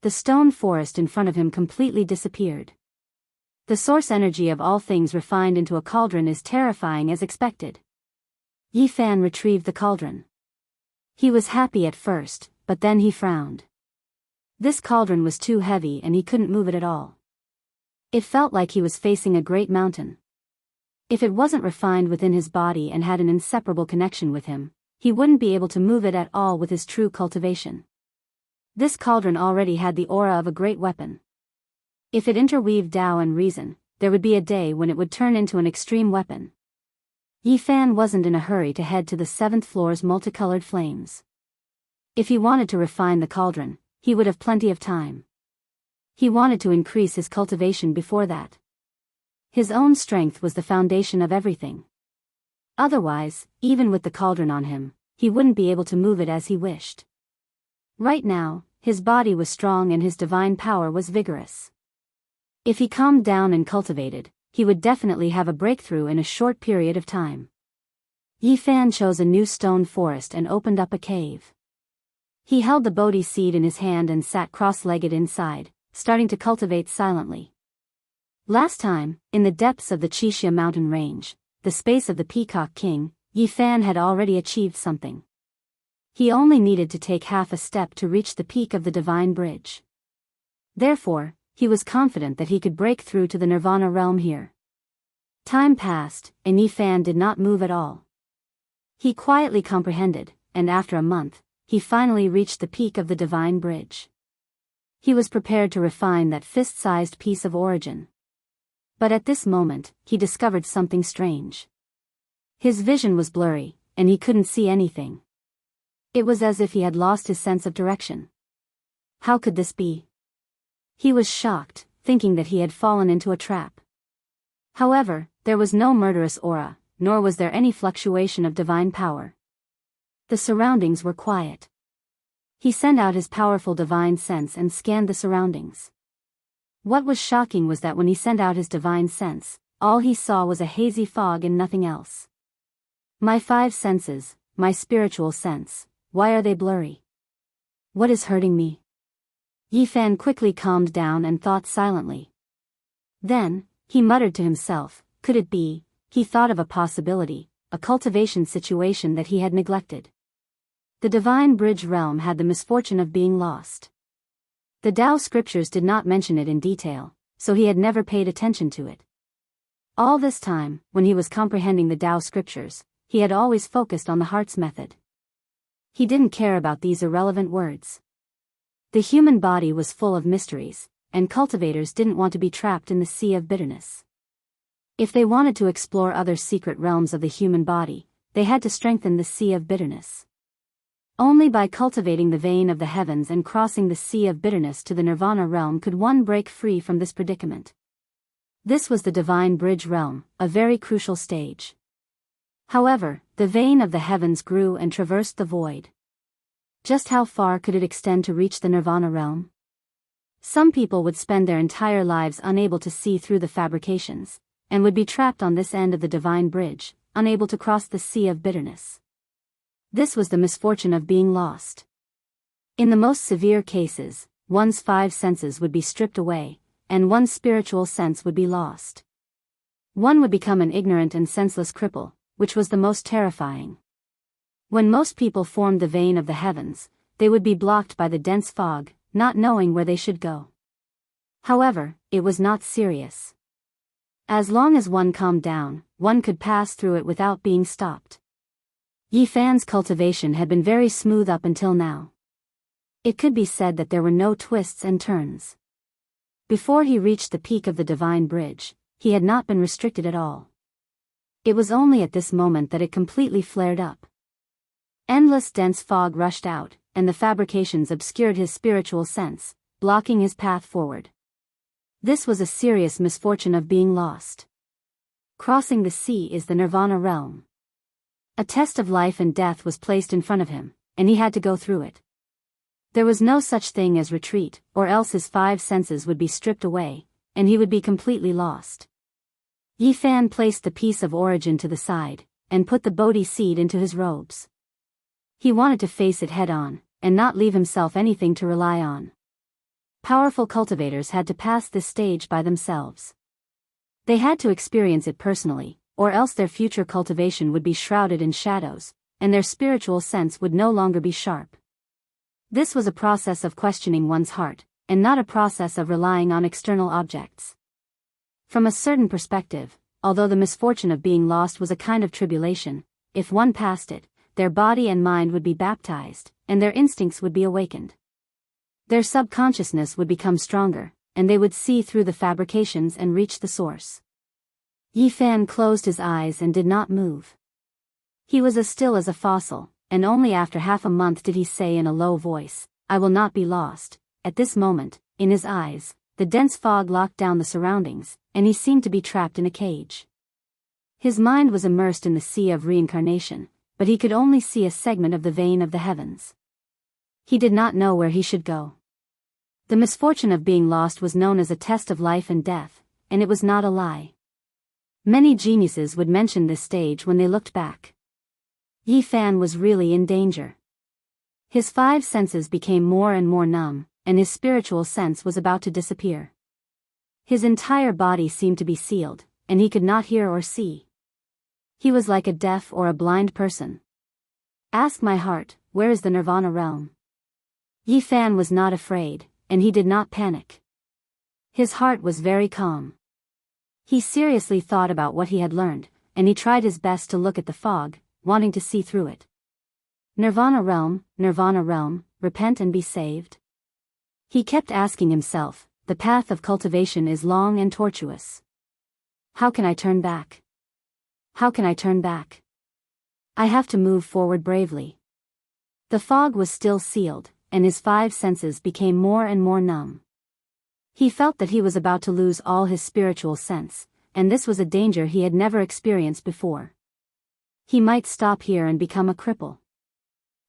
The stone forest in front of him completely disappeared. The source energy of all things refined into a cauldron is terrifying as expected. Yi Fan retrieved the cauldron. He was happy at first, but then he frowned. This cauldron was too heavy and he couldn't move it at all. It felt like he was facing a great mountain. If it wasn't refined within his body and had an inseparable connection with him, he wouldn't be able to move it at all with his true cultivation. This cauldron already had the aura of a great weapon. If it interweaved Tao and reason, there would be a day when it would turn into an extreme weapon. Yi Fan wasn't in a hurry to head to the 7th floor's multicolored flames. If he wanted to refine the cauldron, he would have plenty of time. He wanted to increase his cultivation before that. His own strength was the foundation of everything. Otherwise, even with the cauldron on him, he wouldn't be able to move it as he wished. Right now, his body was strong and his divine power was vigorous. If he calmed down and cultivated, he would definitely have a breakthrough in a short period of time. Yi Fan chose a new stone forest and opened up a cave. He held the Bodhi seed in his hand and sat cross-legged inside, starting to cultivate silently. Last time, in the depths of the Xianxia mountain range, the space of the Peacock King, Yi Fan had already achieved something. He only needed to take half a step to reach the peak of the Divine Bridge. Therefore, he was confident that he could break through to the Nirvana realm here. Time passed, and Yi Fan did not move at all. He quietly comprehended, and after a month, he finally reached the peak of the Divine Bridge. He was prepared to refine that fist-sized piece of origin. But at this moment, he discovered something strange. His vision was blurry, and he couldn't see anything. It was as if he had lost his sense of direction. How could this be? He was shocked, thinking that he had fallen into a trap. However, there was no murderous aura, nor was there any fluctuation of divine power. The surroundings were quiet. He sent out his powerful divine sense and scanned the surroundings. What was shocking was that when he sent out his divine sense, all he saw was a hazy fog and nothing else. My 5 senses, my spiritual sense, why are they blurry? What is hurting me? Yi Fan quickly calmed down and thought silently. Then, he muttered to himself, could it be, he thought of a possibility, a cultivation situation that he had neglected. The Divine Bridge realm had the misfortune of being lost. The Tao scriptures did not mention it in detail, so he had never paid attention to it. All this time, when he was comprehending the Tao scriptures, he had always focused on the heart's method. He didn't care about these irrelevant words. The human body was full of mysteries, and cultivators didn't want to be trapped in the sea of bitterness. If they wanted to explore other secret realms of the human body, they had to strengthen the sea of bitterness. Only by cultivating the vein of the heavens and crossing the sea of bitterness to the Nirvana realm could one break free from this predicament. This was the Divine Bridge realm, a very crucial stage. However, the vein of the heavens grew and traversed the void. Just how far could it extend to reach the Nirvana realm? Some people would spend their entire lives unable to see through the fabrications, and would be trapped on this end of the Divine Bridge, unable to cross the sea of bitterness. This was the misfortune of being lost. In the most severe cases, one's 5 senses would be stripped away, and one's spiritual sense would be lost. One would become an ignorant and senseless cripple, which was the most terrifying. When most people formed the vein of the heavens, they would be blocked by the dense fog, not knowing where they should go. However, it was not serious. As long as one calmed down, one could pass through it without being stopped. Yi Fan's cultivation had been very smooth up until now. It could be said that there were no twists and turns. Before he reached the peak of the divine bridge, he had not been restricted at all. It was only at this moment that it completely flared up. Endless dense fog rushed out, and the fabrications obscured his spiritual sense, blocking his path forward. This was a serious misfortune of being lost. Crossing the sea is the Nirvana realm. A test of life and death was placed in front of him, and he had to go through it. There was no such thing as retreat, or else his 5 senses would be stripped away, and he would be completely lost. Yi Fan placed the piece of origin to the side, and put the Bodhi seed into his robes. He wanted to face it head-on, and not leave himself anything to rely on. Powerful cultivators had to pass this stage by themselves. They had to experience it personally, or else their future cultivation would be shrouded in shadows, and their spiritual sense would no longer be sharp. This was a process of questioning one's heart, and not a process of relying on external objects. From a certain perspective, although the misfortune of being lost was a kind of tribulation, if one passed it, their body and mind would be baptized, and their instincts would be awakened. Their subconsciousness would become stronger, and they would see through the fabrications and reach the source. Yi Fan closed his eyes and did not move. He was as still as a fossil, and only after half a month did he say in a low voice, "I will not be lost." At this moment, in his eyes, the dense fog locked down the surroundings, and he seemed to be trapped in a cage. His mind was immersed in the sea of reincarnation, but he could only see a segment of the vein of the heavens. He did not know where he should go. The misfortune of being lost was known as a test of life and death, and it was not a lie. Many geniuses would mention this stage when they looked back. Yi Fan was really in danger. His 5 senses became more and more numb, and his spiritual sense was about to disappear. His entire body seemed to be sealed, and he could not hear or see. He was like a deaf or a blind person. Ask my heart, where is the Nirvana realm? Yi Fan was not afraid, and he did not panic. His heart was very calm. He seriously thought about what he had learned, and he tried his best to look at the fog, wanting to see through it. Nirvana realm, repent and be saved. He kept asking himself, the path of cultivation is long and tortuous. How can I turn back? How can I turn back? I have to move forward bravely. The fog was still sealed, and his 5 senses became more and more numb. He felt that he was about to lose all his spiritual sense, and this was a danger he had never experienced before. He might stop here and become a cripple.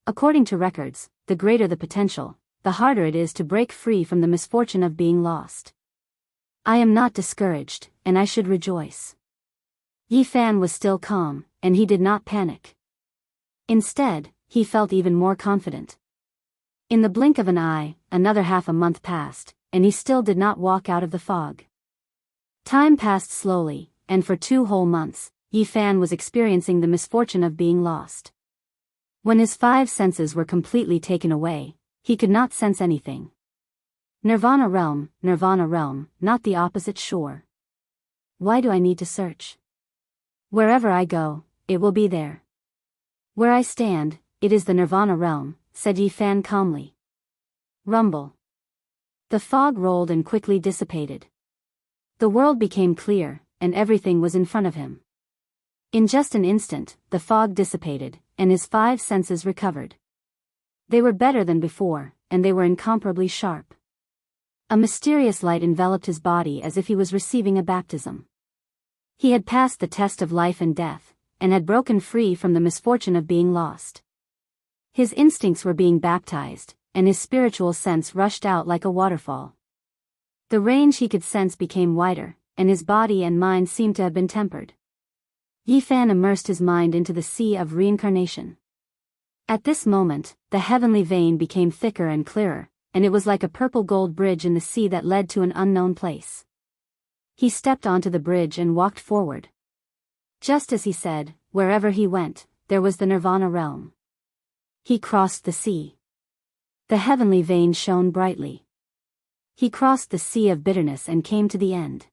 According to records, the greater the potential, the harder it is to break free from the misfortune of being lost. I am not discouraged, and I should rejoice. Yi Fan was still calm, and he did not panic. Instead, he felt even more confident. In the blink of an eye, another half a month passed, and he still did not walk out of the fog. Time passed slowly, and for 2 whole months, Yi Fan was experiencing the misfortune of being lost. When his 5 senses were completely taken away, he could not sense anything. Nirvana realm, not the opposite shore. Why do I need to search? Wherever I go, it will be there. Where I stand, it is the Nirvana realm, said Yi Fan calmly. Rumble. The fog rolled and quickly dissipated. The world became clear, and everything was in front of him. In just an instant, the fog dissipated, and his 5 senses recovered. They were better than before, and they were incomparably sharp. A mysterious light enveloped his body as if he was receiving a baptism. He had passed the test of life and death, and had broken free from the misfortune of being lost. His instincts were being baptized, and his spiritual sense rushed out like a waterfall. The range he could sense became wider, and his body and mind seemed to have been tempered. Yi Fan immersed his mind into the sea of reincarnation. At this moment, the heavenly vein became thicker and clearer, and it was like a purple-gold bridge in the sea that led to an unknown place. He stepped onto the bridge and walked forward. Just as he said, wherever he went, there was the Nirvana realm. He crossed the sea. The heavenly vein shone brightly. He crossed the sea of bitterness and came to the end.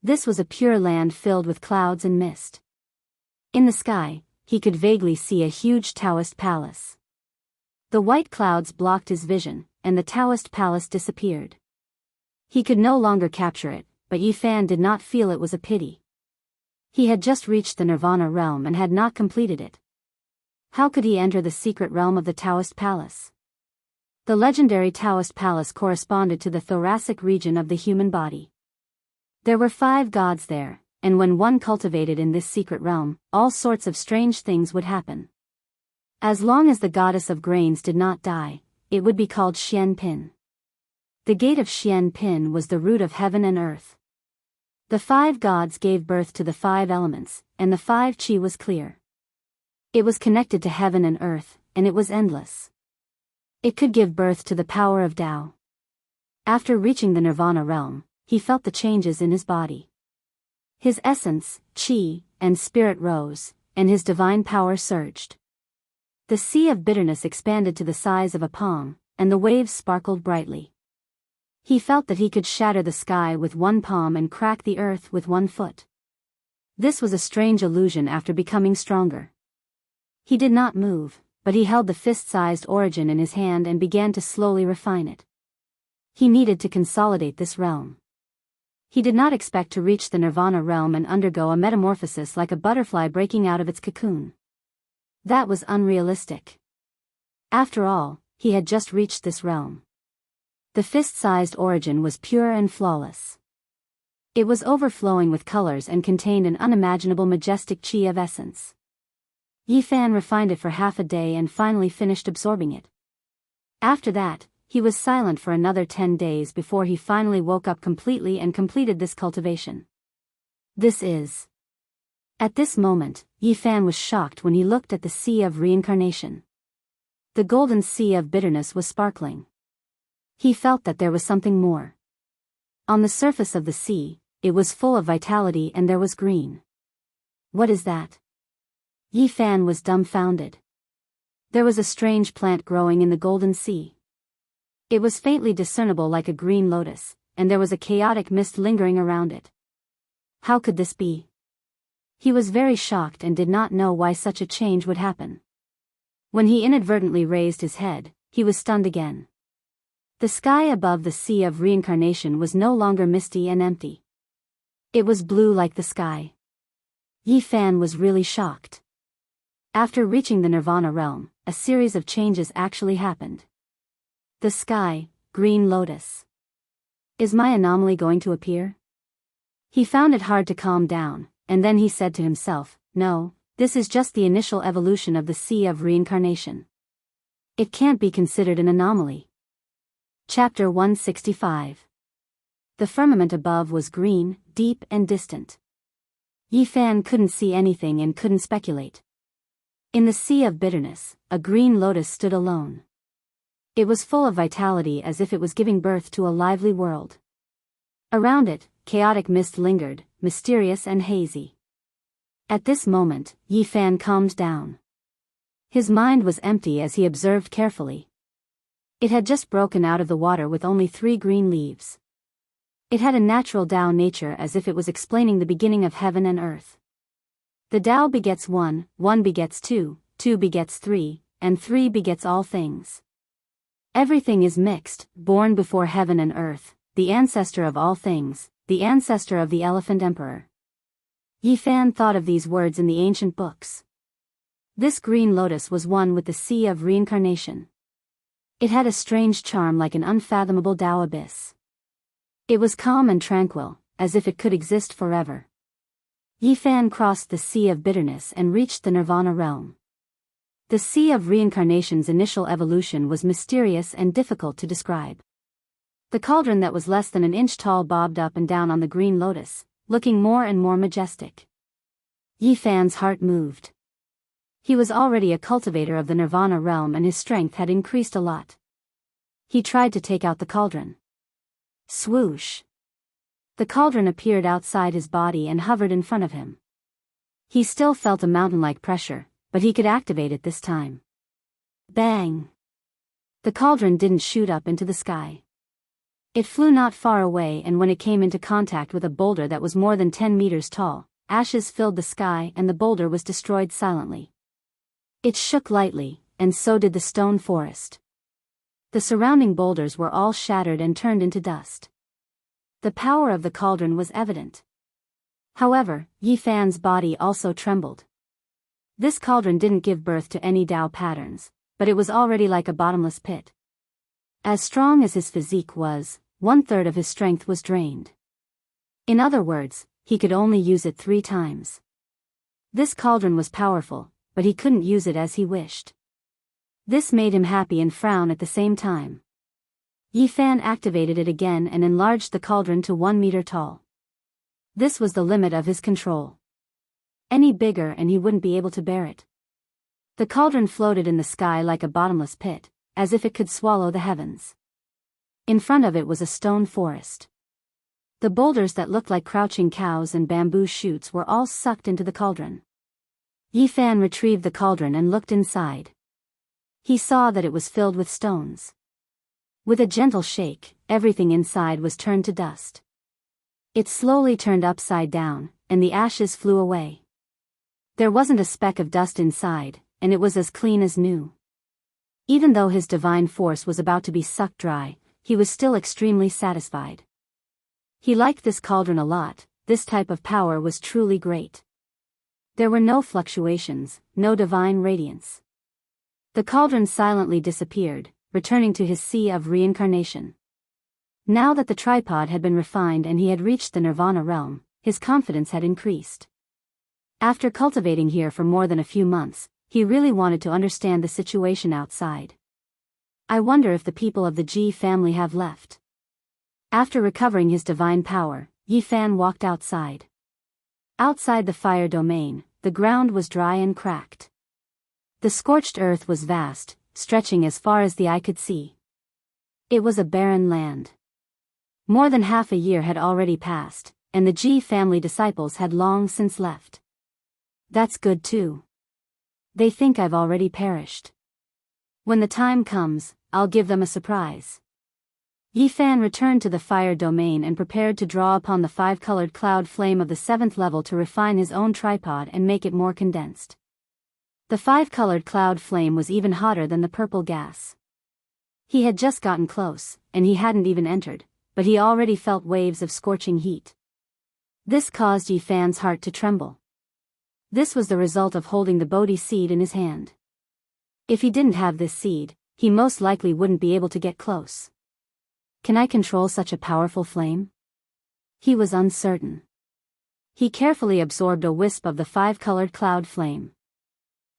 This was a pure land filled with clouds and mist. In the sky, he could vaguely see a huge Daoist palace. The white clouds blocked his vision, and the Daoist palace disappeared. He could no longer capture it, but Yifan did not feel it was a pity. He had just reached the Nirvana realm and had not completed it. How could he enter the secret realm of the Daoist palace? The legendary Daoist palace corresponded to the thoracic region of the human body. There were 5 gods there, and when one cultivated in this secret realm, all sorts of strange things would happen. As long as the goddess of grains did not die, it would be called Xian Pin. The gate of Xian Pin was the root of heaven and earth. The 5 gods gave birth to the 5 elements, and the 5 chi was clear. It was connected to heaven and earth, and it was endless. It could give birth to the power of Tao. After reaching the Nirvana realm, he felt the changes in his body. His essence, chi, and spirit rose, and his divine power surged. The sea of bitterness expanded to the size of a palm, and the waves sparkled brightly. He felt that he could shatter the sky with one palm and crack the earth with one foot. This was a strange illusion after becoming stronger. He did not move, but he held the fist-sized origin in his hand and began to slowly refine it. He needed to consolidate this realm. He did not expect to reach the Nirvana realm and undergo a metamorphosis like a butterfly breaking out of its cocoon. That was unrealistic. After all, he had just reached this realm. The fist-sized origin was pure and flawless. It was overflowing with colors and contained an unimaginable majestic chi of essence. Yifan refined it for half a day and finally finished absorbing it. After that, he was silent for another 10 days before he finally woke up completely and completed this cultivation. This is. At this moment, Yifan was shocked when he looked at the sea of reincarnation. The golden sea of bitterness was sparkling. He felt that there was something more. On the surface of the sea, it was full of vitality and there was green. What is that? Yifan was dumbfounded. There was a strange plant growing in the golden sea. It was faintly discernible like a green lotus, and there was a chaotic mist lingering around it. How could this be? He was very shocked and did not know why such a change would happen. When he inadvertently raised his head, he was stunned again. The sky above the sea of reincarnation was no longer misty and empty. It was blue like the sky. Yifan was really shocked. After reaching the Nirvana realm, a series of changes actually happened. The sky, green lotus. Is my anomaly going to appear? He found it hard to calm down, and then he said to himself, no, this is just the initial evolution of the sea of reincarnation. It can't be considered an anomaly. Chapter 165. The firmament above was green, deep and distant. Yifan couldn't see anything and couldn't speculate. In the sea of bitterness, a green lotus stood alone. It was full of vitality as if it was giving birth to a lively world. Around it, chaotic mist lingered, mysterious and hazy. At this moment, Yifan calmed down. His mind was empty as he observed carefully. It had just broken out of the water with only 3 green leaves. It had a natural Tao nature as if it was explaining the beginning of heaven and earth. The Tao begets 1, 1 begets 2, 2 begets 3, and 3 begets all things. Everything is mixed, born before heaven and earth, the ancestor of all things, the ancestor of the elephant emperor. Yifan thought of these words in the ancient books. This green lotus was one with the sea of reincarnation. It had a strange charm like an unfathomable Tao abyss. It was calm and tranquil, as if it could exist forever. Yifan crossed the sea of bitterness and reached the Nirvana realm. The sea of reincarnation's initial evolution was mysterious and difficult to describe. The cauldron that was less than an inch tall bobbed up and down on the green lotus, looking more and more majestic. Yifan's heart moved. He was already a cultivator of the Nirvana realm and his strength had increased a lot. He tried to take out the cauldron. Swoosh! The cauldron appeared outside his body and hovered in front of him. He still felt a mountain-like pressure, but he could activate it this time. Bang! The cauldron didn't shoot up into the sky. It flew not far away, and when it came into contact with a boulder that was more than 10 meters tall, ashes filled the sky and the boulder was destroyed silently. It shook lightly, and so did the stone forest. The surrounding boulders were all shattered and turned into dust. The power of the cauldron was evident. However, Yi Fan's body also trembled. This cauldron didn't give birth to any Dao patterns, but it was already like a bottomless pit. As strong as his physique was, 1/3 of his strength was drained. In other words, he could only use it 3 times. This cauldron was powerful, but he couldn't use it as he wished. This made him happy and frown at the same time. Yi Fan activated it again and enlarged the cauldron to 1 meter tall. This was the limit of his control. Any bigger and he wouldn't be able to bear it. The cauldron floated in the sky like a bottomless pit, as if it could swallow the heavens. In front of it was a stone forest. The boulders that looked like crouching cows and bamboo shoots were all sucked into the cauldron. Yi Fan retrieved the cauldron and looked inside. He saw that it was filled with stones. With a gentle shake, everything inside was turned to dust. It slowly turned upside down, and the ashes flew away. There wasn't a speck of dust inside, and it was as clean as new. Even though his divine force was about to be sucked dry, he was still extremely satisfied. He liked this cauldron a lot. This type of power was truly great. There were no fluctuations, no divine radiance. The cauldron silently disappeared, returning to his sea of reincarnation. Now that the tripod had been refined and he had reached the nirvana realm, his confidence had increased. After cultivating here for more than a few months, he really wanted to understand the situation outside. I wonder if the people of the Ji family have left. After recovering his divine power, Yi Fan walked outside. Outside the fire domain, the ground was dry and cracked. The scorched earth was vast, stretching as far as the eye could see. It was a barren land. More than half a year had already passed, and the Ji family disciples had long since left. That's good too. They think I've already perished. When the time comes, I'll give them a surprise. Yi Fan returned to the fire domain and prepared to draw upon the 5-colored cloud flame of the 7th level to refine his own tripod and make it more condensed. The 5-colored cloud flame was even hotter than the purple gas. He had just gotten close, and he hadn't even entered, but he already felt waves of scorching heat. This caused Yi Fan's heart to tremble. This was the result of holding the Bodhi seed in his hand. If he didn't have this seed, he most likely wouldn't be able to get close. Can I control such a powerful flame? He was uncertain. He carefully absorbed a wisp of the 5-colored cloud flame.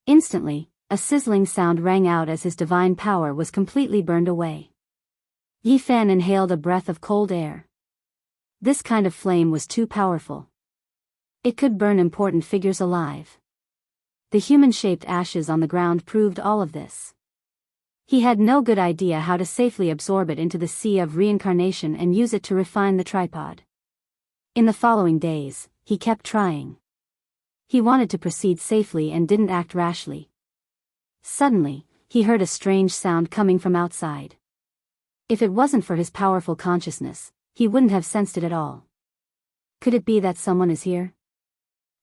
Instantly, a sizzling sound rang out as his divine power was completely burned away. Yi Fan inhaled a breath of cold air. This kind of flame was too powerful. It could burn important figures alive. The human-shaped ashes on the ground proved all of this. He had no good idea how to safely absorb it into the sea of reincarnation and use it to refine the tripod. In the following days, he kept trying. He wanted to proceed safely and didn't act rashly. Suddenly, he heard a strange sound coming from outside. If it wasn't for his powerful consciousness, he wouldn't have sensed it at all. Could it be that someone is here?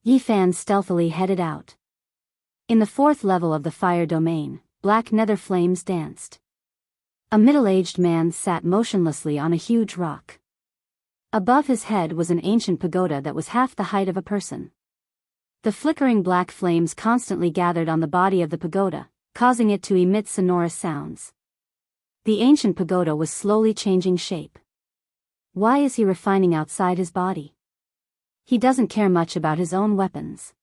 Yi Fan stealthily headed out. In the 4th level of the fire domain, black nether flames danced. A middle-aged man sat motionlessly on a huge rock. Above his head was an ancient pagoda that was half the height of a person. The flickering black flames constantly gathered on the body of the pagoda, causing it to emit sonorous sounds. The ancient pagoda was slowly changing shape. Why is he refining outside his body? He doesn't care much about his own weapons.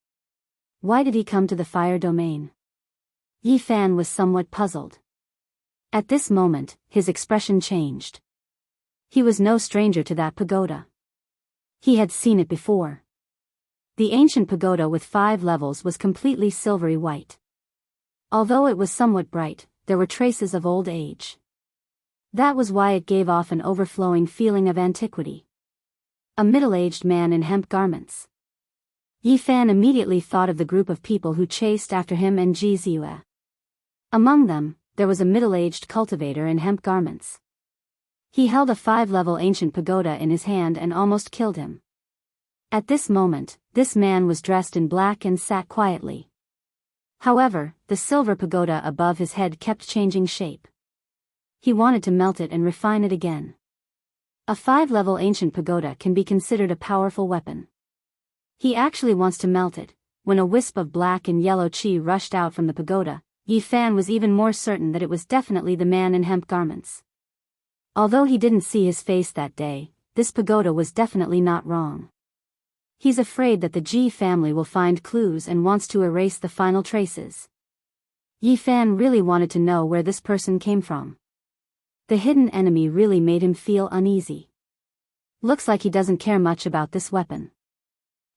Why did he come to the fire domain? Yi Fan was somewhat puzzled. At this moment, his expression changed. He was no stranger to that pagoda. He had seen it before. The ancient pagoda with 5 levels was completely silvery white. Although it was somewhat bright, there were traces of old age. That was why it gave off an overflowing feeling of antiquity. A middle-aged man in hemp garments. Yi Fan immediately thought of the group of people who chased after him and Ji Ziyue. Among them, there was a middle-aged cultivator in hemp garments. He held a 5-level ancient pagoda in his hand and almost killed him. At this moment, this man was dressed in black and sat quietly. However, the silver pagoda above his head kept changing shape. He wanted to melt it and refine it again. A 5-level ancient pagoda can be considered a powerful weapon. He actually wants to melt it. When a wisp of black and yellow qi rushed out from the pagoda, Yi Fan was even more certain that it was definitely the man in hemp garments. Although he didn't see his face that day, this pagoda was definitely not wrong. He's afraid that the Ji family will find clues and wants to erase the final traces. Yi Fan really wanted to know where this person came from. The hidden enemy really made him feel uneasy. Looks like he doesn't care much about this weapon.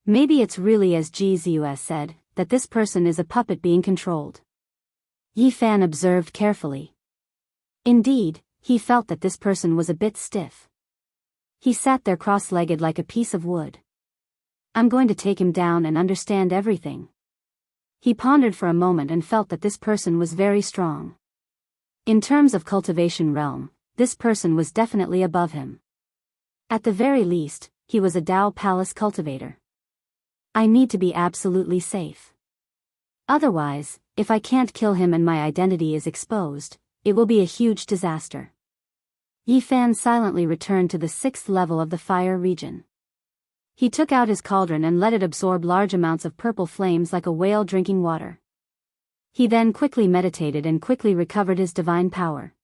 Maybe it's really as Ji Ziyue said, that this person is a puppet being controlled. Yi Fan observed carefully. Indeed, he felt that this person was a bit stiff. He sat there cross-legged like a piece of wood. I'm going to take him down and understand everything. He pondered for a moment and felt that this person was very strong. In terms of cultivation realm, this person was definitely above him. At the very least, he was a Dao Palace cultivator. I need to be absolutely safe. Otherwise, if I can't kill him and my identity is exposed, it will be a huge disaster. Yi Fan silently returned to the 6th level of the fire region. He took out his cauldron and let it absorb large amounts of purple flames like a whale drinking water. He then quickly meditated and quickly recovered his divine power.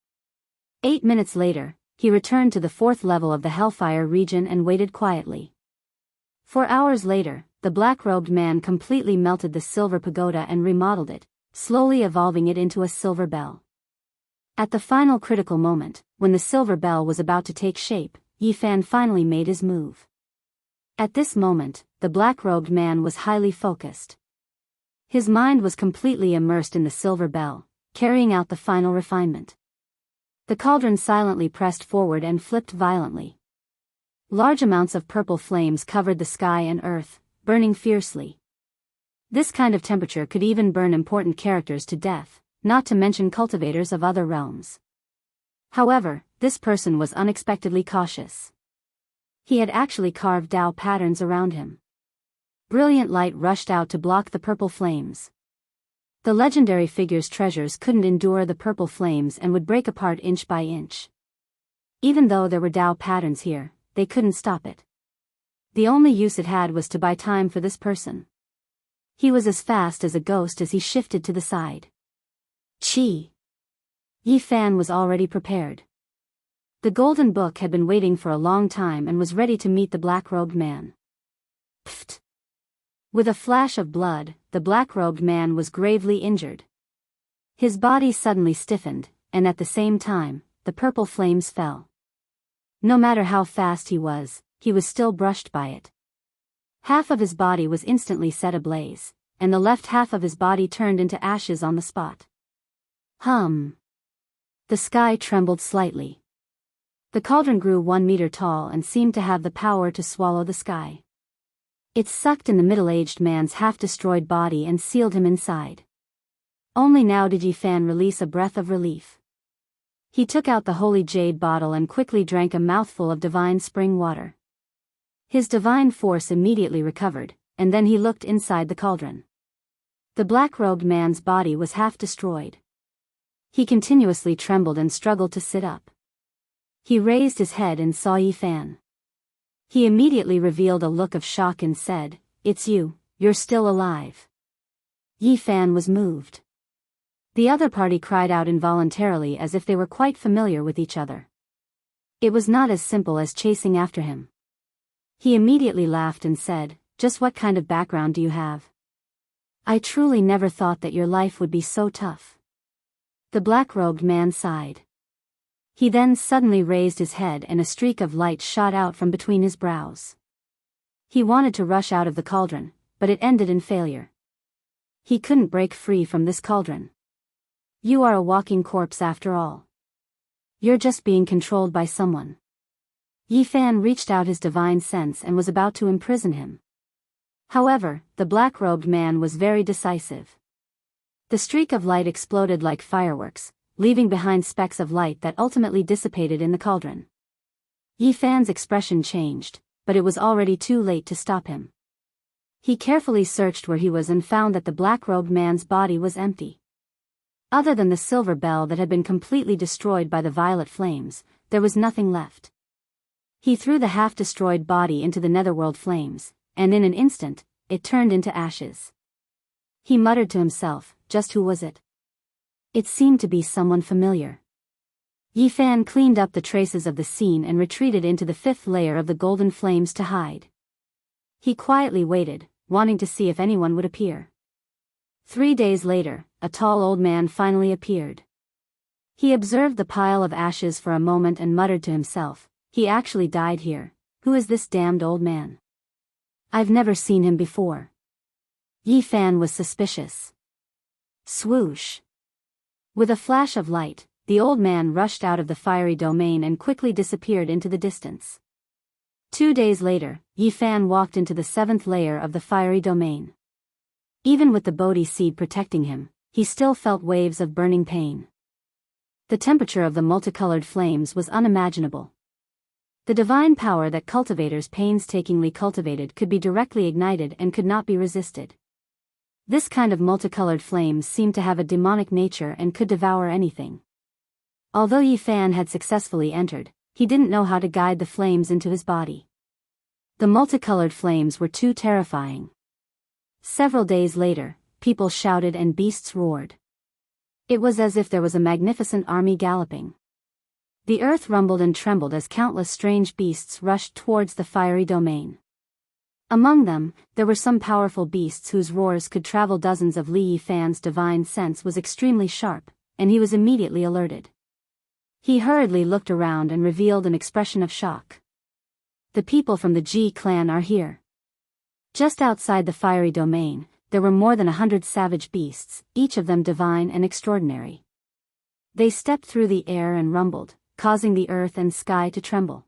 8 minutes later, he returned to the 4th level of the Hellfire region and waited quietly. 4 hours later, the black-robed man completely melted the silver pagoda and remodeled it, slowly evolving it into a silver bell. At the final critical moment, when the silver bell was about to take shape, Yi Fan finally made his move. At this moment, the black-robed man was highly focused. His mind was completely immersed in the silver bell, carrying out the final refinement. The cauldron silently pressed forward and flipped violently. Large amounts of purple flames covered the sky and earth, burning fiercely. This kind of temperature could even burn important characters to death, not to mention cultivators of other realms. However, this person was unexpectedly cautious. He had actually carved Dao patterns around him. Brilliant light rushed out to block the purple flames. The legendary figure's treasures couldn't endure the purple flames and would break apart inch by inch. Even though there were Dao patterns here, they couldn't stop it. The only use it had was to buy time for this person. He was as fast as a ghost as he shifted to the side. Chi! Yi Fan was already prepared. The golden book had been waiting for a long time and was ready to meet the black-robed man. Pfft! With a flash of blood, the black-robed man was gravely injured. His body suddenly stiffened, and at the same time, the purple flames fell. No matter how fast he was still brushed by it. Half of his body was instantly set ablaze, and the left half of his body turned into ashes on the spot. Hum. The sky trembled slightly. The cauldron grew 1 meter tall and seemed to have the power to swallow the sky. It sucked in the middle-aged man's half-destroyed body and sealed him inside. Only now did Yi Fan release a breath of relief. He took out the holy jade bottle and quickly drank a mouthful of divine spring water. His divine force immediately recovered, and then he looked inside the cauldron. The black-robed man's body was half destroyed. He continuously trembled and struggled to sit up. He raised his head and saw Yi Fan. He immediately revealed a look of shock and said, "It's you, you're still alive." Yi Fan was moved. The other party cried out involuntarily as if they were quite familiar with each other. It was not as simple as chasing after him. He immediately laughed and said, "Just what kind of background do you have? I truly never thought that your life would be so tough." The black-robed man sighed. He then suddenly raised his head and a streak of light shot out from between his brows. He wanted to rush out of the cauldron, but it ended in failure. He couldn't break free from this cauldron. You are a walking corpse after all. You're just being controlled by someone. Yi Fan reached out his divine sense and was about to imprison him. However, the black-robed man was very decisive. The streak of light exploded like fireworks, leaving behind specks of light that ultimately dissipated in the cauldron. Yi Fan's expression changed, but it was already too late to stop him. He carefully searched where he was and found that the black-robed man's body was empty. Other than the silver bell that had been completely destroyed by the violet flames, there was nothing left. He threw the half-destroyed body into the netherworld flames, and in an instant, it turned into ashes. He muttered to himself, just who was it? It seemed to be someone familiar. Yi Fan cleaned up the traces of the scene and retreated into the 5th layer of the golden flames to hide. He quietly waited, wanting to see if anyone would appear. 3 days later, a tall old man finally appeared. He observed the pile of ashes for a moment and muttered to himself, he actually died here. Who is this damned old man? I've never seen him before. Yi Fan was suspicious. Swoosh! With a flash of light, the old man rushed out of the fiery domain and quickly disappeared into the distance. 2 days later, Yi Fan walked into the 7th layer of the fiery domain. Even with the Bodhi seed protecting him, he still felt waves of burning pain. The temperature of the multicolored flames was unimaginable. The divine power that cultivators painstakingly cultivated could be directly ignited and could not be resisted. This kind of multicolored flames seemed to have a demonic nature and could devour anything. Although Yi Fan had successfully entered, he didn't know how to guide the flames into his body. The multicolored flames were too terrifying. Several days later, people shouted and beasts roared. It was as if there was a magnificent army galloping. The earth rumbled and trembled as countless strange beasts rushed towards the fiery domain. Among them, there were some powerful beasts whose roars could travel dozens of li. Yi Fan's divine sense was extremely sharp, and he was immediately alerted. He hurriedly looked around and revealed an expression of shock. The people from the Ji clan are here. Just outside the fiery domain, there were more than 100 savage beasts, each of them divine and extraordinary. They stepped through the air and rumbled, causing the earth and sky to tremble.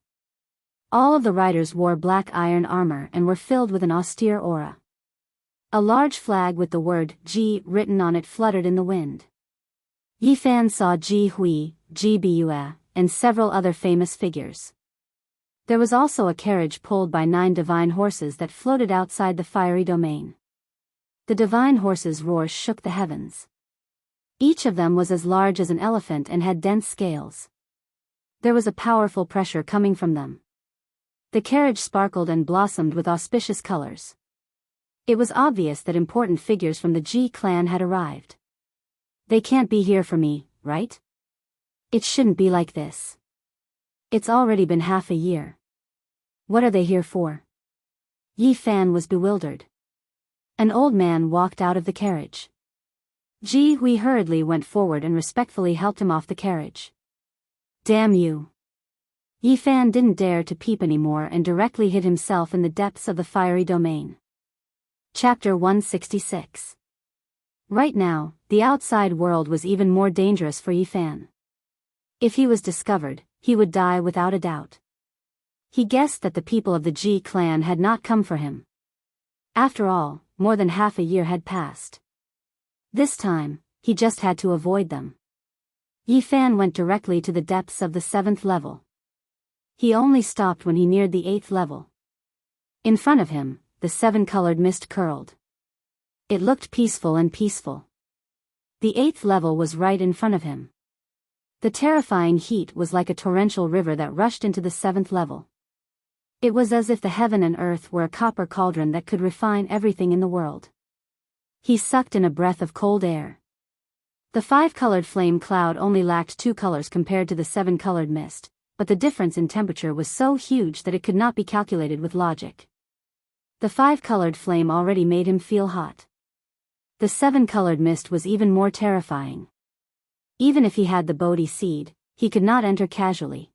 All of the riders wore black iron armor and were filled with an austere aura. A large flag with the word Ji written on it fluttered in the wind. Yi Fan saw Ji Hui, Ji Bua, and several other famous figures. There was also a carriage pulled by 9 divine horses that floated outside the fiery domain. The divine horses' roars shook the heavens. Each of them was as large as an elephant and had dense scales. There was a powerful pressure coming from them. The carriage sparkled and blossomed with auspicious colors. It was obvious that important figures from the Ji clan had arrived. They can't be here for me, right? It shouldn't be like this. It's already been half a year. What are they here for? Yi Fan was bewildered. An old man walked out of the carriage. Ji Hui hurriedly went forward and respectfully helped him off the carriage. Damn you! Yi Fan didn't dare to peep anymore and directly hid himself in the depths of the fiery domain. Chapter 166. Right now, the outside world was even more dangerous for Yi Fan. If he was discovered, he would die without a doubt. He guessed that the people of the Ji clan had not come for him. After all, more than half a year had passed. This time, he just had to avoid them. Yi Fan went directly to the depths of the 7th level. He only stopped when he neared the 8th level. In front of him, the 7-colored mist curled. It looked peaceful and peaceful. The 8th level was right in front of him. The terrifying heat was like a torrential river that rushed into the 7th level. It was as if the heaven and earth were a copper cauldron that could refine everything in the world. He sucked in a breath of cold air. The 5-colored flame cloud only lacked 2 colors compared to the 7-colored mist, but the difference in temperature was so huge that it could not be calculated with logic. The 5-colored flame already made him feel hot. The 7-colored mist was even more terrifying. Even if he had the Bodhi seed, he could not enter casually.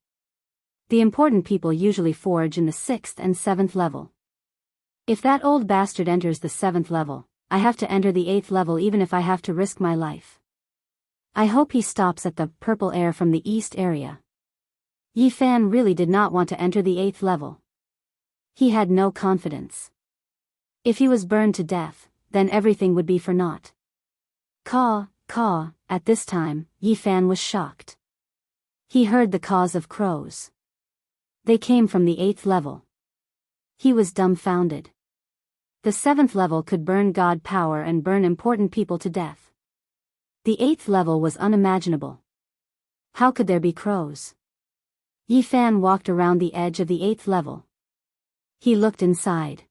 The important people usually forage in the 6th and 7th level. If that old bastard enters the 7th level, I have to enter the 8th level even if I have to risk my life. I hope he stops at the purple air from the east area. Yi Fan really did not want to enter the 8th level. He had no confidence. If he was burned to death, then everything would be for naught. Caw, caw, at this time, Yi Fan was shocked. He heard the caws of crows. They came from the 8th level. He was dumbfounded. The 7th level could burn god power and burn important people to death. The 8th level was unimaginable. How could there be crows? Yi Fan walked around the edge of the 8th level. He looked inside.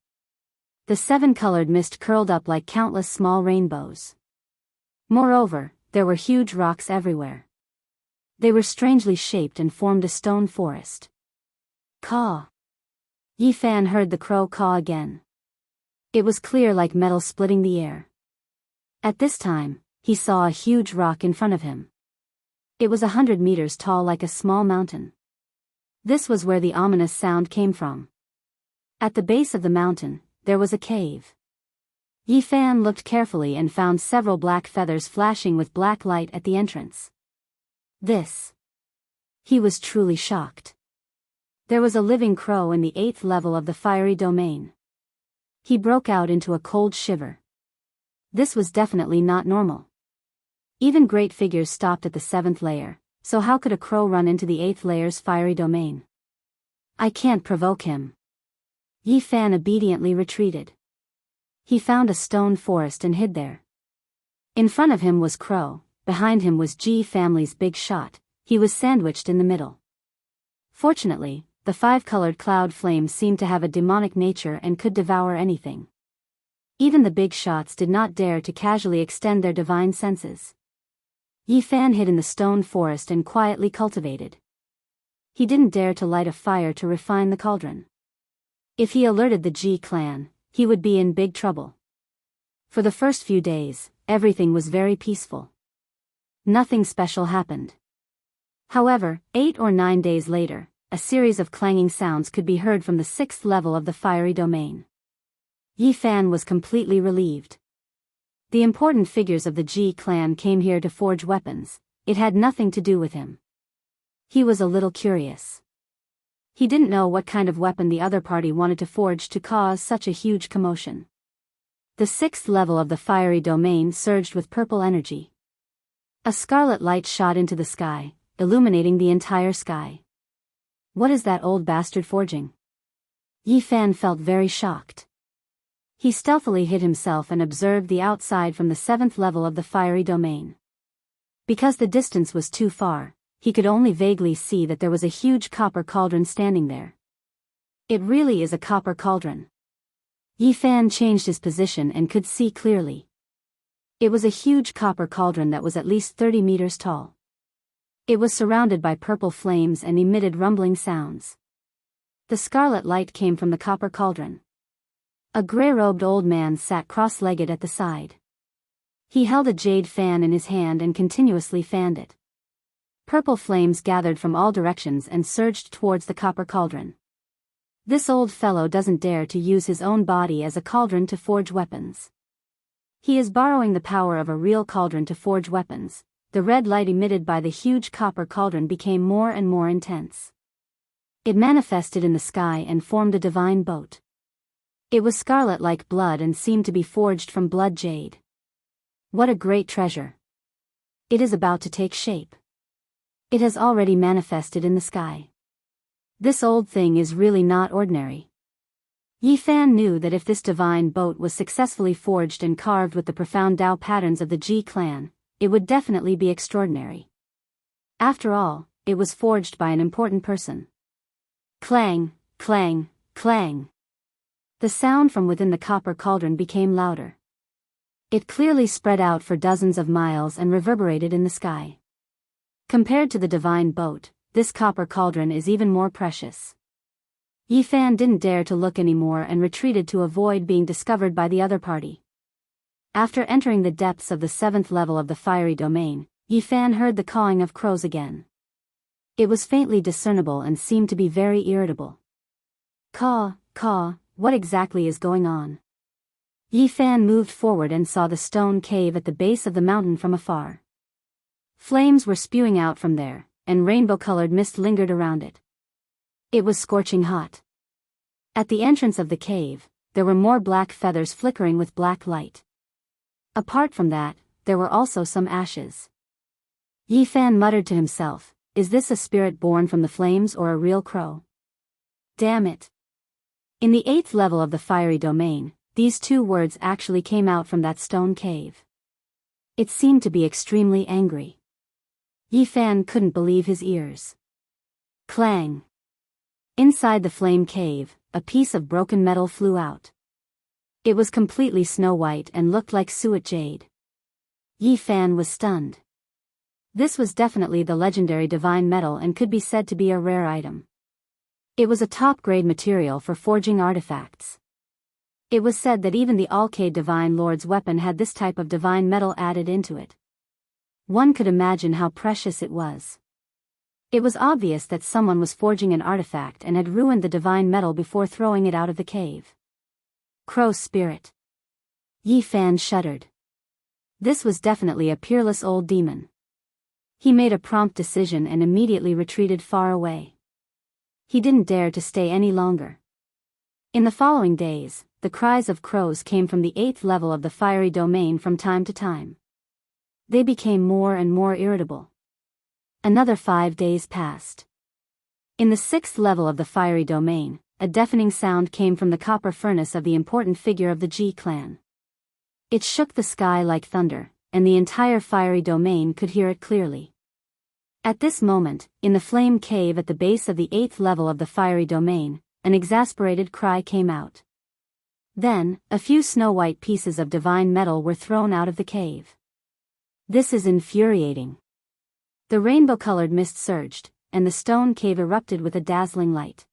The 7-colored mist curled up like countless small rainbows. Moreover, there were huge rocks everywhere. They were strangely shaped and formed a stone forest. Caw. Yi Fan heard the crow caw again. It was clear like metal splitting the air. At this time, he saw a huge rock in front of him. It was 100 meters tall like a small mountain. This was where the ominous sound came from. At the base of the mountain, there was a cave. Yi Fan looked carefully and found several black feathers flashing with black light at the entrance. This. He was truly shocked. There was a living crow in the 8th level of the fiery domain. He broke out into a cold shiver. This was definitely not normal. Even great figures stopped at the 7th layer, so how could a crow run into the 8th layer's fiery domain? I can't provoke him. Yi Fan obediently retreated. He found a stone forest and hid there. In front of him was Crow, behind him was Ji family's big shot, he was sandwiched in the middle. Fortunately, the 5-colored cloud flame seemed to have a demonic nature and could devour anything. Even the big shots did not dare to casually extend their divine senses. Yi Fan hid in the stone forest and quietly cultivated. He didn't dare to light a fire to refine the cauldron. If he alerted the Ji clan, he would be in big trouble. For the first few days, everything was very peaceful. Nothing special happened. However, 8 or 9 days later, a series of clanging sounds could be heard from the 6th level of the fiery domain. Yi Fan was completely relieved. The important figures of the Ji clan came here to forge weapons, it had nothing to do with him. He was a little curious. He didn't know what kind of weapon the other party wanted to forge to cause such a huge commotion. The 6th level of the fiery domain surged with purple energy. A scarlet light shot into the sky, illuminating the entire sky. What is that old bastard forging? Yi Fan felt very shocked. He stealthily hid himself and observed the outside from the 7th level of the fiery domain. Because the distance was too far, he could only vaguely see that there was a huge copper cauldron standing there. It really is a copper cauldron. Yi Fan changed his position and could see clearly. It was a huge copper cauldron that was at least 30 meters tall. It was surrounded by purple flames and emitted rumbling sounds. The scarlet light came from the copper cauldron. A gray-robed old man sat cross-legged at the side. He held a jade fan in his hand and continuously fanned it. Purple flames gathered from all directions and surged towards the copper cauldron. This old fellow doesn't dare to use his own body as a cauldron to forge weapons. He is borrowing the power of a real cauldron to forge weapons. The red light emitted by the huge copper cauldron became more and more intense. It manifested in the sky and formed a divine boat. It was scarlet like blood and seemed to be forged from blood jade. What a great treasure. It is about to take shape. It has already manifested in the sky. This old thing is really not ordinary. Yi Fan knew that if this divine boat was successfully forged and carved with the profound Dao patterns of the Ji clan, it would definitely be extraordinary. After all, it was forged by an important person. Clang, clang, clang. The sound from within the copper cauldron became louder. It clearly spread out for dozens of miles and reverberated in the sky. Compared to the divine boat, this copper cauldron is even more precious. Yi Fan didn't dare to look anymore and retreated to avoid being discovered by the other party. After entering the depths of the 7th level of the fiery domain, Yi Fan heard the cawing of crows again. It was faintly discernible and seemed to be very irritable. Caw, caw, what exactly is going on? Yi Fan moved forward and saw the stone cave at the base of the mountain from afar. Flames were spewing out from there, and rainbow-colored mist lingered around it. It was scorching hot. At the entrance of the cave, there were more black feathers flickering with black light. Apart from that, there were also some ashes. Yi Fan muttered to himself, "Is this a spirit born from the flames or a real crow? Damn it." In the 8th level of the fiery domain, these two words actually came out from that stone cave. It seemed to be extremely angry. Yi Fan couldn't believe his ears. Clang! Inside the flame cave, a piece of broken metal flew out. It was completely snow-white and looked like suet jade. Yi Fan was stunned. This was definitely the legendary divine metal and could be said to be a rare item. It was a top-grade material for forging artifacts. It was said that even the Alcade Divine Lord's weapon had this type of divine metal added into it. One could imagine how precious it was. It was obvious that someone was forging an artifact and had ruined the divine metal before throwing it out of the cave. Crow spirit. Yi Fan shuddered. This was definitely a peerless old demon. He made a prompt decision and immediately retreated far away. He didn't dare to stay any longer. In the following days, the cries of crows came from the 8th level of the fiery domain from time to time. They became more and more irritable. Another 5 days passed. In the 6th level of the fiery domain, a deafening sound came from the copper furnace of the important figure of the Ji clan. It shook the sky like thunder, and the entire fiery domain could hear it clearly. At this moment, in the flame cave at the base of the 8th level of the fiery domain, an exasperated cry came out. Then, a few snow-white pieces of divine metal were thrown out of the cave. This is infuriating. The rainbow-colored mist surged, and the stone cave erupted with a dazzling light.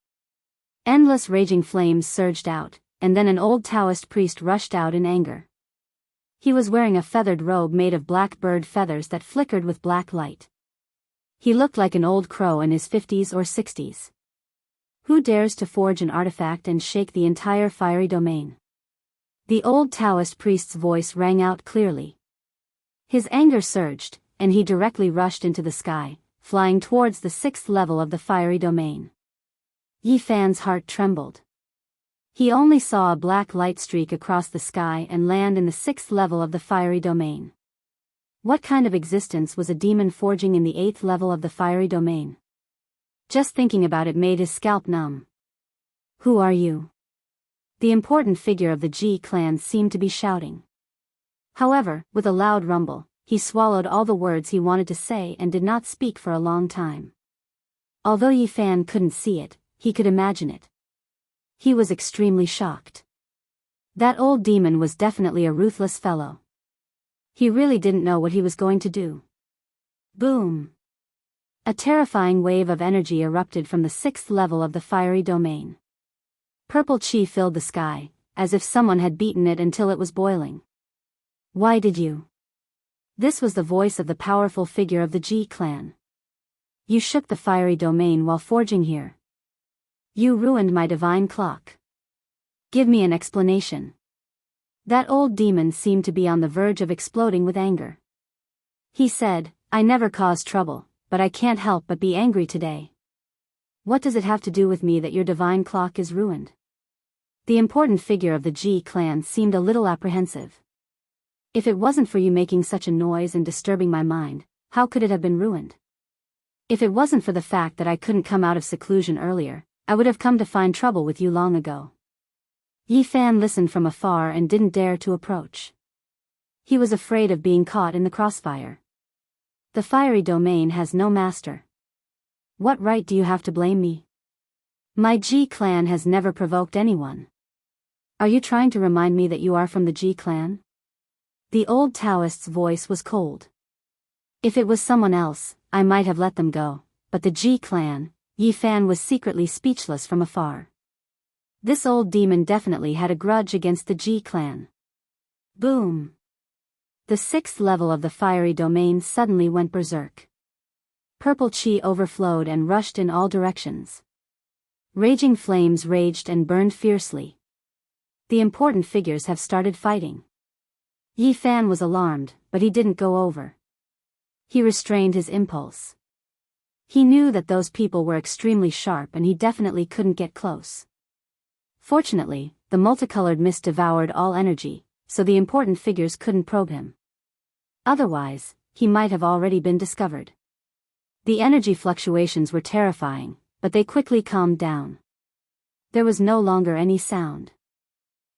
Endless raging flames surged out, and then an old Daoist priest rushed out in anger. He was wearing a feathered robe made of black bird feathers that flickered with black light. He looked like an old crow in his 50s or 60s. Who dares to forge an artifact and shake the entire fiery domain? The old Daoist priest's voice rang out clearly. His anger surged, and he directly rushed into the sky, flying towards the 6th level of the fiery domain. Yi Fan's heart trembled. He only saw a black light streak across the sky and land in the 6th level of the fiery domain. What kind of existence was a demon forging in the 8th level of the fiery domain? Just thinking about it made his scalp numb. Who are you? The important figure of the Ji clan seemed to be shouting. However, with a loud rumble, he swallowed all the words he wanted to say and did not speak for a long time. Although Yi Fan couldn't see it, he could imagine it. He was extremely shocked. That old demon was definitely a ruthless fellow. He really didn't know what he was going to do. Boom! A terrifying wave of energy erupted from the 6th level of the fiery domain. Purple chi filled the sky, as if someone had beaten it until it was boiling. Why did you? This was the voice of the powerful figure of the Ji clan. You shook the fiery domain while forging here. You ruined my divine clock. Give me an explanation. That old demon seemed to be on the verge of exploding with anger. He said, I never caused trouble, but I can't help but be angry today. What does it have to do with me that your divine clock is ruined? The important figure of the Ji clan seemed a little apprehensive. If it wasn't for you making such a noise and disturbing my mind, how could it have been ruined? If it wasn't for the fact that I couldn't come out of seclusion earlier, I would have come to find trouble with you long ago. Yi Fan listened from afar and didn't dare to approach. He was afraid of being caught in the crossfire. The fiery domain has no master. What right do you have to blame me? My Ji clan has never provoked anyone. Are you trying to remind me that you are from the Ji clan? The old Daoist's voice was cold. If it was someone else, I might have let them go, but the Ji clan, Yi Fan was secretly speechless from afar. This old demon definitely had a grudge against the Ji clan. Boom! The 6th level of the fiery domain suddenly went berserk. Purple chi overflowed and rushed in all directions. Raging flames raged and burned fiercely. The important figures have started fighting. Yi Fan was alarmed, but he didn't go over. He restrained his impulse. He knew that those people were extremely sharp and he definitely couldn't get close. Fortunately, the multicolored mist devoured all energy, so the important figures couldn't probe him. Otherwise, he might have already been discovered. The energy fluctuations were terrifying, but they quickly calmed down. There was no longer any sound.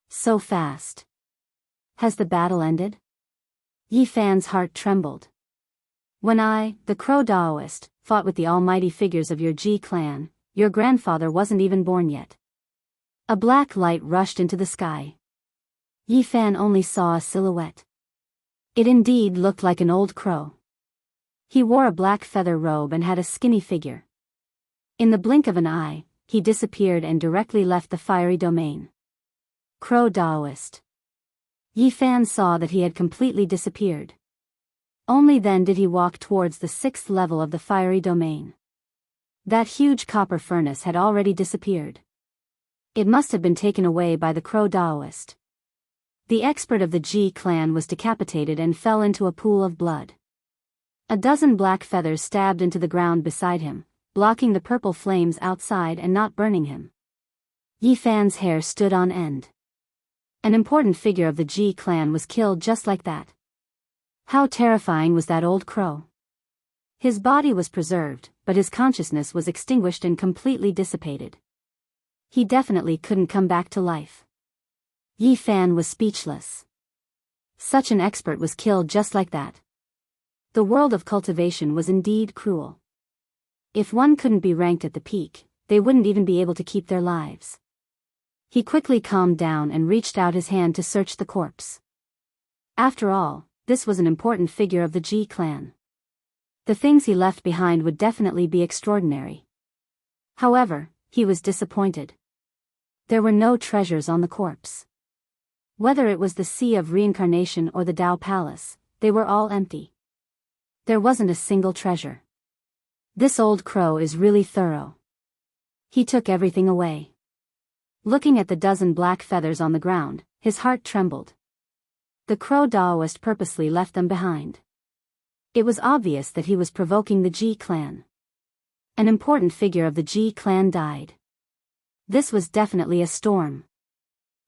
So fast. Has the battle ended? Yi Fan's heart trembled. When I, the Crow Daoist, fought with the almighty figures of your Ji clan, your grandfather wasn't even born yet. A black light rushed into the sky. Yi Fan only saw a silhouette. It indeed looked like an old crow. He wore a black feather robe and had a skinny figure. In the blink of an eye, he disappeared and directly left the fiery domain. Crow Daoist. Yi Fan saw that he had completely disappeared. Only then did he walk towards the 6th level of the fiery domain. That huge copper furnace had already disappeared. It must have been taken away by the Crow Daoist. The expert of the Ji clan was decapitated and fell into a pool of blood. A dozen black feathers stabbed into the ground beside him, blocking the purple flames outside and not burning him. Yi Fan's hair stood on end. An important figure of the Ji clan was killed just like that. How terrifying was that old crow? His body was preserved, but his consciousness was extinguished and completely dissipated. He definitely couldn't come back to life. Yi Fan was speechless. Such an expert was killed just like that. The world of cultivation was indeed cruel. If one couldn't be ranked at the peak, they wouldn't even be able to keep their lives. He quickly calmed down and reached out his hand to search the corpse. After all, this was an important figure of the Ji clan. The things he left behind would definitely be extraordinary. However, he was disappointed. There were no treasures on the corpse. Whether it was the Sea of Reincarnation or the Dao Palace, they were all empty. There wasn't a single treasure. This old crow is really thorough. He took everything away. Looking at the dozen black feathers on the ground, his heart trembled. The Crow Daoist purposely left them behind. It was obvious that he was provoking the Ji clan. An important figure of the Ji clan died. This was definitely a storm.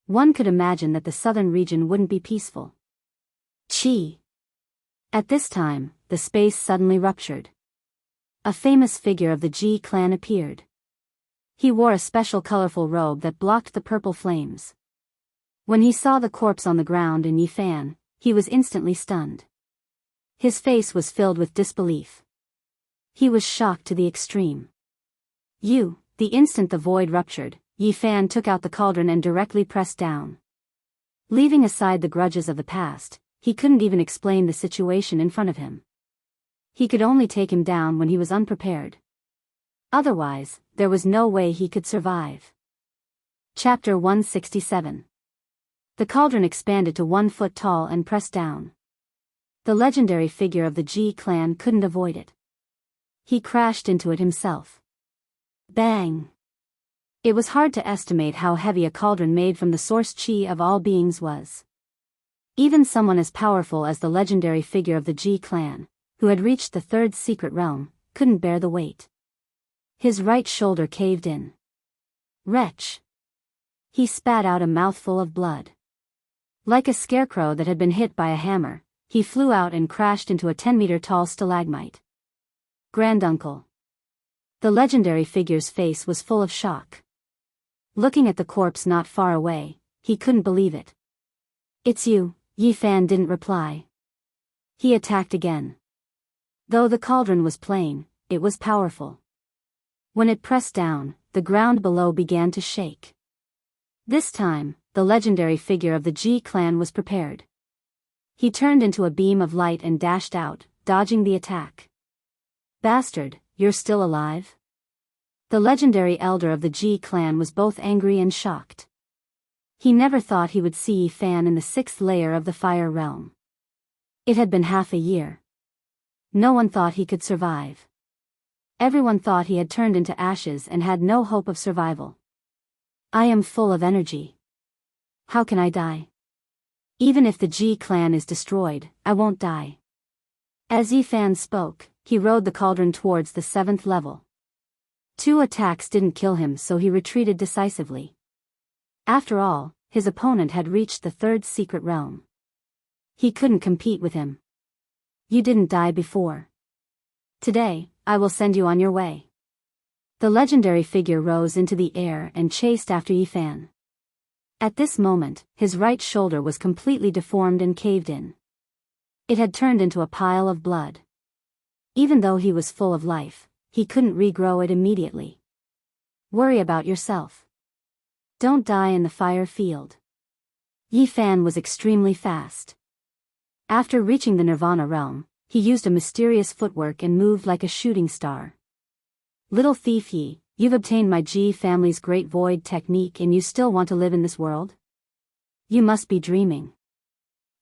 One could imagine that the southern region wouldn't be peaceful. Chi. At this time, the space suddenly ruptured. A famous figure of the Ji clan appeared. He wore a special colorful robe that blocked the purple flames. When he saw the corpse on the ground in Yi Fan, he was instantly stunned. His face was filled with disbelief. He was shocked to the extreme. The instant the void ruptured, Yi Fan took out the cauldron and directly pressed down. Leaving aside the grudges of the past, he couldn't even explain the situation in front of him. He could only take him down when he was unprepared. Otherwise, there was no way he could survive. Chapter 167. The cauldron expanded to 1 foot tall and pressed down. The legendary figure of the Ji clan couldn't avoid it. He crashed into it himself. Bang! It was hard to estimate how heavy a cauldron made from the source chi of all beings was. Even someone as powerful as the legendary figure of the Ji clan, who had reached the 3rd secret realm, couldn't bear the weight. His right shoulder caved in. Wretch! He spat out a mouthful of blood. Like a scarecrow that had been hit by a hammer, he flew out and crashed into a 10-meter-tall stalagmite. Granduncle. The legendary figure's face was full of shock. Looking at the corpse not far away, he couldn't believe it. "It's you," Yi Fan didn't reply. He attacked again. Though the cauldron was plain, it was powerful. When it pressed down, the ground below began to shake. This time, the legendary figure of the Ji clan was prepared. He turned into a beam of light and dashed out, dodging the attack. "Bastard, you're still alive?" The legendary elder of the Ji clan was both angry and shocked. He never thought he would see Yi Fan in the 6th layer of the fire realm. It had been half a year. No one thought he could survive. Everyone thought he had turned into ashes and had no hope of survival. "I am full of energy. How can I die? Even if the Ji clan is destroyed, I won't die." As Yi Fan spoke, he rode the cauldron towards the 7th level. 2 attacks didn't kill him, so he retreated decisively. After all, his opponent had reached the 3rd secret realm. He couldn't compete with him. You didn't die before. Today, I will send you on your way. The legendary figure rose into the air and chased after Yi Fan. At this moment, his right shoulder was completely deformed and caved in. It had turned into a pile of blood. Even though he was full of life, he couldn't regrow it immediately. Worry about yourself. Don't die in the fire field. Yi Fan was extremely fast. After reaching the Nirvana realm, he used a mysterious footwork and moved like a shooting star. Little thief Yi, you've obtained my Ji family's Great Void technique and you still want to live in this world? You must be dreaming.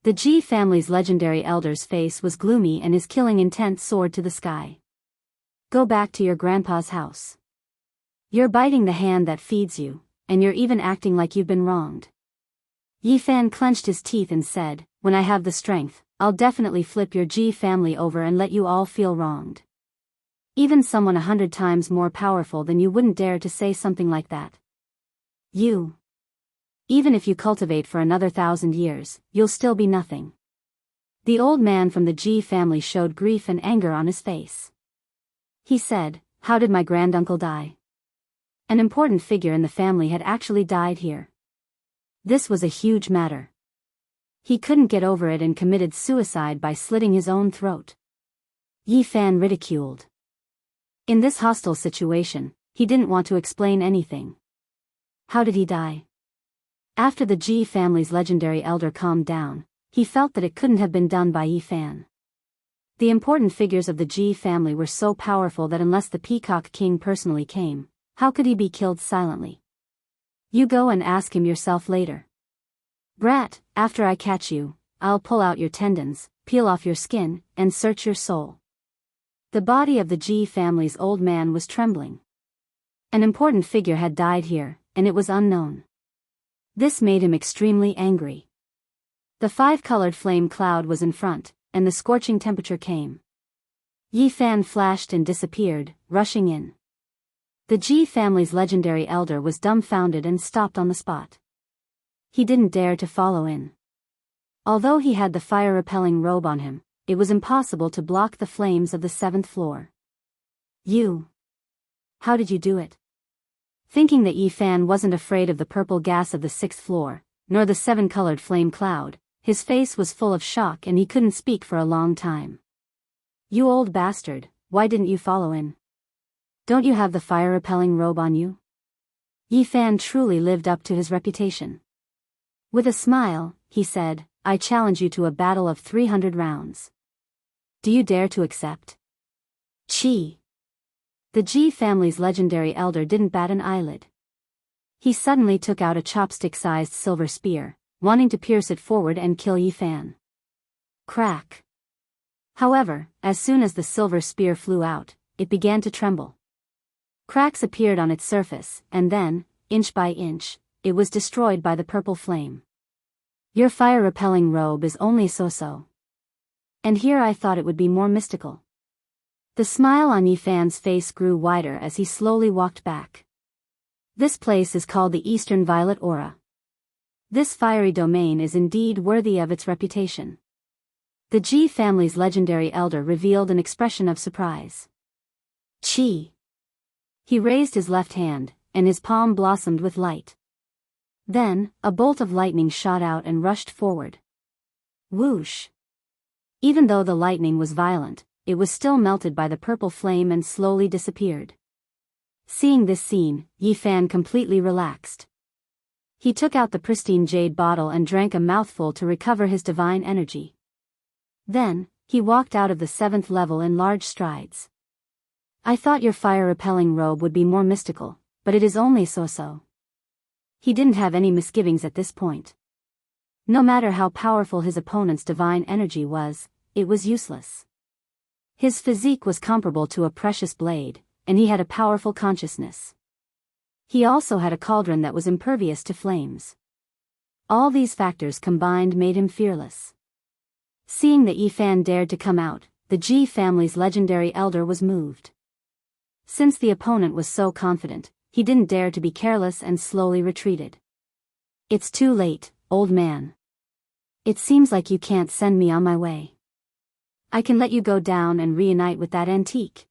The Ji family's legendary elder's face was gloomy and his killing intent soared to the sky. Go back to your grandpa's house. You're biting the hand that feeds you, and you're even acting like you've been wronged. Yi Fan clenched his teeth and said, when I have the strength, I'll definitely flip your Ji family over and let you all feel wronged. Even someone 100 times more powerful than you wouldn't dare to say something like that. You. Even if you cultivate for another 1,000 years, you'll still be nothing. The old man from the Ji family showed grief and anger on his face. He said, how did my granduncle die? An important figure in the family had actually died here. This was a huge matter. He couldn't get over it and committed suicide by slitting his own throat. Yi Fan ridiculed. In this hostile situation, he didn't want to explain anything. How did he die? After the Ji family's legendary elder calmed down, he felt that it couldn't have been done by Yi Fan. The important figures of the Ji family were so powerful that unless the Peacock King personally came, how could he be killed silently? You go and ask him yourself later. Brat, after I catch you, I'll pull out your tendons, peel off your skin, and search your soul. The body of the Ji family's old man was trembling. An important figure had died here, and it was unknown. This made him extremely angry. The 5-colored flame cloud was in front, and the scorching temperature came. Yi Fan flashed and disappeared, rushing in. The Ji family's legendary elder was dumbfounded and stopped on the spot. He didn't dare to follow in. Although he had the fire-repelling robe on him, it was impossible to block the flames of the 7th floor. You. How did you do it? Thinking that Yi Fan wasn't afraid of the purple gas of the 6th floor, nor the 7-colored flame cloud, his face was full of shock and he couldn't speak for a long time. You old bastard, why didn't you follow in? Don't you have the fire-repelling robe on you? Yi Fan truly lived up to his reputation. With a smile, he said, I challenge you to a battle of 300 rounds. Do you dare to accept? Chi. The Ji family's legendary elder didn't bat an eyelid. He suddenly took out a chopstick-sized silver spear, wanting to pierce it forward and kill Yi Fan. Crack. However, as soon as the silver spear flew out, it began to tremble. Cracks appeared on its surface, and then, inch by inch, it was destroyed by the purple flame. Your fire-repelling robe is only so-so. And here I thought it would be more mystical. The smile on Yi Fan's face grew wider as he slowly walked back. This place is called the Eastern Violet Aura. This fiery domain is indeed worthy of its reputation. The Ji family's legendary elder revealed an expression of surprise. Chi. He raised his left hand, and his palm blossomed with light. Then, a bolt of lightning shot out and rushed forward. Whoosh! Even though the lightning was violent, it was still melted by the purple flame and slowly disappeared. Seeing this scene, Yi Fan completely relaxed. He took out the pristine jade bottle and drank a mouthful to recover his divine energy. Then, he walked out of the 7th level in large strides. I thought your fire-repelling robe would be more mystical, but it is only so-so. He didn't have any misgivings at this point. No matter how powerful his opponent's divine energy was, it was useless. His physique was comparable to a precious blade, and he had a powerful consciousness. He also had a cauldron that was impervious to flames. All these factors combined made him fearless. Seeing that Yi Fan dared to come out, the Ji family's legendary elder was moved. Since the opponent was so confident, he didn't dare to be careless and slowly retreated. "It's too late, old man. It seems like you can't send me on my way. I can let you go down and reunite with that antique."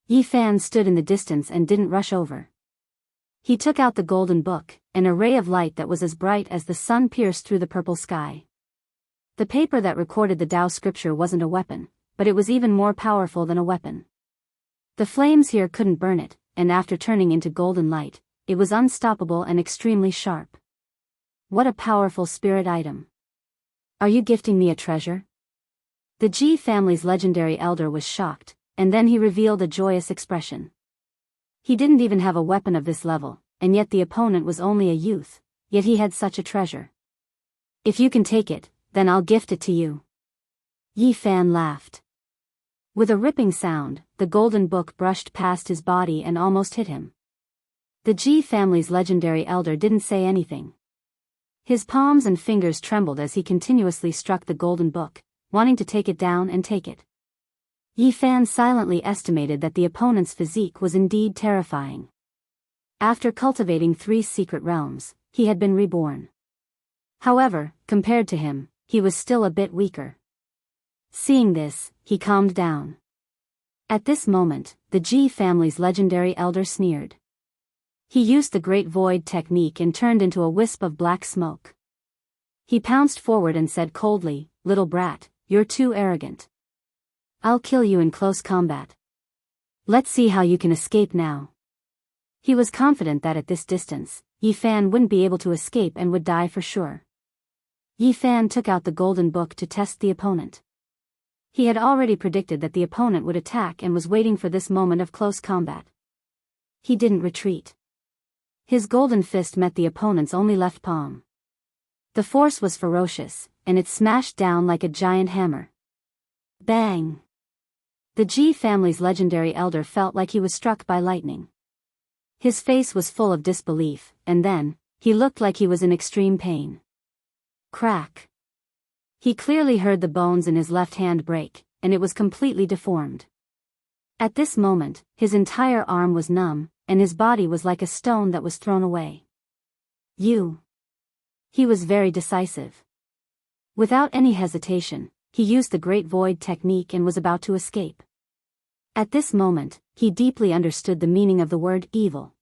Yi Fan stood in the distance and didn't rush over. He took out the golden book, an array of light that was as bright as the sun pierced through the purple sky. The paper that recorded the Tao scripture wasn't a weapon, but it was even more powerful than a weapon. The flames here couldn't burn it, and after turning into golden light, it was unstoppable and extremely sharp. What a powerful spirit item. "Are you gifting me a treasure?" The Ji family's legendary elder was shocked, and then he revealed a joyous expression. He didn't even have a weapon of this level, and yet the opponent was only a youth, yet he had such a treasure. "If you can take it, then I'll gift it to you." Yi Fan laughed. With a ripping sound, the golden book brushed past his body and almost hit him. The Ji family's legendary elder didn't say anything. His palms and fingers trembled as he continuously struck the golden book, wanting to take it down and take it. Yi Fan silently estimated that the opponent's physique was indeed terrifying. After cultivating 3 secret realms, he had been reborn. However, compared to him, he was still a bit weaker. Seeing this, he calmed down. At this moment, the Ji family's legendary elder sneered. He used the Great Void technique and turned into a wisp of black smoke. He pounced forward and said coldly, "Little brat, you're too arrogant. I'll kill you in close combat. Let's see how you can escape now." He was confident that at this distance, Yi Fan wouldn't be able to escape and would die for sure. Yi Fan took out the golden book to test the opponent. He had already predicted that the opponent would attack and was waiting for this moment of close combat. He didn't retreat. His golden fist met the opponent's only left palm. The force was ferocious, and it smashed down like a giant hammer. Bang! The Ji family's legendary elder felt like he was struck by lightning. His face was full of disbelief, and then, he looked like he was in extreme pain. Crack! He clearly heard the bones in his left hand break, and it was completely deformed. At this moment, his entire arm was numb, and his body was like a stone that was thrown away. "You!" He was very decisive. Without any hesitation, he used the Great Void technique and was about to escape. At this moment, he deeply understood the meaning of the word evil.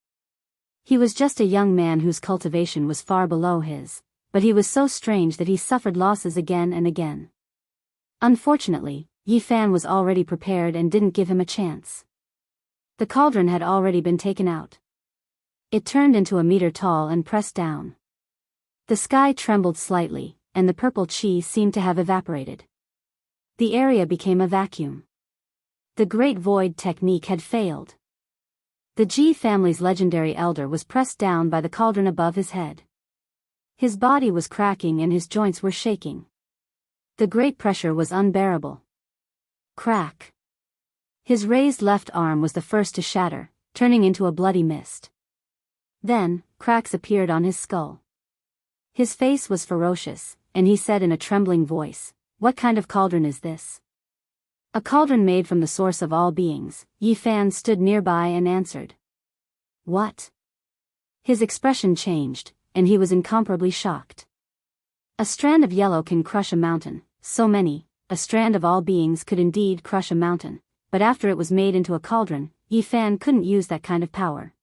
He was just a young man whose cultivation was far below his, but he was so strange that he suffered losses again and again. Unfortunately, Yi Fan was already prepared and didn't give him a chance. The cauldron had already been taken out. It turned into a meter tall and pressed down. The sky trembled slightly, and the purple chi seemed to have evaporated. The area became a vacuum. The Great Void technique had failed. The Ji family's legendary elder was pressed down by the cauldron above his head. His body was cracking and his joints were shaking. The great pressure was unbearable. Crack! His raised left arm was the first to shatter, turning into a bloody mist. Then, cracks appeared on his skull. His face was ferocious, and he said in a trembling voice, "What kind of cauldron is this?" "A cauldron made from the source of all beings." Yi Fan stood nearby and answered. "What?" His expression changed, and he was incomparably shocked. "A strand of yellow can crush a mountain, so many, a strand of all beings could indeed crush a mountain, but after it was made into a cauldron, Yi Fan couldn't use that kind of power.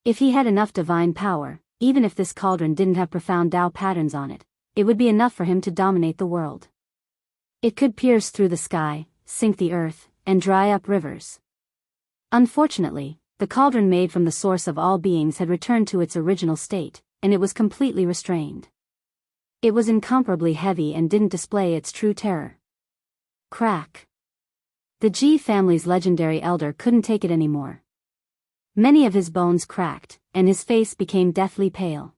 If he had enough divine power, even if this cauldron didn't have profound Tao patterns on it, it would be enough for him to dominate the world. It could pierce through the sky, sink the earth, and dry up rivers. Unfortunately, the cauldron made from the source of all beings had returned to its original state, and it was completely restrained. It was incomparably heavy and didn't display its true terror. Crack! The Ji family's legendary elder couldn't take it anymore. Many of his bones cracked, and his face became deathly pale.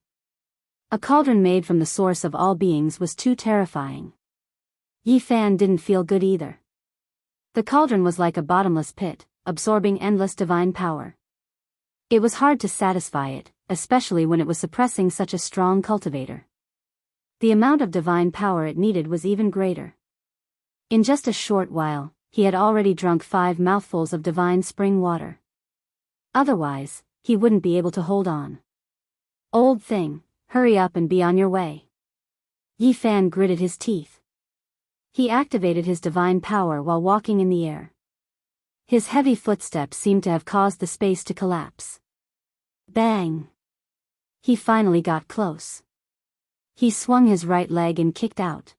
A cauldron made from the source of all beings was too terrifying. Yi Fan didn't feel good either. The cauldron was like a bottomless pit, absorbing endless divine power. It was hard to satisfy it, especially when it was suppressing such a strong cultivator. The amount of divine power it needed was even greater. In just a short while, he had already drunk 5 mouthfuls of divine spring water. Otherwise, he wouldn't be able to hold on. Old thing, hurry up and be on your way. Yi Fan gritted his teeth. He activated his divine power while walking in the air. His heavy footsteps seemed to have caused the space to collapse. Bang! He finally got close. He swung his right leg and kicked out.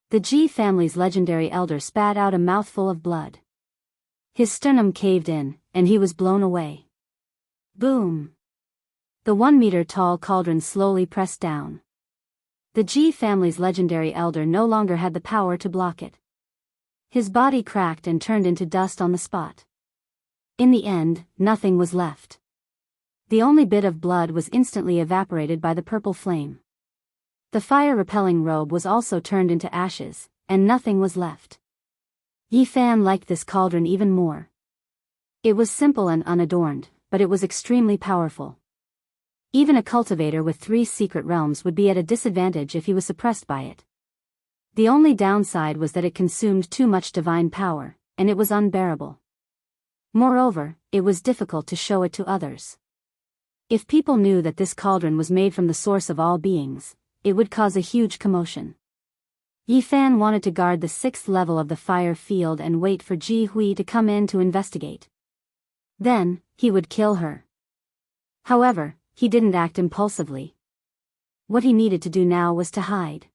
The Ji family's legendary elder spat out a mouthful of blood. His sternum caved in, and he was blown away. Boom! The 1-meter-tall cauldron slowly pressed down. The Ji family's legendary elder no longer had the power to block it. His body cracked and turned into dust on the spot. In the end, nothing was left. The only bit of blood was instantly evaporated by the purple flame. The fire-repelling robe was also turned into ashes, and nothing was left. Yi Fan liked this cauldron even more. It was simple and unadorned, but it was extremely powerful. Even a cultivator with 3 secret realms would be at a disadvantage if he was suppressed by it. The only downside was that it consumed too much divine power, and it was unbearable. Moreover, it was difficult to show it to others. If people knew that this cauldron was made from the source of all beings, it would cause a huge commotion. Yi Fan wanted to guard the 6th level of the fire field and wait for Ji Hui to come in to investigate. Then, he would kill her. However, he didn't act impulsively. What he needed to do now was to hide.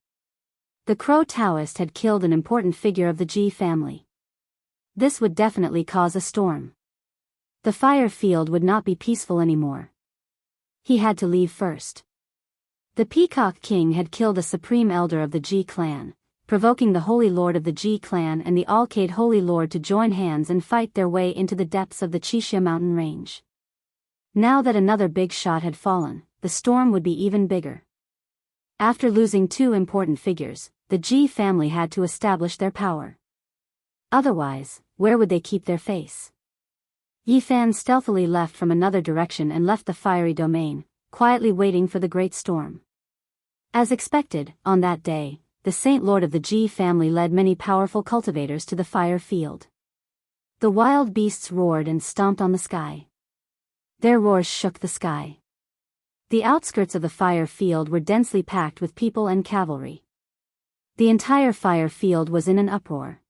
The Crow Daoist had killed an important figure of the Ji family. This would definitely cause a storm. The fire field would not be peaceful anymore. He had to leave first. The Peacock King had killed a supreme elder of the Ji clan, provoking the Holy Lord of the Ji clan and the Alcade Holy Lord to join hands and fight their way into the depths of the Qixia mountain range. Now that another big shot had fallen, the storm would be even bigger. After losing 2 important figures, the Ji family had to establish their power. Otherwise, where would they keep their face? Yi Fan stealthily left from another direction and left the fiery domain, quietly waiting for the great storm. As expected, on that day, the Saint Lord of the Ji family led many powerful cultivators to the fire field. The wild beasts roared and stomped on the sky. Their roars shook the sky. The outskirts of the fire field were densely packed with people and cavalry. The entire fire field was in an uproar.